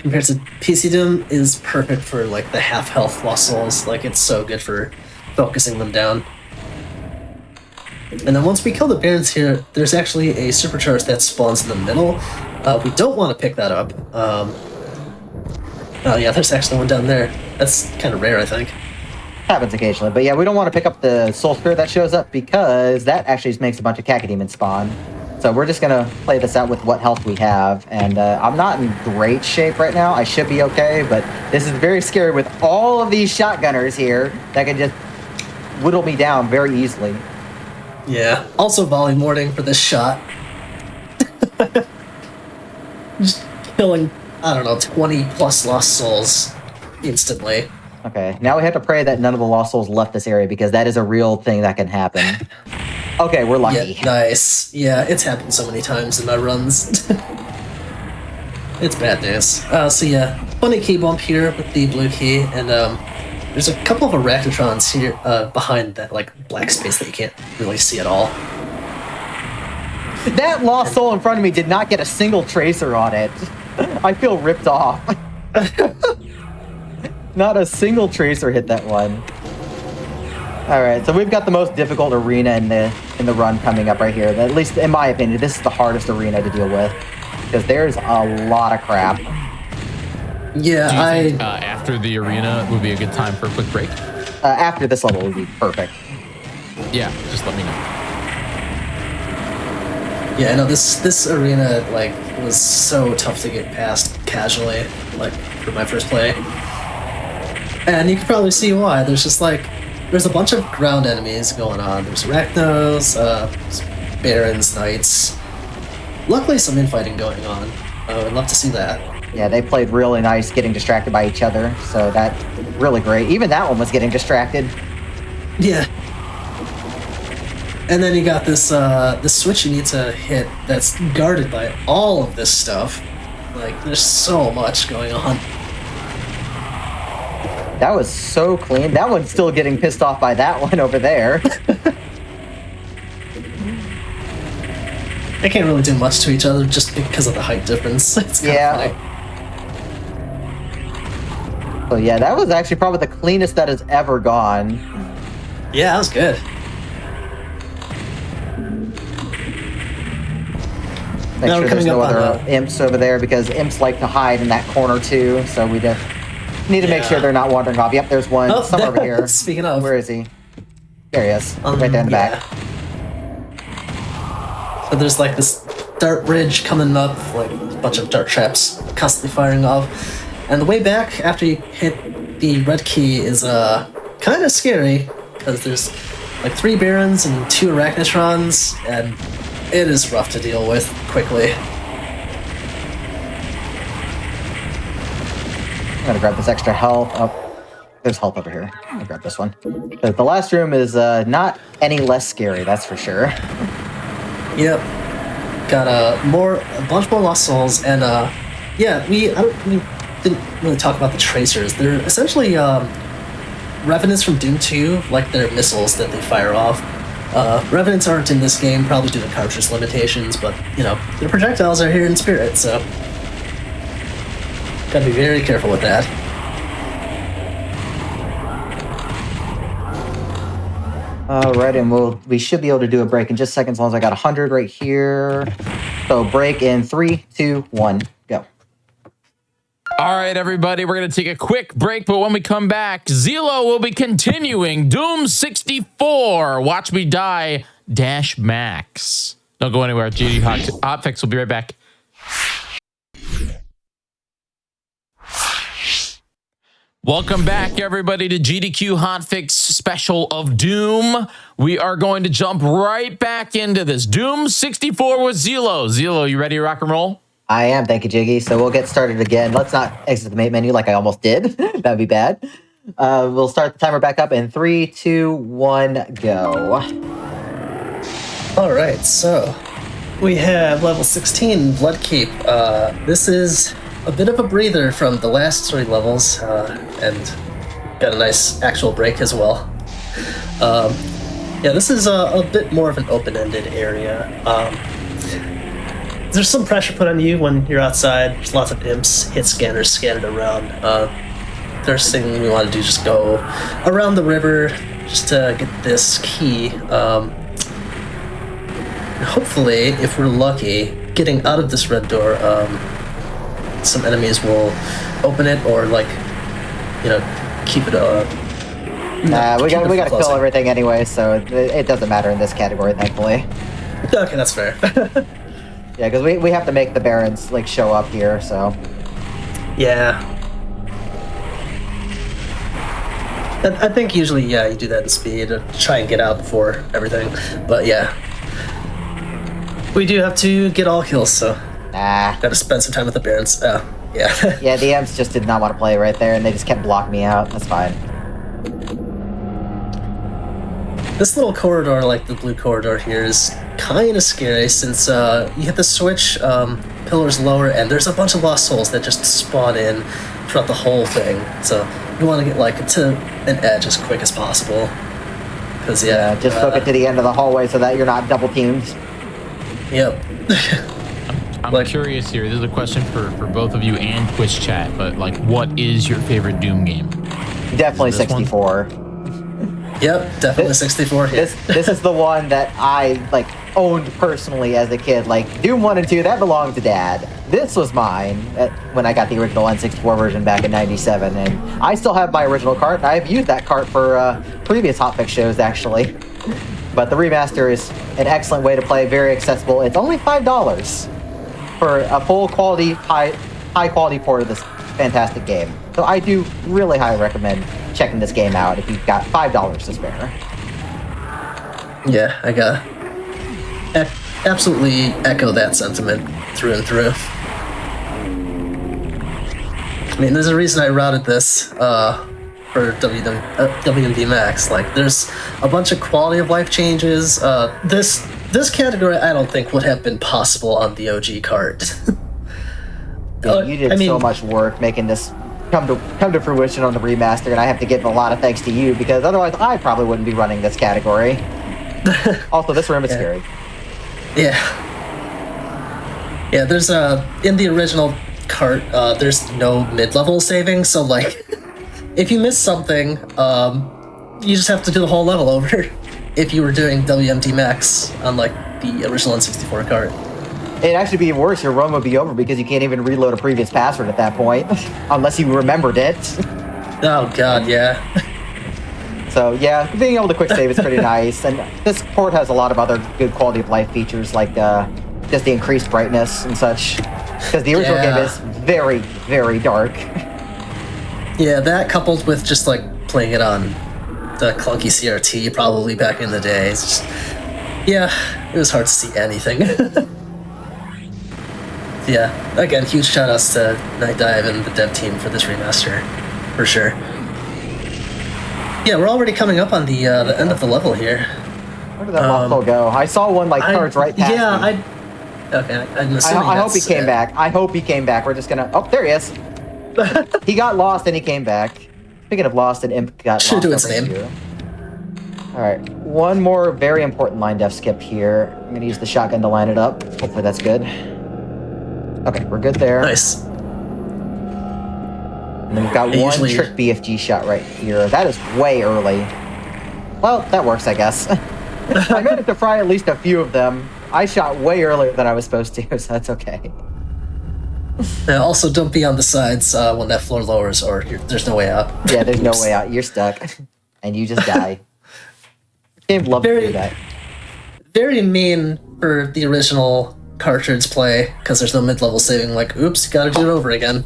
compared to PC Doom, is perfect for like the half health Lost Souls. Like it's so good for focusing them down. And then once we kill the Barons here, there's actually a supercharge that spawns in the middle. We don't want to pick that up. Oh yeah, there's actually one down there. That's kind of rare, I think. Happens occasionally, but yeah, we don't want to pick up the Soul Spirit that shows up because that actually just makes a bunch of Cacodemons spawn. So we're just gonna play this out with what health we have, and I'm not in great shape right now. I should be okay, but this is very scary with all of these shotgunners here that can just whittle me down very easily. Yeah. Also volley morning for this shot. Just killing, I don't know, 20 plus Lost Souls instantly. Okay, now we have to pray that none of the Lost Souls left this area because that is a real thing that can happen. Okay, we're lucky. Yeah, nice. Yeah, it's happened so many times in my runs. It's bad news. So yeah, funny key bump here with the blue key, and there's a couple of Arachnotrons here behind that like black space that you can't really see at all. That Lost Soul in front of me did not get a single tracer on it. I feel ripped off. Not a single tracer hit that one. All right, so we've got the most difficult arena in the run coming up right here. At least in my opinion, this is the hardest arena to deal with because there's a lot of crap. Yeah, Do you think after the arena would be a good time for a quick break? After this level would be perfect. Yeah, just let me know. Yeah, no, this arena like was so tough to get past casually, like for my first play. And you can probably see why. There's a bunch of ground enemies going on. There's Arachnos, Barons, Knights. Luckily, some infighting going on. I'd love to see that. Yeah, they played really nice getting distracted by each other, so that's really great. Even that one was getting distracted. Yeah. And then you got this switch you need to hit that's guarded by all of this stuff. Like, there's so much going on. That was so clean. That one's still getting pissed off by that one over there. They can't really do much to each other just because of the height difference. It's kind of funny. So yeah, that was actually probably the cleanest that has ever gone. Yeah, that was good. Make Now sure we're there's coming no up on other imps over there because imps like to hide in that corner too. So we just need to make sure they're not wandering off. Yep, there's one somewhere over here. Speaking of, where is he? There he is, right there in the back. So there's like this dart ridge coming up, like a bunch of dart traps constantly firing off. And the way back after you hit the red key is kind of scary because there's like 3 Barons and 2 Arachnotrons, and it is rough to deal with quickly. I'm gonna grab this extra health. Oh, there's health over here. I'll grab this one. The last room is not any less scary, that's for sure. Yep. Got a bunch more Lost Souls, and yeah, we didn't really talk about the tracers. They're essentially revenants from Doom 2, like their missiles that they fire off. Revenants aren't in this game, probably due to cartridge limitations, but you know, their projectiles are here in spirit, so gotta be very careful with that. All right, and we should be able to do a break in just seconds, as long as I got 100 right here. So break in 3, 2, 1, go. All right, everybody, we're going to take a quick break, but when we come back, Zelo will be continuing Doom 64, Watch Me Die - Max. Don't go anywhere. GDQ Hotfix will be right back. Welcome back, everybody, to GDQ Hotfix special of Doom. We are going to jump right back into this. Doom 64 with Zelo. Zelo, you ready to rock and roll? I am, thank you, Jiggy. So we'll get started again. Let's not exit the main menu like I almost did. That'd be bad. We'll start the timer back up in 3, 2, 1, go. All right, so we have level 16, Bloodkeep. This is a bit of a breather from the last 3 levels, and got a nice actual break as well. Yeah, this is a bit more of an open-ended area. There's some pressure put on you when you're outside. There's lots of imps, hit scanners scattered around. First thing we want to do is just go around the river just to get this key. Hopefully, if we're lucky, getting out of this red door, some enemies will open it or, like, you know, keep it We gotta kill everything anyway, so it doesn't matter in this category, thankfully. Okay, that's fair. Yeah, because we have to make the Barons like show up here, so. Yeah. I think usually, yeah, you do that in speed to try and get out before everything. But yeah. We do have to get all kills, so gotta spend some time with the Barons. Yeah. Yeah, the Imps just did not want to play right there, and they just kept blocking me out. That's fine. This little corridor, like the blue corridor here, is kind of scary since you hit the switch, pillars lower, and there's a bunch of lost souls that just spawn in throughout the whole thing. So you want to get like to an edge as quick as possible. Because just book it to the end of the hallway so that you're not double teamed. Yep. I'm curious here. This is a question for both of you and Twitch chat, but like, what is your favorite Doom game? Definitely 64. Yep, definitely 64. Yeah. This is the one that I like owned personally as a kid. Like Doom 1 and 2, that belonged to Dad. This was mine when I got the original N64 version back in '97, and I still have my original cart. I've used that cart for previous Hotfix shows actually. But the remaster is an excellent way to play, very accessible. It's only $5 for a full quality, high quality port of this fantastic game. So I do really highly recommend checking this game out if you've got $5 to spare. Yeah, I got absolutely echo that sentiment through and through. I mean, there's a reason I routed this for WMD Max. Like, there's a bunch of quality of life changes. This category I don't think would have been possible on the OG cart. Dude, you did so much work making this come to fruition on the remaster, and I have to give a lot of thanks to you, because otherwise I probably wouldn't be running this category. Also, this room is scary. Yeah. Yeah, there's in the original cart, there's no mid-level saving, so like, if you miss something, you just have to do the whole level over. If you were doing WMD Max on like the original N64 cart. It'd actually be worse. Your run would be over because you can't even reload a previous password at that point, unless you remembered it. Oh god, yeah. So yeah, being able to quick save is pretty nice, and this port has a lot of other good quality of life features, like just the increased brightness and such. Because the original game is very, very dark. Yeah, that coupled with just like playing it on the clunky CRT probably back in the day. It's just, yeah, it was hard to see anything. Yeah, again, huge shoutouts to Night Dive and the dev team for this remaster, for sure. Yeah, we're already coming up on the end of the level here. Where did that lost soul go? I saw one like charge right past me. I'm assuming I hope he came back. I hope he came back. We're just gonna. Oh, there he is. He got lost and he came back. Speaking of lost, and Imp got Should lost. do its name. All right, one more very important line def skip here. I'm gonna use the shotgun to line it up. Hopefully that's good. Okay, we're good there. Nice. And then we've got one trick BFG shot right here. That is way early. Well, that works, I guess. I managed to fry at least a few of them. I shot way earlier than I was supposed to, so that's okay. Yeah, also, don't be on the sides when that floor lowers, or there's no way out. Yeah, there's no way out. You're stuck, and you just die. Game love to do that. Very mean for the original cartridge play, because there's no mid-level saving. Like, oops, you gotta do it over again.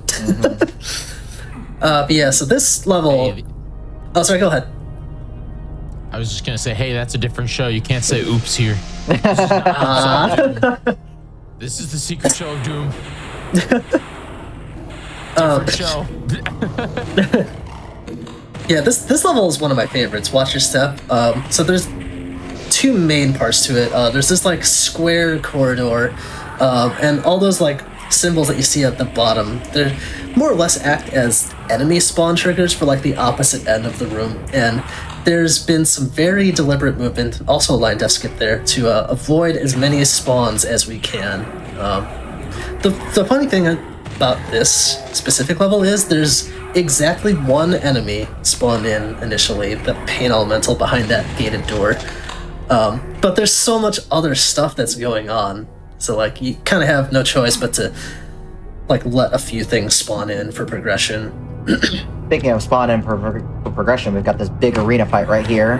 But yeah, so this level. Hey, Oh, sorry. Go ahead. I was just gonna say, hey, that's a different show. You can't say oops here. This is the secret show of Doom. Different show. Yeah, this level is one of my favorites. Watch your step. So there's two main parts to it. There's this like square corridor, and all those like symbols that you see at the bottom. They're more or less act as enemy spawn triggers for like the opposite end of the room. And there's been some very deliberate movement, also a line def skip there, to avoid as many spawns as we can. The funny thing about this specific level is there's exactly one enemy spawned in initially, the pain elemental behind that gated door. But there's so much other stuff that's going on, so like you kind of have no choice but to like let a few things spawn in for progression. Speaking of spawn in for progression, we've got this big arena fight right here.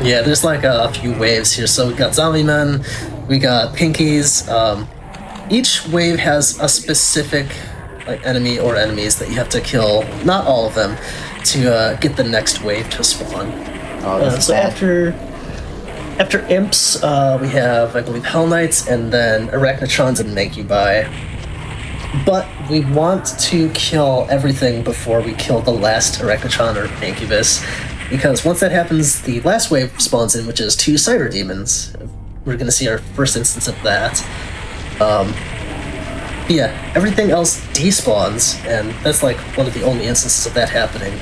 Yeah, there's like a few waves here. So we got zombie men, we got pinkies. Each wave has a specific like enemy or enemies that you have to kill, not all of them, to get the next wave to spawn. Oh, this is So bad. after imps, we have, I believe, Hell Knights, and then Arachnotrons and Mancubi. But we want to kill everything before we kill the last Arachnotron or Incubus, because once that happens, the last wave spawns in, which is 2 Cyber Demons. We're going to see our first instance of that. Yeah, everything else despawns, and that's like one of the only instances of that happening.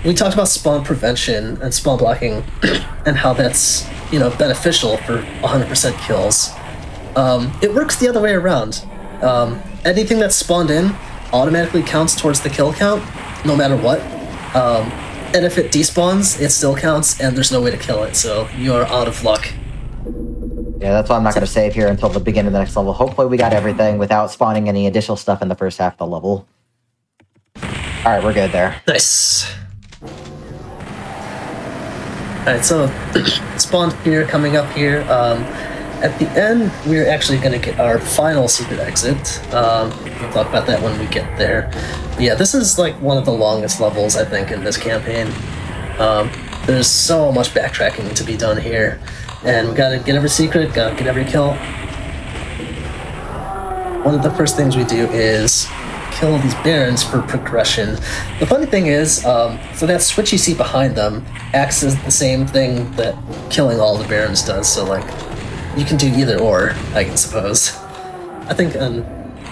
We talked about spawn prevention and spawn blocking, and how that's beneficial for 100% kills. It works the other way around. Anything that's spawned in automatically counts towards the kill count, no matter what. And if it despawns, it still counts, and there's no way to kill it, so you're out of luck. Yeah, that's why I'm not going to save here until the beginning of the next level. Hopefully we got everything without spawning any additional stuff in the first half of the level. Alright, we're good there. Nice. Alright, so spawn here, coming up here. At the end, we're actually going to get our final secret exit. We'll talk about that when we get there. But yeah, this is like one of the longest levels, I think, in this campaign. There's so much backtracking to be done here. And we gotta get every secret, gotta get every kill. One of the first things we do is kill these barons for progression. The funny thing is, so that switch you see behind them acts as the same thing that killing all the barons does, so like, you can do either or, I suppose. I think on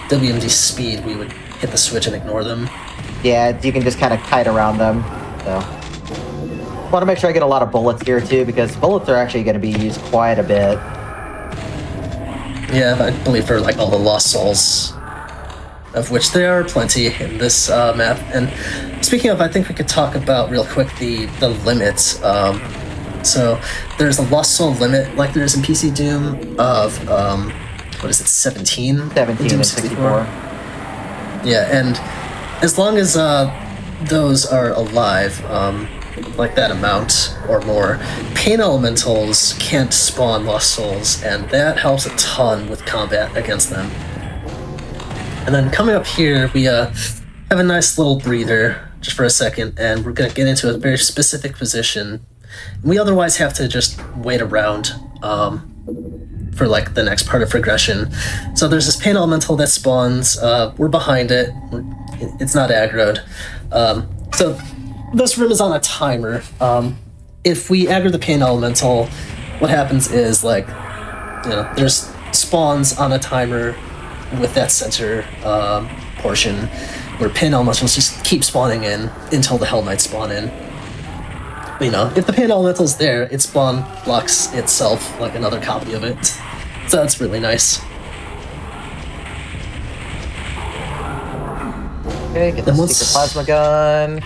WMD speed we would hit the switch and ignore them. Yeah, you can just kind of kite around them, so... Want to make sure I get a lot of bullets here too, because bullets are actually going to be used quite a bit. Yeah, I believe for like all the lost souls, of which there are plenty in this map. And speaking of, I think we could talk about real quick the limits. So there's a lost soul limit, like there is in PC Doom, of what is it, 17? 17 Doom and 64. Yeah, and as long as those are alive, like that amount or more, pain elementals can't spawn lost souls, and that helps a ton with combat against them. And then coming up here, we have a nice little breather just for a second, and we're gonna get into a very specific position. We otherwise have to just wait around for like the next part of progression. So there's this pain elemental that spawns. We're behind it. It's not aggroed. So this room is on a timer. If we aggro the pain elemental, what happens is like, there's spawns on a timer with that center portion where pain elementals just keep spawning in until the Hell Knights spawn in. But, if the pain elemental's there, it spawn blocks itself like another copy of it. So that's really nice. Okay, get the And secret once- plasma gun.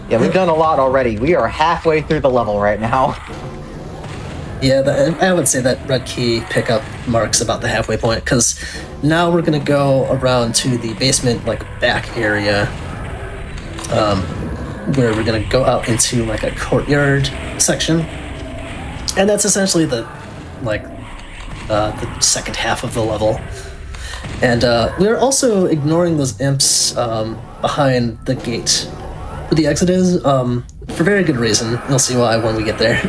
Yeah, we've done a lot already. We are halfway through the level right now. Yeah, I would say that red key pickup marks about the halfway point, because now we're going to go around to the basement, like, back area, where we're going to go out into, like, a courtyard section. And that's essentially the second half of the level. And we're also ignoring those imps behind the gate where the exit is, for very good reason. You'll see why when we get there.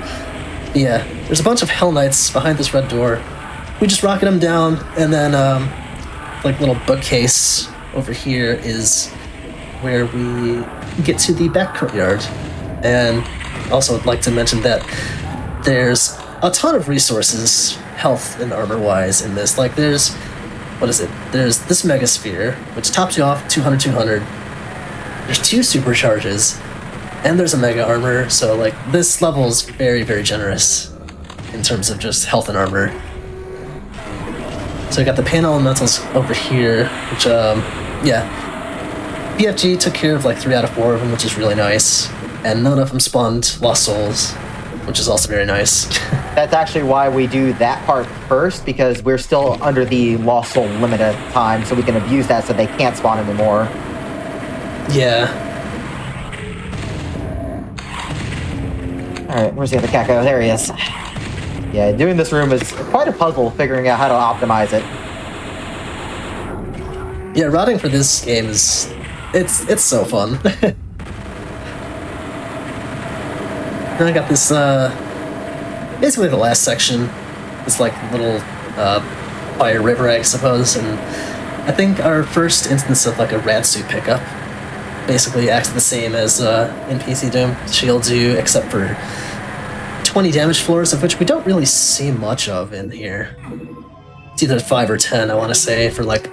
Yeah, there's a bunch of Hell Knights behind this red door. We just rocket them down, and then, like, little bookcase over here is where we get to the back courtyard. And also I'd like to mention that there's a ton of resources, health and armor-wise, in this. Like, there's... what is it? There's this Mega Sphere, which tops you off 200, 200. There's 2 supercharges, and there's a Mega Armor, so, like, this level is very, very generous in terms of just health and armor. So we got the Pain Elementals over here, which, yeah. BFG took care of, like, 3 out of 4 of them, which is really nice. And none of them spawned Lost Souls, which is also very nice. That's actually why we do that part first, because we're still under the Lost Soul limit of time, so we can abuse that so they can't spawn anymore. Yeah. Alright, where's the other Kako? There he is. Yeah, doing this room is quite a puzzle, figuring out how to optimize it. Yeah, routing for this game is... It's so fun. Then I got this, basically the last section. This, like, little, fire river, I suppose, and I think our first instance of, like, a rad suit pickup basically acts the same as, in PC Doom. Shields you, except for 20 damage floors, of which we don't really see much of in here. It's either 5 or 10, I want to say, for, like,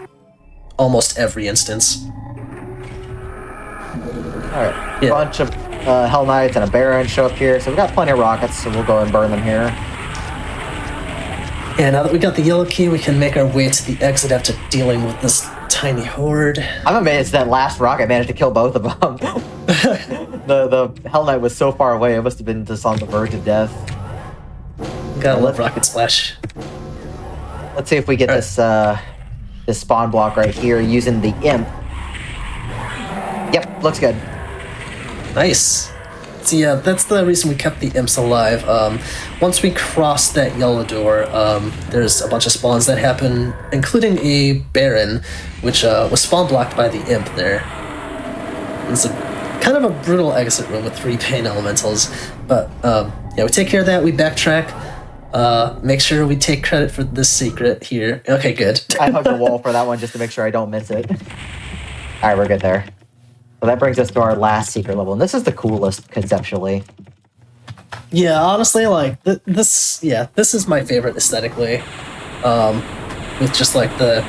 almost every instance. Alright, a bunch of Hell Knights and a Baron show up here, so we've got plenty of rockets, so we'll go and burn them here. Yeah, now that we got the yellow key, we can make our way to the exit after dealing with this tiny horde. I'm amazed that last rocket managed to kill both of them. the Hell Knight was so far away, it must have been just on the verge of death. Gotta love Rocket Splash. Let's see if we get this this spawn block right here using the imp. Yep, looks good. Nice. So yeah, that's the reason we kept the imps alive. Once we cross that yellow door, there's a bunch of spawns that happen, including a Baron, which was spawn blocked by the imp there. It's a kind of a brutal exit room with 3 pain elementals, but yeah, we take care of that, we backtrack, make sure we take credit for this secret here. Okay, good. I hugged the wall for that one just to make sure I don't miss it. Alright, we're good there. So that brings us to our last secret level, and this is the coolest conceptually. Yeah, honestly, like this is my favorite aesthetically, with just like the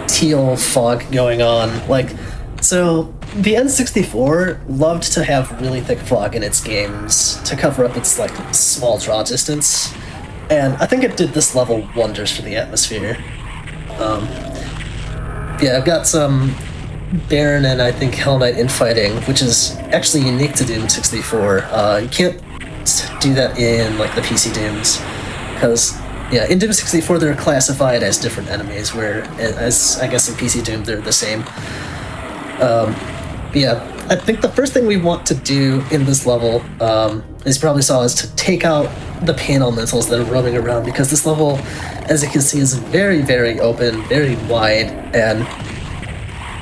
teal fog going on. Like, so the N64 loved to have really thick fog in its games to cover up its like small draw distance, and I think it did this level wonders for the atmosphere. Yeah, I've got some Baron and I think Hell Knight infighting, which is actually unique to Doom 64. You can't do that in like the PC Dooms, because yeah, in Doom 64 they're classified as different enemies, where as I guess in PC Doom they're the same. Yeah, I think the first thing we want to do in this level, as you probably saw, is to take out the pain elementals that are roaming around, because this level, as you can see, is very, very open, very wide, and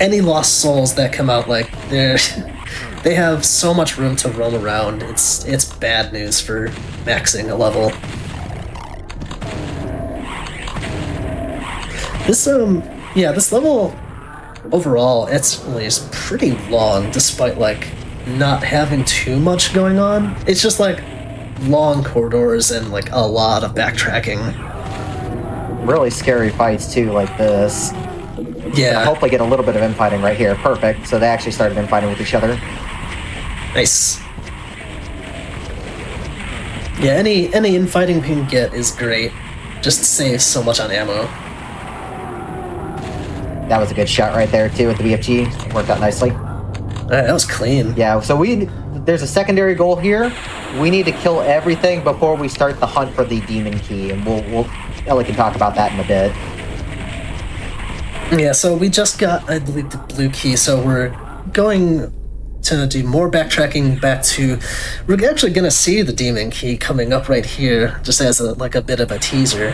any lost souls that come out, like, they have so much room to roam around. It's bad news for maxing a level. This this level overall, it's really is pretty long, despite like not having too much going on. It's just like long corridors and like a lot of backtracking. Really scary fights too, like this. Yeah. I hope I get a little bit of infighting right here. Perfect. So they actually started infighting with each other. Nice. Yeah, any infighting we can get is great. Just saves so much on ammo. That was a good shot right there too with the BFG. It worked out nicely. That was clean. Yeah, so there's a secondary goal here. We need to kill everything before we start the hunt for the demon key, and Ellie can talk about that in a bit. Yeah, so we just got, I believe, the blue key, so we're going to do more backtracking back to... We're actually going to see the demon key coming up right here, just as a bit of a teaser.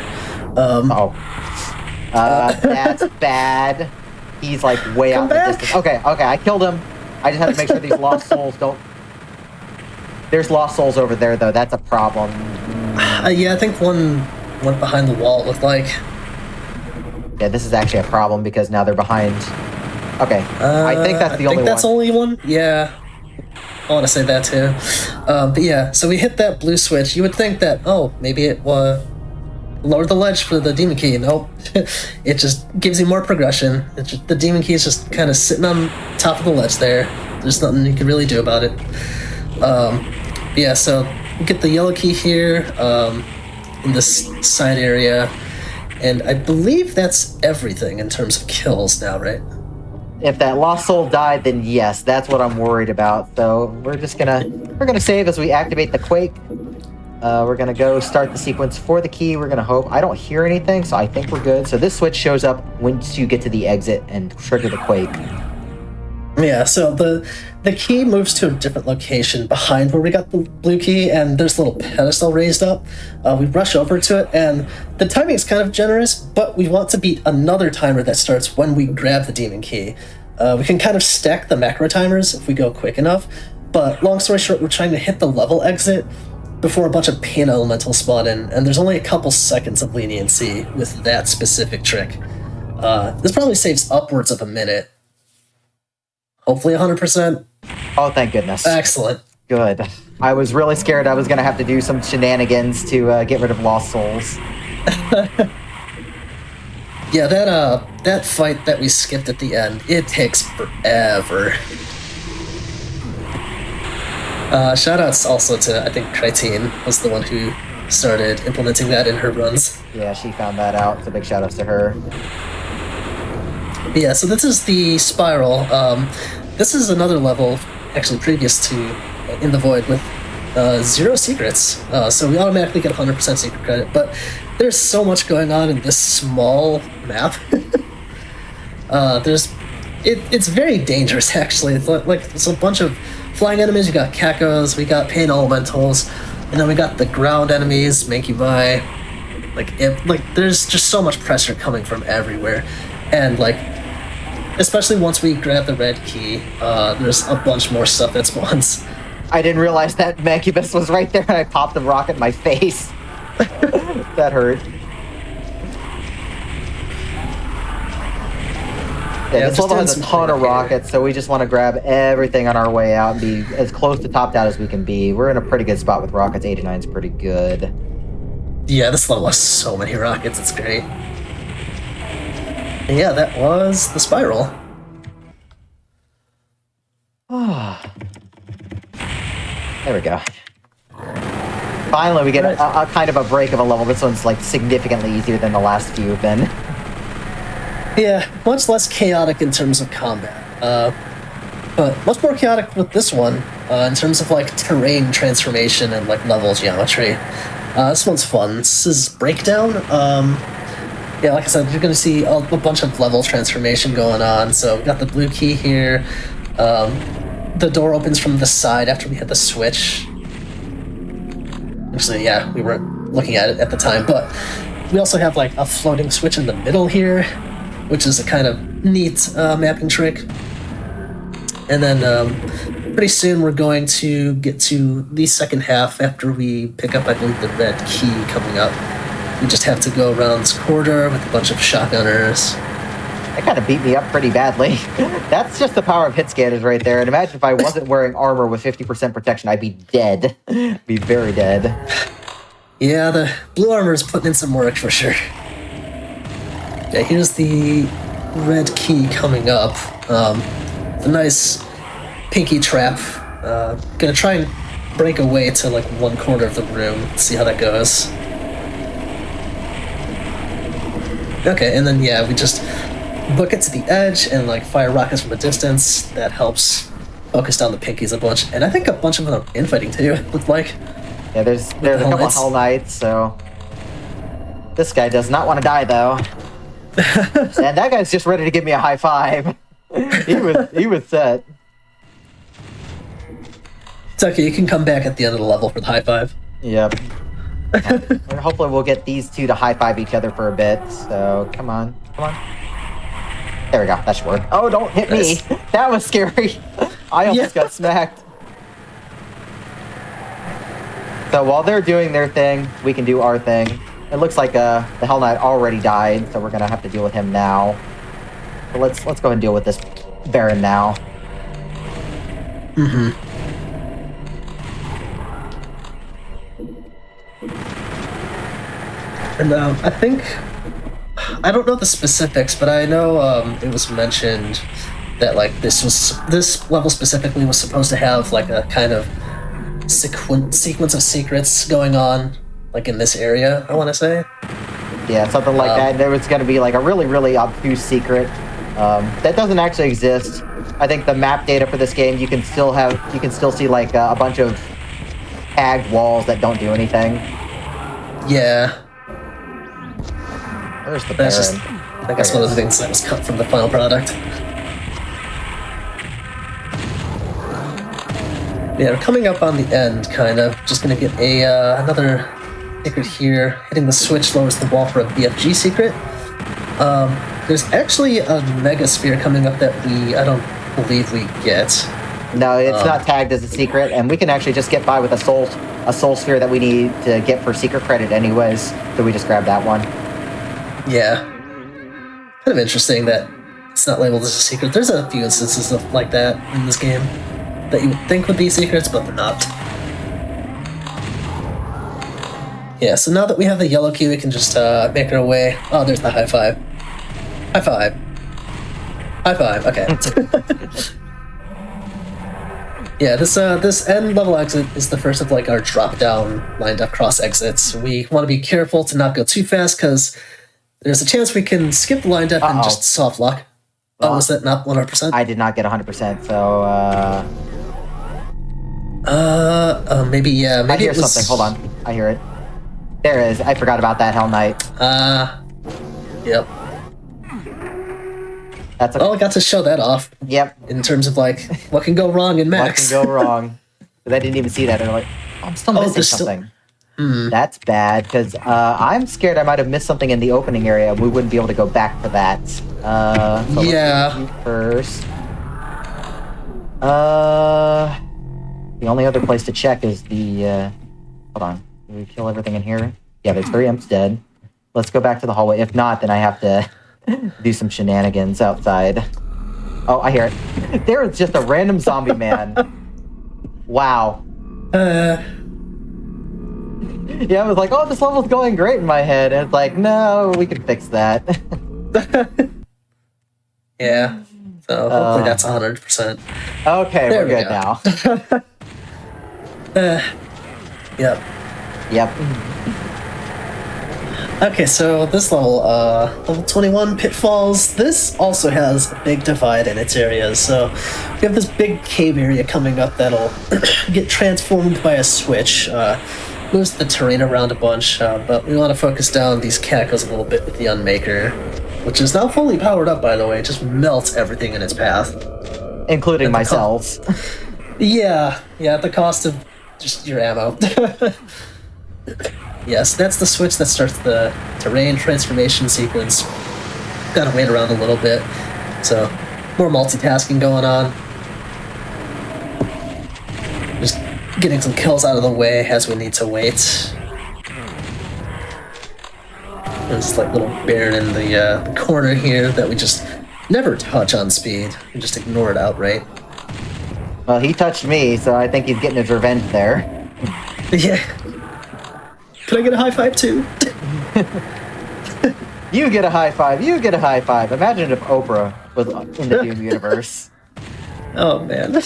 That's bad. He's like way out in the distance. Okay, I killed him. I just have to make sure these lost souls don't... There's lost souls over there, though. That's a problem. Yeah, I think one went behind the wall, it looked like. Yeah, this is actually a problem because now they're behind. Okay, I think that's the only one. I think that's only one? Yeah. I want to say that too. But yeah, so we hit that blue switch. You would think that, oh, maybe it lowered the ledge for the demon key. Nope. It just gives you more progression. The demon key is just kind of sitting on top of the ledge there. There's nothing you can really do about it. Yeah, so we get the yellow key here in this side area. And I believe that's everything in terms of kills now, right? If that lost soul died, then yes, that's what I'm worried about. So we're gonna save as we activate the quake. We're gonna go start the sequence for the key. We're gonna hope. I don't hear anything, so I think we're good. So this switch shows up once you get to the exit and trigger the quake. Yeah, so the key moves to a different location behind where we got the blue key, and there's a little pedestal raised up. We rush over to it, and the timing is kind of generous, but we want to beat another timer that starts when we grab the demon key. We can kind of stack the macro timers if we go quick enough, but long story short, we're trying to hit the level exit before a bunch of pain elementals spawn in, and there's only a couple seconds of leniency with that specific trick. This probably saves upwards of a minute. Hopefully 100%. Oh, thank goodness. Excellent. Good. I was really scared I was going to have to do some shenanigans to get rid of lost souls. Yeah, that fight that we skipped at the end, it takes forever. Shoutouts also to, I think, Kritine was the one who started implementing that in her runs. Yeah, she found that out, so big shoutouts to her. Yeah, so this is the spiral. This is another level, actually previous to In the Void, with 0 secrets. So we automatically get 100% secret credit, but there's so much going on in this small map. It's very dangerous, actually. It's a bunch of flying enemies. We got Kakos, we got pain elementals, and then we got the ground enemies, Mankybai. There's just so much pressure coming from everywhere. And especially once we grab the red key, there's a bunch more stuff that spawns. I didn't realize that Mancubus was right there and I popped the rocket in my face. That hurt. Yeah, this level has a ton of rockets, so we just want to grab everything on our way out and be as close to topped out as we can be. We're in a pretty good spot with rockets. 89 is pretty good. Yeah, this level has so many rockets, it's great. And yeah, that was the spiral. There we go. Finally, we get a kind of a break of a level. This one's significantly easier than the last few have been. Yeah, much less chaotic in terms of combat. But much more chaotic with this one in terms of terrain transformation and level geometry. This one's fun. This is Breakdown. Yeah, like I said, you're going to see a bunch of level transformation going on. So we got the blue key here. The door opens from the side after we hit the switch. Actually, yeah, we weren't looking at it at the time, but we also have a floating switch in the middle here, which is a kind of neat mapping trick. And then pretty soon we're going to get to the second half after we pick up, I believe, the red key coming up. We just have to go around this corridor with a bunch of shotgunners. That kind of beat me up pretty badly. That's just the power of hit scanners right there. And imagine if I wasn't wearing armor with 50% protection, I'd be dead. Be very dead. Yeah, the blue armor is putting in some work for sure. Yeah, here's the red key coming up. A nice pinky trap. Gonna try and break away to one corner of the room. See how that goes. Okay, and then yeah, we just book it to the edge and fire rockets from a distance. That helps focus down the pinkies a bunch, and I think a bunch of them are infighting too. Looked like. Yeah, there's a couple of Hell Knights. So this guy does not want to die though, and that guy's just ready to give me a high five. he was set. It's okay. You can come back at the end of the level for the high five. Yep. And hopefully we'll get these two to high five each other for a bit. So come on. There we go. That should work. Oh, don't hit me. That was scary. I almost got smacked. So while they're doing their thing, we can do our thing. It looks like the Hell Knight already died, so we're gonna have to deal with him now. So let's go ahead and deal with this Baron now. Mm-hmm. And I think, I don't know the specifics, but I know it was mentioned that like this level specifically was supposed to have like a kind of sequence of secrets going on, like in this area, I want to say. Yeah, something like that. There was going to be like a really, really obtuse secret that doesn't actually exist. I think the map data for this game, you can still see like a bunch of tagged walls that don't do anything. Yeah. Where's the That's Baron? just, I guess, one of the things that was cut from the final product. Yeah, we're coming up on the end, kind of. Just gonna get another secret here. Hitting the switch lowers the wall for a BFG secret. There's actually a Mega Sphere coming up that I don't believe we get. No, it's not tagged as a secret, and we can actually just get by with a soul sphere that we need to get for secret credit anyways. So we just grab that one. Yeah. Kind of interesting that it's not labeled as a secret. There's a few instances of like that in this game that you would think would be secrets, but they're not. Yeah, so now that we have the yellow key, we can just make our way. Oh, there's the high five. High five. High five, okay. Yeah, this end level exit is the first of like our drop-down lined up cross exits. We want to be careful to not go too fast because there's a chance we can skip the lined up and just soft lock. Oh, was that not 100%? I did not get 100%, so maybe, yeah. Maybe I hear it was... something. Hold on. I hear it. There it is. I forgot about that Hell Knight. Yep. That's I got to show that off. Yep. In terms of like what can go wrong in Max. What can go wrong? Because I didn't even see that, and I'm like, I'm still missing something. That's bad because I'm scared I might have missed something in the opening area. We wouldn't be able to go back for that. So yeah. Let's do first. The only other place to check is the. Hold on. Did we kill everything in here? Yeah, there's 3 imps dead. Let's go back to the hallway. If not, then I have to do some shenanigans outside. Oh, I hear it. There is just a random zombie man. Wow. Yeah, I was like, oh, this level's going great in my head. And it's like, no, we can fix that. Yeah. So hopefully that's 100%. Okay, we're good now. Yep. Yep. Okay, so this level, level 21, Pitfalls, this also has a big divide in its areas. So we have this big cave area coming up that'll get transformed by a switch. Moves the terrain around a bunch, but we want to focus down these cacos a little bit with the Unmaker, which is now fully powered up, by the way. It just melts everything in its path. Including my cells. Yeah, at the cost of just your ammo. Yes, that's the switch that starts the terrain transformation sequence. Gotta wait around a little bit. So, more multitasking going on. Just getting some kills out of the way as we need to wait. There's like little Baron in the corner here that we just never touch on speed. We just ignore it outright. Well, he touched me, so I think he's getting his revenge there. Yeah. Can I get a high five too? You get a high five. You get a high five. Imagine if Oprah was in the Doom universe. Oh man.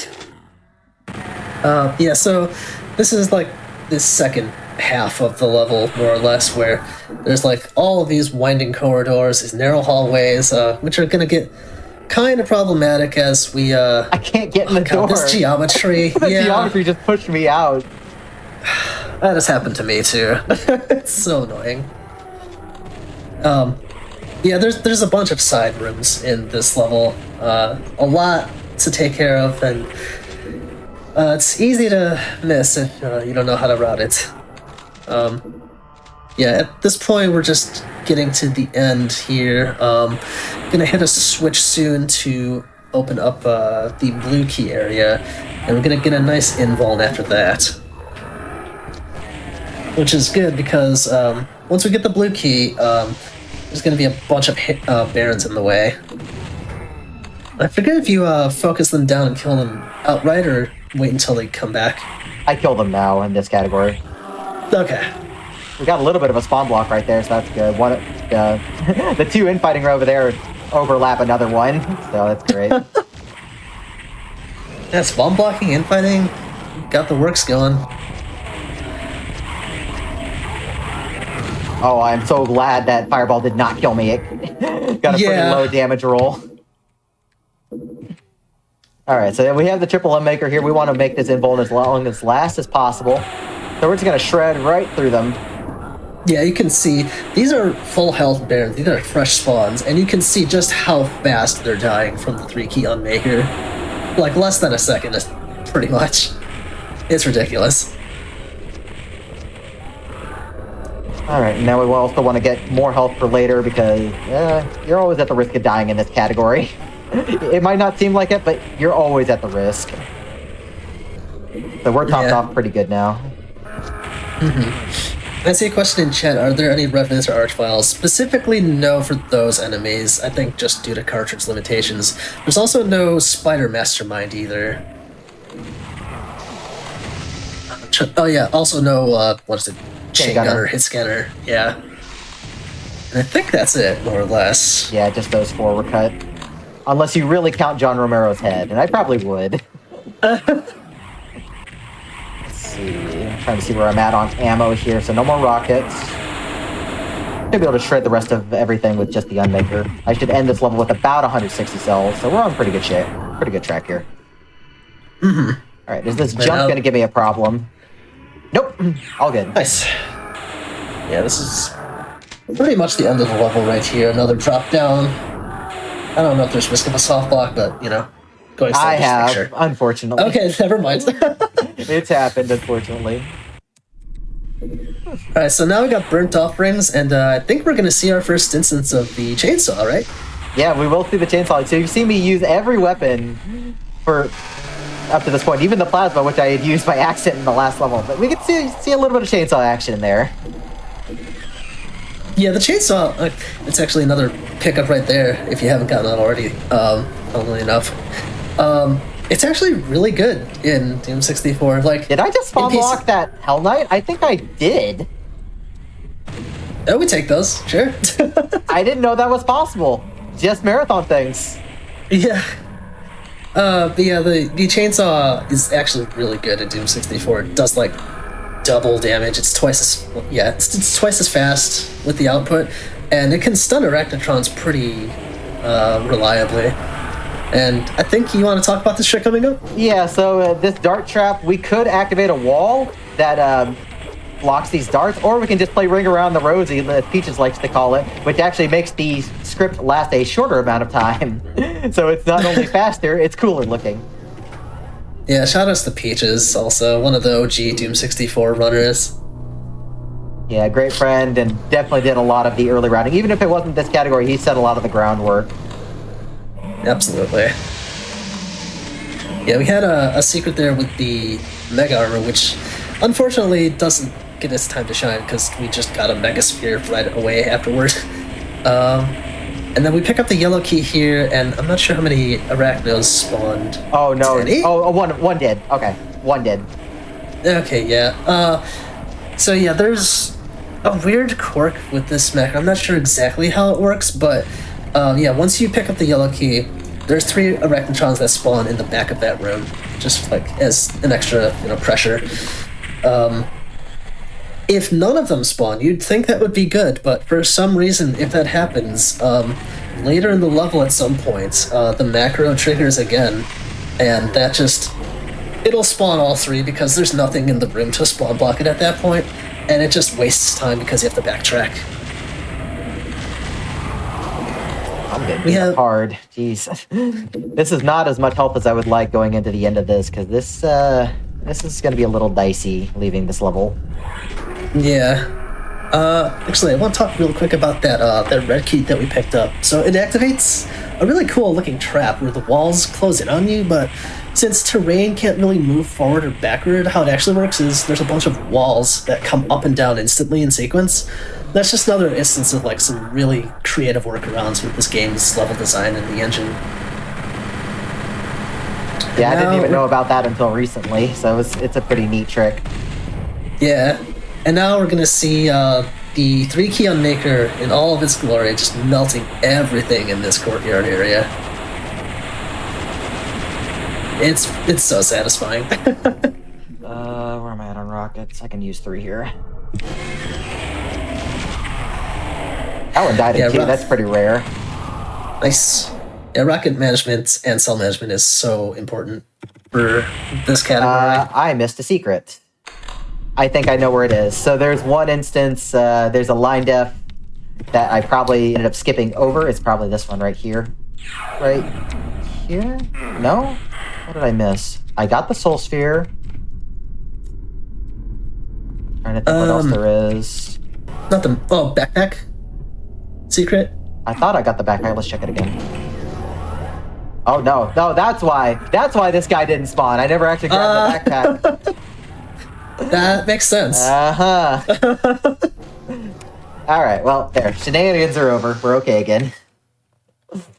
Yeah, so this is like this second half of the level, more or less, where there's like all of these winding corridors, these narrow hallways, which are gonna get kind of problematic as we I can't get in the door. This geometry. The geometry just pushed me out. That has happened to me too. It's so annoying. Yeah, there's a bunch of side rooms in this level. A lot to take care of, and it's easy to miss if you don't know how to route it. Yeah, at this point, we're just getting to the end here. Gonna hit a switch soon to open up the blue key area, and we're gonna get a nice invuln after that. Which is good because once we get the blue key, there's gonna be a bunch of barons in the way. I forget if you focus them down and kill them outright or wait until they come back. I kill them now in this category. Okay. We got a little bit of a spawn block right there, so that's good. One, the two infighting over there overlap another one, so that's great. Yeah, spawn blocking, infighting, got the works going. Oh, I'm so glad that Fireball did not kill me. It got a pretty low damage roll. Alright, so we have the triple Unmaker here. We want to make this invuln as long as last as possible. So we're just going to shred right through them. Yeah, you can see, these are full health barons, these are fresh spawns, and you can see just how fast they're dying from the 3-key Unmaker. Like, less than a second, is pretty much. It's ridiculous. Alright, now we also want to get more health for later because you're always at the risk of dying in this category. It might not seem like it, but you're always at the risk. So we're topped off pretty good now. I see a question in chat, are there any revenants or archviles? Specifically, no for those enemies, I think just due to cartridge limitations. There's also no spider mastermind either. Oh yeah, also no, what is it? Chain gunner, hit scanner, yeah. And I think that's it, more or less. Yeah, just those 4 were cut. Unless you really count John Romero's head, and I probably would. Let's see. I'm trying to see where I'm at on ammo here, so no more rockets. Should be able to shred the rest of everything with just the Unmaker. I should end this level with about 160 cells, so we're on pretty good shape. Pretty good track here. Alright, is this jump gonna give me a problem? Nope. All good. Nice. Yeah, this is pretty much the end of the level right here. Another drop down. I don't know if there's risk of a soft block, but, you know, going slow. I have, unfortunately. Okay, never mind. It's happened, unfortunately. Alright, so now we got burnt off rings, and I think we're going to see our first instance of the chainsaw, right? Yeah, we will see the chainsaw. So you've seen me use every weapon for up to this point, even the plasma, which I had used by accident in the last level. But we can see a little bit of chainsaw action in there. Yeah, the chainsaw, it's actually another pickup right there, if you haven't gotten that already, funnily enough. It's actually really good in Doom 64. Like, did I just spawn block that Hell Knight? I think I did. Oh, we take those, sure. I didn't know that was possible. Just marathon things. Yeah. But yeah, the chainsaw is actually really good in Doom 64. It does, like, double damage. It's twice as it's twice as fast with the output, and it can stun arachnotrons pretty reliably. And I think you want to talk about this trick coming up? Yeah, so this dart trap, we could activate a wall that blocks these darts, or we can just play Ring Around the Rosie, as Peaches likes to call it, which actually makes the script last a shorter amount of time. So it's not only faster, it's cooler looking. Yeah, shoutouts to Peaches, also one of the OG Doom 64 runners. Yeah, great friend, and definitely did a lot of the early routing. Even if it wasn't this category, he set a lot of the groundwork. Absolutely. Yeah, we had a secret there with the Mega Armor, which unfortunately doesn't get its time to shine because we just got a Mega Sphere right away afterward. And then we pick up the yellow key here, and I'm not sure how many arachnos spawned. Oh, no. 10? Oh, one did. Okay, one did. Okay, yeah. So yeah, there's a weird quirk with this mech. I'm not sure exactly how it works, but yeah, once you pick up the yellow key, there's 3 arachnotrons that spawn in the back of that room, just like as an extra, pressure. If none of them spawn, you'd think that would be good, but for some reason, if that happens, later in the level at some point, the macro triggers again, and that just... it'll spawn all 3 because there's nothing in the room to spawn block it at that point, and it just wastes time because you have to backtrack. I'm getting hard. Jeez. This is not as much help as I would like going into the end of this, because this is going to be a little dicey leaving this level. Yeah. Actually, I want to talk real quick about that red key that we picked up. So it activates a really cool looking trap where the walls close in on you, but since terrain can't really move forward or backward, how it actually works is there's a bunch of walls that come up and down instantly in sequence. That's just another instance of like some really creative workarounds with this game's level design and the engine. Yeah, I didn't even know about that until recently, so it's a pretty neat trick. Yeah, and now we're gonna see the 3-key Unmaker in all of its glory, just melting everything in this courtyard area. It's so satisfying. Where am I at on rockets? I can use 3 here. That one died in 2. That's pretty rare. Nice. Yeah, rocket management and cell management is so important for this category. I missed a secret. I think I know where it is. So there's one instance, there's a line def that I probably ended up skipping over. It's probably this one right here. Right here? No? What did I miss? I got the soul sphere. Trying to think what else there is. Not the backpack secret. I thought I got the backpack. Let's check it again. Oh no, that's why this guy didn't spawn. I never actually grabbed the backpack. That makes sense. All right, well, there. Shenanigans are over. We're okay again.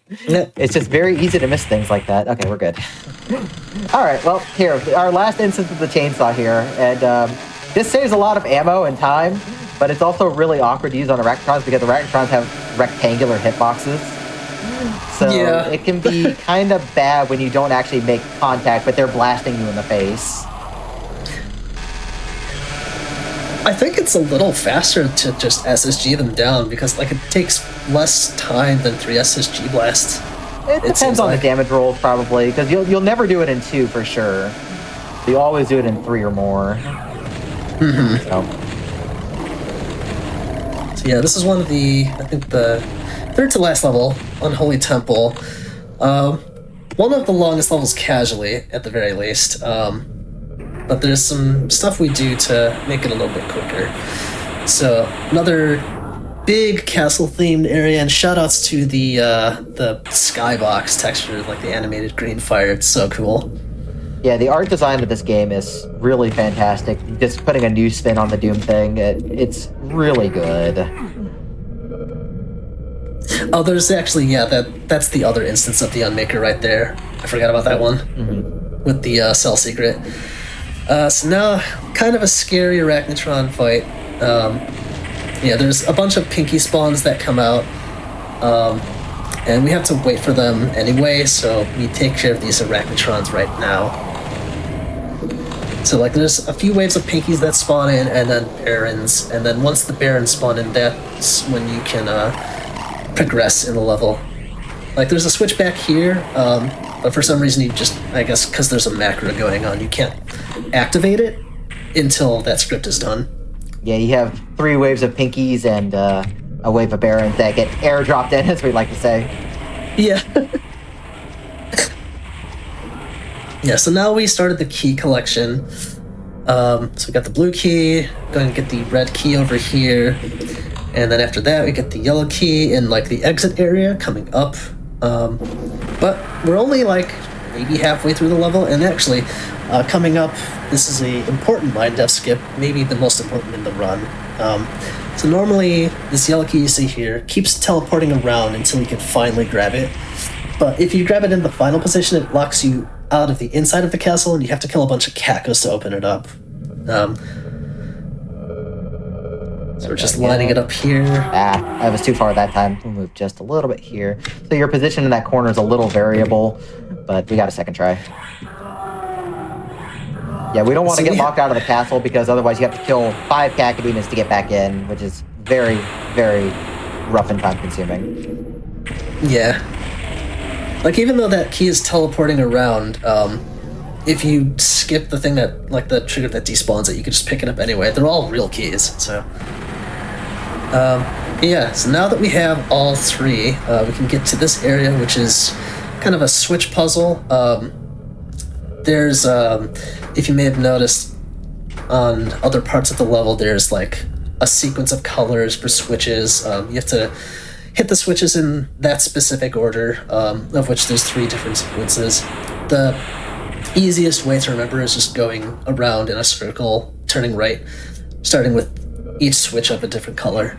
It's just very easy to miss things like that. Okay, we're good. All right, well, here, our last instance of the chainsaw here, and this saves a lot of ammo and time, but it's also really awkward to use on Arachnotrons because Arachnotrons have rectangular hitboxes. So it can be kind of bad when you don't actually make contact, but they're blasting you in the face. I think it's a little faster to just SSG them down because like it takes less time than 3 SSG blasts. It depends on the damage rolls probably, because you'll never do it in 2 for sure. You always do it in 3 or more. Mm-hmm. So yeah, this is one of the, I think the 3rd to last level, Unholy Temple. One of the longest levels casually, at the very least. But there's some stuff we do to make it a little bit quicker. So another big castle-themed area, and shoutouts to the skybox texture, like the animated green fire. It's so cool. Yeah, the art design of this game is really fantastic. Just putting a new spin on the Doom thing, it's really good. Oh, there's actually, that's the other instance of the Unmaker right there. I forgot about that one. Mm-hmm. With the cell secret. So now, kind of a scary Arachnotron fight. There's a bunch of pinky spawns that come out. And we have to wait for them anyway, so we take care of these Arachnotrons right now. So like there's a few waves of pinkies that spawn in, and then barons, and then once the barons spawn in, that's when you can progress in the level. Like there's a switch back here, but for some reason you just, I guess because there's a macro going on, you can't activate it until that script is done. Yeah, you have 3 waves of pinkies and a wave of barons that get airdropped in, as we like to say. Yeah. Yeah, so now we started the key collection. So we got the blue key, going to get the red key over here, and then after that we get the yellow key in like the exit area coming up. But we're only like maybe halfway through the level, and actually coming up, this is a important line def skip, maybe the most important in the run. So normally this yellow key you see here keeps teleporting around until you can finally grab it. But if you grab it in the final position, it locks you out of the inside of the castle, and you have to kill a bunch of cacos to open it up. So we're just lining it up here. I was too far that time. We'll move just a little bit here. So your position in that corner is a little variable, but we got a second try. Yeah, we don't want to get locked out of the castle because otherwise you have to kill 5 cacodemons to get back in, which is very, very rough and time consuming. Yeah. Like even though that key is teleporting around, if you skip the thing that, like the trigger that despawns it, you can just pick it up anyway. They're all real keys, so. Yeah, so now that we have all 3, we can get to this area, which is kind of a switch puzzle. There's, if you may have noticed, on other parts of the level, there's like a sequence of colors for switches. You have to hit the switches in that specific order, of which there's 3 different sequences. The easiest way to remember is just going around in a circle, turning right, starting with each switch of a different color.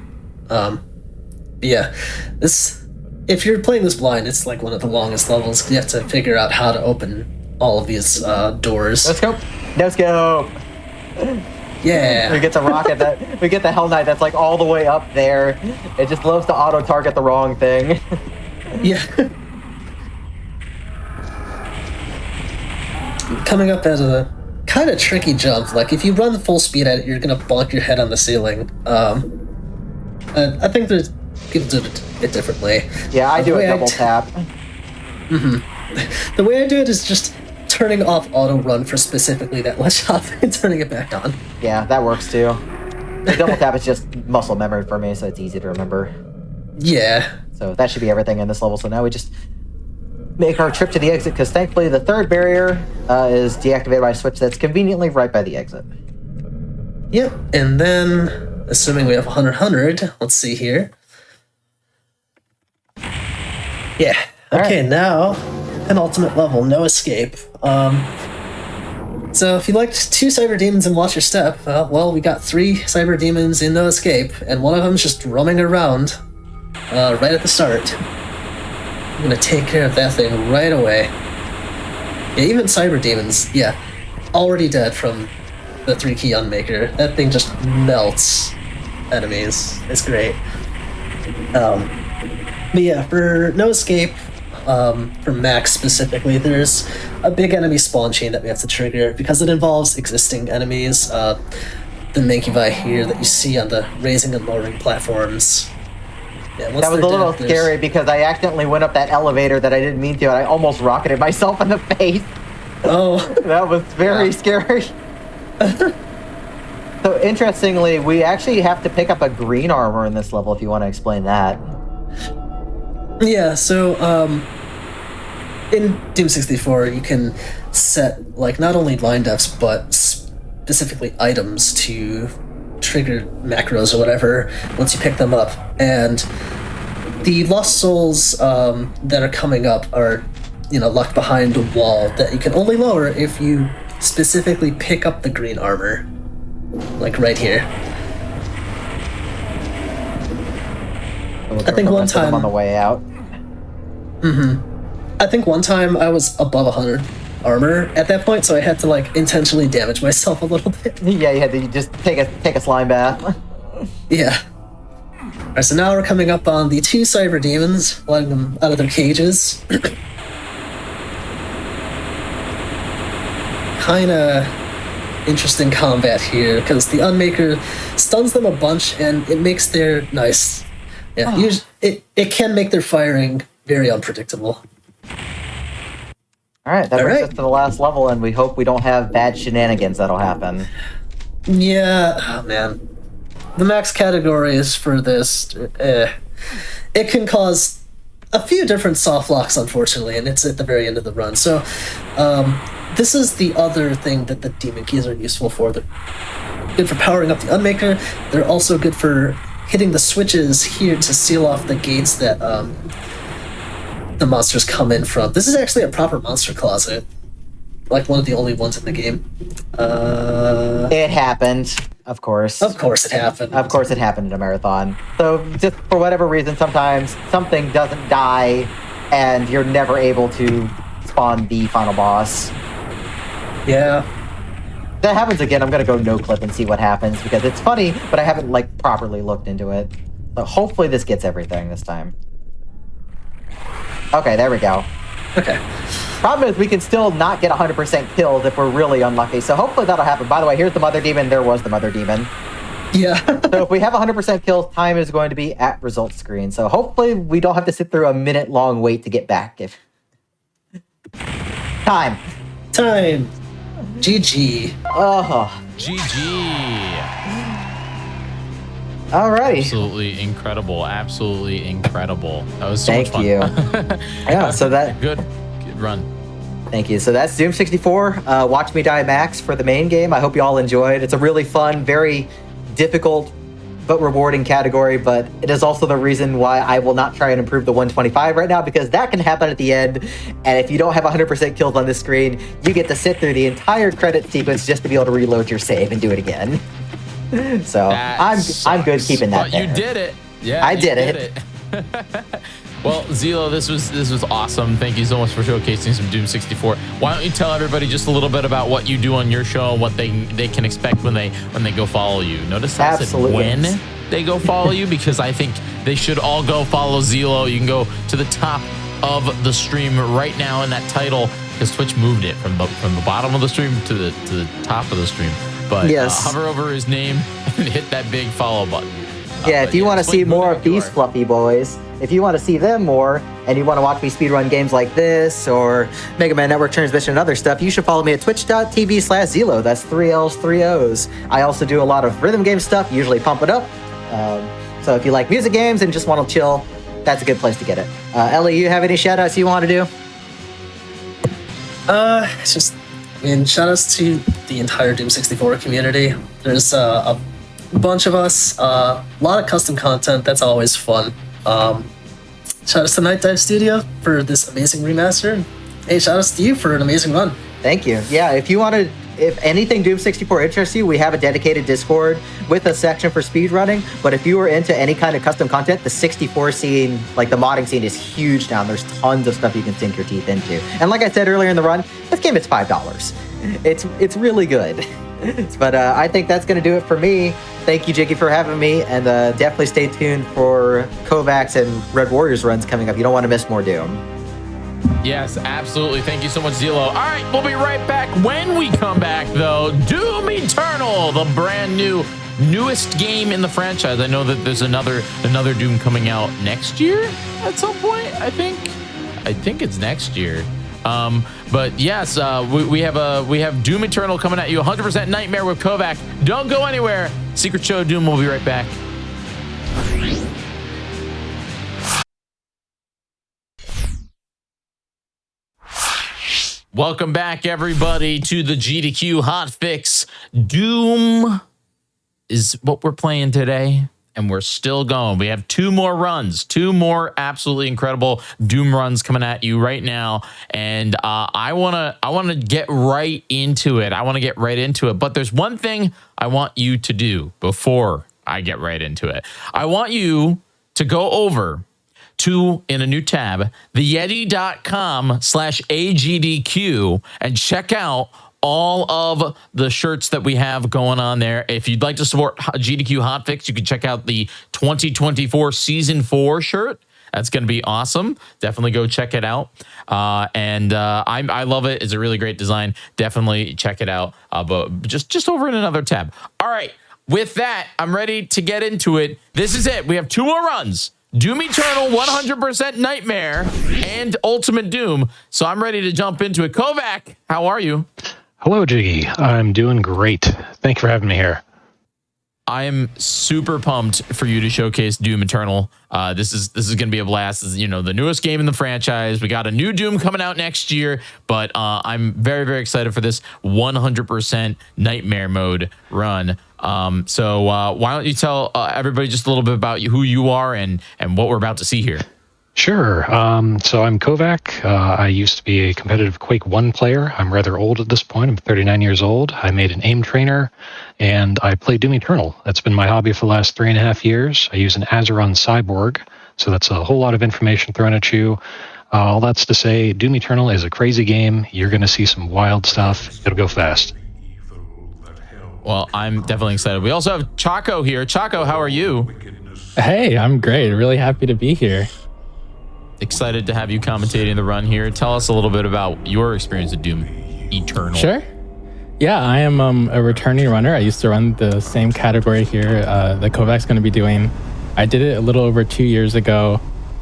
Yeah, if you're playing this blind, it's like one of the longest levels, 'cause you have to figure out how to open all of these doors. Let's go. Let's go. Yeah. We get the rocket that we get the Hell Knight that's like all the way up there. It just loves to auto target the wrong thing. Yeah. Coming up at a kind of tricky jump. Like if you run full speed at it, you're gonna bonk your head on the ceiling. I think there's people do it differently. Yeah, I do a double tap. The way I do it is just turning off auto run for specifically that one shot and turning it back on. Yeah, that works too. The double tap is just muscle memory for me, so it's easy to remember. Yeah. So that should be everything in this level. So now we just make our trip to the exit, because thankfully the third barrier is deactivated by a switch that's conveniently right by the exit. Yep, and then, assuming we have 100, let's see here. Yeah. Okay, now, penultimate level, no escape. So if you liked 2 cyber demons and watch your step, well, we got 3 cyber demons in no escape, and one of them's just roaming around right at the start. I'm gonna take care of that thing right away. Yeah, even cyber demons, yeah, already dead from the 3 key unmaker. That thing just melts enemies. It's great. But yeah, for no escape, for Max specifically, there's a big enemy spawn chain that we have to trigger because it involves existing enemies. The Mankivi here that you see on the raising and lowering platforms. Yeah, that was a little scary because I accidentally went up that elevator that I didn't mean to, and I almost rocketed myself in the face. Oh. That was very scary. So interestingly, we actually have to pick up a green armor in this level if you want to explain that. Yeah, so in Doom 64, you can set like not only line defs but specifically items to trigger macros or whatever once you pick them up, and the lost souls that are coming up are locked behind a wall that you can only lower if you specifically pick up the green armor, like right here. I think one time on the way out. I think one time I was above 100 armor at that point, so I had to like intentionally damage myself a little bit. Yeah, you had to just take a slime bath. Yeah. Alright, so now we're coming up on the 2 cyber demons, letting them out of their cages. Kinda interesting combat here, because the Unmaker stuns them a bunch and it makes their nice. Yeah, it can make their firing very unpredictable. Alright, that brings us to the last level, and we hope we don't have bad shenanigans that'll happen. Yeah, oh man. The max categories for this, it can cause a few different soft locks, unfortunately, and it's at the very end of the run. So, this is the other thing that the demon keys are useful for. They're good for powering up the Unmaker. They're also good for hitting the switches here to seal off the gates that the monsters come in from. This is actually a proper monster closet. Like one of the only ones in the game. It happened, of course. Of course it happened. Of course it happened in a marathon. So just for whatever reason, sometimes something doesn't die and you're never able to spawn the final boss. Yeah. If that happens again, I'm gonna go no clip and see what happens because it's funny, but I haven't like properly looked into it. So hopefully this gets everything this time. Okay, there we go. Okay. Problem is we can still not get 100% kills if we're really unlucky. So hopefully that'll happen. By the way, here's the Mother Demon. There was the Mother Demon. Yeah. So if we have 100% kills, time is going to be at results screen. So hopefully we don't have to sit through a minute-long wait to get back. Time. GG. Oh. GG. Alrighty. Absolutely incredible. Absolutely incredible. That was so Thank much fun. you. Yeah, so that... Good run. Thank you. So that's Doom 64. Watch Me Die Max for the main game. I hope you all enjoyed. It's a really fun, very difficult but rewarding category, but it is also the reason why I will not try and improve the 125 right now, because that can happen at the end, and if you don't have 100% kills on this screen, you get to sit through the entire credit sequence just to be able to reload your save and do it again. So I'm good keeping that. But you did it. Yeah, I did it. Well, Zelo, this was awesome. Thank you so much for showcasing some Doom 64. Why don't you tell everybody just a little bit about what you do on your show and what they can expect when they go follow you? Notice that I said when they go follow you, because I think they should all go follow Zelo. You can go to the top of the stream right now in that title, because Twitch moved it from the bottom of the stream to the top of the stream. But yes. Hover over his name and hit that big follow button. Yeah, if you want to see more of these fluffy boys, if you want to see them more, and you want to watch me speedrun games like this, or Mega Man Network Transmission and other stuff, you should follow me at twitch.tv/Zelo. That's 3 L's, 3 O's. I also do a lot of rhythm game stuff, usually Pump It Up. So if you like music games and just want to chill, that's a good place to get it. Ellie, you have any shout-outs you want to do? Shout-outs to the entire Doom 64 community. There's a bunch of us, a lot of custom content. That's always fun. Shout outs to Night Dive Studio for this amazing remaster. Hey, shout outs to you for an amazing run. Thank you. Yeah, if anything Doom 64 interests you, we have a dedicated Discord with a section for speedrunning. But if you are into any kind of custom content, the 64 scene, like the modding scene, is huge now. There's tons of stuff you can sink your teeth into. And like I said earlier in the run, this game is $5. It's really good. But I think that's going to do it for me. Thank you, Jiggy, for having me, and definitely stay tuned for Kovacs and Red Warriors runs coming up. You don't want to miss more Doom. Yes, absolutely. Thank you so much, Zelo. All right, we'll be right back. When we come back, though, Doom Eternal, the brand newest game in the franchise. I know that there's another Doom coming out next year at some point. I think it's next year. But yes, we have Doom Eternal coming at you. 100% Nightmare with Kovac. Don't go anywhere. Secret Show Doom. We'll be right back. Welcome back, everybody, to the GDQ Hotfix. Doom is what we're playing today, and we're still going. We have two more runs, two more absolutely incredible Doom runs coming at you right now, and I wanna get right into it. But there's one thing I want you to do before I get right into it. I want you to go over to, in a new tab, theyeti.com/AGDQ, and check out all of the shirts that we have going on there. If you'd like to support GDQ Hotfix, you can check out the 2024 Season 4 shirt. That's going to be awesome. Definitely go check it out. I love it. It's a really great design. Definitely check it out. But just over in another tab. All right. With that, I'm ready to get into it. This is it. We have two more runs. Doom Eternal, 100% Nightmare, and Ultimate Doom. So I'm ready to jump into it. Kovac, how are you? Hello, Jiggy. I'm doing great. Thank you for having me here. I am super pumped for you to showcase Doom Eternal. This is going to be a blast. This is, the newest game in the franchise. We got a new Doom coming out next year, but I'm very, very excited for this 100% Nightmare mode run. So why don't you tell everybody just a little bit about who you are and what we're about to see here? Sure. So I'm Kovac. I used to be a competitive Quake 1 player. I'm rather old at this point. I'm 39 years old. I made an aim trainer, and I play Doom Eternal. That's been my hobby for the last 3.5 years. I use an Azeron Cyborg, so that's a whole lot of information thrown at you. All that's to say, Doom Eternal is a crazy game. You're going to see some wild stuff. It'll go fast. Well, I'm definitely excited. We also have Chaco here. Chaco, how are you? Hey, I'm great. Really happy to be here. Excited to have you commentating the run here. Tell us a little bit about your experience with Doom Eternal. Sure. Yeah, I am a returning runner. I used to run the same category here that Kovac's going to be doing. I did it a little over 2 years ago,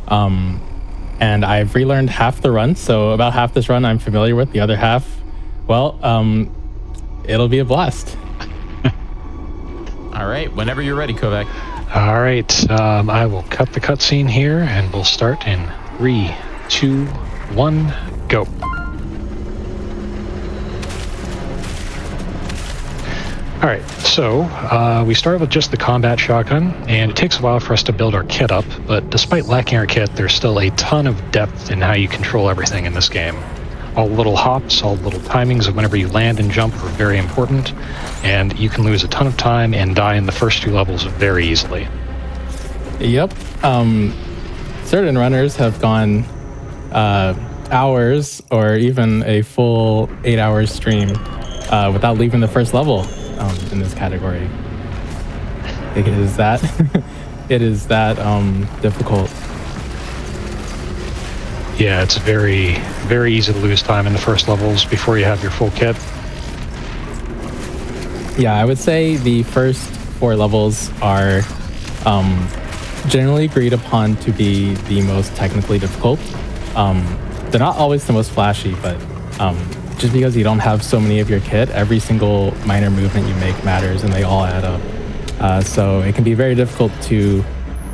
and I've relearned half the run. So about half this run I'm familiar with. The other half, well, it'll be a blast. All right, whenever you're ready, Kovac. All right, I will cut the cutscene here, and we'll start in 3, 2, 1, go. All right, so we start with just the combat shotgun, and it takes a while for us to build our kit up, but despite lacking our kit, there's still a ton of depth in how you control everything in this game. All the little hops, all the little timings of whenever you land and jump are very important, and you can lose a ton of time and die in the first 2 levels very easily. Yep. Certain runners have gone hours or even a full 8-hour stream without leaving the first level in this category. It is that it is that difficult. Yeah, it's very, very easy to lose time in the first levels before you have your full kit. Yeah, I would say the first 4 levels are generally agreed upon to be the most technically difficult. They're not always the most flashy, but just because you don't have so many of your kit, every single minor movement you make matters and they all add up. So it can be very difficult to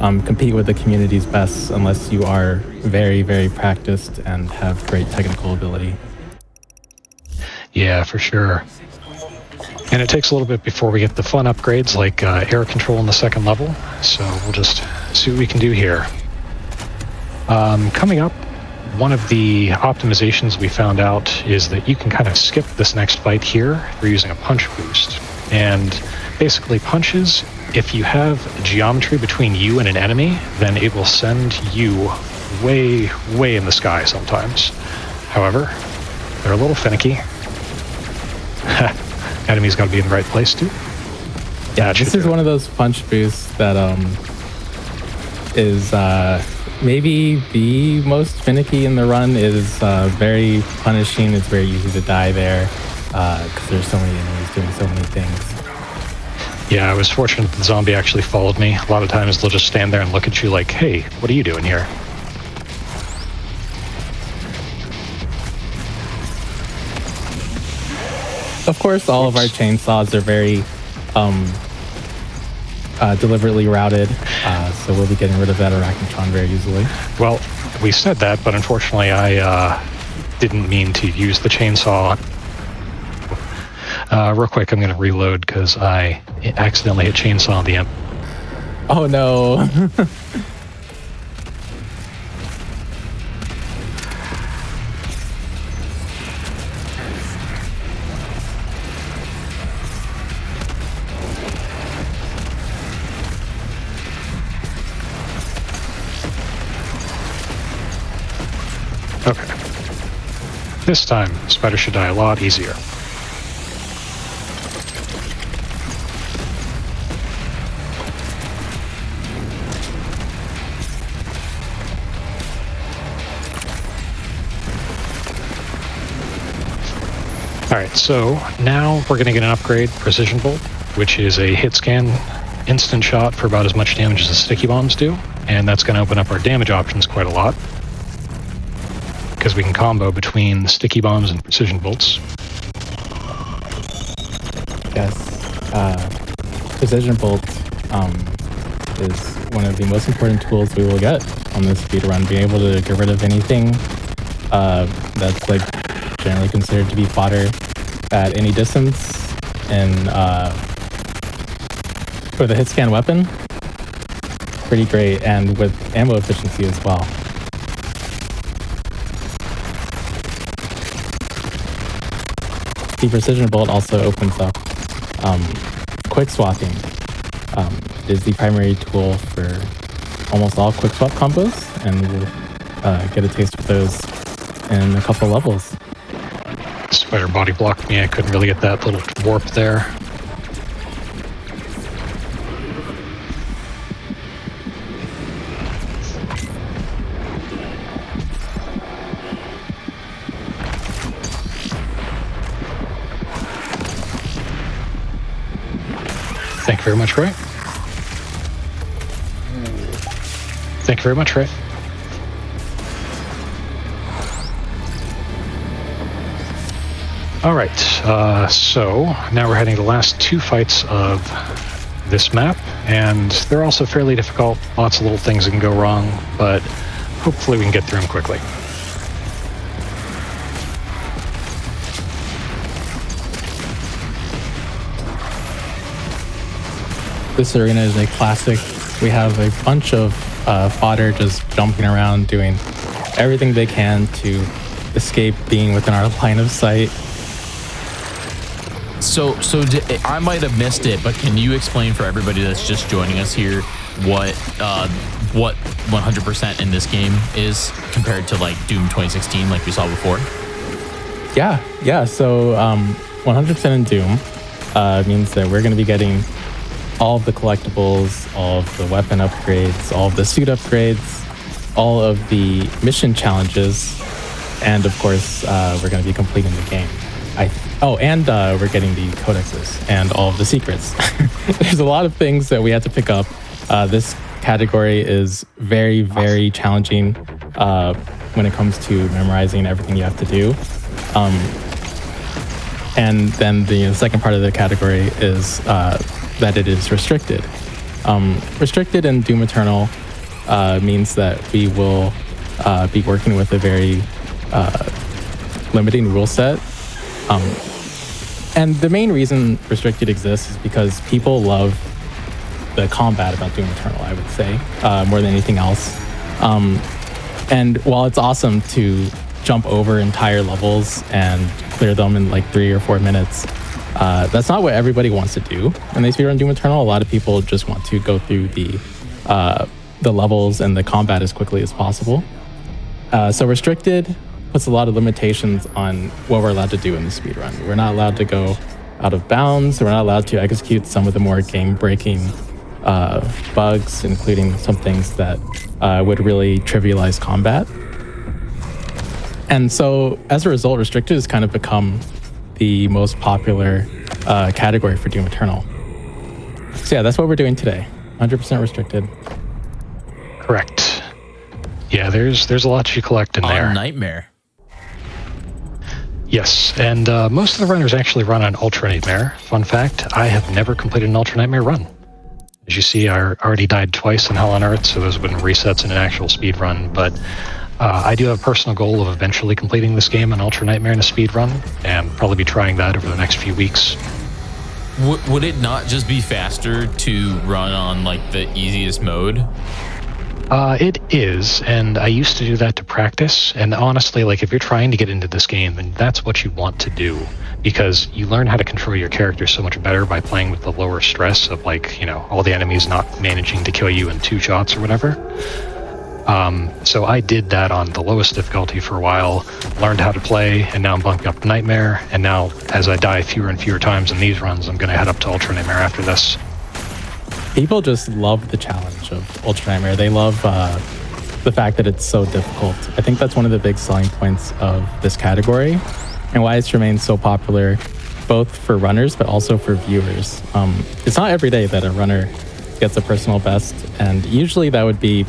compete with the community's best unless you are very, very practiced and have great technical ability. Yeah, for sure. And it takes a little bit before we get the fun upgrades like air control in the second level, so we'll just see what we can do here. Coming up, one of the optimizations we found out is that you can kind of skip this next fight here for using a punch boost. And basically punches, if you have geometry between you and an enemy, then it will send you way, way in the sky sometimes. However, they're a little finicky. Enemy's got to be in the right place too. Yeah, this is one of those punch boosts that is maybe the most finicky in the run. Is very punishing. It's very easy to die there because there's so many enemies doing so many things. Yeah, I was fortunate the zombie actually followed me. A lot of times they'll just stand there and look at you like, hey, what are you doing here? Of course, all of our chainsaws are very deliberately routed, so we'll be getting rid of that arachnotron very easily. Well, we said that, but unfortunately I didn't mean to use the chainsaw. Real quick, I'm going to reload because I accidentally hit chainsaw on the end. Oh no. Okay. This time, Spider should die a lot easier. Alright, so now we're going to get an upgrade, Precision Bolt, which is a hit scan instant shot for about as much damage as the sticky bombs do, and that's going to open up our damage options quite a lot, because we can combo between sticky bombs and precision bolts. Yes, Precision Bolt is one of the most important tools we will get on this speedrun. Being able to get rid of anything that's like generally considered to be fodder at any distance, and with a hit scan weapon, pretty great, and with ammo efficiency as well. The Precision Bolt also opens up quick swapping. Is the primary tool for almost all quick swap combos, and we'll get a taste of those in a couple levels. Spider body blocked me. I couldn't really get that little warp there. Thank you very much, Ray. Thank you very much, Ray. All right, so now we're heading to the last 2 fights of this map, and they're also fairly difficult. Lots of little things that can go wrong, but hopefully we can get through them quickly. This arena is a classic. We have a bunch of fodder just jumping around, doing everything they can to escape being within our line of sight. So I might have missed it, but can you explain for everybody that's just joining us here what 100% in this game is compared to like Doom 2016, like we saw before? Yeah. So 100% in Doom means that we're going to be getting all of the collectibles, all of the weapon upgrades, all of the suit upgrades, all of the mission challenges, and of course, we're going to be completing the game. We're getting the codexes and all of the secrets. There's a lot of things that we had to pick up. This category is very, very challenging when it comes to memorizing everything you have to do. And then the second part of the category is that it is restricted. Restricted in Doom Eternal means that we will be working with a very limiting rule set. And the main reason restricted exists is because people love the combat about Doom Eternal, I would say, more than anything else. And while it's awesome to jump over entire levels and clear them in like 3 or 4 minutes, that's not what everybody wants to do when they speedrun Doom Eternal. A lot of people just want to go through the levels and the combat as quickly as possible. So restricted puts a lot of limitations on what we're allowed to do in the speedrun. We're not allowed to go out of bounds. We're not allowed to execute some of the more game-breaking bugs, including some things that would really trivialize combat. And so as a result, restricted has kind of become the most popular category for Doom Eternal. So yeah, that's what we're doing today. 100% restricted. Correct. Yeah, there's a lot you collect in there. Nightmare. Yes, and most of the runners actually run on Ultra Nightmare. Fun fact, I have never completed an Ultra Nightmare run. As you see, I already died twice in Hell on Earth, so those have been resets in an actual speed run, but I do have a personal goal of eventually completing this game on Ultra Nightmare in a speed run, and probably be trying that over the next few weeks. Would it not just be faster to run on like the easiest mode? It is, and I used to do that to practice, and honestly, like, if you're trying to get into this game, then that's what you want to do, because you learn how to control your character so much better by playing with the lower stress of, like, you know, all the enemies not managing to kill you in 2 shots or whatever. So I did that on the lowest difficulty for a while, learned how to play, and now I'm bumping up to Nightmare, and now, as I die fewer and fewer times in these runs, I'm going to head up to Ultra Nightmare after this. People just love the challenge of Ultra Nightmare. They love the fact that it's so difficult. I think that's one of the big selling points of this category and why it's remained so popular, both for runners but also for viewers. It's not every day that a runner gets a personal best, and usually that would be,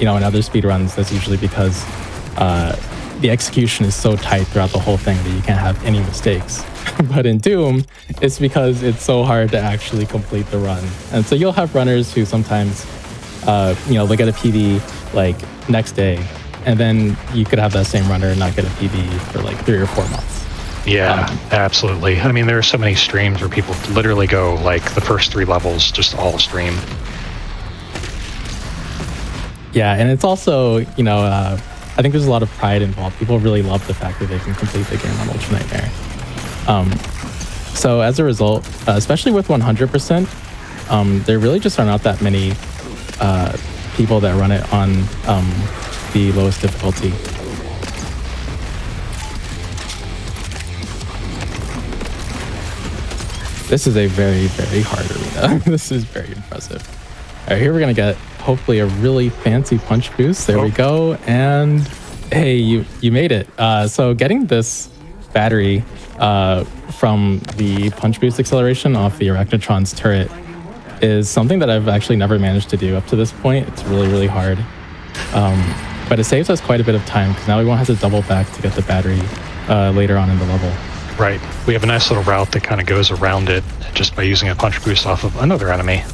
you know, in other speedruns, that's usually because the execution is so tight throughout the whole thing that you can't have any mistakes. But in Doom, it's because it's so hard to actually complete the run. And so you'll have runners who sometimes, they'll get a PB like next day, and then you could have that same runner not get a PB for like 3 or 4 months. Yeah, absolutely. I mean, there are so many streams where people literally go like the first 3 levels just all stream. Yeah, and it's also, I think there's a lot of pride involved. People really love the fact that they can complete the game on Ultra Nightmare. So as a result, especially with 100%, there really just are not that many people that run it on the lowest difficulty. This is a very, very hard arena. This is very impressive. All right, here we're going to get hopefully a really fancy punch boost. There we go. And hey, you made it. So getting this battery from the punch boost acceleration off the Arachnotron's turret is something that I've actually never managed to do up to this point. It's really, really hard. But it saves us quite a bit of time because now we won't have to double back to get the battery later on in the level. Right. We have a nice little route that kind of goes around it just by using a punch boost off of another enemy.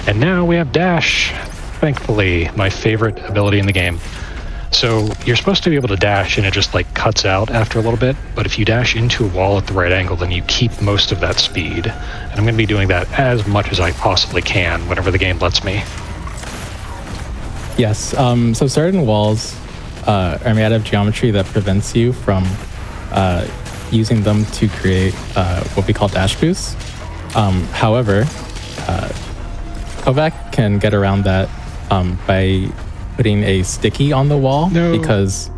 And now we have dash, thankfully, my favorite ability in the game. So you're supposed to be able to dash and it just like cuts out after a little bit, but if you dash into a wall at the right angle, then you keep most of that speed. And I'm going to be doing that as much as I possibly can whenever the game lets me. Yes. So certain walls are made out of geometry that prevents you from using them to create what we call dash boosts. However, Kovac can get around that by putting a sticky on the wall, because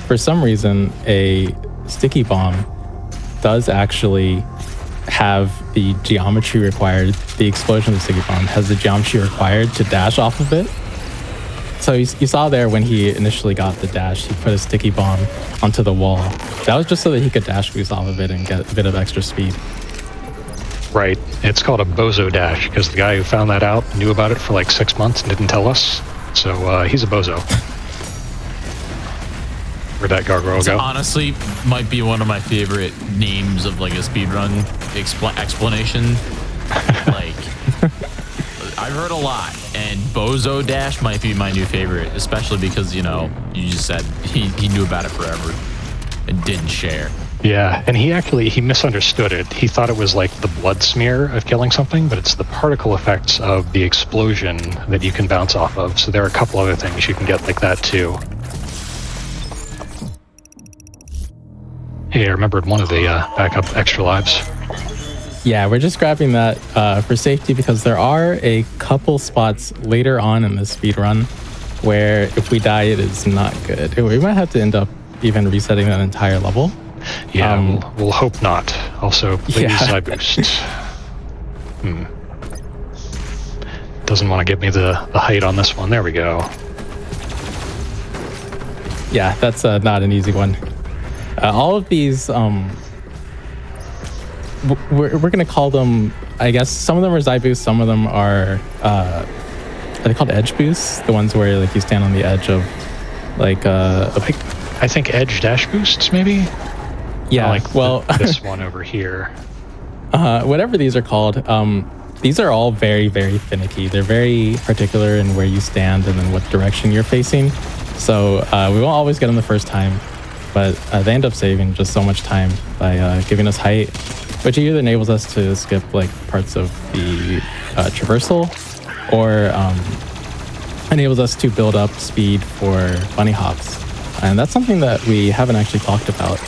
for some reason a sticky bomb does actually have the geometry required. The explosion of the sticky bomb has the geometry required to dash off of it. So you saw there when he initially got the dash, he put a sticky bomb onto the wall. That was just so that he could dash boost off of it and get a bit of extra speed. Right. It's called a bozo dash because the guy who found that out knew about it for like 6 months and didn't tell us. So he's a bozo. Where'd that gargoyle go? Honestly, might be one of my favorite names of like a speedrun explanation. Like, I've heard a lot, and Bozo Dash might be my new favorite, especially because, you know, you just said he knew about it forever and didn't share. Yeah, and he misunderstood it. He thought it was like the blood smear of killing something, but it's the particle effects of the explosion that you can bounce off of. So there are a couple other things you can get like that too. Hey, I remembered one of the backup extra lives. Yeah, we're just grabbing that for safety because there are a couple spots later on in the speedrun where if we die, it is not good. We might have to end up even resetting that entire level. Yeah, we'll hope not. Also, please, I boost. Doesn't want to give me the height on this one. There we go. Yeah, that's not an easy one. All of these, we're going to call them, I guess, some of them are Zy boosts, some of them are they called edge boosts? The ones where like you stand on the edge of like I think edge dash boosts, maybe? Yeah, like well, this one over here. Whatever these are called, these are all very, very finicky. They're very particular in where you stand and then what direction you're facing. So we won't always get them the first time, but they end up saving just so much time by giving us height, which either enables us to skip like parts of the traversal or enables us to build up speed for bunny hops. And that's something that we haven't actually talked about.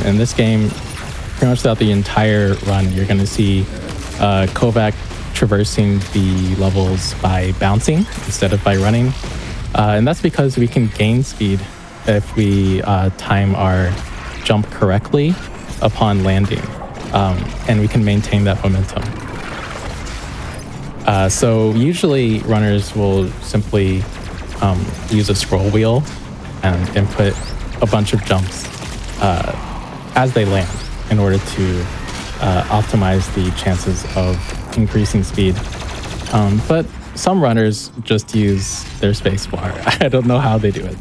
In this game, pretty much throughout the entire run, you're going to see Kovac traversing the levels by bouncing instead of by running. And that's because we can gain speed if we time our jump correctly upon landing. And we can maintain that momentum. So usually runners will simply use a scroll wheel and input a bunch of jumps as they land in order to optimize the chances of increasing speed. But some runners just use their spacebar. I don't know how they do it,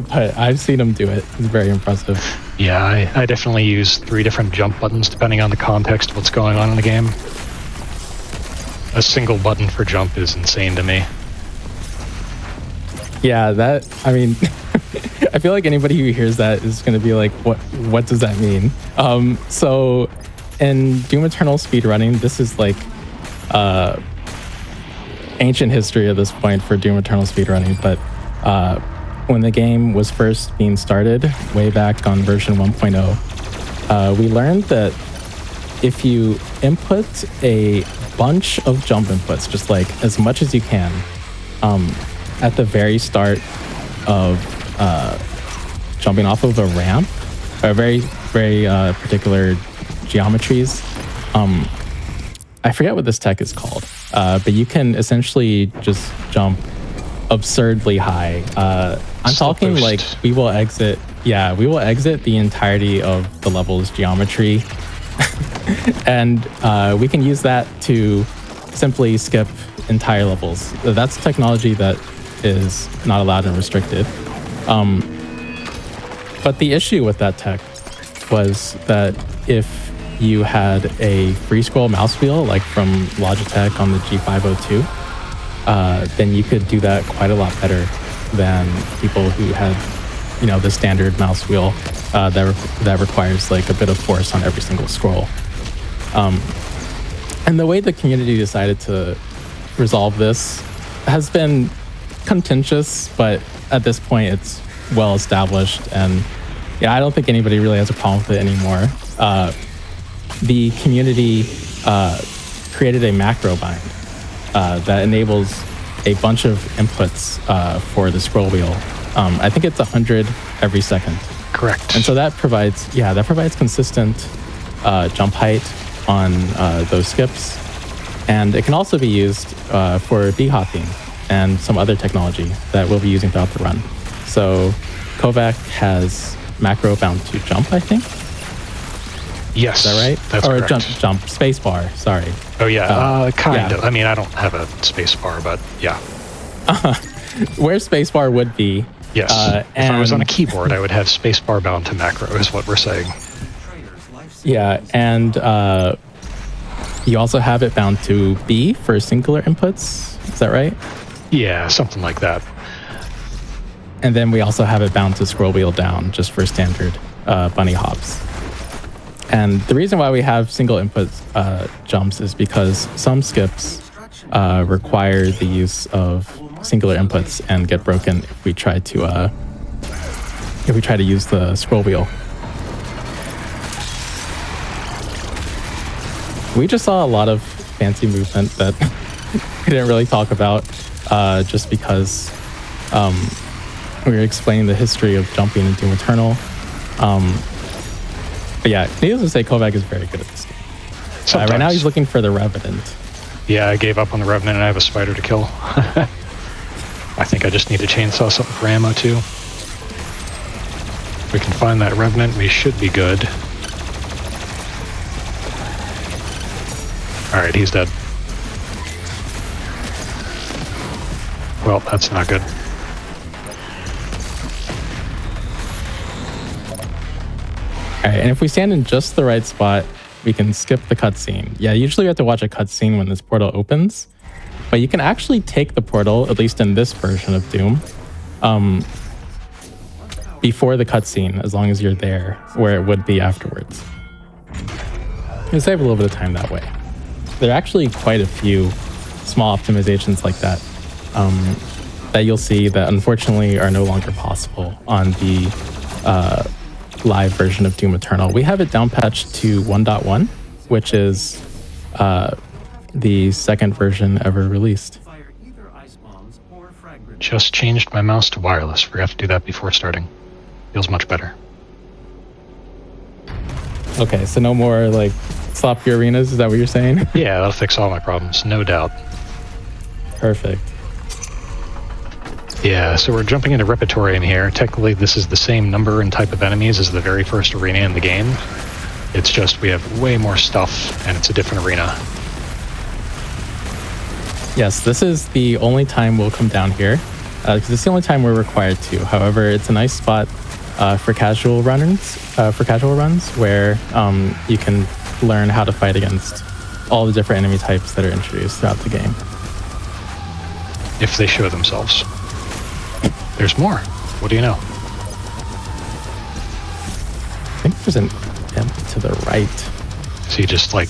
but I've seen them do it. It's very impressive. Yeah, I definitely use 3 different jump buttons depending on the context of what's going on in the game. A single button for jump is insane to me. Yeah, I mean, I feel like anybody who hears that is going to be like, what does that mean? So in Doom Eternal speedrunning, this is like ancient history at this point for Doom Eternal speedrunning, but when the game was first being started, way back on version 1.0, we learned that if you input a bunch of jump inputs, just like as much as you can, at the very start of jumping off of a ramp, or very, very particular geometries, I forget what this tech is called, but you can essentially just jump absurdly high. I'm talking boost. like we will exit the entirety of the level's geometry. And we can use that to simply skip entire levels. That's technology that is not allowed and restricted. But the issue with that tech was that if you had a free scroll mouse wheel, like from Logitech on the G502, then you could do that quite a lot better than people who had the standard mouse wheel that requires like a bit of force on every single scroll. And the way the community decided to resolve this has been contentious, but at this point it's well established, and yeah, I don't think anybody really has a problem with it anymore. The community created a macro bind that enables a bunch of inputs for the scroll wheel. I think it's 100 every second. Correct. And so that provides consistent jump height on those skips. And it can also be used for B-hopping and some other technology that we'll be using throughout the run. So Kovac has macro bound to jump, I think. Yes. Is that right? That's or correct. jump, space bar, sorry. Oh, yeah. Kind yeah. of. I mean, I don't have a space bar, but yeah. Where space bar would be. Yes. If I was on a keyboard, I would have space bar bound to macro, is what we're saying. Yeah, and you also have it bound to B for singular inputs. Is that right? Yeah, something like that. And then we also have it bound to scroll wheel down just for standard bunny hops. And the reason why we have single input jumps is because some skips require the use of singular inputs and get broken if we try to use the scroll wheel. We just saw a lot of fancy movement that we didn't really talk about, just because we were explaining the history of jumping in Doom Eternal. But yeah, needless to say, Kovac is very good at this game. Right now he's looking for the Revenant. Yeah, I gave up on the Revenant and I have a spider to kill. I think I just need to chainsaw something for ammo too. If we can find that Revenant, we should be good. Alright, he's dead. Well, that's not good. Alright, and if we stand in just the right spot, we can skip the cutscene. Yeah, usually we have to watch a cutscene when this portal opens, but you can actually take the portal, at least in this version of Doom, before the cutscene, as long as you're there, where it would be afterwards. You save a little bit of time that way. There are actually quite a few small optimizations like that that you'll see that unfortunately are no longer possible on the live version of Doom Eternal. We have it downpatched to 1.1, which is the second version ever released. Just changed my mouse to wireless. Forgot to do that before starting. Feels much better. Okay, so no more like sloppy arenas, is that what you're saying? Yeah, that'll fix all my problems, no doubt. Perfect. Yeah, so we're jumping into Repertorium here. Technically, this is the same number and type of enemies as the very first arena in the game. It's just we have way more stuff, and it's a different arena. Yes, this is the only time we'll come down here, because it's the only time we're required to. However, it's a nice spot for casual runs, where you can learn how to fight against all the different enemy types that are introduced throughout the game. If they show themselves. There's more. What do you know? I think there's an imp to the right. So you just like...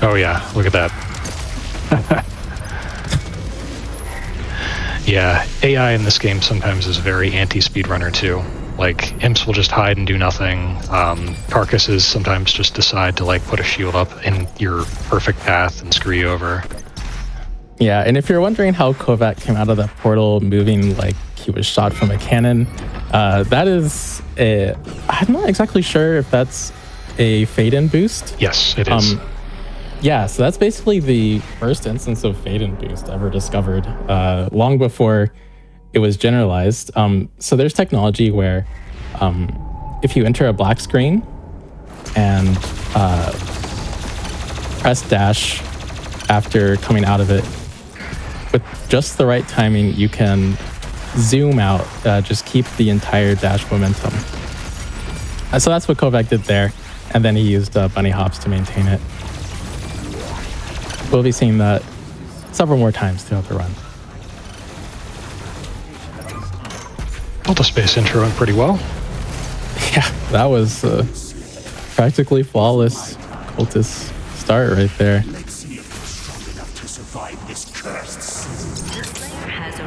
Oh yeah, look at that. Yeah, AI in this game sometimes is very anti-speedrunner too. Like, imps will just hide and do nothing. Carcasses sometimes just decide to like put a shield up in your perfect path and screw you over. Yeah, and if you're wondering how Kovac came out of that portal moving like he was shot from a cannon, that is I'm not exactly sure if that's a fade-in boost. Yes, it is. Yeah, so that's basically the first instance of fade-in boost ever discovered, long before it was generalized. So there's technology where if you enter a black screen and press dash after coming out of it, with just the right timing, you can zoom out, just keep the entire dash momentum. So that's what Kovac did there, and then he used bunny hops to maintain it. We'll be seeing that several more times throughout the run. Multi-space intro went pretty well. Yeah, that was practically flawless cultist start right there.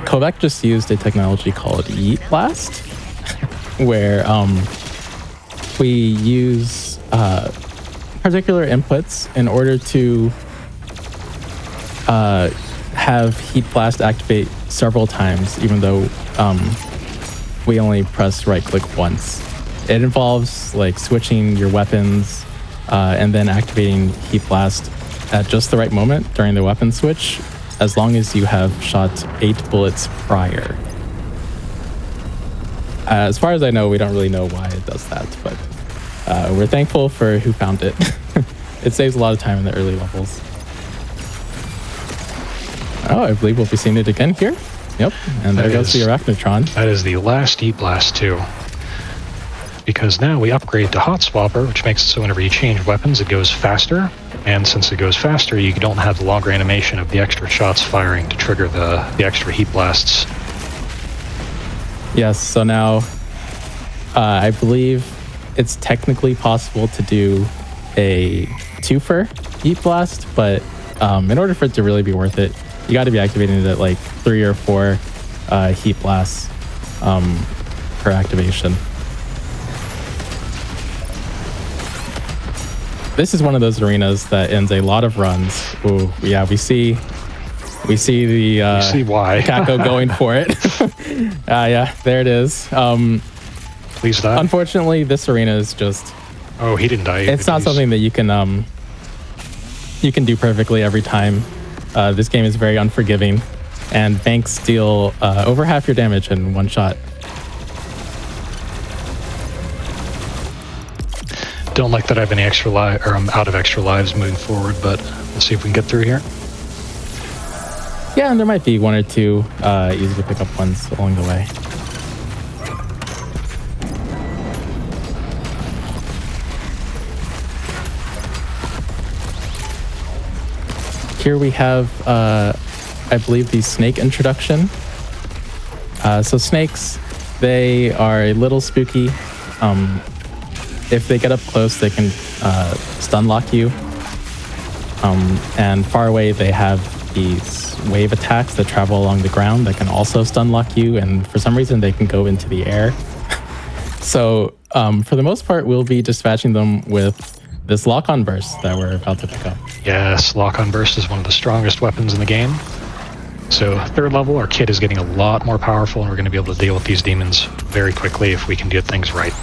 Kovac just used a technology called Yeet Blast, where we use particular inputs in order to have Heat Blast activate several times, even though we only press right click once. It involves like switching your weapons and then activating Heat Blast at just the right moment during the weapon switch, as long as you have shot 8 bullets prior. As far as I know, we don't really know why it does that, but we're thankful for who found it. It saves a lot of time in the early levels. Oh, I believe we'll be seeing it again here. Yep, and there goes the Arachnotron. That is the last Heat Blast too. Because now we upgrade to Hot Swapper, which makes it so whenever you change weapons, it goes faster. And since it goes faster, you don't have the longer animation of the extra shots firing to trigger the extra Heat Blasts. Yes, so now I believe it's technically possible to do a twofer Heat Blast, but in order for it to really be worth it, you got to be activating it at like 3 or 4 Heat Blasts per activation. This is one of those arenas that ends a lot of runs. Ooh, yeah, we see the see why Kako going for it. Yeah, there it is. Please die. Unfortunately, this arena is just. Oh, he didn't die. It's not something that you can do perfectly every time. This game is very unforgiving, and banks deal over half your damage in one shot. Don't like that I have any extra life, or I'm out of extra lives moving forward, but we'll see if we can get through here. Yeah, and there might be 1 or 2 easy to pick up ones along the way. Here we have, I believe, the snake introduction. So snakes, they are a little spooky. If they get up close, they can stun lock you. And far away, they have these wave attacks that travel along the ground that can also stun lock you. And for some reason, they can go into the air. So for the most part, we'll be dispatching them with this lock-on burst that we're about to pick up. Yes, lock-on burst is one of the strongest weapons in the game. So 3rd level, our kit is getting a lot more powerful, and we're going to be able to deal with these demons very quickly if we can get things right.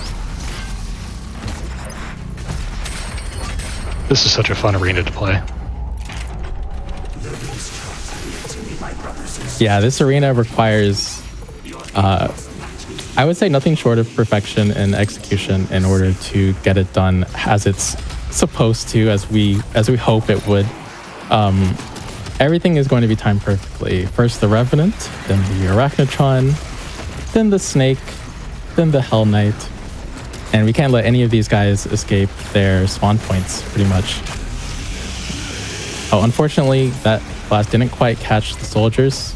This is such a fun arena to play. Yeah, this arena requires, I would say, nothing short of perfection and execution in order to get it done as it's supposed to, as we hope it would. Everything is going to be timed perfectly. First the Revenant, then the Arachnotron, then the Snake, then the Hell Knight. And we can't let any of these guys escape their spawn points, pretty much. Oh, unfortunately, that blast didn't quite catch the soldiers,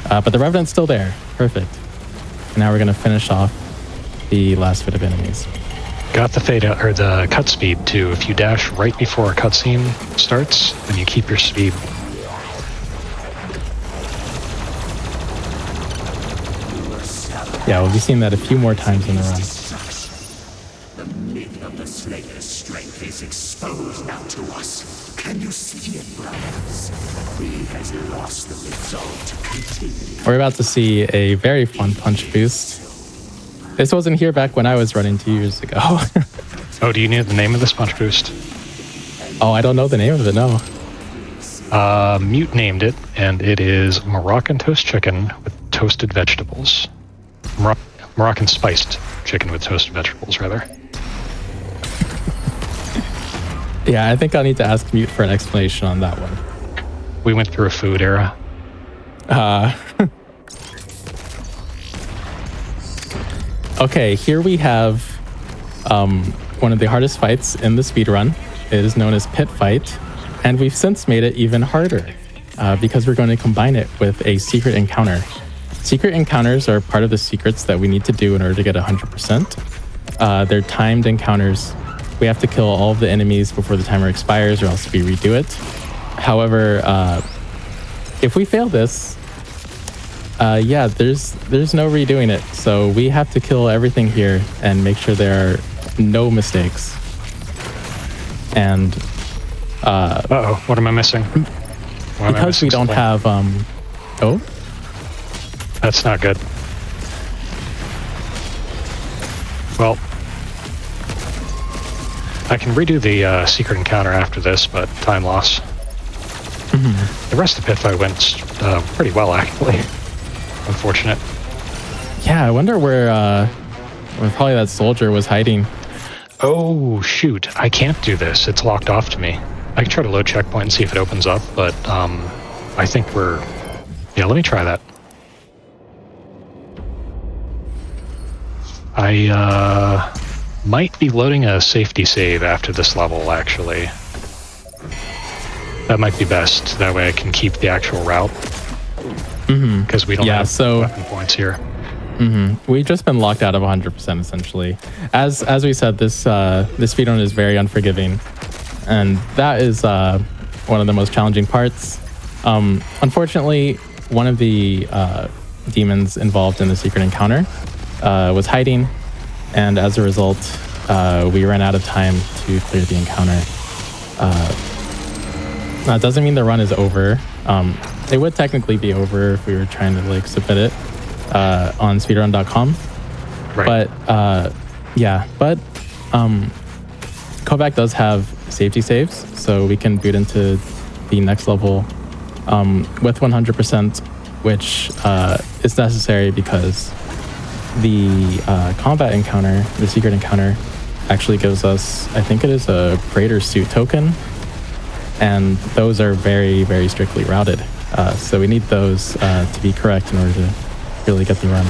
but the Revenant's still there. Perfect. And now we're going to finish off the last bit of enemies. Got the fade out, or the cut speed too. If you dash right before a cutscene starts, then you keep your speed. Yeah, we'll be seeing that a few more times in the run. The myth of the Slayer's strength is exposed now to us. Can you see it, brothers? He has lost the resolve to continue. We're about to see a very fun punch boost. This wasn't here back when I was running 2 years ago. Oh, do you know the name of this punch boost? Oh, I don't know the name of it, no. Mute named it, and it is Moroccan toast chicken with toasted vegetables. Moroccan spiced chicken with toasted vegetables, rather. Yeah, I think I'll need to ask Mute for an explanation on that one. We went through a food era. Okay, here we have one of the hardest fights in the speedrun. It is known as Pit Fight, and we've since made it even harder because we're going to combine it with a secret encounter. Secret encounters are part of the secrets that we need to do in order to get 100%. They're timed encounters. We have to kill all of the enemies before the timer expires or else we redo it. However, if we fail this, yeah, there's no redoing it. So we have to kill everything here and make sure there are no mistakes. And uh-oh, what am I missing? Because we don't have oh, that's not good. Well, I can redo the secret encounter after this, but time loss. The rest of the pit fight went pretty well, actually. Unfortunate. Yeah, I wonder where probably that soldier was hiding. Oh, shoot. I can't do this. It's locked off to me. I can try to load checkpoint and see if it opens up, but I think we're... Yeah, let me try that. I might be loading a safety save after this level, actually. That might be best. That way I can keep the actual route. Because we don't have weapon points here. We've just been locked out of 100% essentially. As we said, this speedrun is very unforgiving, and that is one of the most challenging parts. Unfortunately, one of the demons involved in the secret encounter was hiding, and as a result, we ran out of time to clear the encounter. That doesn't mean the run is over. It would technically be over if we were trying to like submit it on speedrun.com. Right. But yeah, but Kovac does have safety saves, so we can boot into the next level with 100%, which is necessary because the combat encounter, the secret encounter, actually gives us, I think it is a Praetor suit token, and those are very, very strictly routed. So we need those to be correct in order to really get the run.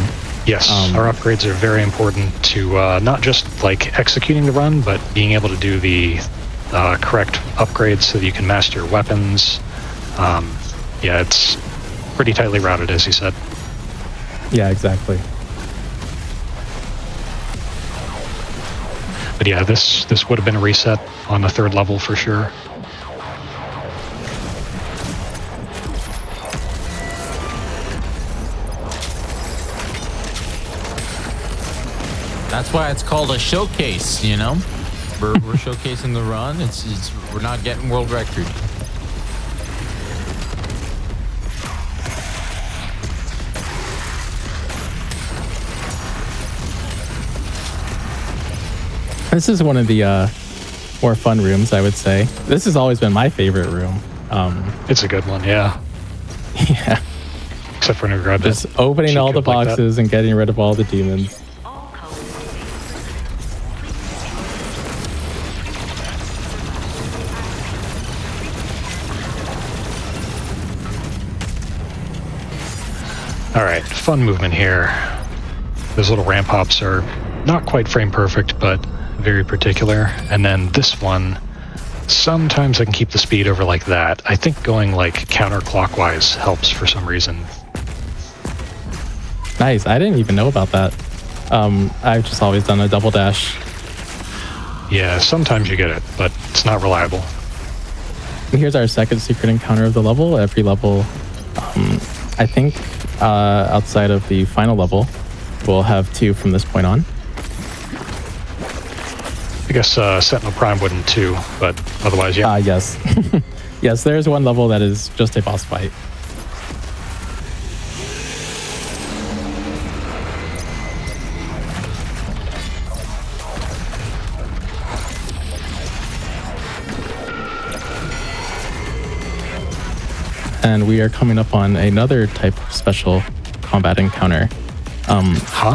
Yes, our upgrades are very important to not just like executing the run, but being able to do the correct upgrades so that you can master your weapons. Yeah, it's pretty tightly routed, as you said. Yeah, exactly. But yeah, this would have been a reset on the third level for sure. That's why it's called a showcase, you know? We're showcasing the run. We're not getting world record. This is one of the more fun rooms, I would say. This has always been my favorite room. It's a good one, yeah. Yeah. Except for when we grabbed just opening all the boxes and getting rid of all the demons. All right, fun movement here. Those little ramp hops are not quite frame perfect, but very particular. And then this one, sometimes I can keep the speed over like that. I think going like counterclockwise helps for some reason. Nice. I didn't even know about that. I've just always done a double dash. Yeah, sometimes you get it, but it's not reliable. And here's our second secret encounter of the level. Every level, I think outside of the final level, we'll have 2 from this point on. I guess Sentinel Prime wouldn't too, but otherwise, yeah. Yes. Yes, there's one level that is just a boss fight. And we are coming up on another type of special combat encounter.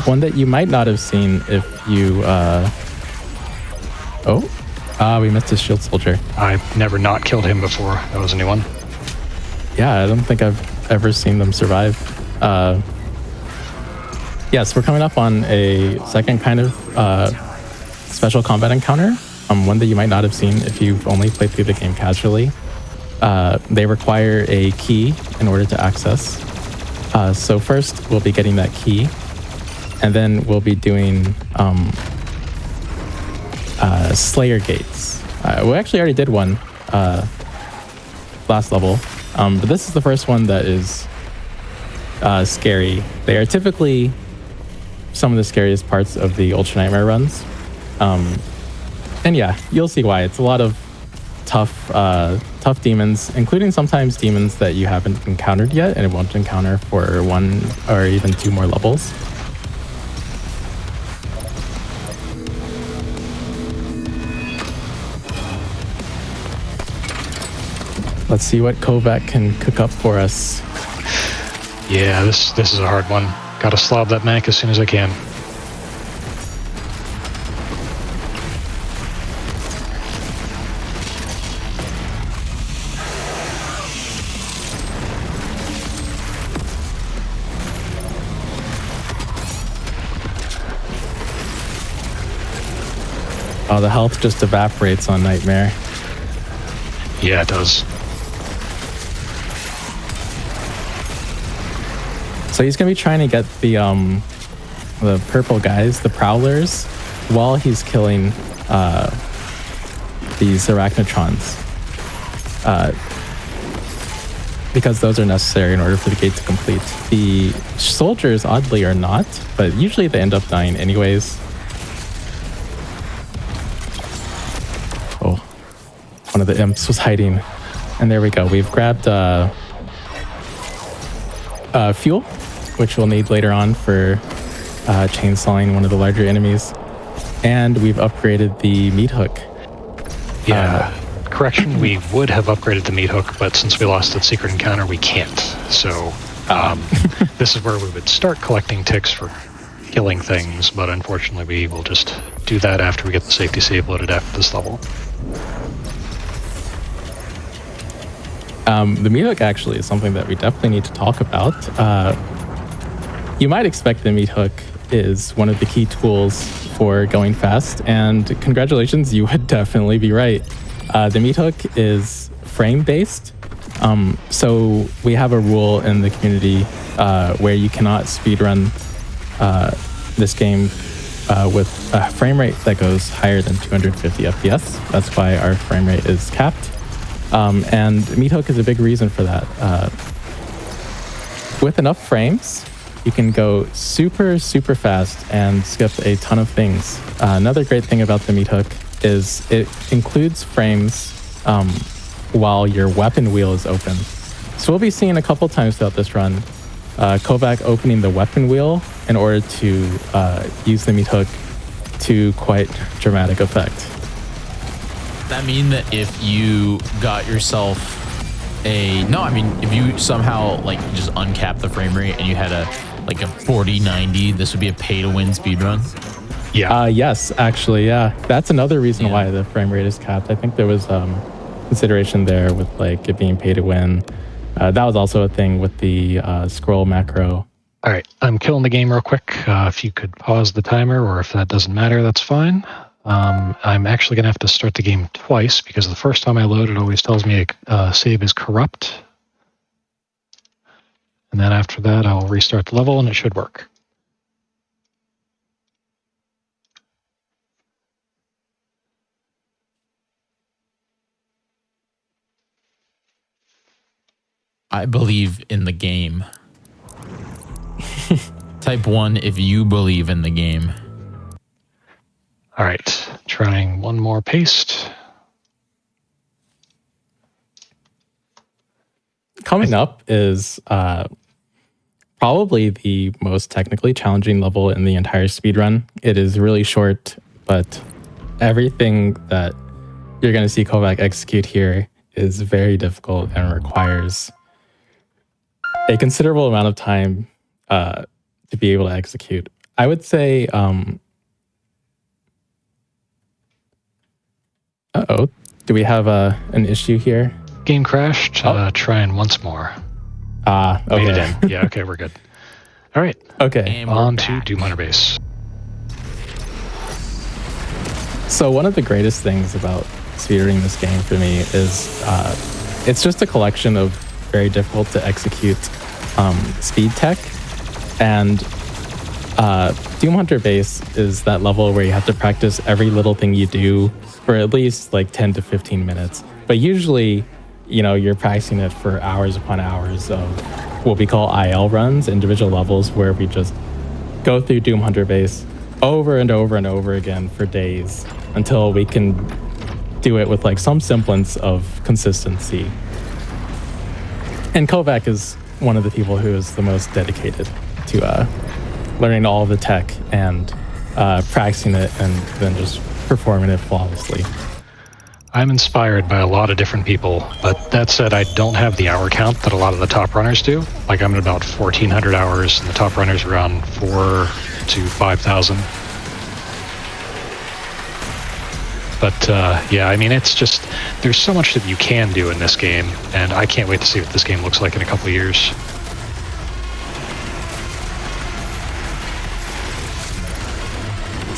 One that you might not have seen if you... we missed his shield soldier. I've never not killed him before. That was a new one. Yeah, I don't think I've ever seen them survive. Yes, we're coming up on a second kind of special combat encounter. One that you might not have seen if you've only played through the game casually. They require a key in order to access. So first we'll be getting that key, and then we'll be doing Slayer gates. We actually already did one last level, but this is the first one that is scary. They are typically some of the scariest parts of the Ultra Nightmare runs. And yeah, you'll see why. It's a lot of tough demons, including sometimes demons that you haven't encountered yet and won't encounter for 1 or even 2 more levels. Let's see what Kovac can cook up for us. Yeah, this is a hard one. Gotta slob that Mank as soon as I can. Oh, the health just evaporates on Nightmare. Yeah, it does. So he's gonna be trying to get the purple guys, the prowlers, while he's killing these arachnotrons, because those are necessary in order for the gate to complete. The soldiers, oddly, are not, but usually they end up dying anyways. Oh, one of the imps was hiding, and there we go. We've grabbed fuel, which we'll need later on for chainsawing one of the larger enemies. And we've upgraded the meat hook. Yeah. Correction, we would have upgraded the meat hook, but since we lost that secret encounter, we can't. So this is where we would start collecting ticks for killing things, but unfortunately we will just do that after we get the safety save loaded after this level. The meat hook actually is something that we definitely need to talk about. You might expect the meat hook is one of the key tools for going fast, and congratulations, you would definitely be right. The meat hook is frame-based, so we have a rule in the community where you cannot speedrun this game with a frame rate that goes higher than 250 FPS. That's why our frame rate is capped. And meat hook is a big reason for that. With enough frames, you can go super fast and skip a ton of things. Another great thing about the meat hook is it includes frames while your weapon wheel is open. So we'll be seeing a couple times throughout this run Kovac opening the weapon wheel in order to use the meat hook to quite dramatic effect. That mean that if you got yourself if you somehow like just uncap the frame rate and you had a 4090, this would be a pay to win speedrun? Yeah. Yes, actually, yeah. That's another reason why the frame rate is capped. I think there was consideration there with like it being pay to win. That was also a thing with the scroll macro. All right, I'm killing the game real quick. If you could pause the timer, or if that doesn't matter, that's fine. I'm actually going to have to start the game twice because the first time I load, it always tells me a save is corrupt. And then after that, I'll restart the level and it should work. I believe in the game. Type 1 if you believe in the game. All right, trying one more paste. Coming up is probably the most technically challenging level in the entire speedrun. It is really short, but everything that you're going to see Kovac execute here is very difficult and requires a considerable amount of time to be able to execute. I would say... Uh-oh. Do we have an issue here? Game crashed. Trying once more. Okay. Made it in. Yeah, okay, we're good. All right. Okay. On to Doom Hunter Base. So one of the greatest things about speedrunning this game for me is it's just a collection of very difficult to execute speed tech, and Doom Hunter Base is that level where you have to practice every little thing you do for at least like 10 to 15 minutes. But usually, you're practicing it for hours upon hours of what we call IL runs, individual levels, where we just go through Doom Hunter Base over and over and over again for days until we can do it with like some semblance of consistency. And Kovac is one of the people who is the most dedicated to learning all the tech and practicing it and then just performing it flawlessly. I'm inspired by a lot of different people, but that said, I don't have the hour count that a lot of the top runners do. Like, I'm at about 1,400 hours, and the top runners are around 4,000 to 5,000. But yeah, I mean, it's just, there's so much that you can do in this game, and I can't wait to see what this game looks like in a couple of years.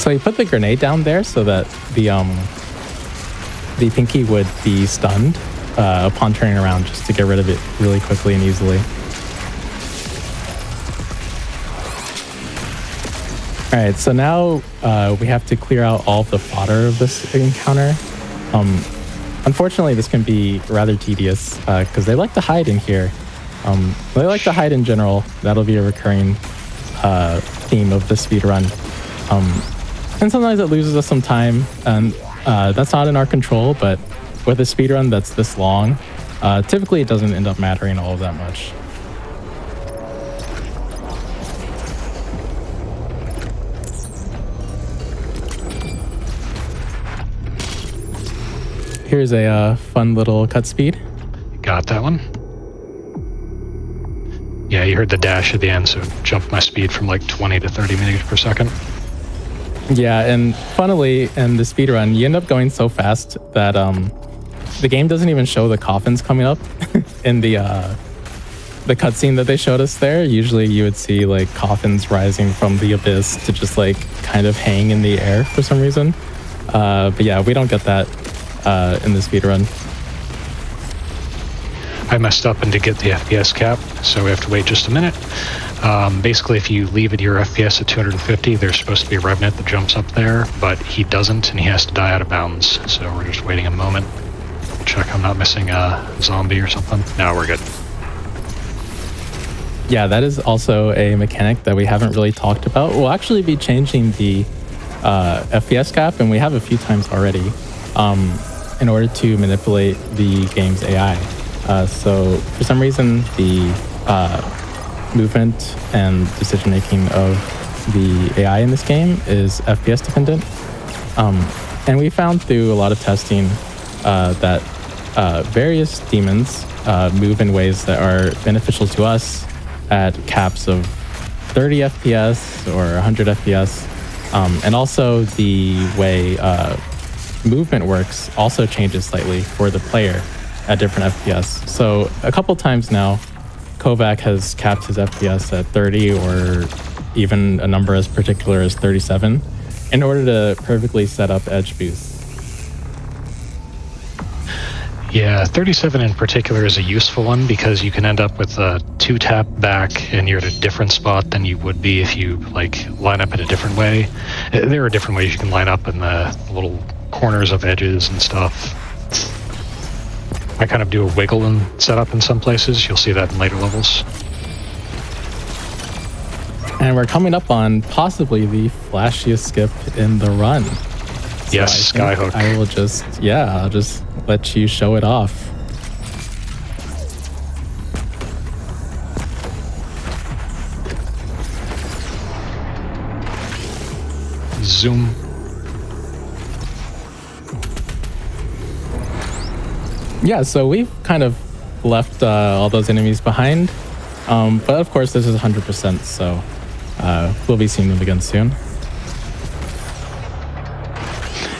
So you put the grenade down there so that the pinky would be stunned upon turning around, just to get rid of it really quickly and easily. All right, so now we have to clear out all the fodder of this encounter. Unfortunately, this can be rather tedious because they like to hide in here. They like to hide in general. That'll be a recurring theme of the speedrun. And sometimes it loses us some time, and that's not in our control, but with a speedrun that's this long, typically it doesn't end up mattering all that much. Here's a fun little cut speed. Got that one. Yeah, you heard the dash at the end, so it jumped my speed from like 20 to 30 meters per second. Yeah, and funnily, in the speedrun, you end up going so fast that the game doesn't even show the coffins coming up in the cutscene that they showed us there. Usually you would see like coffins rising from the abyss to just like kind of hang in the air for some reason. But yeah, we don't get that in the speedrun. I messed up and did get the FPS cap, so we have to wait just a minute. Basically, if you leave at your FPS at 250, there's supposed to be a Revenant that jumps up there, but he doesn't, and he has to die out of bounds. So we're just waiting a moment. Check I'm not missing a zombie or something. No, we're good. Yeah, that is also a mechanic that we haven't really talked about. We'll actually be changing the FPS cap, and we have a few times already, in order to manipulate the game's AI. So for some reason, the movement and decision making of the AI in this game is FPS dependent. And we found through a lot of testing that various demons move in ways that are beneficial to us at caps of 30 FPS or 100 FPS. And also the way movement works also changes slightly for the player at different FPS. So a couple times now, Kovac has capped his FPS at 30 or even a number as particular as 37 in order to perfectly set up edge boosts. Yeah, 37 in particular is a useful one because you can end up with a 2-tap back and you're at a different spot than you would be if you like line up in a different way. There are different ways you can line up in the little corners of edges and stuff. I kind of do a wiggle and setup in some places. You'll see that in later levels. And we're coming up on possibly the flashiest skip in the run. Yes, Skyhook. I will just, I'll just let you show it off. Zoom. Yeah, so we've kind of left all those enemies behind. But of course, this is 100%, so we'll be seeing them again soon.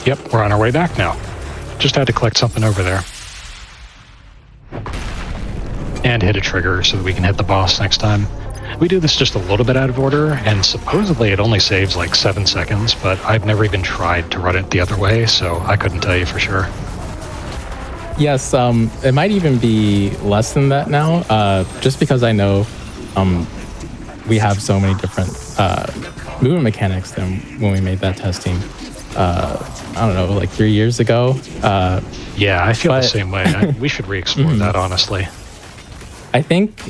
Yep, we're on our way back now. Just had to collect something over there. And hit a trigger so that we can hit the boss next time. We do this just a little bit out of order, and supposedly it only saves like 7 seconds, but I've never even tried to run it the other way, so I couldn't tell you for sure. Yes, it might even be less than that now, just because I know we have so many different movement mechanics than when we made that testing. I don't know, like 3 years ago. Yeah, I feel the same way. We should re-explore that, honestly. I think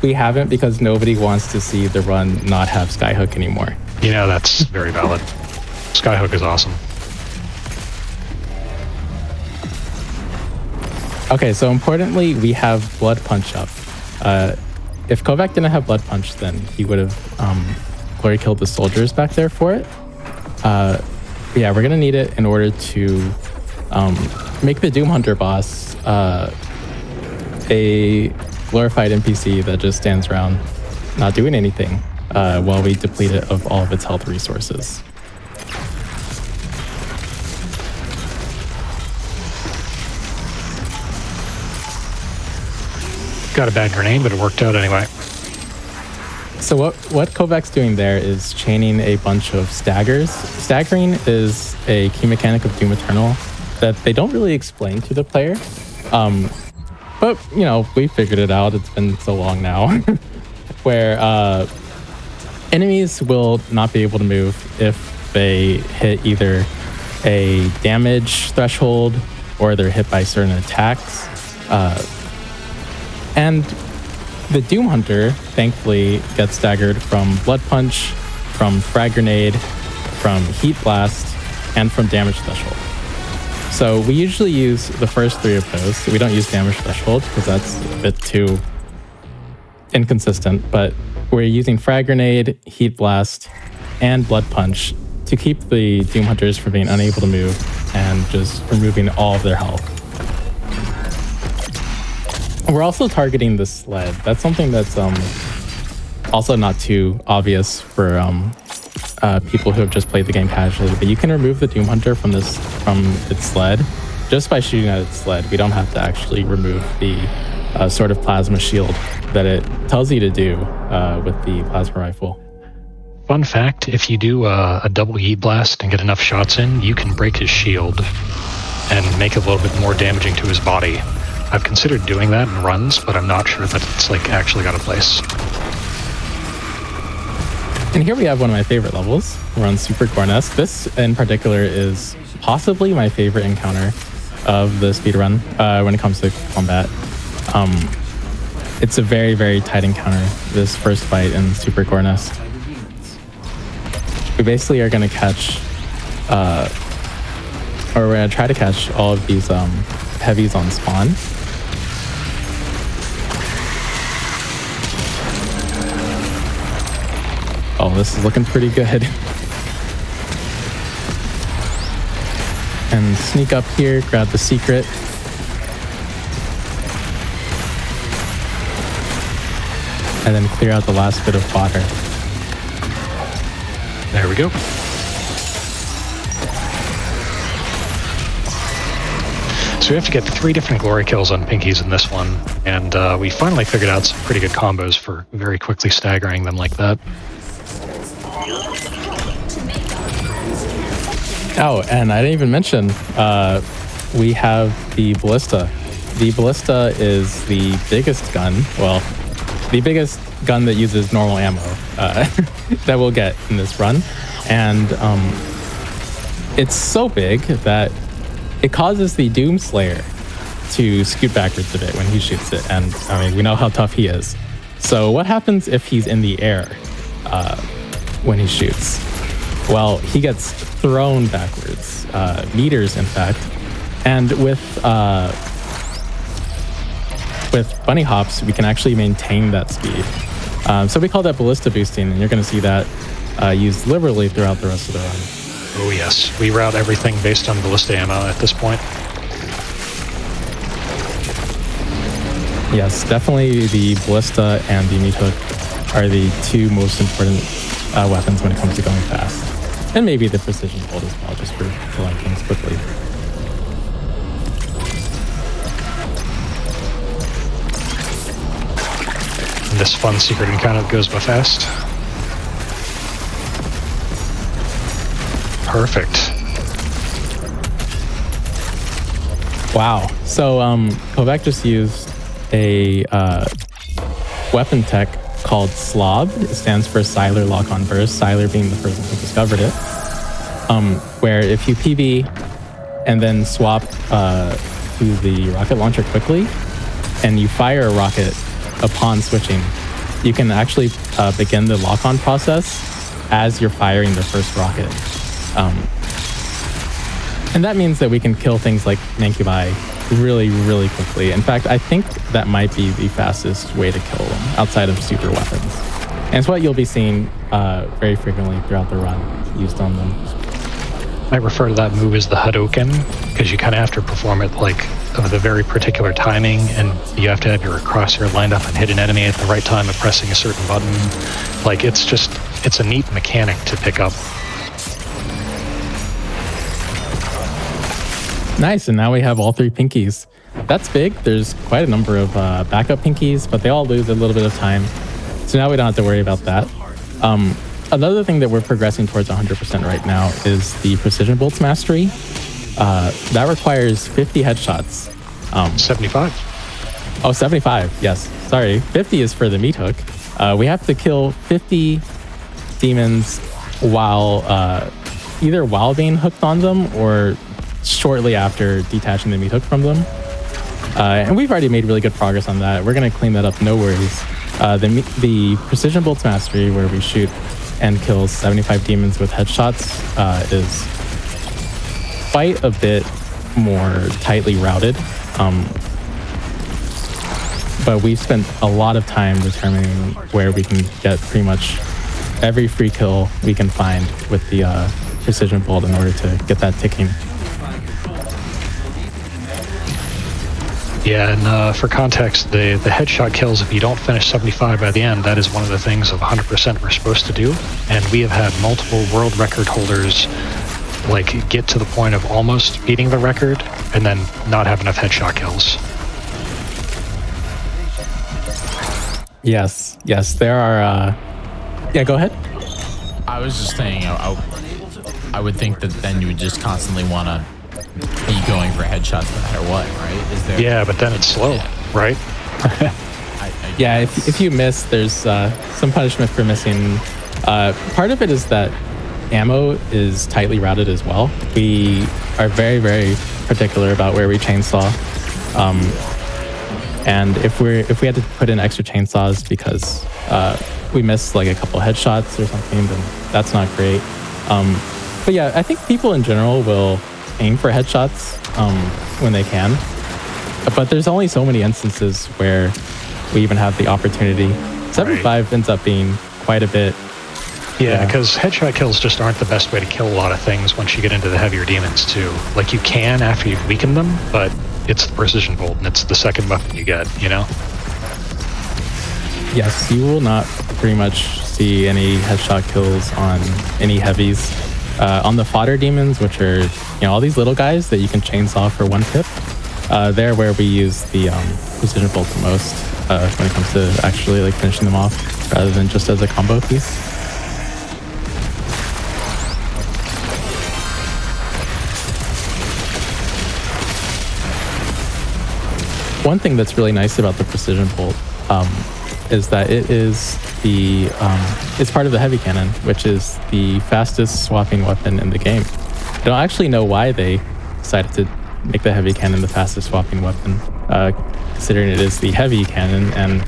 we haven't because nobody wants to see the run not have Skyhook anymore. You know, that's very valid. Skyhook is awesome. Okay, so importantly, we have Blood Punch up. If Kovac didn't have Blood Punch, then he would have glory killed the soldiers back there for it. Yeah, we're gonna need it in order to make the Doom Hunter boss a glorified NPC that just stands around not doing anything while we deplete it of all of its health resources. Got a bad grenade, but it worked out anyway. So what Kovac's doing there is chaining a bunch of staggers. Staggering is a key mechanic of Doom Eternal that they don't really explain to the player. But, you know, we figured it out. It's been so long now. Where enemies will not be able to move if they hit either a damage threshold or they're hit by certain attacks. And the Doom Hunter, thankfully, gets staggered from Blood Punch, from Frag Grenade, from Heat Blast, and from Damage Threshold. So we usually use the first three of those. We don't use Damage Threshold because that's a bit too inconsistent, but we're using Frag Grenade, Heat Blast, and Blood Punch to keep the Doom Hunters from being unable to move and just removing all of their health. We're also targeting the sled. That's something that's also not too obvious for people who have just played the game casually, but you can remove the Doom Hunter from its sled just by shooting at its sled. We don't have to actually remove the sort of plasma shield that it tells you to do with the plasma rifle. Fun fact, if you do a double Heat Blast and get enough shots in, you can break his shield and make it a little bit more damaging to his body. I've considered doing that in runs, but I'm not sure that it's like actually got a place. And here we have one of my favorite levels. We're on Super Gornest. This in particular is possibly my favorite encounter of the speedrun when it comes to combat. It's a very, very tight encounter, this first fight in Super Gornest. We basically are going to catch, or we're going to try to catch all of these heavies on spawn. Oh, this is looking pretty good. And sneak up here, grab the secret. And then clear out the last bit of fodder. There we go. So we have to get 3 different glory kills on pinkies in this one, and we finally figured out some pretty good combos for very quickly staggering them like that. Oh, and I didn't even mention, we have the Ballista. The Ballista is the biggest gun, well, the biggest gun that uses normal ammo that we'll get in this run. And it's so big that it causes the Doomslayer to scoot backwards a bit when he shoots it. And I mean, we know how tough he is. So what happens if he's in the air when he shoots? Well, he gets thrown backwards, meters in fact. And with bunny hops, we can actually maintain that speed. So we call that ballista boosting, and you're going to see that used liberally throughout the rest of the run. Oh yes, we route everything based on ballista ammo at this point. Yes, definitely the ballista and the meat hook are the 2 most important weapons when it comes to going fast. And maybe the precision bolt as well, just for killing things quickly. And this fun secret encounter goes by fast. Perfect. Wow. So Kovac just used a weapon tech called SLOB. It stands for Siler Lock On Burst, Siler being the person who discovered it. Where if you PB and then swap to the rocket launcher quickly, and you fire a rocket upon switching, you can actually begin the lock-on process as you're firing the first rocket. And that means that we can kill things like Mancubi really, really quickly. In fact, I think that might be the fastest way to kill them outside of super weapons. And it's what you'll be seeing very frequently throughout the run used on them. I refer to that move as the Hadoken, because you kind of have to perform it like with a very particular timing, and you have to have your crosshair lined up and hit an enemy at the right time of pressing a certain button. Like, it's a neat mechanic to pick up. Nice, and now we have all 3 pinkies. That's big. There's quite a number of backup pinkies, but they all lose a little bit of time. So now we don't have to worry about that. Another thing that we're progressing towards 100% right now is the Precision Bolts Mastery. That requires 50 headshots. 75. Oh, 75, yes. Sorry, 50 is for the meat hook. We have to kill 50 demons while either while being hooked on them or shortly after detaching the meat hook from them. And we've already made really good progress on that. We're going to clean that up, no worries. The Precision Bolts Mastery, where we shoot and kill 75 demons with headshots, is quite a bit more tightly routed. But we've spent a lot of time determining where we can get pretty much every free kill we can find with the Precision Bolt in order to get that ticking. Yeah, and for context, the headshot kills, if you don't finish 75 by the end, that is one of the things of 100% we're supposed to do. And we have had multiple world record holders like get to the point of almost beating the record and then not have enough headshot kills. Yes, there are... Yeah, go ahead. I was just saying, I would think that then you would just constantly want to be going for headshots no matter what, right? Is there? Yeah, but then it's slow, right? Yeah, if you miss, there's some punishment for missing. Part of it is that ammo is tightly routed as well. We are very, very particular about where we chainsaw. And if we had to put in extra chainsaws because we missed like a couple headshots or something, then that's not great. But yeah, I think people in general will aim for headshots when they can. But there's only so many instances where we even have the opportunity. 75 ends up being quite a bit. Yeah, because headshot kills just aren't the best way to kill a lot of things once you get into the heavier demons too. Like you can after you've weakened them, but it's the Precision Bolt and it's the second weapon you get, you know? Yes, you will not pretty much see any headshot kills on any heavies. On the fodder demons, which are all these little guys that you can chainsaw for 1 pip, they're where we use the Precision Bolt the most when it comes to actually like finishing them off rather than just as a combo piece. One thing that's really nice about the Precision Bolt is that it is it's part of the heavy cannon, which is the fastest swapping weapon in the game. I don't actually know why they decided to make the heavy cannon the fastest swapping weapon, considering it is the heavy cannon. And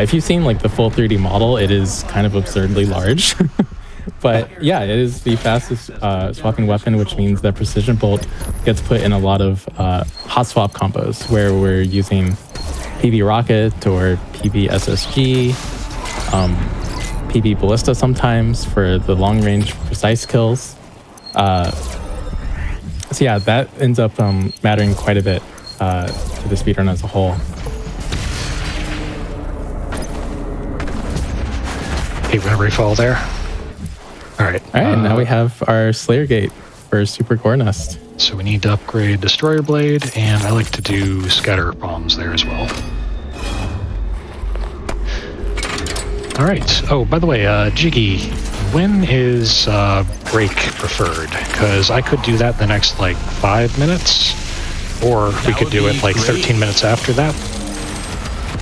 if you've seen like the full 3D model, it is kind of absurdly large. But yeah, it is the fastest swapping weapon, which means that Precision Bolt gets put in a lot of hot swap combos where we're using PB Rocket or PB SSG, PB Ballista sometimes for the long range precise kills. So yeah, that ends up mattering quite a bit to the speedrun as a whole. Hey, remember fall there? All right. Now we have our Slayer Gate for Super Gore Nest. So we need to upgrade Destroyer Blade, and I like to do Scatter Bombs there as well. All right. Oh, by the way, Jiggy, when is break preferred? Because I could do that the next, 5 minutes, or we could do it, 13 minutes after that.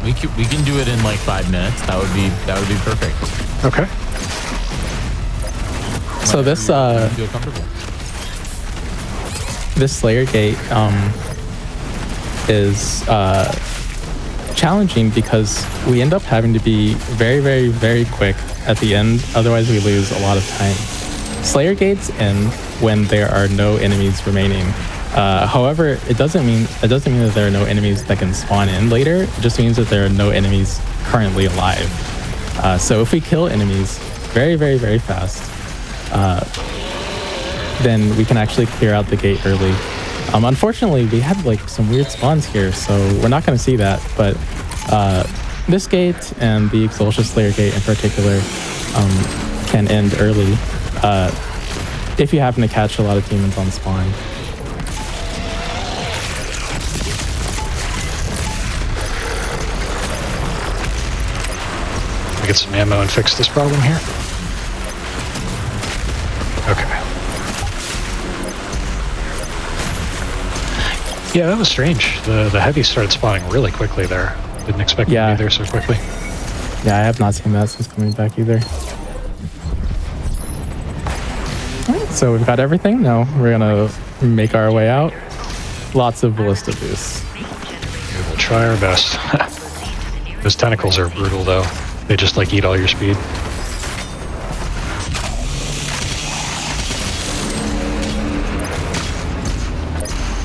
We can do it in like 5 minutes. That would be perfect. Okay. So this Feel comfortable. this Slayer gate is challenging because we end up having to be very, very, very quick at the end. Otherwise, we lose a lot of time. Slayer gates end when there are no enemies remaining. However, it doesn't mean that there are no enemies that can spawn in later. It just means that there are no enemies currently alive. So if we kill enemies very, very, very fast, then we can actually clear out the gate early. Unfortunately, we had like some weird spawns here, so we're not going to see that. But this gate and the Exultia Slayer gate in particular can end early if you happen to catch a lot of demons on spawn. Let me get some ammo and fix this problem here. Okay. Yeah, that was strange. The heavy started spawning really quickly there. Didn't expect it to be there so quickly. Yeah, I have not seen that since coming back either. Alright, so we've got everything. Now we're gonna make our way out. Lots of ballista boosts. We will try our best. Those tentacles are brutal though. They just like eat all your speed.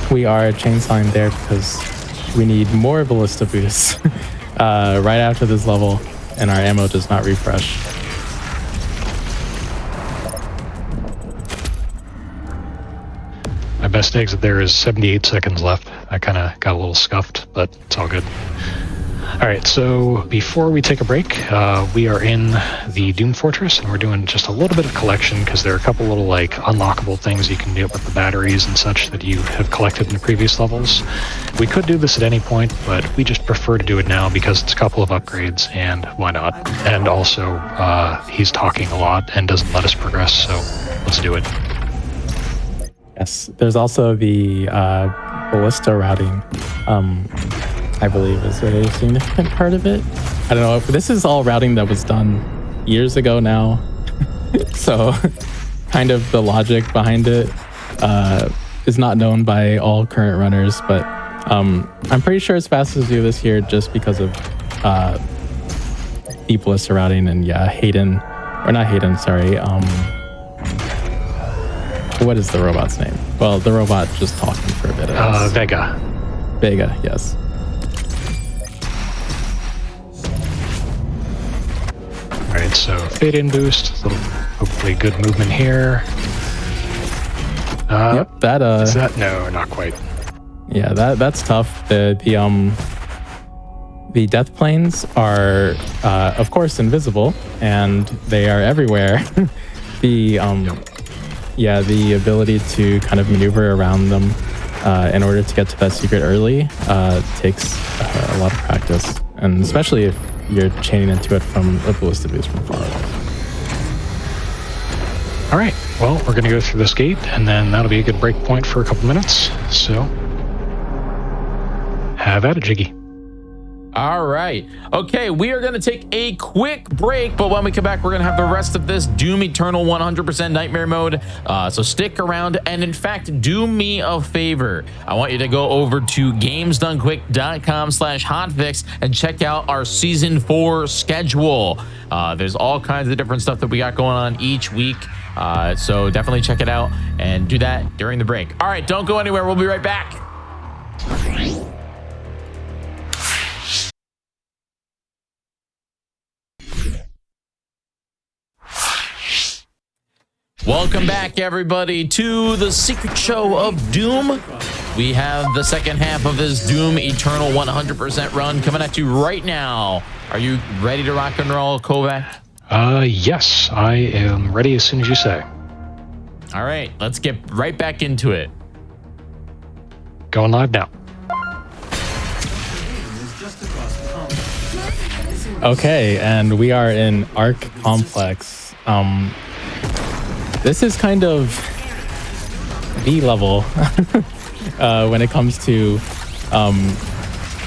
We are chainsawing there because we need more ballista boosts right after this level, and our ammo does not refresh. My best exit there is 78 seconds left. I kind of got a little scuffed, but it's all good. All right, so before we take a break, we are in the Doom Fortress, and we're doing just a little bit of collection because there are a couple little like unlockable things you can do with the batteries and such that you have collected in the previous levels. We could do this at any point, but we just prefer to do it now because it's a couple of upgrades, and why not? And also, he's talking a lot and doesn't let us progress, so let's do it. Yes, there's also the ballista routing. I believe is a significant part of it. I don't know if this is all routing that was done years ago now. So kind of the logic behind it is not known by all current runners, but I'm pretty sure it's fastest to do this here just because of the ballista routing. And yeah, Hayden, or not Hayden, sorry. What is the robot's name? Well, the robot just talking for a bit. Vega. Vega, yes. All right, so fade-in boost, little hopefully good movement here. Yep, that is that? No, not quite. Yeah, that's tough. The death planes are of course invisible, and they are everywhere. The ability to kind of maneuver around them in order to get to that secret early takes a lot of practice, and especially if you're chaining into it from a ballista boost from far away. All right, well, we're going to go through this gate, and then that'll be a good break point for a couple minutes. So, have at it, Jiggy. All right. Okay, we are going to take a quick break, but when we come back, we're going to have the rest of this Doom Eternal 100% Nightmare Mode. So stick around, and in fact, do me a favor. I want you to go over to gamesdonequick.com/hotfix and check out our Season 4 schedule. There's all kinds of different stuff that we got going on each week. So definitely check it out and do that during the break. All right, don't go anywhere. We'll be right back. Welcome back, everybody, to the Secret Show of Doom. We have the second half of this Doom Eternal 100% run coming at you right now. Are you ready to rock and roll, Kovac? Yes, I am ready as soon as you say. All right, let's get right back into it. Going live now. Okay, and we are in Arc Complex. This is kind of the level when it comes to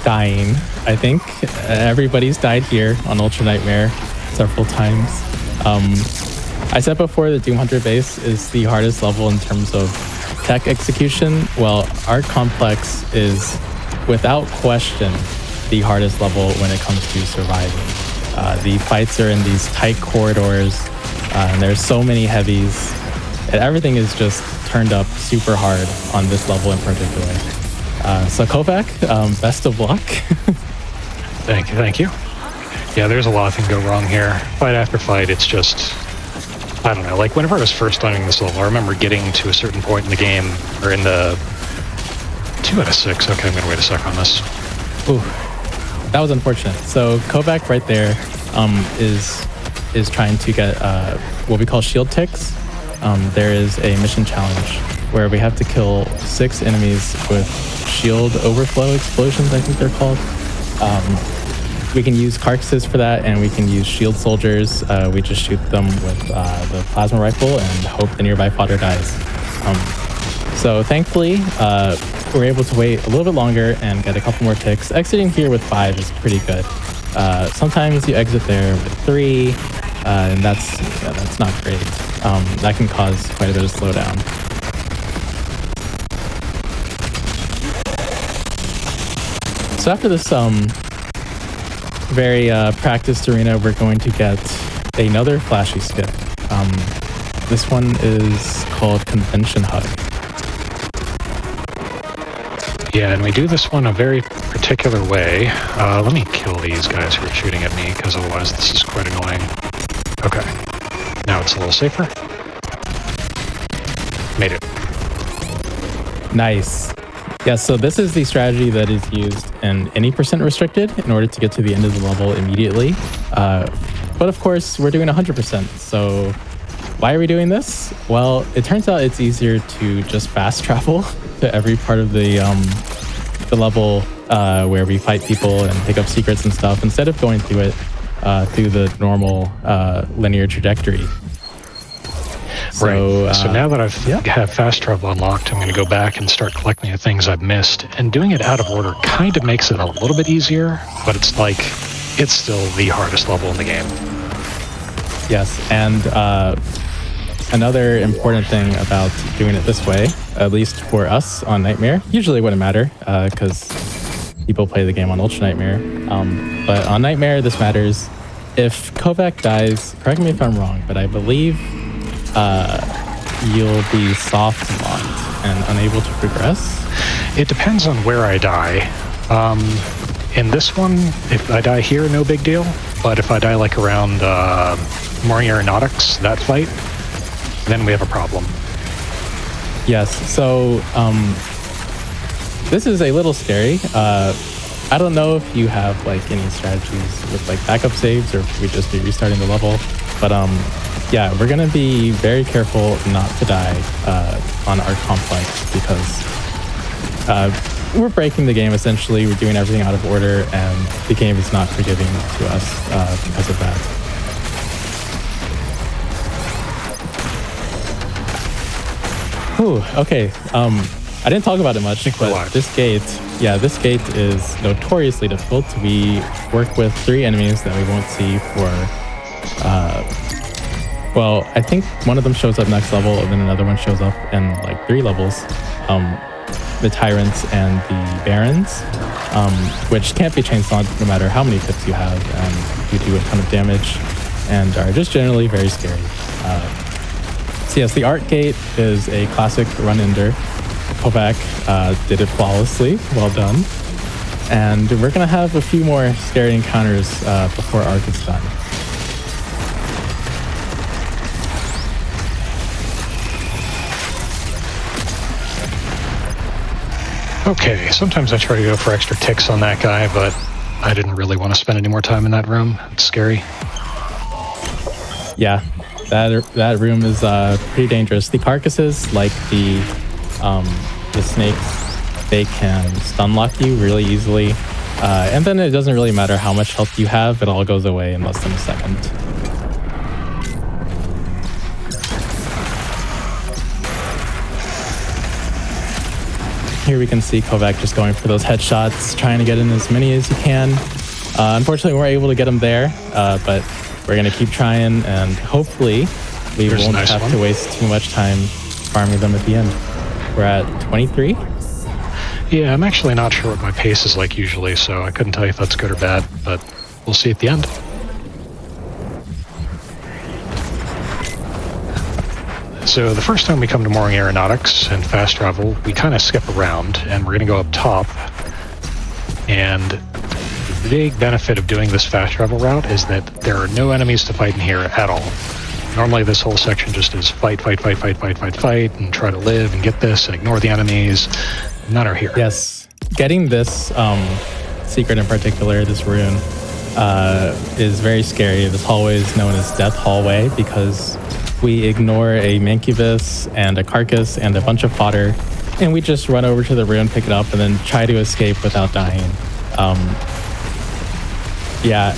dying. I think everybody's died here on Ultra Nightmare several times. I said before the Doom Hunter base is the hardest level in terms of tech execution. Well, Art Complex is without question the hardest level when it comes to surviving. The fights are in these tight corridors, and there's so many heavies. And everything is just turned up super hard on this level in particular. So Kovac, best of luck. Thank you. Yeah, there's a lot that can go wrong here. Fight after fight, it's just, I don't know, like whenever I was first starting this level, I remember getting to a certain point in the game, or in the 2 out of 6. Okay, I'm gonna wait a sec on this. Ooh, that was unfortunate. So Kovac right there is trying to get what we call shield ticks. There is a mission challenge where we have to kill 6 enemies with shield overflow explosions, I think they're called. We can use carcasses for that, and we can use shield soldiers. We just shoot them with the plasma rifle and hope the nearby fodder dies. So thankfully, we're able to wait a little bit longer and get a couple more ticks. Exiting here with 5 is pretty good. Sometimes you exit there with 3, and that's not great. That can cause quite a bit of slowdown. So after this very practiced arena, we're going to get another flashy skip. This one is called Convention Hug. Yeah, and we do this one a very particular way. Let me kill these guys who are shooting at me, because otherwise this is quite annoying. Okay, now it's a little safer. Made it. Nice. Yeah, so this is the strategy that is used in any percent restricted in order to get to the end of the level immediately. But of course, we're doing 100%. So why are we doing this? Well, it turns out it's easier to just fast travel to every part of the level where we fight people and pick up secrets and stuff, instead of going through it through the normal linear trajectory. Right. So now that have fast travel unlocked, I'm going to go back and start collecting the things I've missed. And doing it out of order kind of makes it a little bit easier, but it's still the hardest level in the game. Yes, and another important thing about doing it this way, at least for us on Nightmare, usually wouldn't matter because people play the game on Ultra Nightmare. But on Nightmare, this matters. If Kovac dies, correct me if I'm wrong, but I believe you'll be soft locked and unable to progress. It depends on where I die. In this one, if I die here, no big deal. But if I die like around Marine Aeronautics, that fight, then we have a problem. Yes, so this is a little scary. I don't know if you have like any strategies with like backup saves, or if we just be restarting the level. But yeah, we're gonna be very careful not to die on our complex, because we're breaking the game essentially. We're doing everything out of order, and the game is not forgiving to us because of that. Whew, okay. I didn't talk about it much, but this gate is notoriously difficult. We work with 3 enemies that we won't see for, well, I think one of them shows up next level, and then another one shows up in like 3 levels. The Tyrants and the Barons, which can't be chainsawed no matter how many tips you have, and you do a ton of damage, and are just generally very scary. So yes, the Art Gate is a classic run-ender. Kovac did it flawlessly. Well done. And we're going to have a few more scary encounters before Art is done. Okay, sometimes I try to go for extra ticks on that guy, but I didn't really want to spend any more time in that room. It's scary. Yeah, that room is pretty dangerous. The carcasses, like the snakes, they can stun lock you really easily. And then it doesn't really matter how much health you have, it all goes away in less than a second. Here we can see Kovac just going for those headshots, trying to get in as many as he can. Unfortunately, we weren't able to get him there, but we're going to keep trying, and hopefully we won't have to waste too much time farming them at the end. We're at 23. Yeah, I'm actually not sure what my pace is like usually, so I couldn't tell you if that's good or bad, but we'll see at the end. So the first time we come to Mooring Aeronautics and fast travel, we kind of skip around, and we're going to go up top. And the big benefit of doing this fast travel route is that there are no enemies to fight in here at all. Normally this whole section just is fight, and try to live and get this and ignore the enemies. None are here. Yes. Getting this secret in particular, this rune, is very scary. This hallway is known as Death Hallway because we ignore a Mancubus and a Carcass and a bunch of fodder, and we just run over to the rune, pick it up, and then try to escape without dying. Yeah,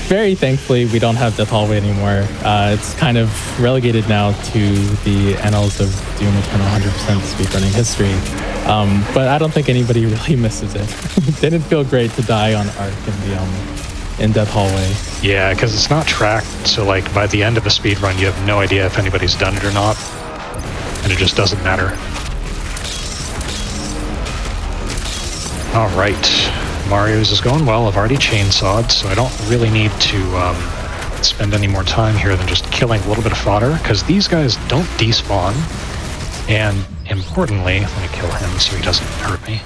very thankfully we don't have Death Hallway anymore. It's kind of relegated now to the annals of Doom Eternal 100% speedrunning history. But I don't think anybody really misses it. Didn't feel great to die on Arc in Death Hallway. Yeah, because it's not tracked, so like by the end of a speedrun, you have no idea if anybody's done it or not, and it just doesn't matter. All right, Mario's is going well. I've already chainsawed, so I don't really need to spend any more time here than just killing a little bit of fodder, because these guys don't despawn, and importantly, let me kill him so he doesn't hurt me.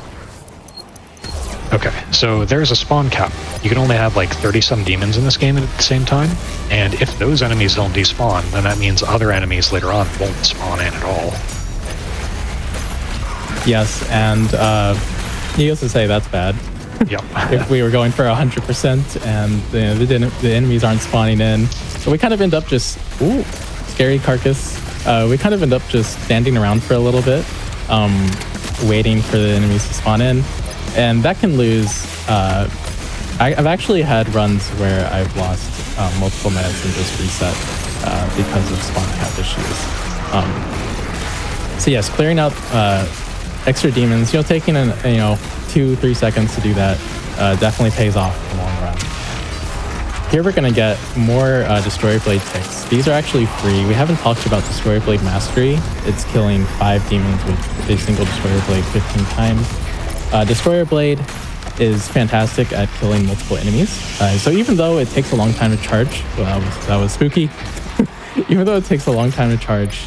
Okay, so there's a spawn cap. You can only have like 30-some demons in this game at the same time, and if those enemies don't despawn, then that means other enemies later on won't spawn in at all. Yes, and needless to say, that's bad. Yep. If we were going for 100% and the enemies aren't spawning in, so we kind of end up just, scary Carcass. We kind of end up just standing around for a little bit, waiting for the enemies to spawn in. And that can lose. I've actually had runs where I've lost multiple meds and just reset because of spawn cap issues. So yes, clearing out extra demons, taking 2-3 seconds to do that definitely pays off in the long run. Here we're gonna get more Destroyer Blade ticks. These are actually free. We haven't talked about Destroyer Blade Mastery. It's killing 5 demons with a single Destroyer Blade 15 times. Destroyer Blade is fantastic at killing multiple enemies. So even though it takes a long time to charge, well, that was spooky. Even though it takes a long time to charge,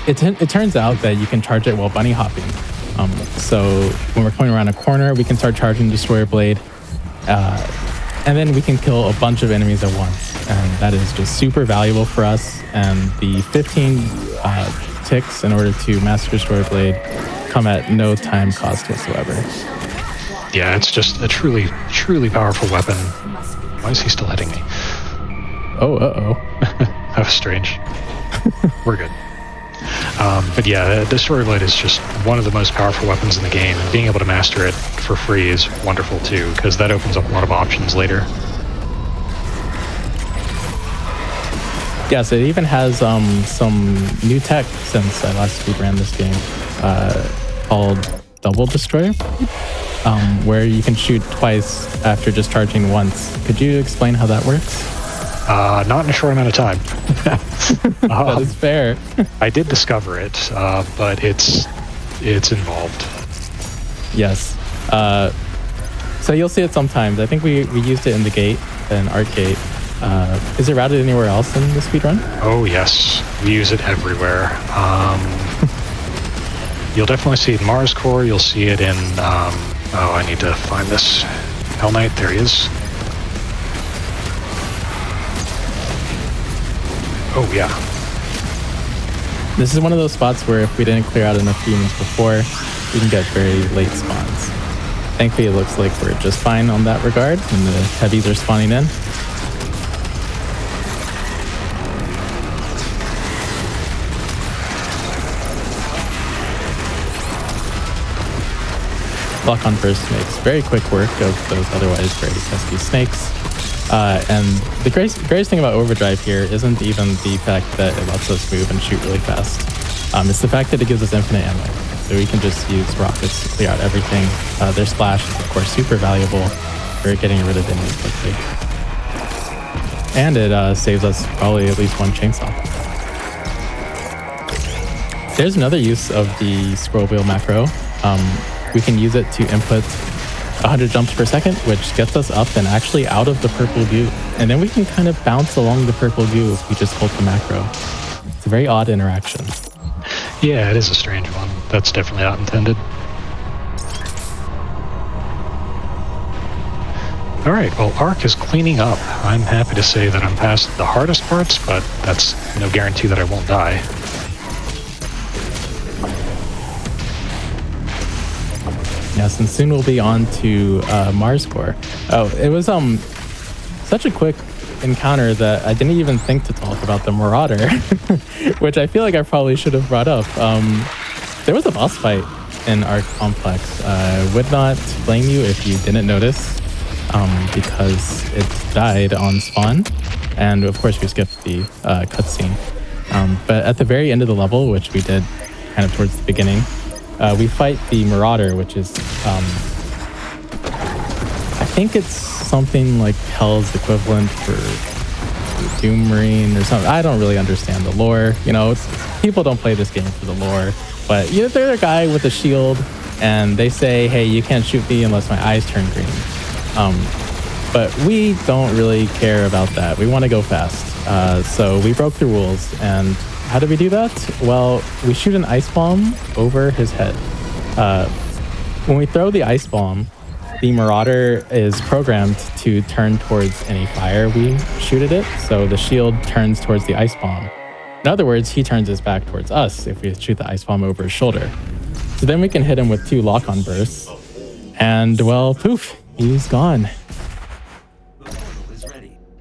it turns out that you can charge it while bunny hopping. So when we're coming around a corner, we can start charging Destroyer Blade, and then we can kill a bunch of enemies at once. And that is just super valuable for us. And the 15 ticks in order to master Destroyer Blade come at no time cost whatsoever. Yeah, it's just a truly, truly powerful weapon. Why is he still hitting me? Oh, That was strange. We're good. But yeah, Destroyer Blade is just one of the most powerful weapons in the game, and being able to master it for free is wonderful too, because that opens up a lot of options later. Yes, it even has some new tech since I last speedran this game, called Double Destroyer, where you can shoot twice after just charging once. Could you explain how that works? Not in a short amount of time. That is fair. I did discover it, but it's involved. Yes. So you'll see it sometimes. I think we used it in the gate, in Art Gate. Is it routed anywhere else in the speedrun? Oh yes, we use it everywhere. You'll definitely see it in Mars Core. You'll see it in. I need to find this Hell Knight. There he is. Oh yeah. This is one of those spots where if we didn't clear out enough demons before, we can get very late spawns. Thankfully, it looks like we're just fine on that regard, and the heavies are spawning in. Block on first makes very quick work of those otherwise very pesky snakes. And the greatest thing about Overdrive here isn't even the fact that it lets us move and shoot really fast. It's the fact that it gives us infinite ammo. So we can just use rockets to clear out everything. Their splash is, of course, super valuable for getting rid of enemies quickly. And it saves us probably at least one chainsaw. There's another use of the scroll wheel macro. We can use it to input 100 jumps per second, which gets us up and actually out of the purple goo. And then we can kind of bounce along the purple goo if we just hold the macro. It's a very odd interaction. Yeah, it is a strange one. That's definitely not intended. All right, well, Arc is cleaning up. I'm happy to say that I'm past the hardest parts, but that's no guarantee that I won't die. Yes, and soon we'll be on to Mars core. Oh, it was such a quick encounter that I didn't even think to talk about the Marauder, which I feel like I probably should have brought up. There was a boss fight in our complex. I would not blame you if you didn't notice, because it died on spawn, and of course we skipped the cutscene. But at the very end of the level, which we did kind of towards the beginning, we fight the Marauder, which is, I think it's something like Hell's equivalent for Doom Marine or something. I don't really understand the lore. You know, people don't play this game for the lore, but you know, they're a guy with a shield, and they say, hey, you can't shoot me unless my eyes turn green. But we don't really care about that. We want to go fast. So we broke the rules, and how do we do that? Well, we shoot an ice bomb over his head. When we throw the ice bomb, the Marauder is programmed to turn towards any fire we shoot at it. So the shield turns towards the ice bomb. In other words, he turns his back towards us if we shoot the ice bomb over his shoulder. So then we can hit him with 2 lock-on bursts. And well, poof, he's gone.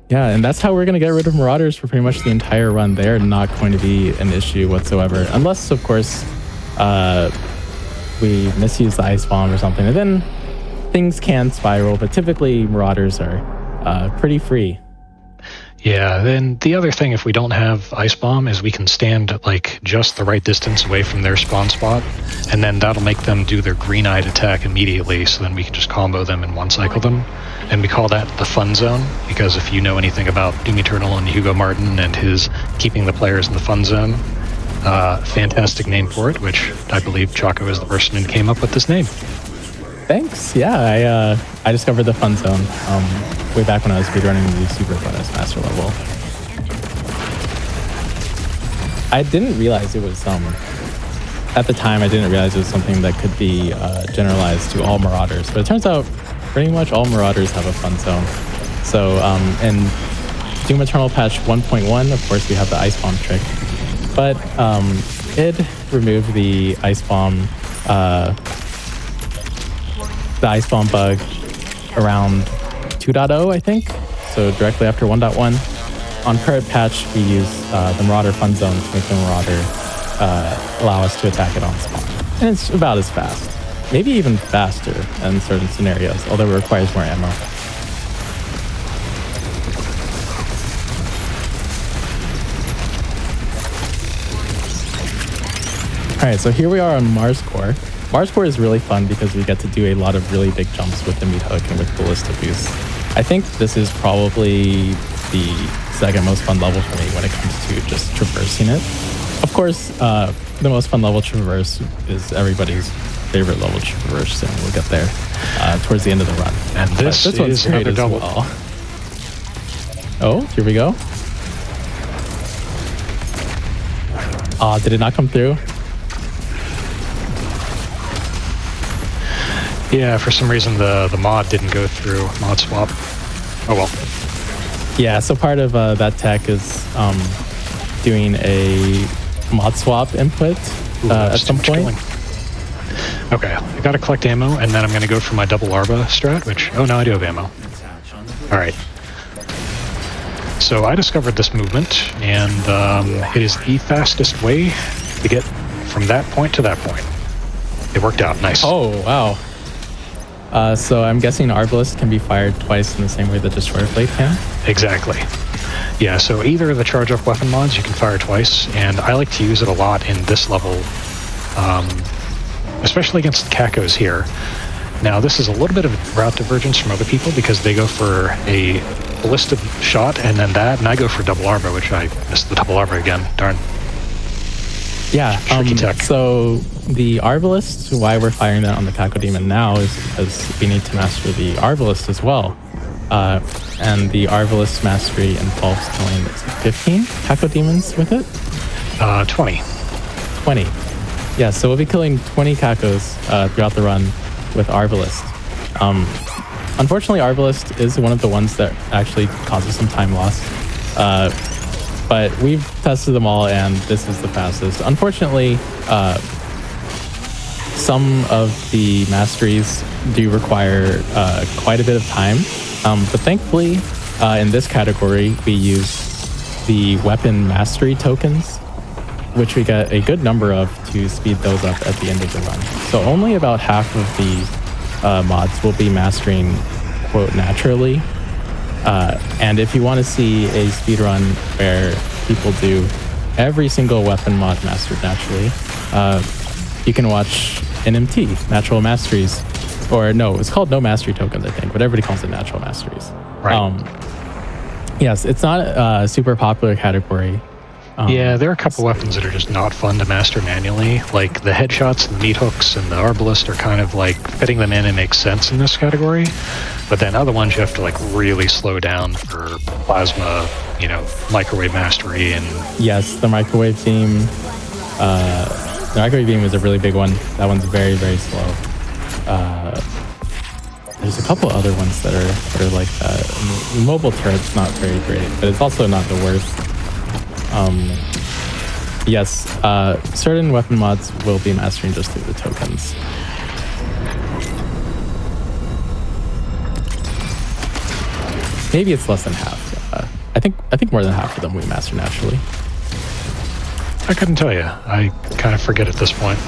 Yeah, and that's how we're going to get rid of Marauders for pretty much the entire run. They're not going to be an issue whatsoever. Unless, of course, we misuse the ice bomb or something. And then things can spiral, but typically Marauders are pretty free. Yeah, then the other thing, if we don't have Ice Bomb, is we can stand like just the right distance away from their spawn spot, and then that'll make them do their green-eyed attack immediately, so then we can just combo them and one-cycle them. And we call that the fun zone, because if you know anything about Doom Eternal and Hugo Martin and his keeping the players in the fun zone, fantastic name for it, which I believe Chaco is the person who came up with this name. Thanks. Yeah, I discovered the fun zone way back when I was speedrunning the Super Bonus Master level. I didn't realize it was at the time I didn't realize it was something that could be generalized to all Marauders, but it turns out pretty much all Marauders have a fun zone. So in Doom Eternal patch 1.1, of course, we have the Ice Bomb trick, but it removed the Ice Bomb bug around 2.0, I think. So directly after 1.1. On current patch, we use the Marauder Fun Zone to make the Marauder allow us to attack it on spawn. And it's about as fast. Maybe even faster in certain scenarios, although it requires more ammo. Alright, so here we are on Mars Core. Mars Core is really fun because we get to do a lot of really big jumps with the meat hook and with ballista boost. I think this is probably the second most fun level for me when it comes to just traversing it. Of course, the most fun level to traverse is everybody's favorite level to traverse, and we'll get there towards the end of the run. And this one's great as double. well. Oh, here we go. Did it not come through? Yeah, for some reason the mod didn't go through mod swap. Oh well. Yeah, so part of that tech is doing a mod swap input at some point. Okay, I gotta collect ammo, and then I'm gonna go for my double Arba strat, which, oh no, I do have ammo. Alright. So I discovered this movement, and it is the fastest way to get from that point to that point. It worked out, nice. Oh, wow. So I'm guessing Arbalist can be fired twice in the same way that Destroyer Blade can? Exactly. Yeah, so either of the charge up weapon mods you can fire twice, and I like to use it a lot in this level, especially against Kakos here. Now, this is a little bit of a route divergence from other people because they go for a ballistic shot and then that, and I go for double arbor, which I missed the double arbor again. Darn. Yeah, Tricky tech. so the Arbalist, why we're firing that on the Kako Demon now is because we need to master the Arbalist as well. And the Arbalist mastery involves killing 15 Kako Demons with it? 20. 20. Yeah, so we'll be killing 20 Kakos throughout the run with Arbalist. Unfortunately, Arbalist is one of the ones that actually causes some time loss. But we've tested them all, and this is the fastest. Unfortunately, some of the masteries do require quite a bit of time. But thankfully, in this category, we use the weapon mastery tokens, which we get a good number of to speed those up at the end of the run. So only about half of the mods will be mastering, quote, naturally. And if you want to see a speedrun where people do every single weapon mod mastered naturally, you can watch NMT, Natural Masteries. Or no, it's called No Mastery Tokens, I think, but everybody calls it Natural Masteries. Right. Yes, it's not a super popular category. Yeah, there are a couple weapons that are just not fun to master manually. Like the headshots, the meat hooks, and the arbalist are kind of like fitting them in and makes sense in this category. But then other ones you have to like really slow down for plasma, you know, microwave mastery and... Yes, the microwave beam. The microwave beam is a really big one. That one's very, very slow. There's a couple other ones that are like that. Mobile turret's not very great, but it's also not the worst. Yes, certain weapon mods will be mastering just through the tokens. Maybe it's less than half. I think more than half of them we master naturally. I couldn't tell you. I kind of forget at this point.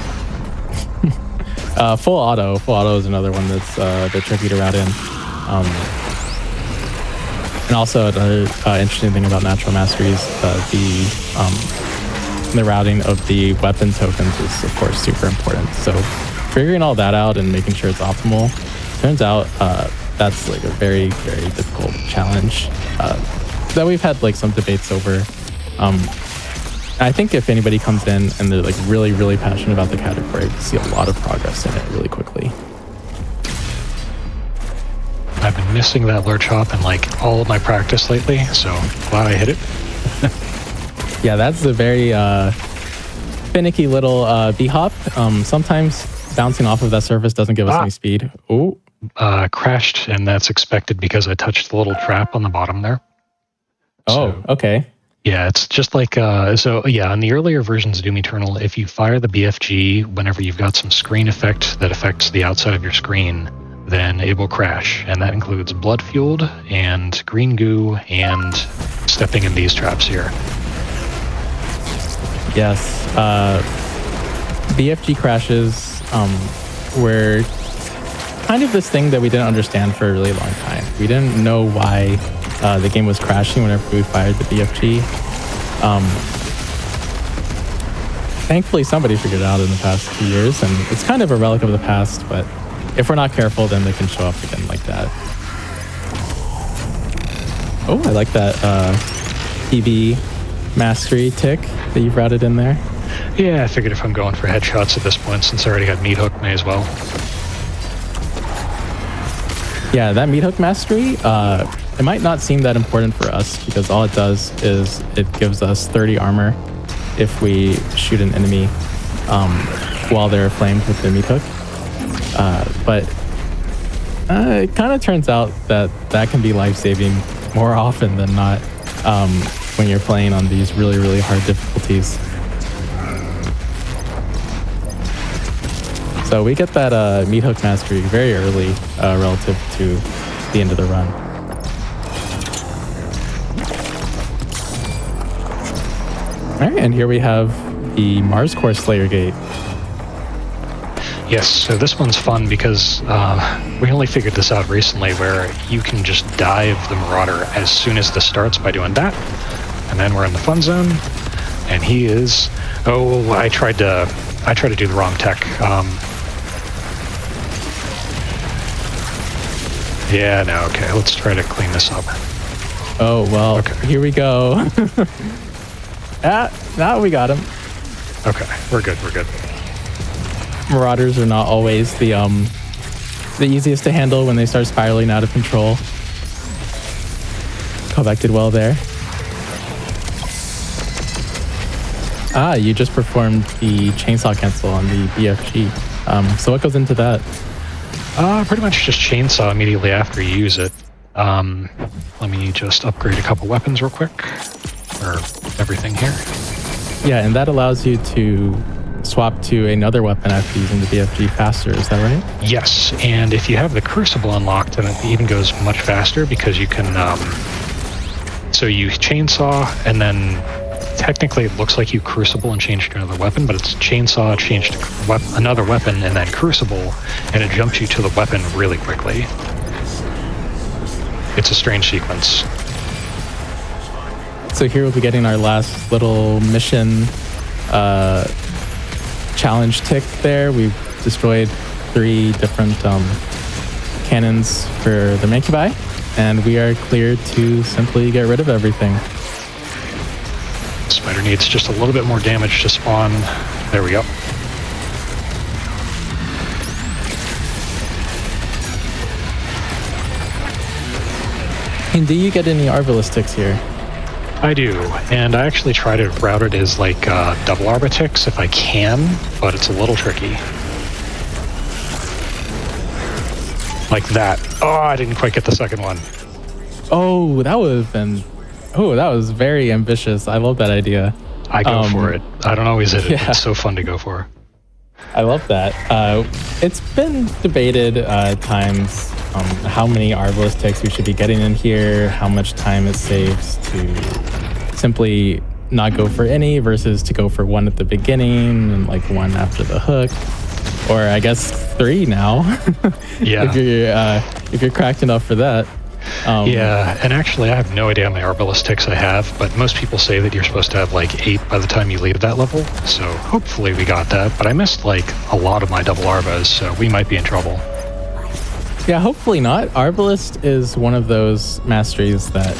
Full auto is another one that's a bit tricky to route in. And also another interesting thing about natural masteries, the routing of the weapon tokens is of course super important. So figuring all that out and making sure it's optimal, turns out that's like a very, very difficult challenge that we've had like some debates over. I think if anybody comes in and they're like really, really passionate about the category, you see a lot of progress in it really quickly. I've been missing that lurch hop in like all of my practice lately, so glad I hit it. Yeah, that's a very finicky little B-hop. Sometimes bouncing off of that surface doesn't give us any speed. Oh, crashed, and that's expected because I touched the little trap on the bottom there. Oh, okay. Yeah, it's just like, so yeah, on the earlier versions of Doom Eternal, if you fire the BFG whenever you've got some screen effect that affects the outside of your screen, then it will crash. And that includes blood fueled and green goo and stepping in these traps here. Yes. BFG crashes were kind of this thing that we didn't understand for a really long time. We didn't know why the game was crashing whenever we fired the BFG. Thankfully, somebody figured it out in the past 2 years, and it's kind of a relic of the past, but if we're not careful, then they can show up again like that. Oh, I like that PB mastery tick that you've routed in there. Yeah, I figured if I'm going for headshots at this point, since I already got meat hook, may as well. Yeah, that meat hook mastery, it might not seem that important for us because all it does is it gives us 30 armor if we shoot an enemy while they're flamed with the meat hook. But it kind of turns out that that can be life-saving more often than not when you're playing on these really, really hard difficulties. So we get that meat hook mastery very early relative to the end of the run. All right, and here we have the Mars Core Slayer Gate. Yes, so this one's fun because we only figured this out recently where you can just dive the Marauder as soon as this starts by doing that. and then we're in the fun zone, and he is. Oh, I tried to do the wrong tech. Yeah, no, okay. Let's try to clean this up. Oh well. Okay. Here we go. Now we got him. Okay, we're good. We're good. Marauders are not always the easiest to handle when they start spiraling out of control. Kovac did well there. You just performed the chainsaw cancel on the BFG. So what goes into that? Pretty much just chainsaw immediately after you use it. Let me just upgrade a couple weapons real quick. Or everything here. Yeah, and that allows you to swap to another weapon after using the BFG faster, is that right? Yes, and if you have the Crucible unlocked, then it even goes much faster because you can, so you chainsaw, and then technically it looks like you Crucible and change to another weapon, but it's chainsaw, change to another weapon, and then Crucible, and it jumps you to the weapon really quickly. It's a strange sequence. So here we'll be getting our last little mission challenge tick there. We've destroyed 3 different cannons for the Mancubi, and we are cleared to simply get rid of everything. Spider needs just a little bit more damage to spawn. There we go. And do you get any Arbalistics here? I do, and I actually try to route it as like double Arbitix if I can, but it's a little tricky. Like that. Oh, I didn't quite get the second one. Oh, that would have been... Oh, that was very ambitious. I love that idea. I go for it. I don't always hit it. Yeah. It's so fun to go for. I love that. It's been debated at times how many Arbalistics we should be getting in here, how much time it saves to simply not go for any versus to go for 1 at the beginning and like 1 after the hook, or I guess 3 now. Yeah. if you're cracked enough for that. Yeah, and actually I have no idea how many Arbalistics I have, but most people say that you're supposed to have like 8 by the time you leave that level, so hopefully we got that, but I missed like a lot of my double Arbas, so we might be in trouble. Yeah, hopefully not. Arbalist is one of those masteries that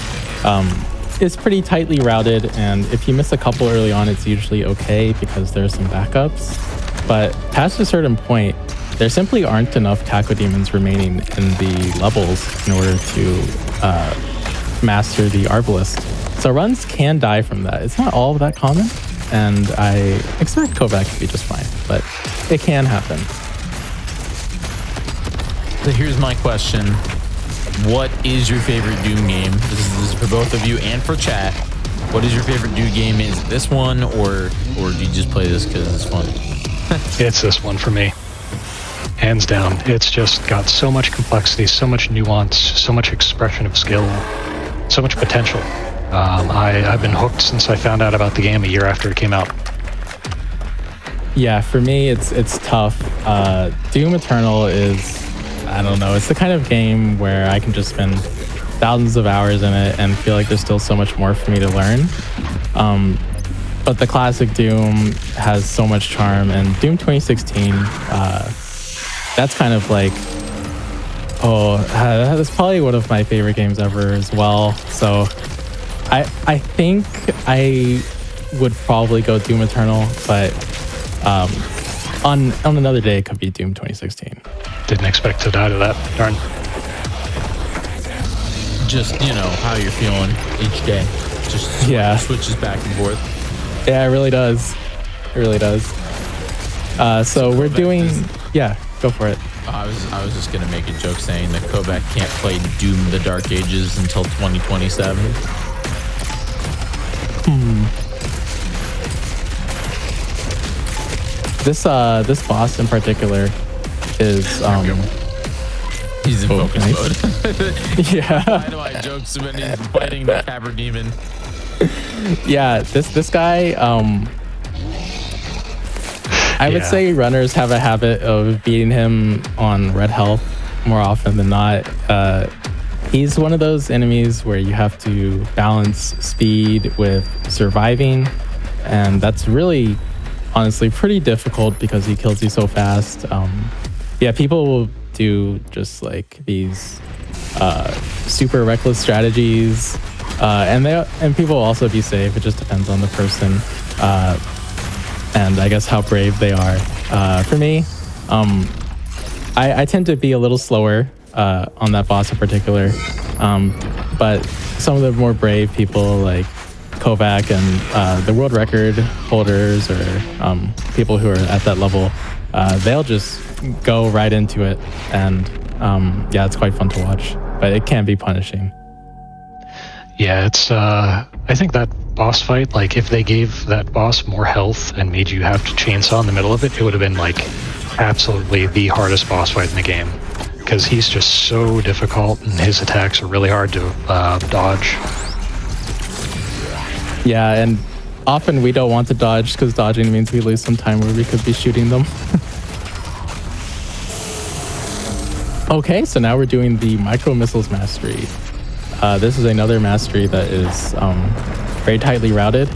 is pretty tightly routed, and if you miss a couple early on, it's usually okay because there's some backups. But past a certain point, there simply aren't enough Taco Demons remaining in the levels in order to master the Arbalist. So runs can die from that. It's not all that common, and I expect Kovac to be just fine, but it can happen. So here's my question. What is your favorite Doom game? This is for both of you and for chat. What is your favorite Doom game? Is it this one, or do you just play this because it's fun? It's this one for me. Hands down. It's just got so much complexity, so much nuance, so much expression of skill, so much potential. I've been hooked since I found out about the game a year after it came out. Yeah, for me, it's tough. Doom Eternal is, I don't know, it's the kind of game where I can just spend thousands of hours in it and feel like there's still so much more for me to learn. But the classic Doom has so much charm, and Doom 2016, that's kind of like, that's probably one of my favorite games ever as well. So I think I would probably go Doom Eternal, but on another day it could be Doom 2016. Didn't expect to die to that. Darn. Just, how you're feeling each day. Just switches back and forth. Yeah, it really does. It really does. So we're doing... Yeah, go for it. I was just going to make a joke saying that Kovac can't play Doom the Dark Ages until 2027. This boss in particular is... He's in focus mode. Yeah. Why do I joke so when he's fighting the Caber Demon? Yeah, this guy, I would say runners have a habit of beating him on red health more often than not. He's one of those enemies where you have to balance speed with surviving, and that's really, honestly, pretty difficult because he kills you so fast. Yeah, people will do just like these super reckless strategies, and people will also be safe. It just depends on the person, and I guess how brave they are. For me, I tend to be a little slower on that boss in particular, but some of the more brave people like Kovac and the world record holders or people who are at that level, they'll just go right into it, and yeah, it's quite fun to watch, but it can be punishing. Yeah, it's I think that boss fight, like if they gave that boss more health and made you have to chainsaw in the middle of it, it would have been like absolutely the hardest boss fight in the game, because he's just so difficult and his attacks are really hard to dodge. Yeah, and often we don't want to dodge because dodging means we lose some time where we could be shooting them. Okay, so now we're doing the micro missiles mastery. This is another mastery that is very tightly routed.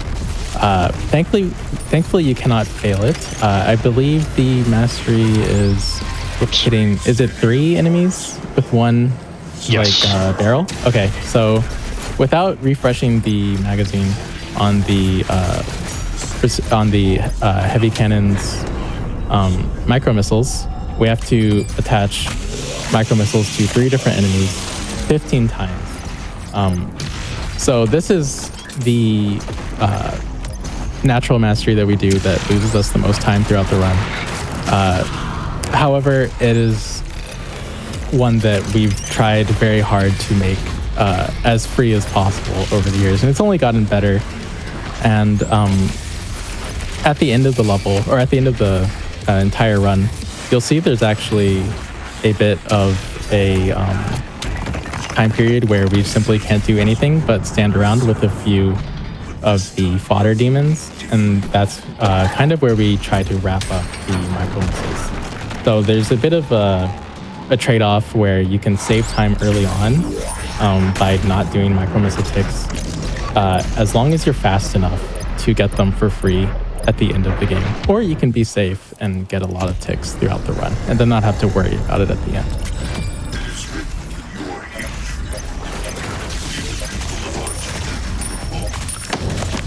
Thankfully, you cannot fail it. I believe the mastery is hitting. Is it 3 enemies with one barrel? Okay, so without refreshing the magazine on the heavy cannons micro missiles, we have to attach micro missiles to 3 different enemies 15 times. So this is the natural mastery that we do that loses us the most time throughout the run. However, it is one that we've tried very hard to make as free as possible over the years, and it's only gotten better. And at the end of the level, or at the end of the entire run, you'll see there's actually a bit of a time period where we simply can't do anything but stand around with a few of the fodder demons, and that's kind of where we try to wrap up the micro missiles. So there's a bit of a trade-off where you can save time early on by not doing micro missile ticks, as long as you're fast enough to get them for free at the end of the game, or you can be safe and get a lot of ticks throughout the run and then not have to worry about it at the end.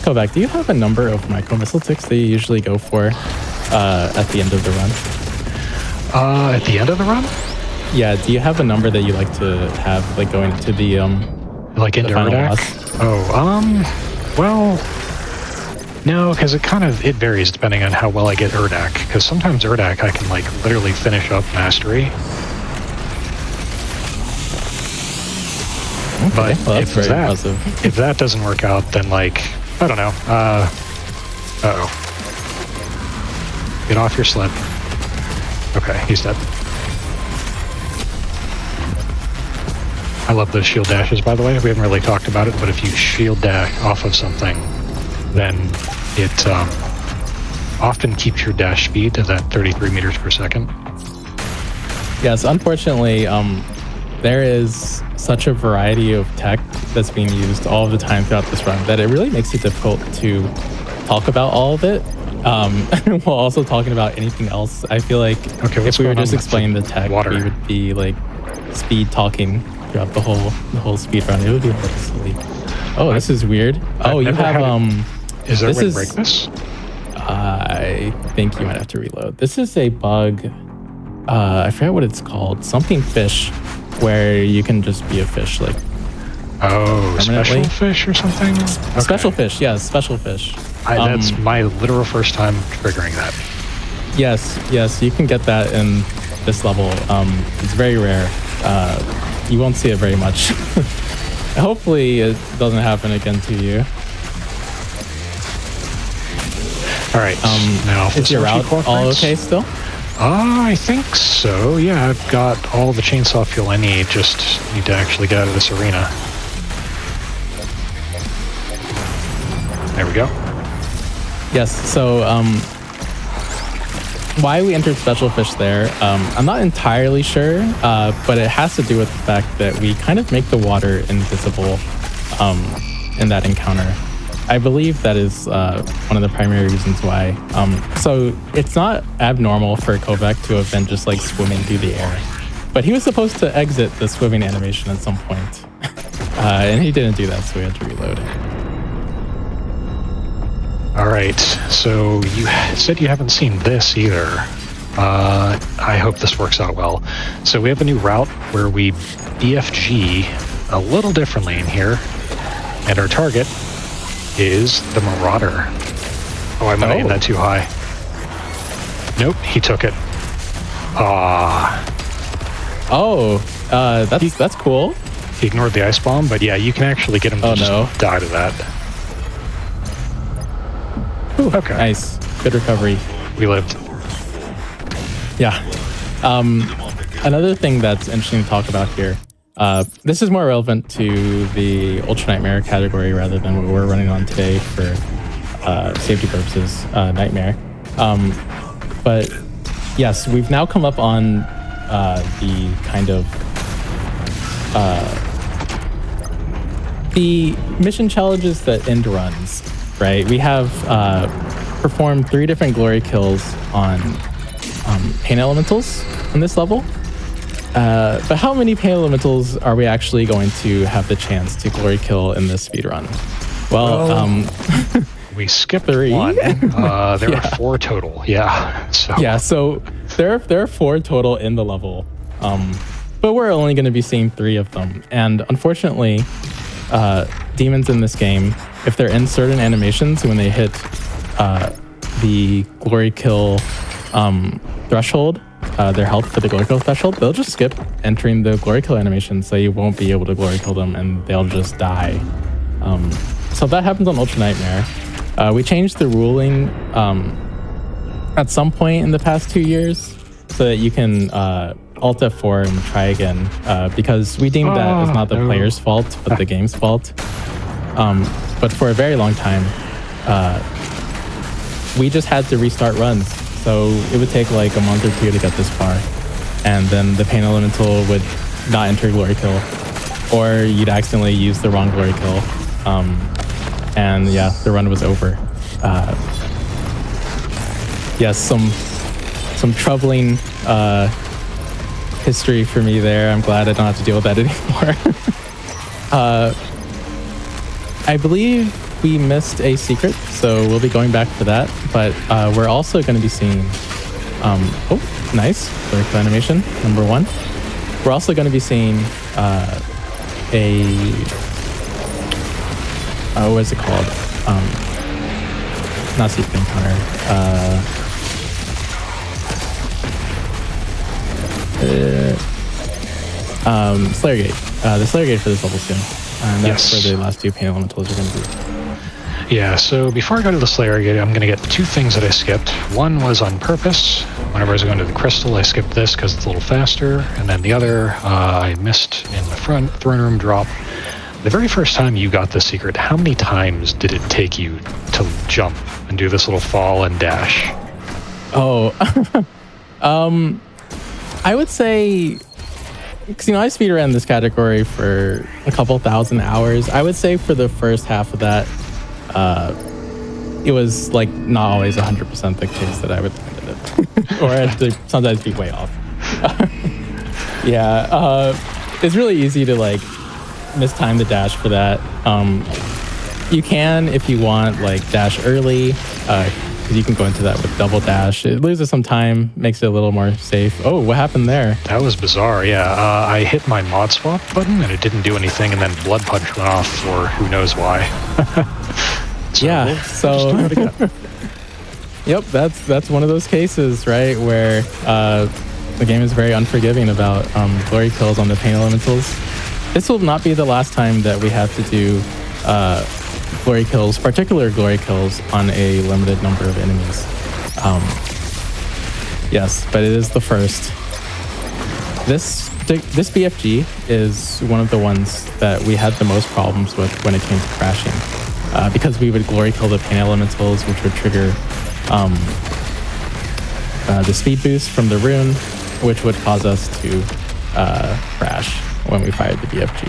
Kovac, do you have a number of micro missile ticks that you usually go for at the end of the run? At the end of the run? Yeah, do you have a number that you like to have, like going into the like into Urdak? Well, no, because it varies depending on how well I get Urdak. Because sometimes Urdak I can like literally finish up mastery. Okay, But well, that's very impressive. if that doesn't work out, then like I don't know. Uh-oh. Get off your sled. Okay, he's dead. I love those shield dashes, by the way. We haven't really talked about it, but if you shield dash off of something, then it often keeps your dash speed to that 33 meters per second. Yes, unfortunately, there is such a variety of tech that's being used all of the time throughout this run that it really makes it difficult to talk about all of it while also talking about anything else. I feel like if we were just explaining the tech, we would be like speed talking throughout the whole speed run. It would be a little silly. Oh, this is weird. Oh, you have Is there a way to break this? I think you might have to reload. This is a bug. I forget what it's called. Something fish, where you can just be a fish, like. Oh, special fish or something? Okay. Special fish, yes, special fish. That's my literal first time triggering that. Yes, you can get that in this level. It's very rare. You won't see it very much. Hopefully it doesn't happen again to you. All right. Now, is your route all okay still? I think so. Yeah, I've got all the chainsaw fuel I need. Just need to actually get out of this arena. There we go. Yes. So why we entered Special Fish there, I'm not entirely sure, but it has to do with the fact that we kind of make the water invisible in that encounter. I believe that is one of the primary reasons why. So it's not abnormal for Kovac to have been just like swimming through the air, but he was supposed to exit the swimming animation at some point, and he didn't do that, so we had to reload. All right, so you said you haven't seen this either. I hope this works out well. So we have a new route where we BFG a little differently in here, and our target is the Marauder. Oh, I might have aimed that too high. Nope, he took it. That's cool. He ignored the ice bomb, but yeah, you can actually get him to just die to that. Ooh, okay. Nice. Good recovery. We lived. Yeah. Another thing that's interesting to talk about here. This is more relevant to the Ultra Nightmare category rather than what we're running on today for safety purposes, Nightmare. But yes, we've now come up on the kind of the mission challenges that end runs, right? We have performed 3 different glory kills on pain elementals on this level. But how many pain elementals are we actually going to have the chance to glory kill in this speedrun? Well, we skipped 3. 1. There are 4 total. Yeah. So there are 4 total in the level. But we're only going to be seeing 3 of them. And unfortunately, demons in this game, if they're in certain animations, when they hit the glory kill threshold, their health for the glory kill threshold, they'll just skip entering the glory kill animation, so you won't be able to glory kill them and they'll just die. So that happens on Ultra Nightmare. We changed the ruling at some point in the past 2 years so that you can Alt F4 and try again, because we deemed that as not the player's fault, but the game's fault. But for a very long time, we just had to restart runs. So it would take like a month or 2 to get this far. And then the pain elemental would not enter glory kill, or you'd accidentally use the wrong glory kill. And yeah, the run was over. Yes, some troubling history for me there. I'm glad I don't have to deal with that anymore. I believe we missed a secret, so we'll be going back for that. But we're also going to be seeing, oh, nice, glory kill animation, number 1. We're also going to be seeing what is it called? Not secret encounter. Slayer Gate. The Slayer Gate for this level soon. And that's where the last 2 pain elementals are going to be. Yeah, so before I go to the Slayer Gate, I'm going to get 2 things that I skipped. One was on purpose. Whenever I was going to the crystal, I skipped this because it's a little faster. And then the other, I missed in the front throne room drop. The very first time you got the secret, how many times did it take you to jump and do this little fall and dash? Oh, I would say, because I speedrun this category for a couple thousand hours. I would say for the first half of that, it was like not always 100% the case that I would end it, or I'd sometimes be way off. Yeah, it's really easy to like mistime the dash for that. You can, if you want, like dash early, because you can go into that with double dash. It loses some time, makes it a little more safe. Oh, what happened there? That was bizarre, yeah. I hit my mod swap button and it didn't do anything, and then blood punch went off for who knows why. Yep, that's one of those cases, right, where the game is very unforgiving about glory kills on the pain elementals. This will not be the last time that we have to do glory kills, particular glory kills, on a limited number of enemies. Yes, but it is the first. This BFG is one of the ones that we had the most problems with when it came to crashing, because we would glory kill the pain elementals, which would trigger the speed boost from the rune, which would cause us to crash when we fired the BFG.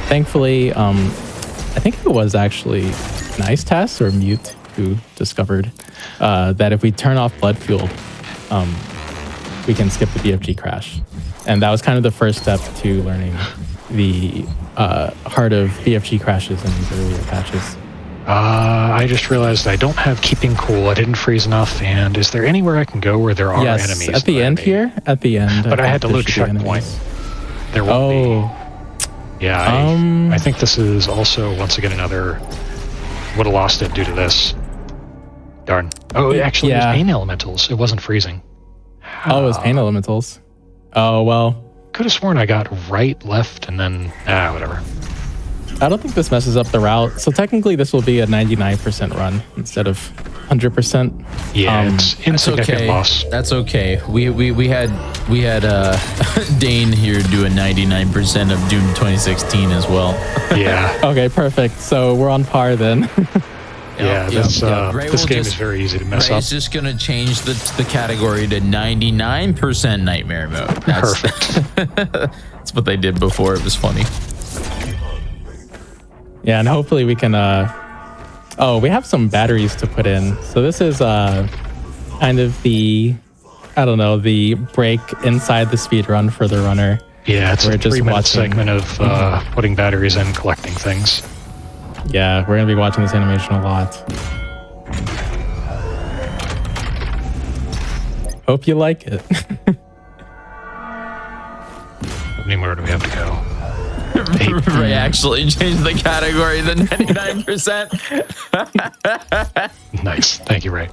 Thankfully, I think it was actually Nice Test or Mute who discovered that if we turn off blood fuel, we can skip the BFG crash. And that was kind of the first step to learning the heart of BFG crashes in these earlier patches. I just realized I don't have keeping cool. I didn't freeze enough. And is there anywhere I can go where there are enemies? At the end here? At the end. But I had to load checkpoint. There won't be. Yeah, I think this is also, once again, another... Would have lost it due to this. Darn. Oh, actually, it was pain elementals. It wasn't freezing. Oh, it was pain elementals. Oh, well. Could have sworn I got right, left, and then... whatever. I don't think this messes up the route. So technically, this will be a 99% run instead of 100%. Yeah, it's insignificant loss. That's okay. We had Dane here do a 99% of Doom 2016 as well. Yeah. Okay, perfect. So we're on par then. This game is very easy to mess up. It's just gonna change the category to 99% nightmare mode. That's, perfect. That's what they did before. It was funny. Yeah, and hopefully we can... Oh, we have some batteries to put in. So this is kind of the... I don't know, the break inside the speedrun for the runner. Yeah, it's a just 3-minute segment of putting batteries in, collecting things. Yeah, we're going to be watching this animation a lot. Hope you like it. How many more do we have to go? Ray actually changed the category to 99%. Nice. Thank you, Ray.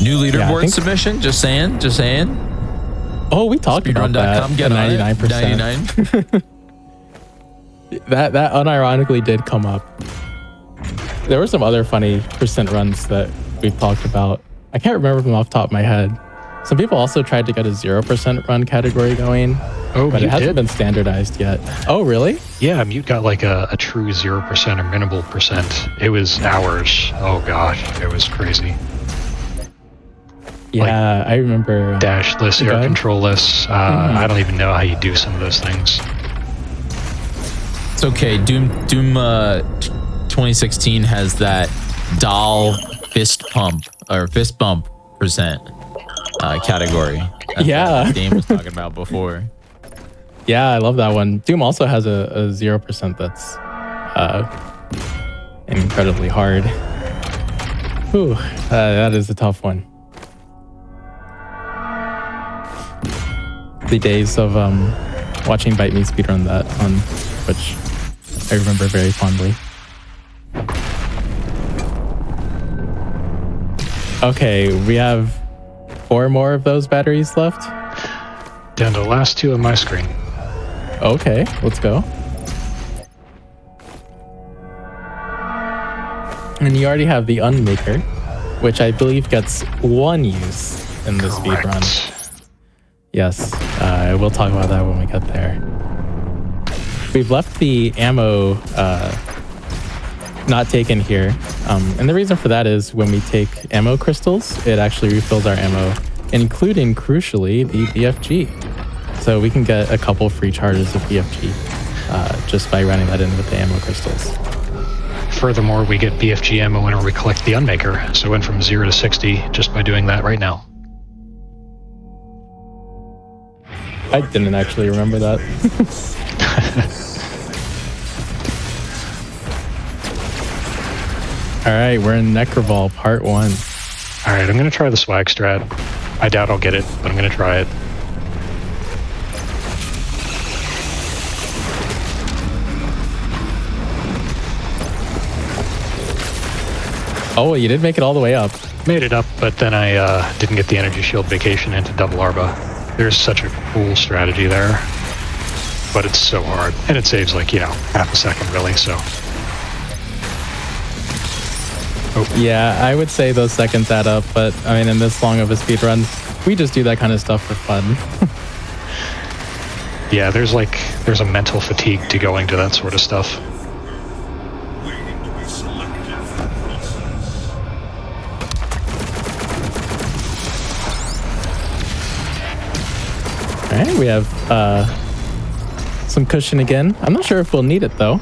New leaderboard submission. Just saying. Oh, we talked about that. Get 99%. 99. that unironically did come up. There were some other funny percent runs that we've talked about. I can't remember them off the top of my head. Some people also tried to get a 0% run category going. Oh, but it hasn't been standardized yet. Oh, really? Yeah, Mute got like a true 0% or minimal percent. It was hours. Oh gosh, it was crazy. Yeah, I remember. Dashless, air controlless. I don't even know how you do some of those things. It's okay. Doom 2016 has that doll fist bump percent category. That's what Dane was talking about before. Yeah, I love that one. Doom also has a 0% that's incredibly hard. Whew, that is a tough one. The days of watching Bite Me speedrun that on Twitch, I remember very fondly. Okay, we have 4 more of those batteries left. Down to the last 2 on my screen. Okay, let's go. And you already have the Unmaker, which I believe gets 1 use in the speedrun. Yes, we'll talk about that when we get there. We've left the ammo not taken here. And the reason for that is when we take ammo crystals, it actually refills our ammo, including, crucially, the BFG. So we can get a couple free charges of BFG just by running that in with the ammo crystals. Furthermore, we get BFG ammo whenever we collect the Unmaker. So it went from 0 to 60 just by doing that right now. I didn't actually remember that. All right, we're in Necroball Part 1. All right, I'm going to try the swag strat. I doubt I'll get it, but I'm going to try it. Oh, you did make it all the way up. Made it up, but then I didn't get the energy shield vacation into double Arba. There's such a cool strategy there, but it's so hard, and it saves like, half a second really, so. Oh. Yeah, I would say those seconds add up, but I mean, in this long of a speed run, we just do that kind of stuff for fun. Yeah, there's a mental fatigue to going to that sort of stuff. right, we have some cushion again. I'm not sure if we'll need it though.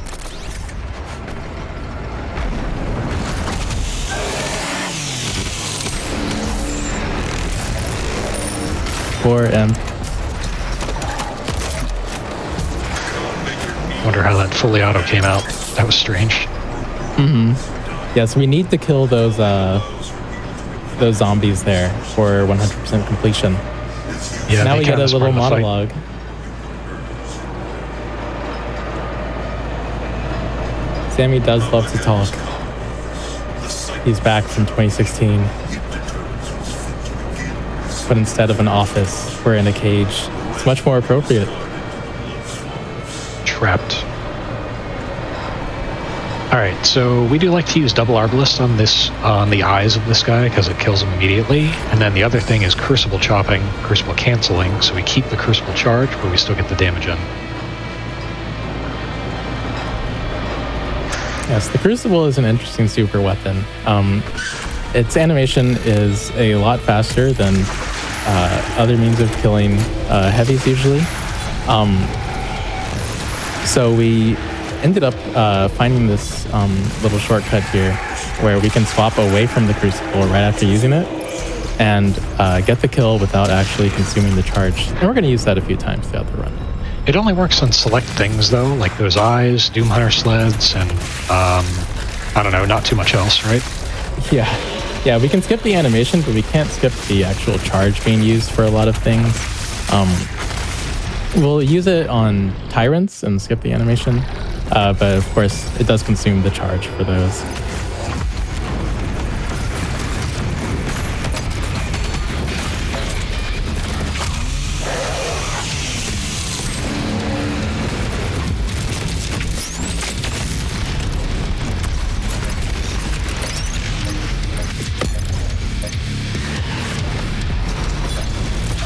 Poor imp. Wonder how that fully auto came out. That was strange. Yes, we need to kill those zombies there for 100% completion. Yeah, Now they we get kinda a little sprung the fight. monologue. Sammy does love to talk. He's back from 2016. But instead of an office, we're in a cage. It's much more appropriate. Trapped. All right, so we do like to use double Arbalist on the eyes of this guy because it kills him immediately. And then the other thing is Crucible chopping, Crucible canceling, so we keep the Crucible charge, but we still get the damage in. Yes, the Crucible is an interesting super weapon. Its animation is a lot faster than other means of killing heavies usually. So we ended up finding this little shortcut here where we can swap away from the Crucible right after using it and get the kill without actually consuming the charge. And we're going to use that a few times throughout the run. It only works on select things though, like those eyes, Doom Hunter sleds, and I don't know, not too much else, right? Yeah, we can skip the animation, but we can't skip the actual charge being used for a lot of things. We'll use it on Tyrants and skip the animation, but of course it does consume the charge for those.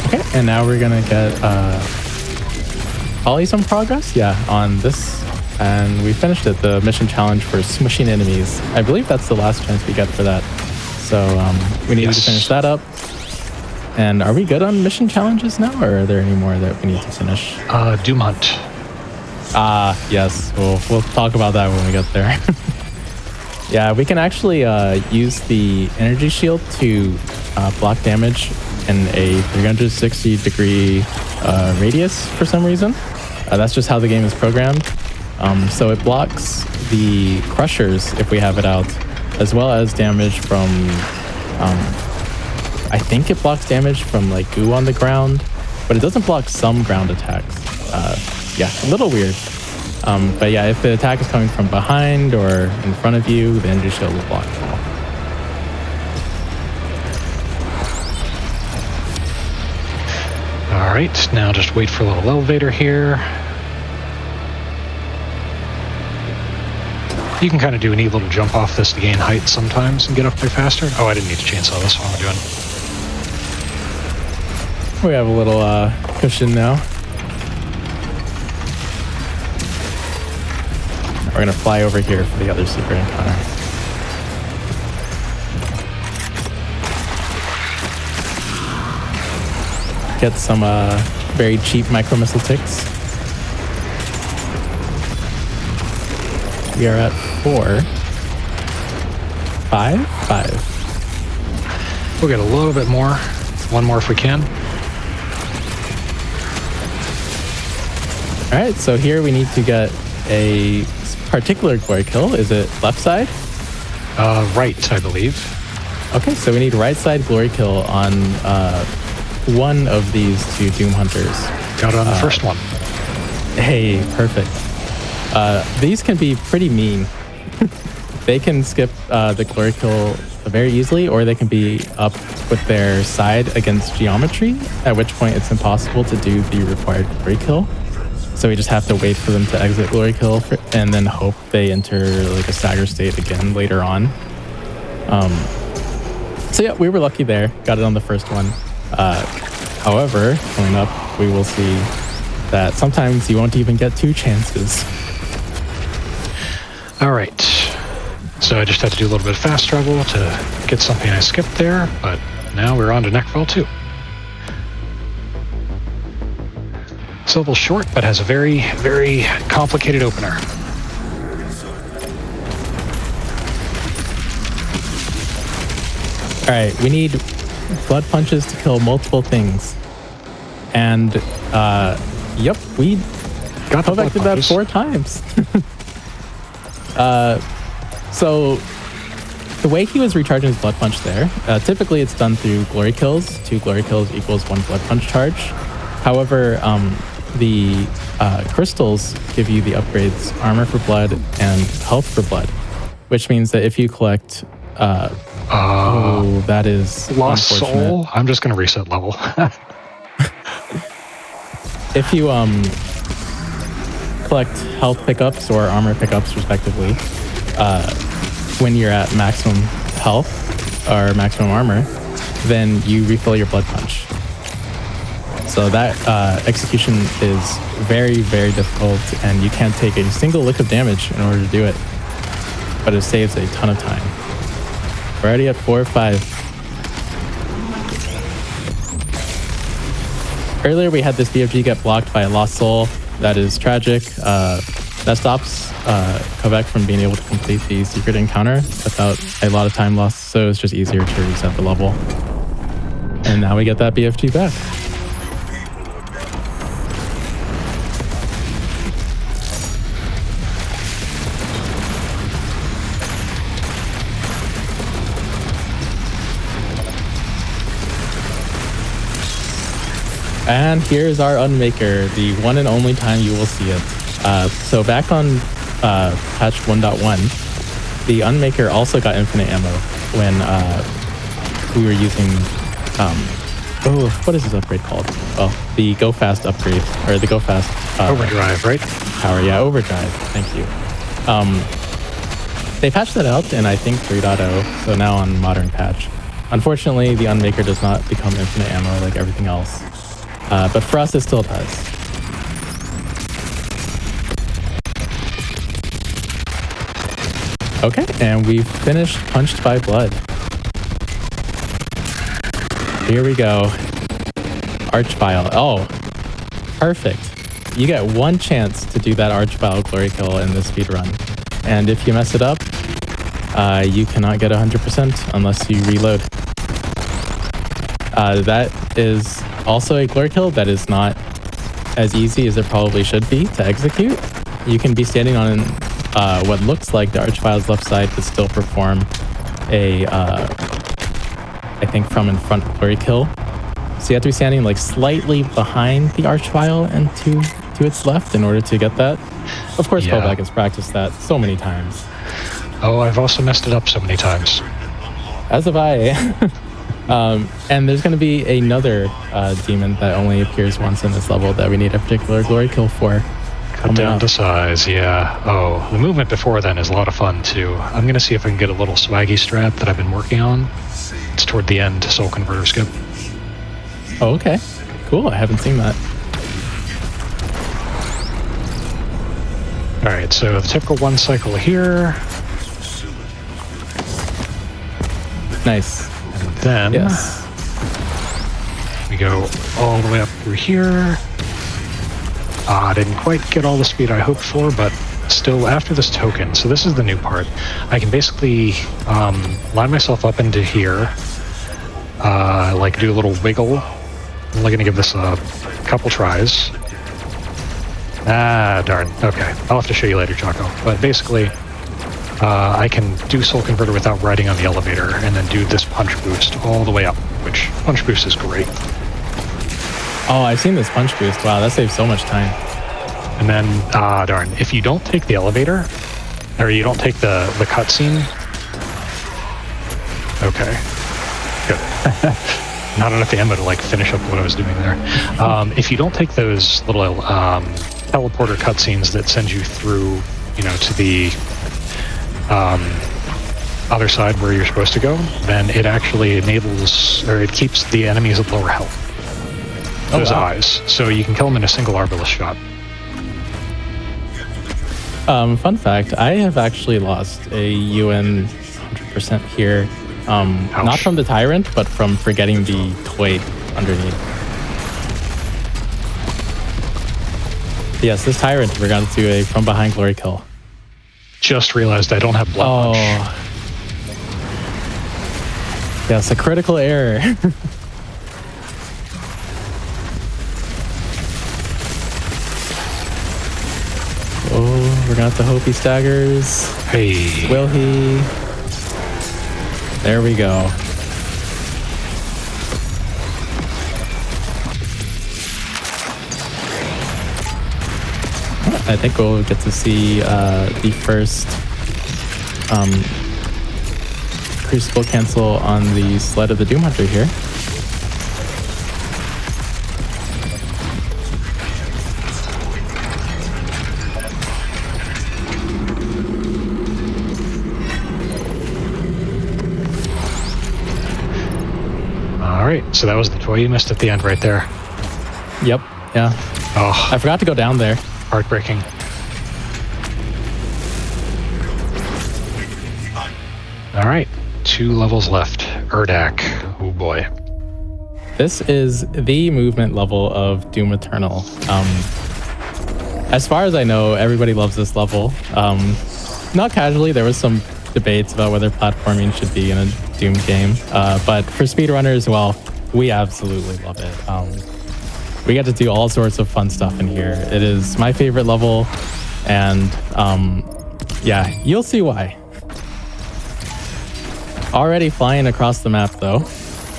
Okay, and now we're gonna get probably some progress, on this, and we finished it. The mission challenge for smushing enemies. I believe that's the last chance we get for that. So we need to finish that up. And are we good on mission challenges now, or are there any more that we need to finish? Doom Hunt. Yes. We'll talk about that when we get there. Yeah, we can actually use the energy shield to block damage in a 360-degree radius for some reason. That's just how the game is programmed. So it blocks the crushers if we have it out, as well as damage from... I think it blocks damage from like goo on the ground, but it doesn't block some ground attacks. A little weird. But yeah, if the attack is coming from behind or in front of you, the energy shield will block it all. All right, now just wait for a little elevator here. You can kind of do a neat little jump off this to gain height sometimes and get up there faster. Oh, I didn't need to chainsaw this. What am I doing? We have a little cushion now. We're gonna fly over here for the other secret encounter. Get some very cheap micro missile ticks. We are at 4. 5? 5. We'll get a little bit more. One more if we can. All right, so here we need to get a particular glory kill. Is it left side? Right, I believe. Okay, so we need right side glory kill on one of these two Doom Hunters. Got it on the first one. Hey, perfect. These can be pretty mean. They can skip the glory kill very easily, or they can be up with their side against geometry, at which point it's impossible to do the required glory kill. So we just have to wait for them to exit glory kill and then hope they enter like a stagger state again later on. So yeah, we were lucky there. Got it on the first one. However, coming up, we will see that sometimes you won't even get 2 chances. All right. So I just had to do a little bit of fast travel to get something I skipped there, but now we're on to Neckfall 2. It's a little short, but has a very, very complicated opener. All right, we need blood punches to kill multiple things. And, yep, we Got the blood Kovac did that punches. 4 times. So the way he was recharging his blood punch there, typically it's done through glory kills. 2 glory kills equals 1 blood punch charge. However, the crystals give you the upgrades armor for blood and health for blood, which means that if you collect that is Lost unfortunate. soul. I'm just gonna reset level. If you collect health pickups or armor pickups respectively, when you're at maximum health or maximum armor, then you refill your blood punch. So that execution is very, very difficult, and you can't take a single lick of damage in order to do it. But it saves a ton of time. We're already at 4 or 5. Earlier we had this BFG get blocked by a lost soul. That is tragic. That stops Kovac from being able to complete the secret encounter without a lot of time lost, so it's just easier to reset the level. And now we get that BFG back. And here's our Unmaker, the one and only time you will see it. So back on patch 1.1, the Unmaker also got infinite ammo when we were using, what is this upgrade called? Well, the Go Fast upgrade, or the Go Fast Overdrive, right? Power, yeah, Overdrive, thank you. They patched that out in, I think, 3.0, so now on modern patch. Unfortunately, the Unmaker does not become infinite ammo like everything else. But for us, it still does. Okay, and we've finished Punched by Blood. Here we go. Archvile. Oh, perfect. You get 1 chance to do that Archvile glory kill in this speedrun. And if you mess it up, you cannot get 100% unless you reload. That is also a glory kill that is not as easy as it probably should be to execute. You can be standing on what looks like the Archvile's left side, but still perform a, I think from in front glory kill. So you have to be standing like slightly behind the Archvile and to its left in order to get that. Of course, Yeah. Kovac has practiced that so many times. Oh, I've also messed it up so many times. As have I. And there's going to be another demon that only appears once in this level that we need a particular glory kill for. Cut down to size, yeah. Oh, the movement before then is a lot of fun too. I'm gonna see if I can get a little swaggy strap that I've been working on. It's toward the end, Soul Converter skip. Oh, okay. Cool, I haven't seen that. Alright, so the typical 1 cycle here. Nice. And then Yes. we go all the way up through here. I didn't quite get all the speed I hoped for, but still after this token, so this is the new part. I can basically line myself up into here, like do a little wiggle. I'm only gonna give this a couple tries. Ah, darn. Okay, I'll have to show you later, Chaco. But basically, I can do Soul Converter without riding on the elevator, and then do this punch boost all the way up, which punch boost is great. Oh, I've seen this punch boost. Wow, that saves so much time. And then, darn, if you don't take the elevator, or you don't take the cutscene, okay, good. Not enough ammo to like finish up what I was doing there. If you don't take those little teleporter cutscenes that send you through, you know, to the other side where you're supposed to go, then it actually enables, or it keeps the enemies at lower health. Those eyes, so you can kill them in a single arbalist shot. Fun fact, I have actually lost a UN 100% here. Not from the Tyrant, but from forgetting the toy underneath. Yes, this tyrant, we're going to do a from behind glory kill. Just realized I don't have blood punch. Yes, a critical error. Oh, we're gonna have to hope he staggers. Hey. Will he? There we go. I think we'll get to see the first Crucible cancel on the sled of the Doom Hunter here. All right, so that was the toy you missed at the end right there. Yep, yeah. Oh, I forgot to go down there. heartbreaking. All right, 2 levels left. Urdak. Oh boy. This is the movement level of Doom Eternal. As far as I know, everybody loves this level. Not casually, there was some debates about whether platforming should be in a Doom game. But for speedrunners, well, we absolutely love it. We get to do all sorts of fun stuff in here. It is my favorite level, and yeah, you'll see why. Already flying across the map though,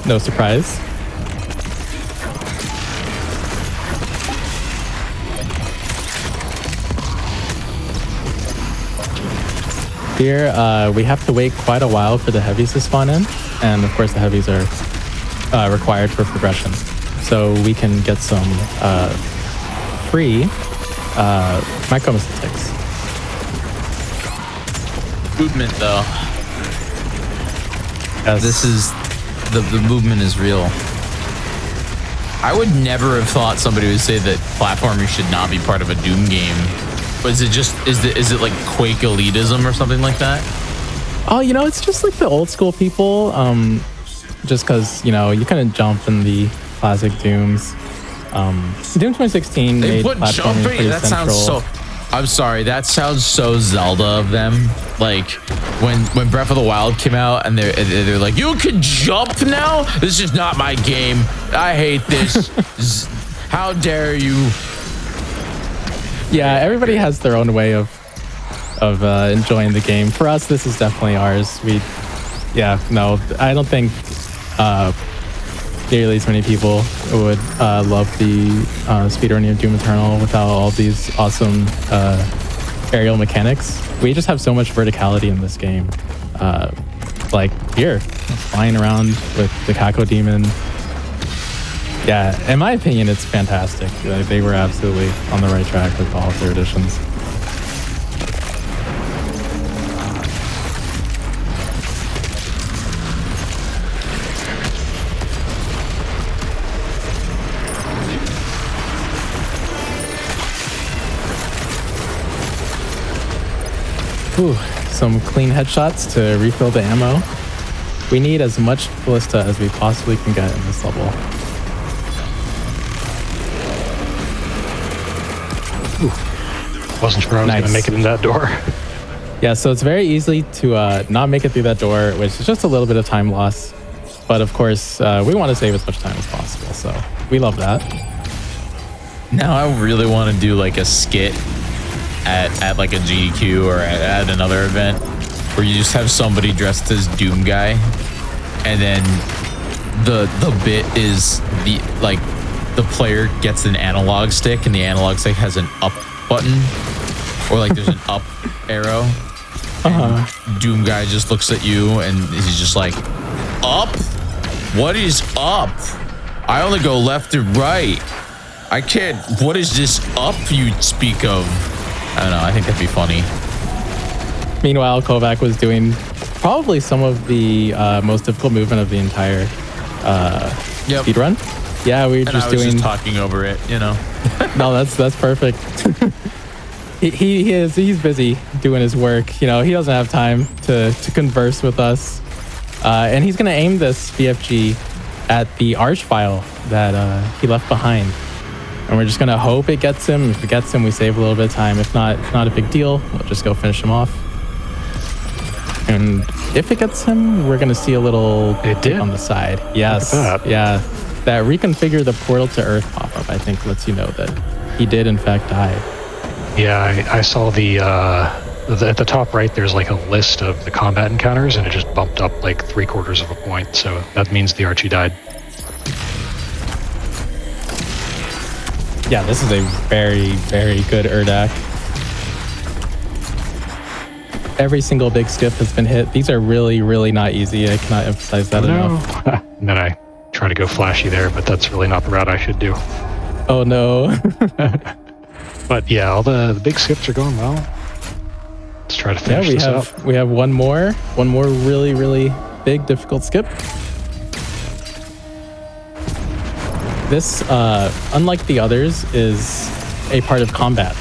no surprise. Here, we have to wait quite a while for the heavies to spawn in, and of course the heavies are required for progression. So we can get some free micro mistakes. Movement though. Yes. This is the movement is real. I would never have thought somebody would say that platforming should not be part of a Doom game. But is it just is it like Quake elitism or something like that? Oh, you know, it's just like the old school people. Just because, you know, you couldn't jump in the classic Dooms. Doom 2016 They made put platforming jumping. pretty That central. sounds so. I'm sorry. That sounds so Zelda of them. Like when Breath of the Wild came out and they're like, you can jump now. This is not my game. I hate this. How dare you? Yeah, everybody has their own way of enjoying the game. For us, this is definitely ours. No, I don't think nearly as many people would love the speedrunning of Doom Eternal without all these awesome aerial mechanics. We just have so much verticality in this game. Like here, flying around with the Kako Demon. Yeah, in my opinion, it's fantastic. They were absolutely on the right track with all of their additions. Ooh, some clean headshots to refill the ammo. We need as much ballista as we possibly can get in this level. Wasn't sure I was going to make it in that door. Yeah, so it's very easy to not make it through that door, which is just a little bit of time loss. But of course, we want to save as much time as possible, so we love that. Now I really want to do like a skit at like a GDQ or at another event where you just have somebody dressed as Doom Guy, and then the bit is the player gets an analog stick and the analog stick has an up button, or like there's an up arrow. Doom Guy just looks at you and he's just like, up? What is up? I only go left and right. I can't. What is this up you speak of? I don't know. I think that'd be funny. Meanwhile, Kovac was doing probably some of the most difficult movement of the entire speedrun. Yeah, we were just doing. Just talking over it, you know. No, that's perfect. He's busy doing his work. You know, he doesn't have time to converse with us, and he's gonna aim this BFG at the arch file that he left behind. And we're just gonna hope it gets him. If it gets him, we save a little bit of time. If not, it's not a big deal. We'll just go finish him off. And if it gets him, we're gonna see a little dip on the side. Yes. Yeah. That reconfigure the portal to Earth pop-up, I think, lets you know that he did in fact die. Yeah, I saw at the top right, there's like a list of the combat encounters, and it just bumped up like 3/4 of a point. So that means the Archie died. Yeah, this is a very, very good Urdak. Every single big skip has been hit. These are really, really not easy. I cannot emphasize that enough. And then I try to go flashy there, but that's really not the route I should do. Oh no. But yeah, all the big skips are going well. Let's try to finish this up. We have one more really, really big, difficult skip. This, unlike the others, is a part of combat.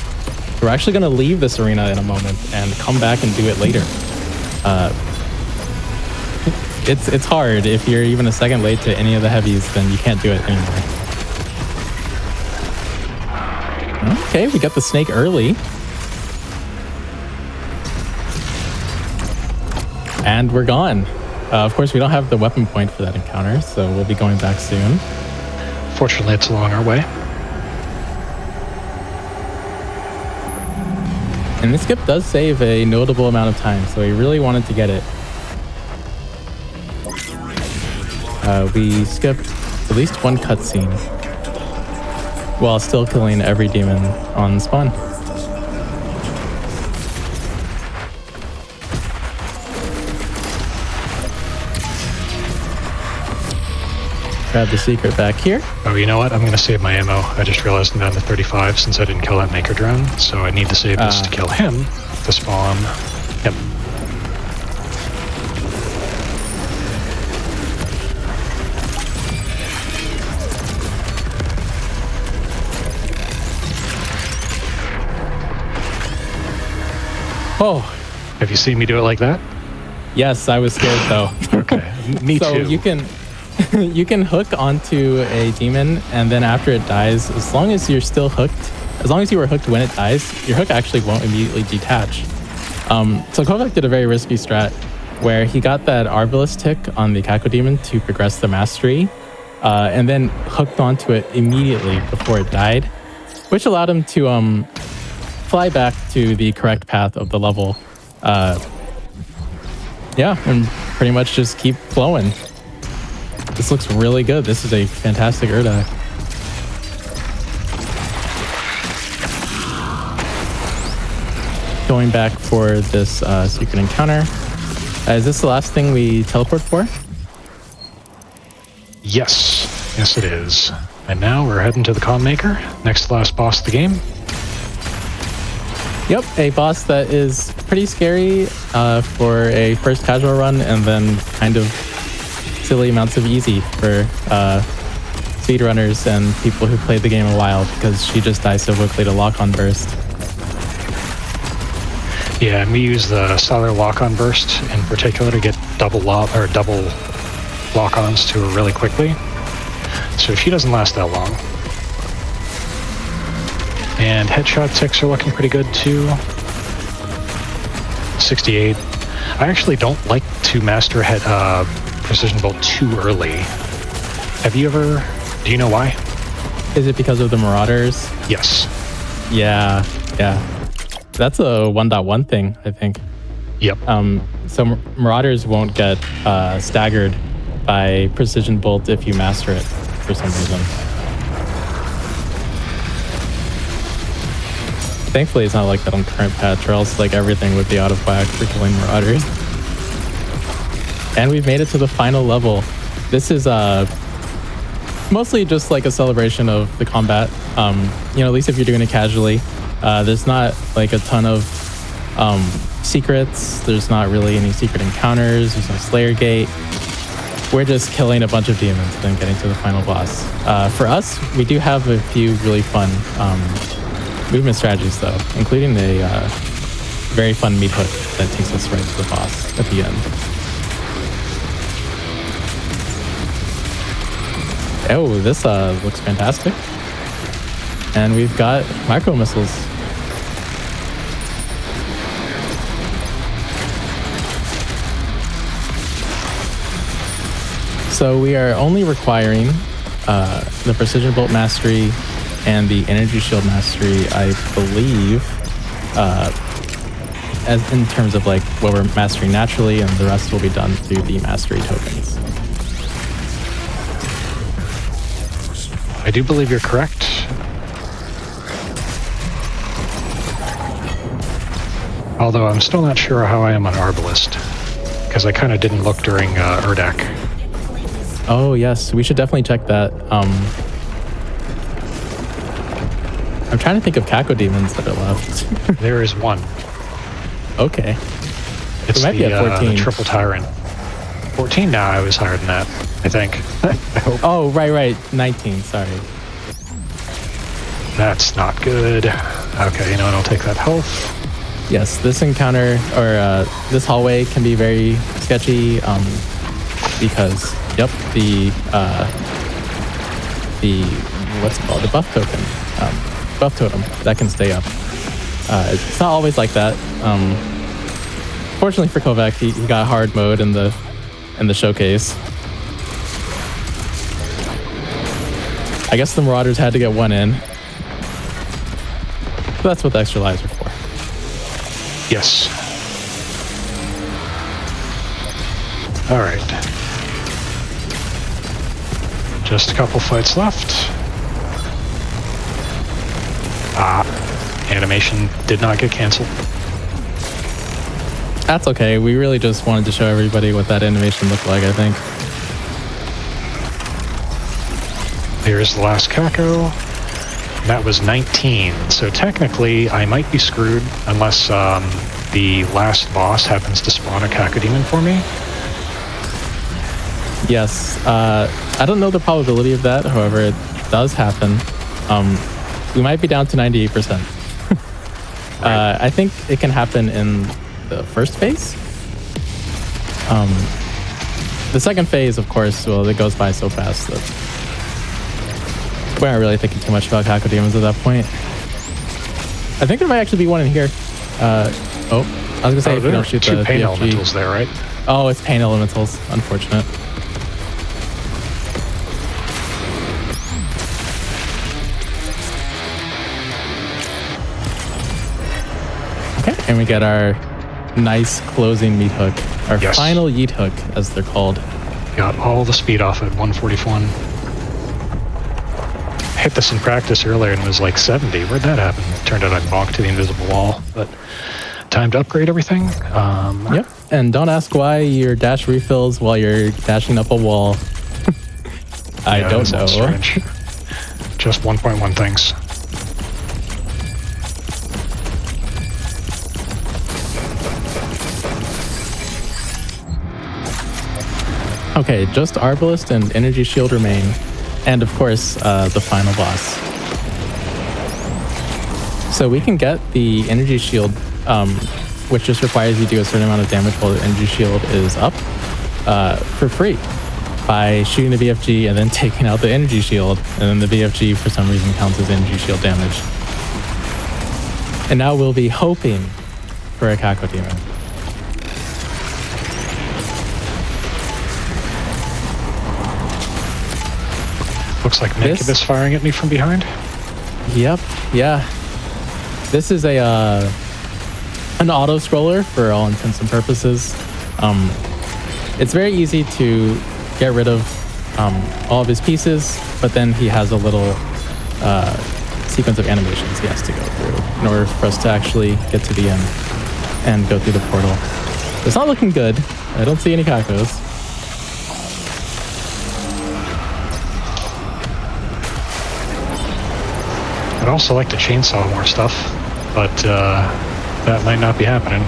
We're actually going to leave this arena in a moment and come back and do it later. It's hard. If you're even a second late to any of the heavies, then you can't do it anymore. Okay, we got the snake early. And we're gone. Of course, we don't have the weapon point for that encounter, so we'll be going back soon. Fortunately, it's along our way. And this skip does save a notable amount of time, so we really wanted to get it. We skipped at least one cutscene while still killing every demon on spawn. Grab the secret back here. Oh, you know what? I'm going to save my ammo. I just realized I'm down to 35 since I didn't kill that Maker drone, so I need to save this to kill him to spawn him. Oh. Have you seen me do it like that? Yes, I was scared though. Okay, me so too. So you can hook onto a demon, and then after it dies, as long as you're still hooked, as long as you were hooked when it dies, your hook actually won't immediately detach. So Kovac did a very risky strat where he got that Arbalest tick on the Kako demon to progress the mastery, and then hooked onto it immediately before it died, which allowed him to fly back to the correct path of the level. Yeah, and pretty much just keep flowing. This looks really good. This is a fantastic Urdak. Going back for this secret encounter. Is this the last thing we teleport for? Yes. Yes, it is. And now we're heading to the Con Maker, next to last boss of the game. Yep, a boss that is pretty scary for a first casual run, and then kind of silly amounts of easy for speedrunners and people who played the game a while, because she just dies so quickly to lock-on burst. Yeah, and we use the Cellular Lock-On Burst in particular to get double lock-ons to her really quickly. So she doesn't last that long. And headshot ticks are looking pretty good too. 68. I actually don't like to master precision bolt too early. Have you ever? Do you know why? Is it because of the Marauders? Yes. Yeah. That's a 1.1 thing, I think. Yep. So Marauders won't get staggered by precision bolt if you master it for some reason. Thankfully, it's not like that on current patch, or else like everything would be out of whack for killing Marauders. And we've made it to the final level. This is mostly just like a celebration of the combat. You know, at least if you're doing it casually. There's not like a ton of secrets. There's not really any secret encounters. There's no Slayer Gate. We're just killing a bunch of demons and then getting to the final boss. For us, we do have a few really fun movement strategies though, including a very fun meat hook that takes us right to the boss at the end. Oh, this looks fantastic. And we've got micro missiles. So we are only requiring the Precision Bolt Mastery and the Energy Shield Mastery, I believe, as in terms of like what we're mastering naturally, and the rest will be done through the Mastery tokens. I do believe you're correct. Although I'm still not sure how I am on Arbalist, because I kind of didn't look during Urdak. Oh yes, we should definitely check that. I'm trying to think of Kako demons that are left. There is one. Okay. It's it might be at 14. The Triple Tyrant. 14 now, I was higher than that, I think. I hope. Oh, right. 19, sorry. That's not good. Okay, you know what, I'll take that health. Yes, this encounter, or this hallway can be very sketchy, because, yep, the what's it called? The buff token. Buff totem, that can stay up. It's not always like that. Fortunately for Kovac, he got hard mode in the showcase. I guess the Marauders had to get one in. But that's what the extra lives are for. Yes. All right. Just a couple fights left. Animation did not get canceled. That's okay. We really just wanted to show everybody what that animation looked like, I think. Here's the last Kako. That was 19. So technically, I might be screwed unless the last boss happens to spawn a Kako demon for me. Yes. I don't know the probability of that. However, it does happen. We might be down to 98%. I think it can happen in the first phase. The second phase, of course, well, it goes by so fast that we aren't really thinking too much about Kako demons at that point. I think there might actually be one in here. I was gonna say if we don't shoot two the pain BFG. elementals there, right? Oh, it's pain elementals. Unfortunate. Okay, and we get our nice closing meat hook. Our final yeet hook, as they're called. Got all the speed off at 141. Hit this in practice earlier and was like 70. Where'd that happen? Turned out I bonked to the invisible wall, but time to upgrade everything. Yep, and don't ask why your dash refills while you're dashing up a wall. I don't know. Strange. Just 1.1 things. Okay, just Arbalist and Energy Shield remain. And of course, the final boss. So we can get the Energy Shield, which just requires you to do a certain amount of damage while the Energy Shield is up, for free by shooting the BFG and then taking out the Energy Shield. And then the BFG, for some reason, counts as Energy Shield damage. And now we'll be hoping for a Kako demon. Looks like Naked is firing at me from behind. Yep, yeah. This is an auto scroller for all intents and purposes. It's very easy to get rid of all of his pieces, but then he has a little sequence of animations he has to go through in order for us to actually get to the end and go through the portal. It's not looking good. I don't see any Kakos. I'd also like to chainsaw more stuff, but that might not be happening.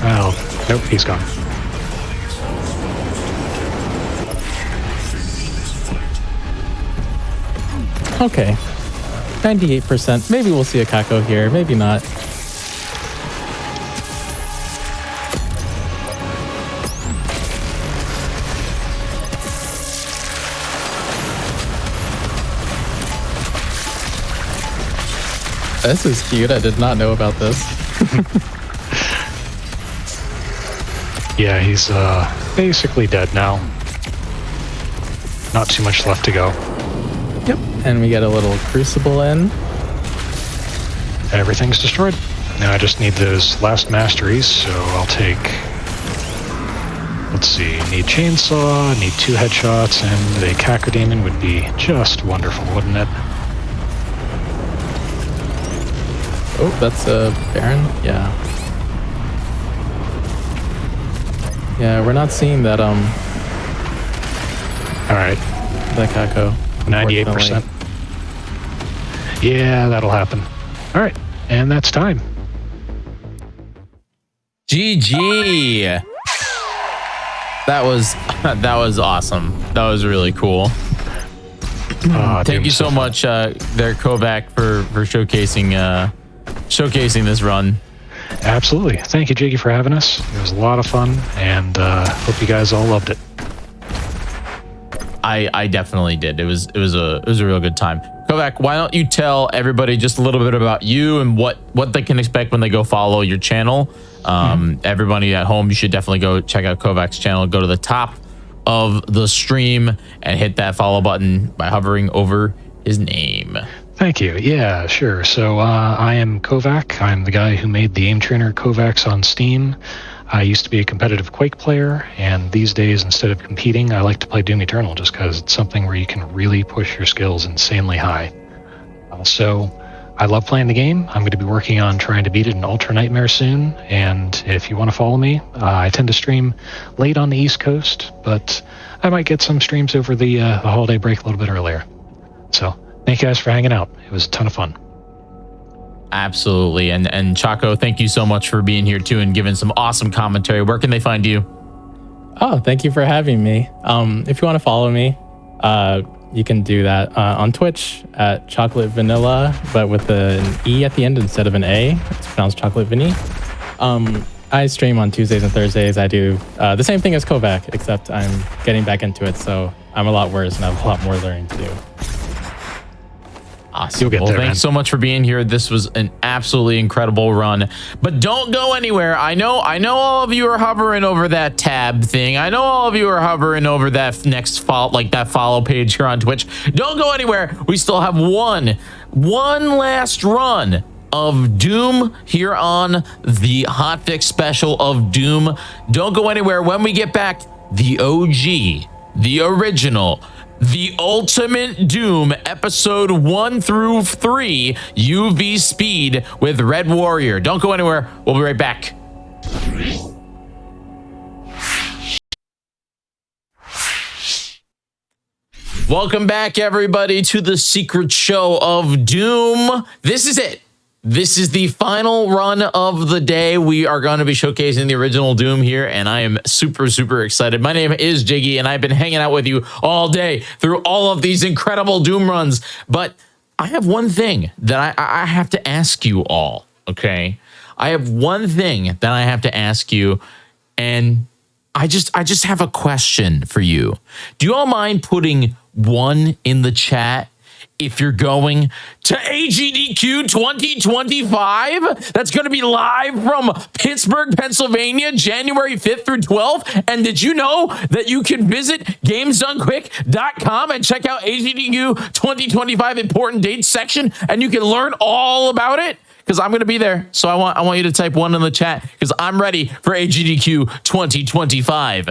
Well, nope, he's gone. Okay, 98%. Maybe we'll see a Kako here, maybe not. This is cute. I did not know about this. Yeah, he's basically dead now. Not too much left to go. Yep. And we get a little crucible in. Everything's destroyed. Now I just need those last masteries, so I'll take... Let's see, need chainsaw, need 2 headshots, and a Cacodemon would be just wonderful, wouldn't it? Oh, that's a Baron? Yeah. Yeah, we're not seeing that, Alright. that Kako. 98%. Yeah, that'll happen. Alright, and that's time. GG. That was awesome. That was really cool. Thank you so much, there, Kovac, for showcasing this run. Absolutely. Thank you, Jiggy, for having us. It was a lot of fun, and hope you guys all loved it. I definitely did. It was a real good time. Kovac, why don't you tell everybody just a little bit about you and what they can expect when they go follow your channel? Everybody at home, you should definitely go check out Kovac's channel. Go to the top of the stream and hit that follow button by hovering over his name. Thank you. Yeah, sure. So I am Kovac. I'm the guy who made the aim trainer Kovacs on Steam. I used to be a competitive Quake player, and these days, instead of competing, I like to play Doom Eternal just because it's something where you can really push your skills insanely high. So I love playing the game. I'm going to be working on trying to beat it in Ultra Nightmare soon, and if you want to follow me, I tend to stream late on the East Coast, but I might get some streams over the holiday break a little bit earlier. So thank you guys for hanging out. It was a ton of fun. Absolutely. And Chaco, thank you so much for being here too and giving some awesome commentary. Where can they find you? Oh, thank you for having me. If you want to follow me, you can do that on Twitch at Chocolate Vanilla, but with an E at the end instead of an A. It's pronounced Chocolate Vinny. I stream on Tuesdays and Thursdays. I do the same thing as Kovac, except I'm getting back into it, so I'm a lot worse and I have a lot more learning to do. Awesome. Well, thanks so much for being here. This was an absolutely incredible run. But don't go anywhere. I know all of you are hovering over that tab thing. I know all of you are hovering over that next follow, like that follow page here on Twitch. Don't go anywhere. We still have one last run of Doom here on the Hotfix special of Doom. Don't go anywhere. When we get back, the OG, the original, the Ultimate Doom, episode 1 through 3, UV Speed with Red Warrior. Don't go anywhere. We'll be right back. Welcome back, everybody, to the secret show of Doom. This is it. This is the final run of the day. We are going to be showcasing the original Doom here, and I am super, super excited. My name is Jiggy, and I've been hanging out with you all day through all of these incredible Doom runs. But I have one thing that I have to ask you all, okay? I have one thing that I have to ask you, and I just have a question for you. Do you all mind putting 1 in the chat if you're going to AGDQ 2025? That's going to be live from Pittsburgh, Pennsylvania, January 5th through 12th. And did you know that you can visit GamesDoneQuick.com and check out AGDQ 2025 important dates section, and you can learn all about it? Because I'm going to be there. So I want you to type 1 in the chat because I'm ready for AGDQ 2025.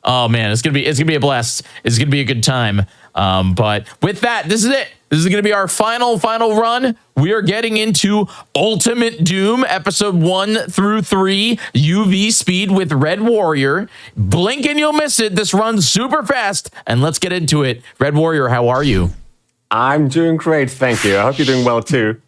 Oh man, it's gonna be a blast. It's gonna be a good time. But with that, this is it. This is gonna be our final run. We are getting into Ultimate Doom, episode 1 through 3, UV Speed with Red Warrior. Blink and you'll miss it. This runs super fast, and let's get into it. Red Warrior, how are you? I'm doing great, thank you. I hope you're doing well too.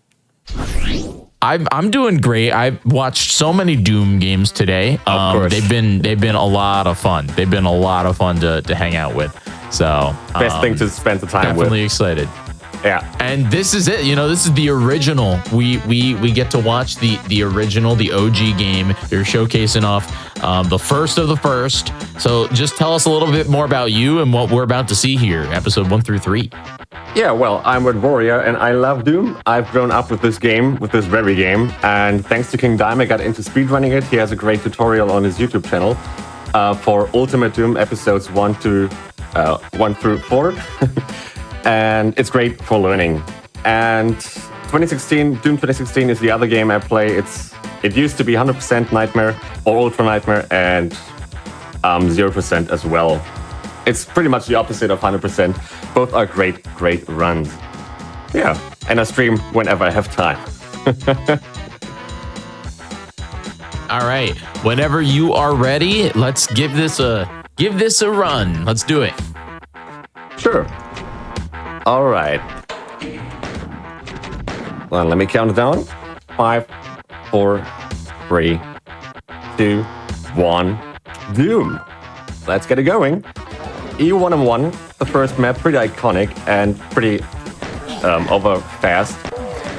I'm doing great. I've watched so many Doom games today. Of course. They've been a lot of fun. They've been a lot of fun to hang out with. So best thing to spend the time with. Definitely excited. Yeah. And this is it. You know, this is the original. We get to watch the original, the OG game. You're showcasing off the first of the first. So just tell us a little bit more about you and what we're about to see here, episode 1 through 3. Yeah, well, I'm Red Warrior and I love Doom. I've grown up with this game, with this very game. And thanks to King Dime, I got into speedrunning it. He has a great tutorial on his YouTube channel for Ultimate Doom episodes 1 through 4. And it's great for learning. And Doom 2016 is the other game I play. It used to be 100% Nightmare or Ultra Nightmare and 0% as well. It's pretty much the opposite of 100%. Both are great runs. Yeah, and I stream whenever I have time. All right, whenever you are ready, let's give this a run. Let's do it. Sure. All right. Well, let me count it down. 5, 4, 3, 2, 1. Doom. Let's get it going. E1M1, the first map, pretty iconic and pretty over fast.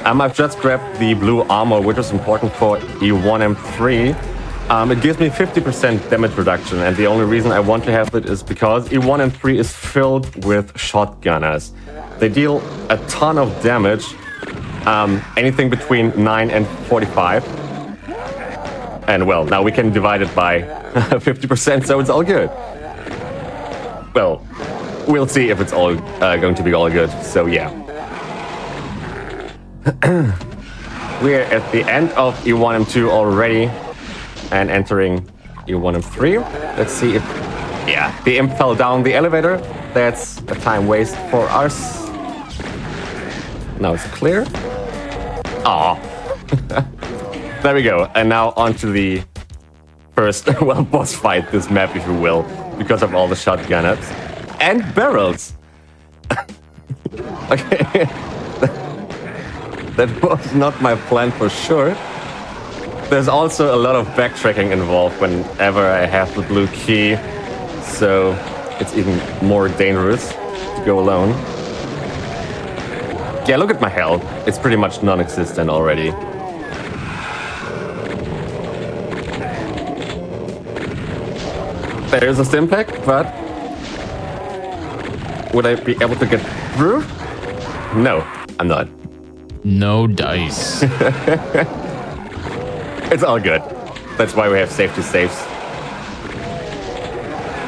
I've just grabbed the blue armor, which is important for E1M3. It gives me 50% damage reduction, and the only reason I want to have it is because E1M3 is filled with shotgunners. They deal a ton of damage, anything between 9 and 45. And well, now we can divide it by 50%, so it's all good. Well, we'll see if it's all going to be all good, so yeah. We're at the end of E1M2 already and entering E1M3. Let's see if... Yeah, the imp fell down the elevator. That's a time waste for us. Now it's clear. Aw. There we go. And now onto the first, well, boss fight this map, if you will, because of all the shotgunners and barrels. Okay. That was not my plan for sure. There's also a lot of backtracking involved whenever I have the blue key, so it's even more dangerous to go alone. Yeah, look at my health. It's pretty much non-existent already. There's a stim pack, but would I be able to get through? No, I'm not. No dice. It's all good. That's why we have safety saves.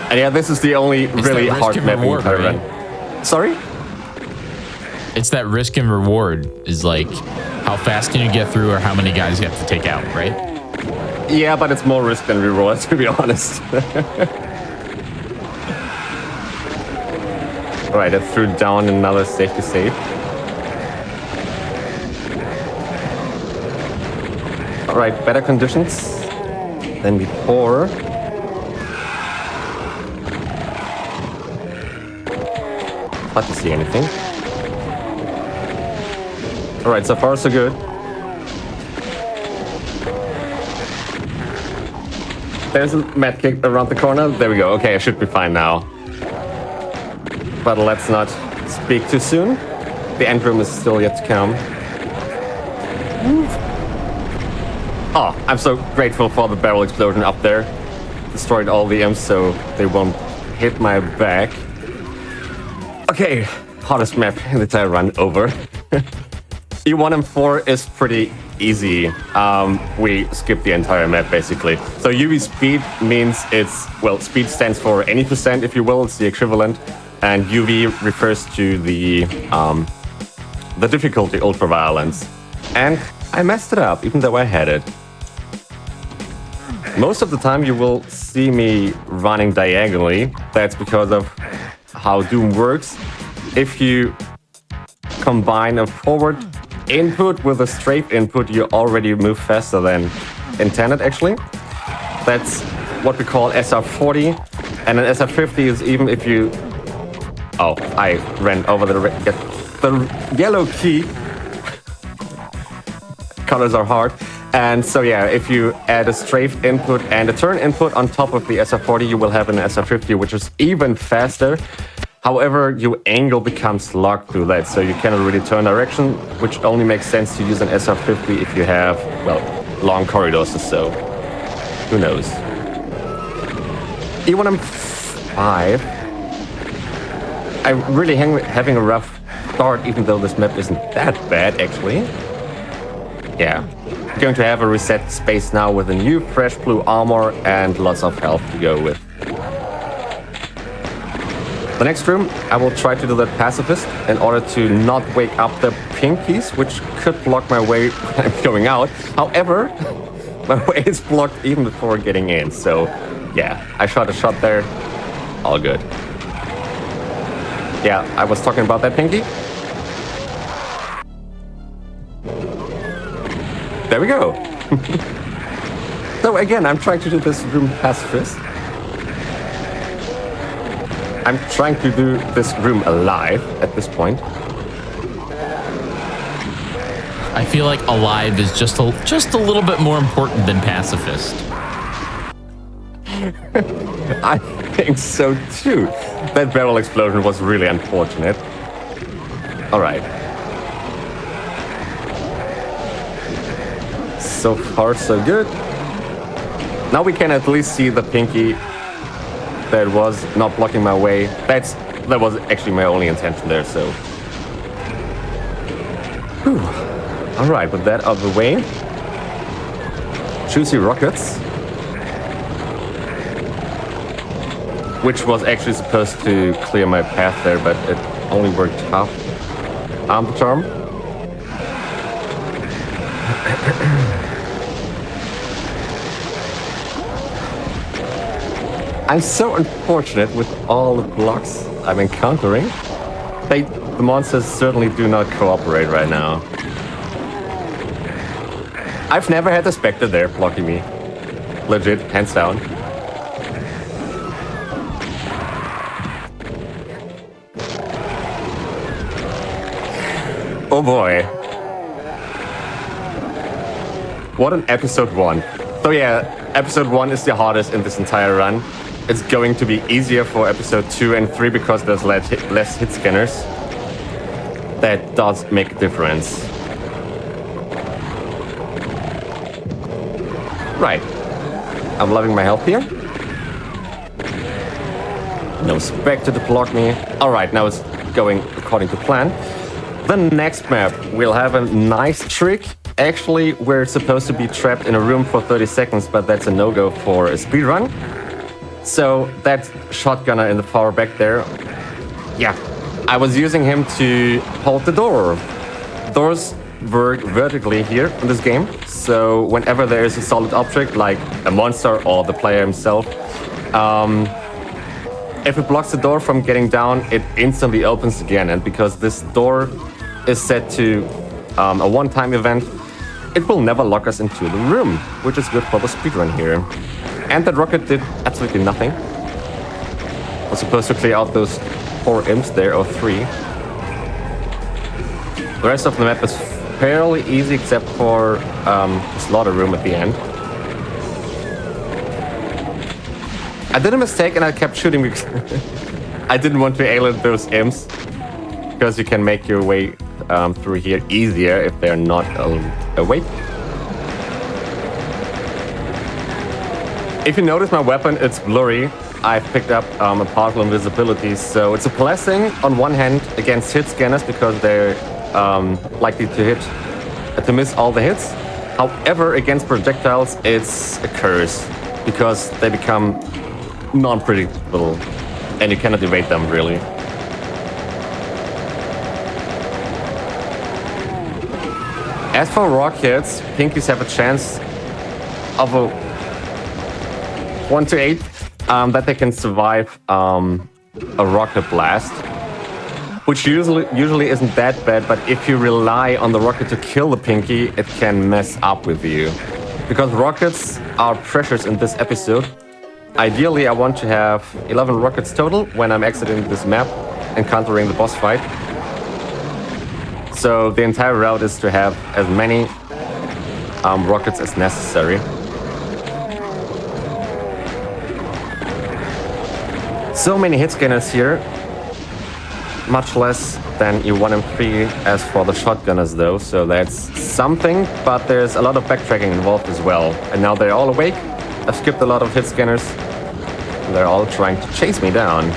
And yeah, this is the only really hard map in the entire run. Sorry? It's that risk and reward is like how fast can you get through or how many guys you have to take out, right? Yeah, but it's more risk than reward, to be honest. Alright, I threw down another safety save. Alright, better conditions than before. Hard to see anything. Alright, so far so good. There's a medkit around the corner. There we go. Okay, I should be fine now. But let's not speak too soon. The end room is still yet to come. Oh, I'm so grateful for the barrel explosion up there. Destroyed all the imps so they won't hit my back. Okay, hottest map in the entire run over. E1M4 is pretty easy. We skip the entire map basically. So UV speed means it's, well, speed stands for any percent, if you will. It's the equivalent. And UV refers to the difficulty, ultraviolence. And I messed it up, even though I had it. Most of the time you will see me running diagonally. That's because of how Doom works. If you combine a forward input with a strafe input, you already move faster than intended, actually. That's what we call SR40. And an SR50 is even if you... Oh, I ran over the yellow key. Colors are hard. And so yeah, if you add a strafe input and a turn input on top of the SR40, you will have an SR50, which is even faster. However, your angle becomes locked through that, so you cannot really turn direction, which only makes sense to use an SR50 if you have, well, long corridors or so. Who knows? E1M5. I'm really having a rough start, even though this map isn't that bad, actually. Yeah. I'm going to have a reset space now with a new fresh blue armor and lots of health to go with. The next room, I will try to do that pacifist in order to not wake up the pinkies, which could block my way when I'm going out. However, my way is blocked even before getting in. So, yeah, I shot a shot there. All good. Yeah, I was talking about that pinky. There we go. So again, I'm trying to do this room pacifist. I'm trying to do this room alive at this point. I feel like alive is just a little bit more important than pacifist. I think so too. That barrel explosion was really unfortunate. All right. So far, so good. Now we can at least see the pinky that was not blocking my way. That was actually my only intention there, so. Whew. All right, with that out of the way. Juicy rockets. Which was actually supposed to clear my path there, but it only worked half. Arm charm. I'm so unfortunate with all the blocks I'm encountering. The monsters certainly do not cooperate right now. I've never had a Spectre there blocking me. Legit, hands down. Oh boy. What an episode 1. So yeah, episode 1 is the hardest in this entire run. It's going to be easier for episode 2 and 3 because there's less hit scanners. That does make a difference. Right. I'm loving my health here. No Spectre to block me. Alright, now it's going according to plan. The next map, we'll have a nice trick. Actually, we're supposed to be trapped in a room for 30 seconds, but that's a no-go for a speedrun. So that shotgunner in the far back there, yeah, I was using him to hold the door. Doors work vertically here in this game, so whenever there is a solid object like a monster or the player himself, if it blocks the door from getting down, it instantly opens again. And because this door is set to a one-time event, it will never lock us into the room, which is good for the speedrun here. And that rocket did absolutely nothing. I was supposed to clear out those 4 imps there, or 3. The rest of the map is fairly easy except for the slaughter room at the end. I did a mistake and I kept shooting because I didn't want to alienate those imps, because you can make your way through here easier if they're not awake. If you notice my weapon, it's blurry. I've picked up a partial invisibility, so it's a blessing on one hand against hit scanners because they're likely to miss all the hits. However, against projectiles, it's a curse because they become non-predictable and you cannot evade them really. As for rockets, pinkies have a chance of a 1 to 8 that they can survive a rocket blast, which usually isn't that bad, but if you rely on the rocket to kill the pinky, it can mess up with you. Because rockets are precious in this episode. Ideally, I want to have 11 rockets total when I'm exiting this map, encountering the boss fight. So the entire route is to have as many rockets as necessary. So many hit scanners here. much less than E1 and 3 as for the shotgunners though, so that's something, but there's a lot of backtracking involved as well. And now they're all awake. I've skipped a lot of hit scanners. And they're all trying to chase me down.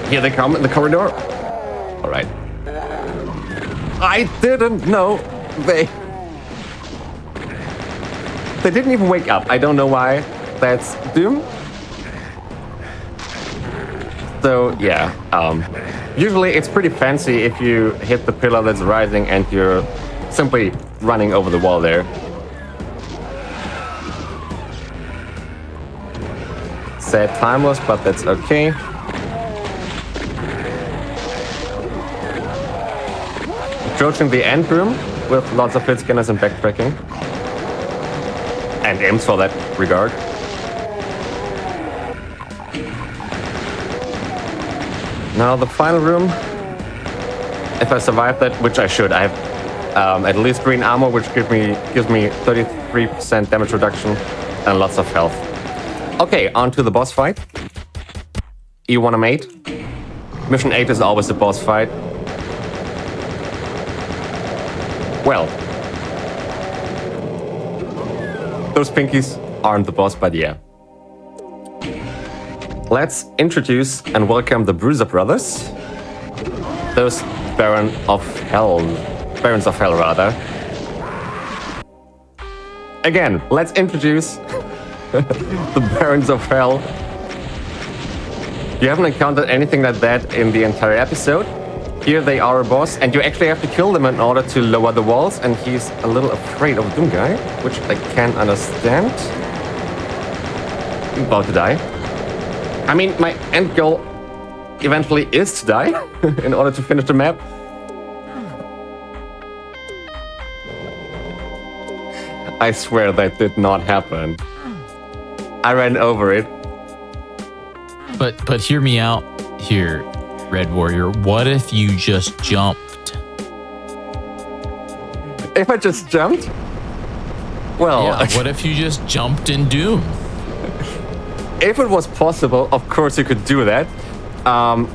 Here they come in the corridor. All right. I didn't know they didn't even wake up. I don't know why. That's Doom. So yeah, usually it's pretty fancy if you hit the pillar that's rising and you're simply running over the wall there. Sad timeless, but that's okay. Approaching the end room with lots of hit scanners and backtracking. And aims for that regard. Now the final room, if I survive that, which I should, I have at least green armor, which gives me 33% damage reduction and lots of health. Okay, on to the boss fight. E1M8. Mission 8 is always the boss fight. Well, those pinkies aren't the boss, but yeah. Let's introduce and welcome the Bruiser Brothers. Those Barons of Hell, rather. Again, let's introduce the Barons of Hell. You haven't encountered anything like that in the entire episode. Here they are a boss, and you actually have to kill them in order to lower the walls, and he's a little afraid of Doom Guy, which I can't understand. I'm about to die. I mean, my end goal eventually is to die in order to finish the map. I swear that did not happen. I ran over it. But hear me out here, Red Warrior. What if you just jumped? If I just jumped? Well... Yeah, what if you just jumped in Doom? If it was possible, of course you could do that.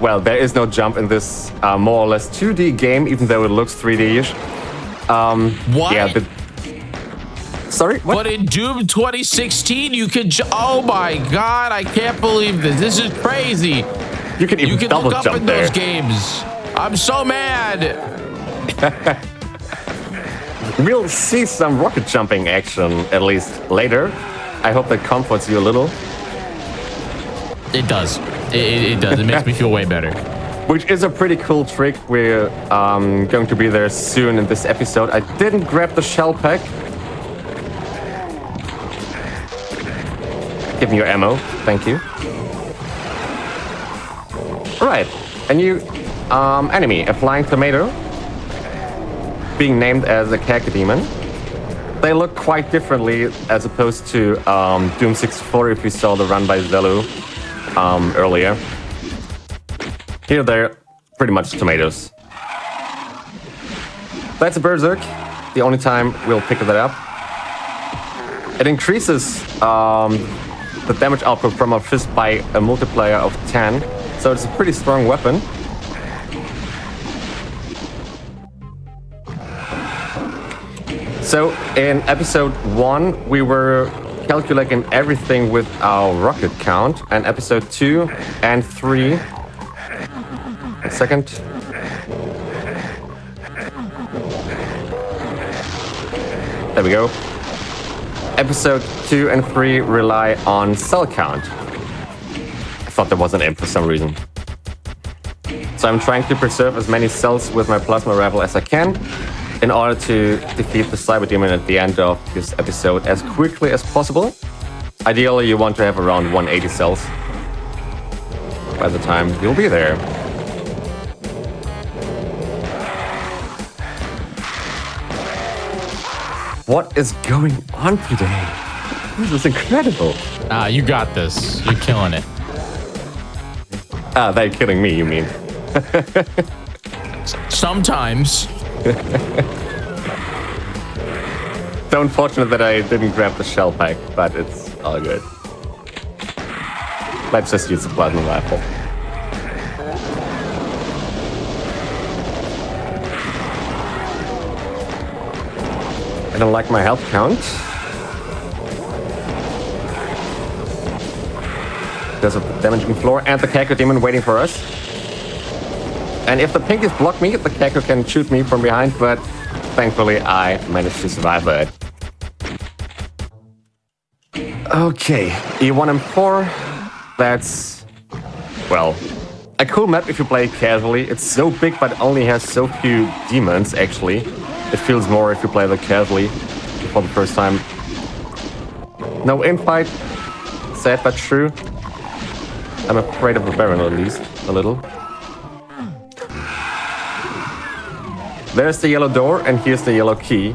Well, there is no jump in this more or less 2D game, even though it looks 3D-ish. What? Yeah, Sorry? What? But in Doom 2016, you could... Oh my god, I can't believe this. This is crazy. You can even double look up jump in there. those games. I'm so mad. We'll see some rocket jumping action, at least later. I hope that comforts you a little. It does. It does. It makes me feel way better. Which is a pretty cool trick. We're going to be there soon in this episode. I didn't grab the shell pack. Give me your ammo. Thank you. Right. A new enemy. A flying tomato. Being named as a cacodemon. They look quite differently as opposed to Doom 64 if you saw the run by Zello earlier. Here they're pretty much tomatoes. That's a Berserk. The only time we'll pick that up. It increases the damage output from a fist by a multiplier of 10. So it's a pretty strong weapon. So in episode 1, we were calculating everything with our rocket count, and episode 2 and 3. A second. There we go. Episode 2 and 3 rely on cell count. I thought there was an imp for some reason. So I'm trying to preserve as many cells with my plasma rifle as I can, in order to defeat the Cyber Demon at the end of this episode as quickly as possible. Ideally, you want to have around 180 cells by the time you'll be there. What is going on today? This is incredible. You got this. You're killing it. They're kidding me, you mean? Sometimes. So unfortunate that I didn't grab the shell pack, but it's all good. Let's just use the plasma rifle. don't like my health count. There's a damaging floor and the Kako demon waiting for us. And if the pinkies block me, the Kako can shoot me from behind, but thankfully I managed to survive it. Okay, E1 and 4. That's, well, a cool map if you play it casually. It's so big but only has so few demons actually. It feels more if you play it casually for the first time. No infight, sad but true. I'm afraid of the Baron at least, a little. There's the yellow door and here's the yellow key.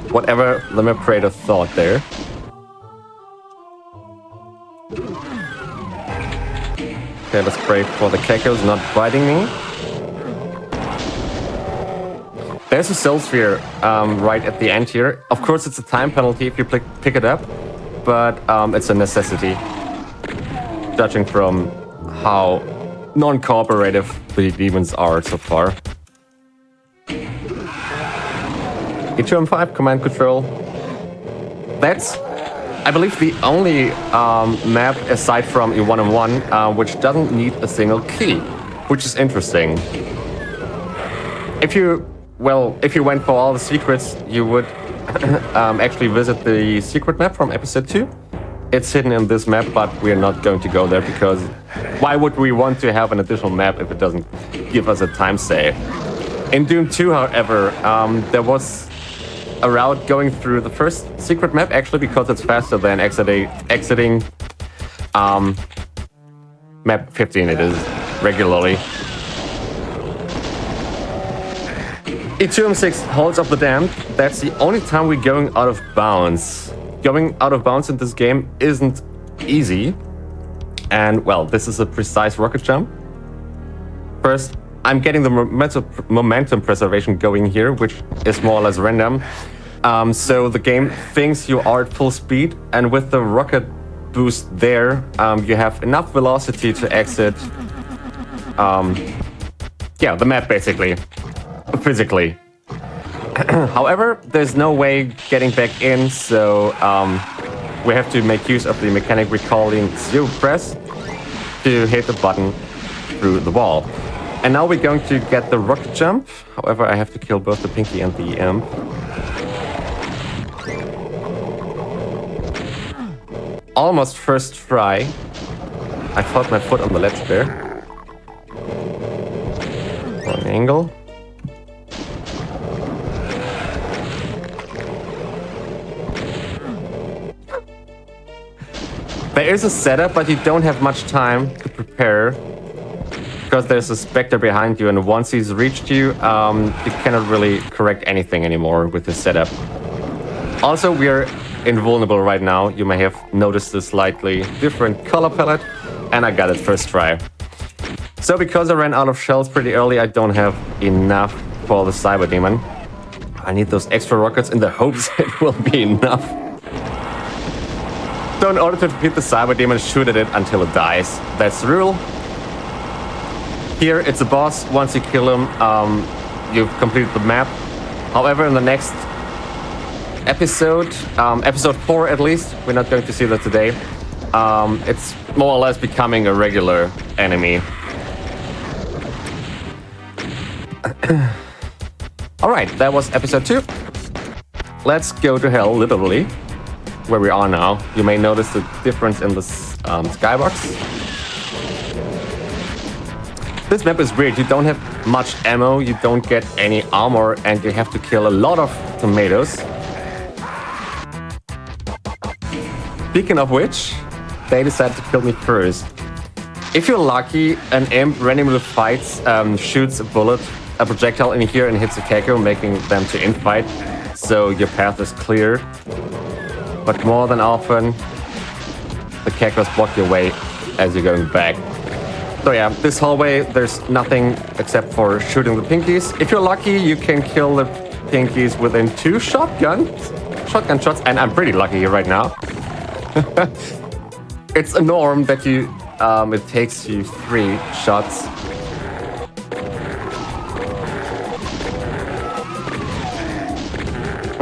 Whatever the map creator thought there. Okay, let's pray for the Kakos not biting me. There's a soul sphere right at the end here. Of course, it's a time penalty if you pick it up, but it's a necessity. Judging from how non-cooperative the demons are so far. E2M5, command control. That's, I believe, the only map aside from E1M1 which doesn't need a single key, which is interesting. If you went for all the secrets, you would actually visit the secret map from episode 2. It's hidden in this map, but we're not going to go there because why would we want to have an additional map if it doesn't give us a time save? In Doom 2, however, there was a route going through the first secret map, actually, because it's faster than exiting map 15 it is regularly. E2M6 holds up the dam. That's the only time we're going out of bounds. Going out of bounds in this game isn't easy. And, well, this is a precise rocket jump. First, I'm getting the momentum preservation going here, which is more or less random. So the game thinks you are at full speed, and with the rocket boost there, you have enough velocity to exit the map, basically. Physically. However, there's no way getting back in, so we have to make use of the mechanic we calling zero press to hit the button through the wall. And now we're going to get the rocket jump. However, I have to kill both the Pinky and the Imp. Almost first try. I felt my foot on the ledge there. Wrong angle. There is a setup, but you don't have much time to prepare because there's a Spectre behind you, and once he's reached you, you cannot really correct anything anymore with the setup. Also, we're invulnerable right now. You may have noticed a slightly different color palette, and I got it first try. So because I ran out of shells pretty early, I don't have enough for the Cyber Demon. I need those extra rockets in the hopes it will be enough. So in order to defeat the Cyber Demon, shoot at it until it dies. That's the rule. Here, it's a boss. Once you kill him, you've completed the map. However, in the next episode, episode 4 at least, we're not going to see that today, it's more or less becoming a regular enemy. Alright, that was episode 2. Let's go to hell, literally. Where we are now. You may notice the difference in the skybox. This map is weird. You don't have much ammo, you don't get any armor, and you have to kill a lot of tomatoes. Speaking of which, they decided to kill me first. If you're lucky, an imp randomly fights, shoots a projectile in here and hits a Kako, making them to infight. So your path is clear. But more than often, the Kakos block your way as you're going back. So yeah, this hallway, there's nothing except for shooting the Pinkies. If you're lucky, you can kill the Pinkies within 2 shotgun shots, and I'm pretty lucky here right now. It's a norm that it takes you 3 shots.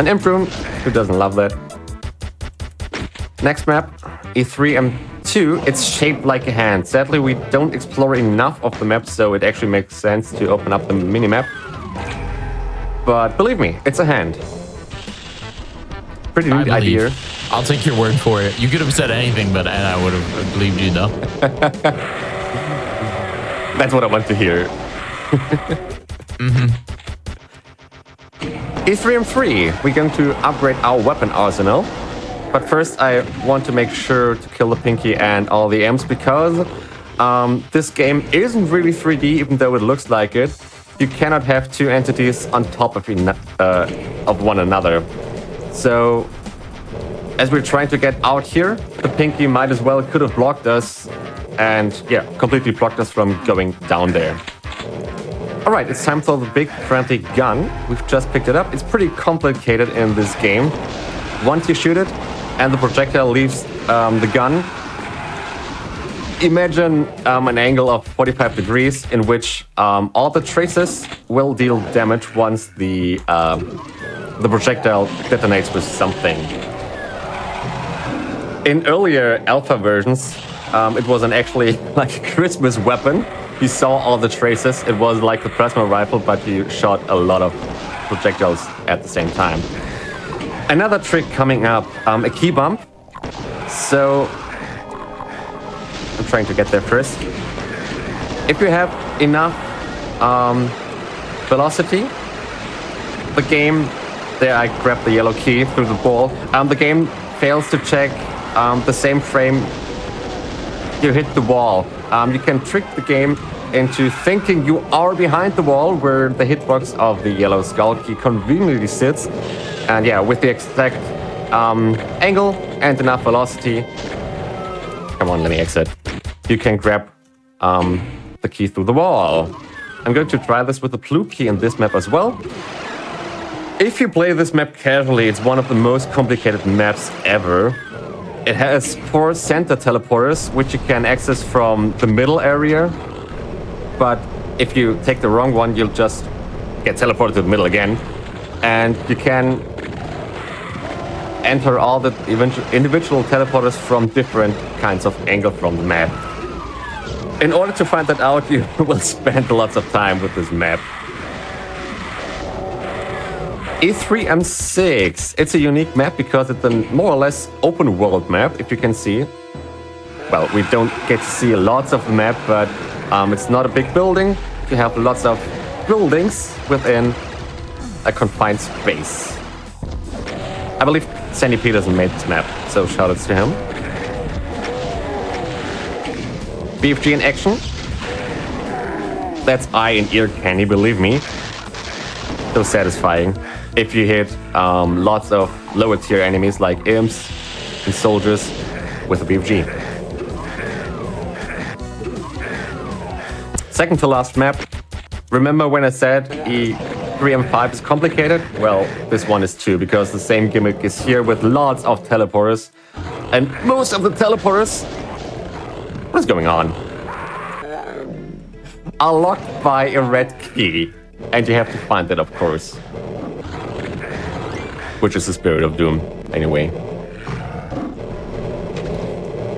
An imprune, who doesn't love that? Next map, E3M2. It's shaped like a hand. Sadly, we don't explore enough of the map, so it actually makes sense to open up the minimap. But believe me, it's a hand. Pretty neat idea. I'll take your word for it. You could have said anything, but I would have believed you, though. That's what I want to hear. E3M3, we're going to upgrade our weapon arsenal. But first, I want to make sure to kill the Pinky and all the M's because this game isn't really 3D, even though it looks like it. You cannot have two entities on top of one another. So, as we're trying to get out here, the Pinky might as well could have blocked us and, yeah, completely blocked us from going down there. Alright, it's time for the big friendly gun. We've just picked it up. It's pretty complicated in this game. Once you shoot it and the projectile leaves the gun, imagine an angle of 45 degrees in which all the traces will deal damage once the projectile detonates with something. In earlier alpha versions, it wasn't actually like a Christmas weapon. You saw all the traces. It was like the plasma rifle, but you shot a lot of projectiles at the same time. Another trick coming up, a key bump. So, I'm trying to get there first. If you have enough velocity, the game, there I grabbed the yellow key through the ball, the game fails to check the same frame you hit the wall. You can trick the game into thinking you are behind the wall where the hitbox of the yellow skull key conveniently sits. And yeah, with the exact angle and enough velocity, come on, let me exit. You can grab the key through the wall. I'm going to try this with the blue key in this map as well. If you play this map casually, it's one of the most complicated maps ever. It has 4 center teleporters, which you can access from the middle area. But if you take the wrong one, you'll just get teleported to the middle again. And you can enter all the individual teleporters from different kinds of angle from the map. In order to find that out, you will spend lots of time with this map. E3M6. It's a unique map because it's a more or less open world map, if you can see. Well, we don't get to see lots of the map, but it's not a big building. You have lots of buildings within a confined space. I believe Sandy Peterson made this map, so shoutouts to him. BFG in action. That's eye and ear candy, believe me. So satisfying. If you hit lots of lower tier enemies like imps and soldiers with a BFG. Second to last map. Remember when I said E3M5 is complicated? Well, this one is too, because the same gimmick is here with lots of teleporters. And most of the teleporters, what is going on? Are locked by a red key. And you have to find it, of course. Which is the spirit of Doom, anyway.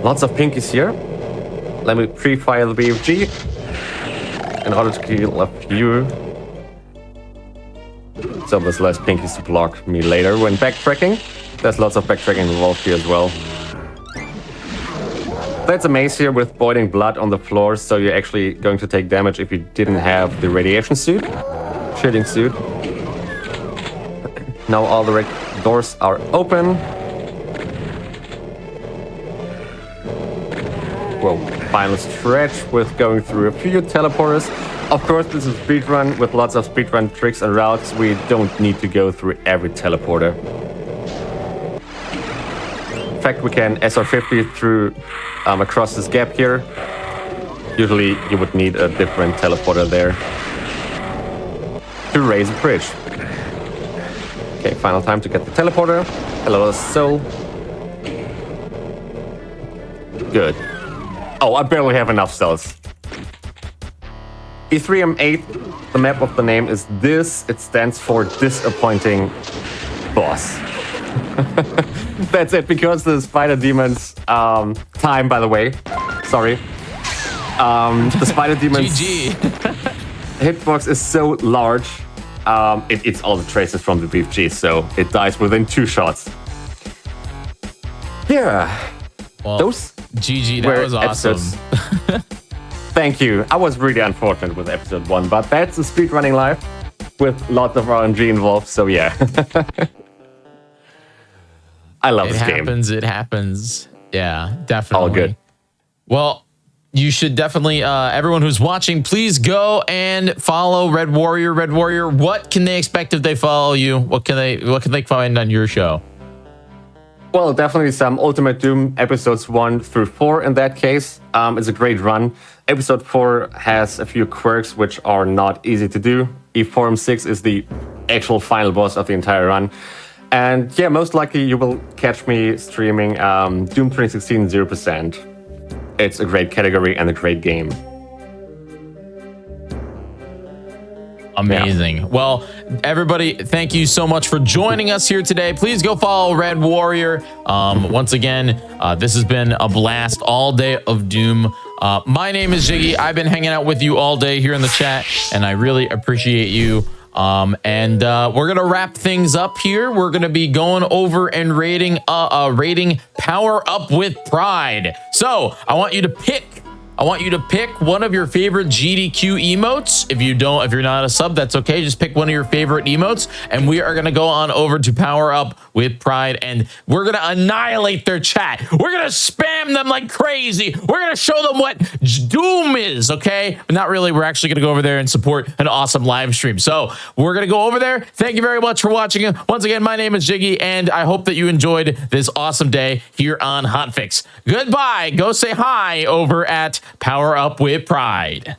Lots of pinkies here. Let me pre-fire the BFG in order to kill a few. So there's less pinkies to block me later when backtracking. There's lots of backtracking involved here as well. That's a maze here with boiling blood on the floor, so you're actually going to take damage if you didn't have the radiation suit. Shielding suit. Now all the doors are open. Whoa, final stretch with going through a few teleporters. Of course, this is speedrun with lots of speedrun tricks and routes. We don't need to go through every teleporter. In fact, we can SR50 through across this gap here. Usually, you would need a different teleporter there to raise a bridge. Okay, final time to get the teleporter. Hello, soul. Good. Oh, I barely have enough cells. E3M8, the map of the name is this. It stands for disappointing boss. That's it, because the spider demons time, by the way. Sorry. The spider demons hitbox is so large. It's all the traces from the BFG, so it dies within 2 shots. Yeah. Well, those GG, that was awesome. Thank you. I was really unfortunate with episode 1, but that's a speedrunning life with lots of RNG involved, so yeah. I love this game. It happens. Yeah, definitely. All good. Well, you should definitely, everyone who's watching, please go and follow Red Warrior. Red Warrior, what can they expect if they follow you? What can they find on your show? Well, definitely some Ultimate Doom episodes 1 through 4 in that case. It's a great run. Episode 4 has a few quirks which are not easy to do. E-Form 6 is the actual final boss of the entire run. And yeah, most likely you will catch me streaming Doom 2016 0%. It's a great category and a great game. Amazing. Yeah. Well, everybody, thank you so much for joining us here today. Please go follow Red Warrior. Once again, this has been a blast all day of Doom. My name is Jiggy. I've been hanging out with you all day here in the chat, and I really appreciate you. We're gonna wrap things up here. We're gonna be going over and rating Power Up with Pride. So I want you to pick one of your favorite GDQ emotes. If you're not a sub, that's okay. Just pick one of your favorite emotes, and we are gonna go on over to Power Up with Pride, and we're gonna annihilate their chat. We're gonna spam them like crazy. We're gonna show them what Doom is, okay? But not really. We're actually gonna go over there and support an awesome live stream. So we're gonna go over there. Thank you very much for watching. Once again, my name is Jiggy, and I hope that you enjoyed this awesome day here on Hotfix. Goodbye. Go say hi over at Power Up with Pride.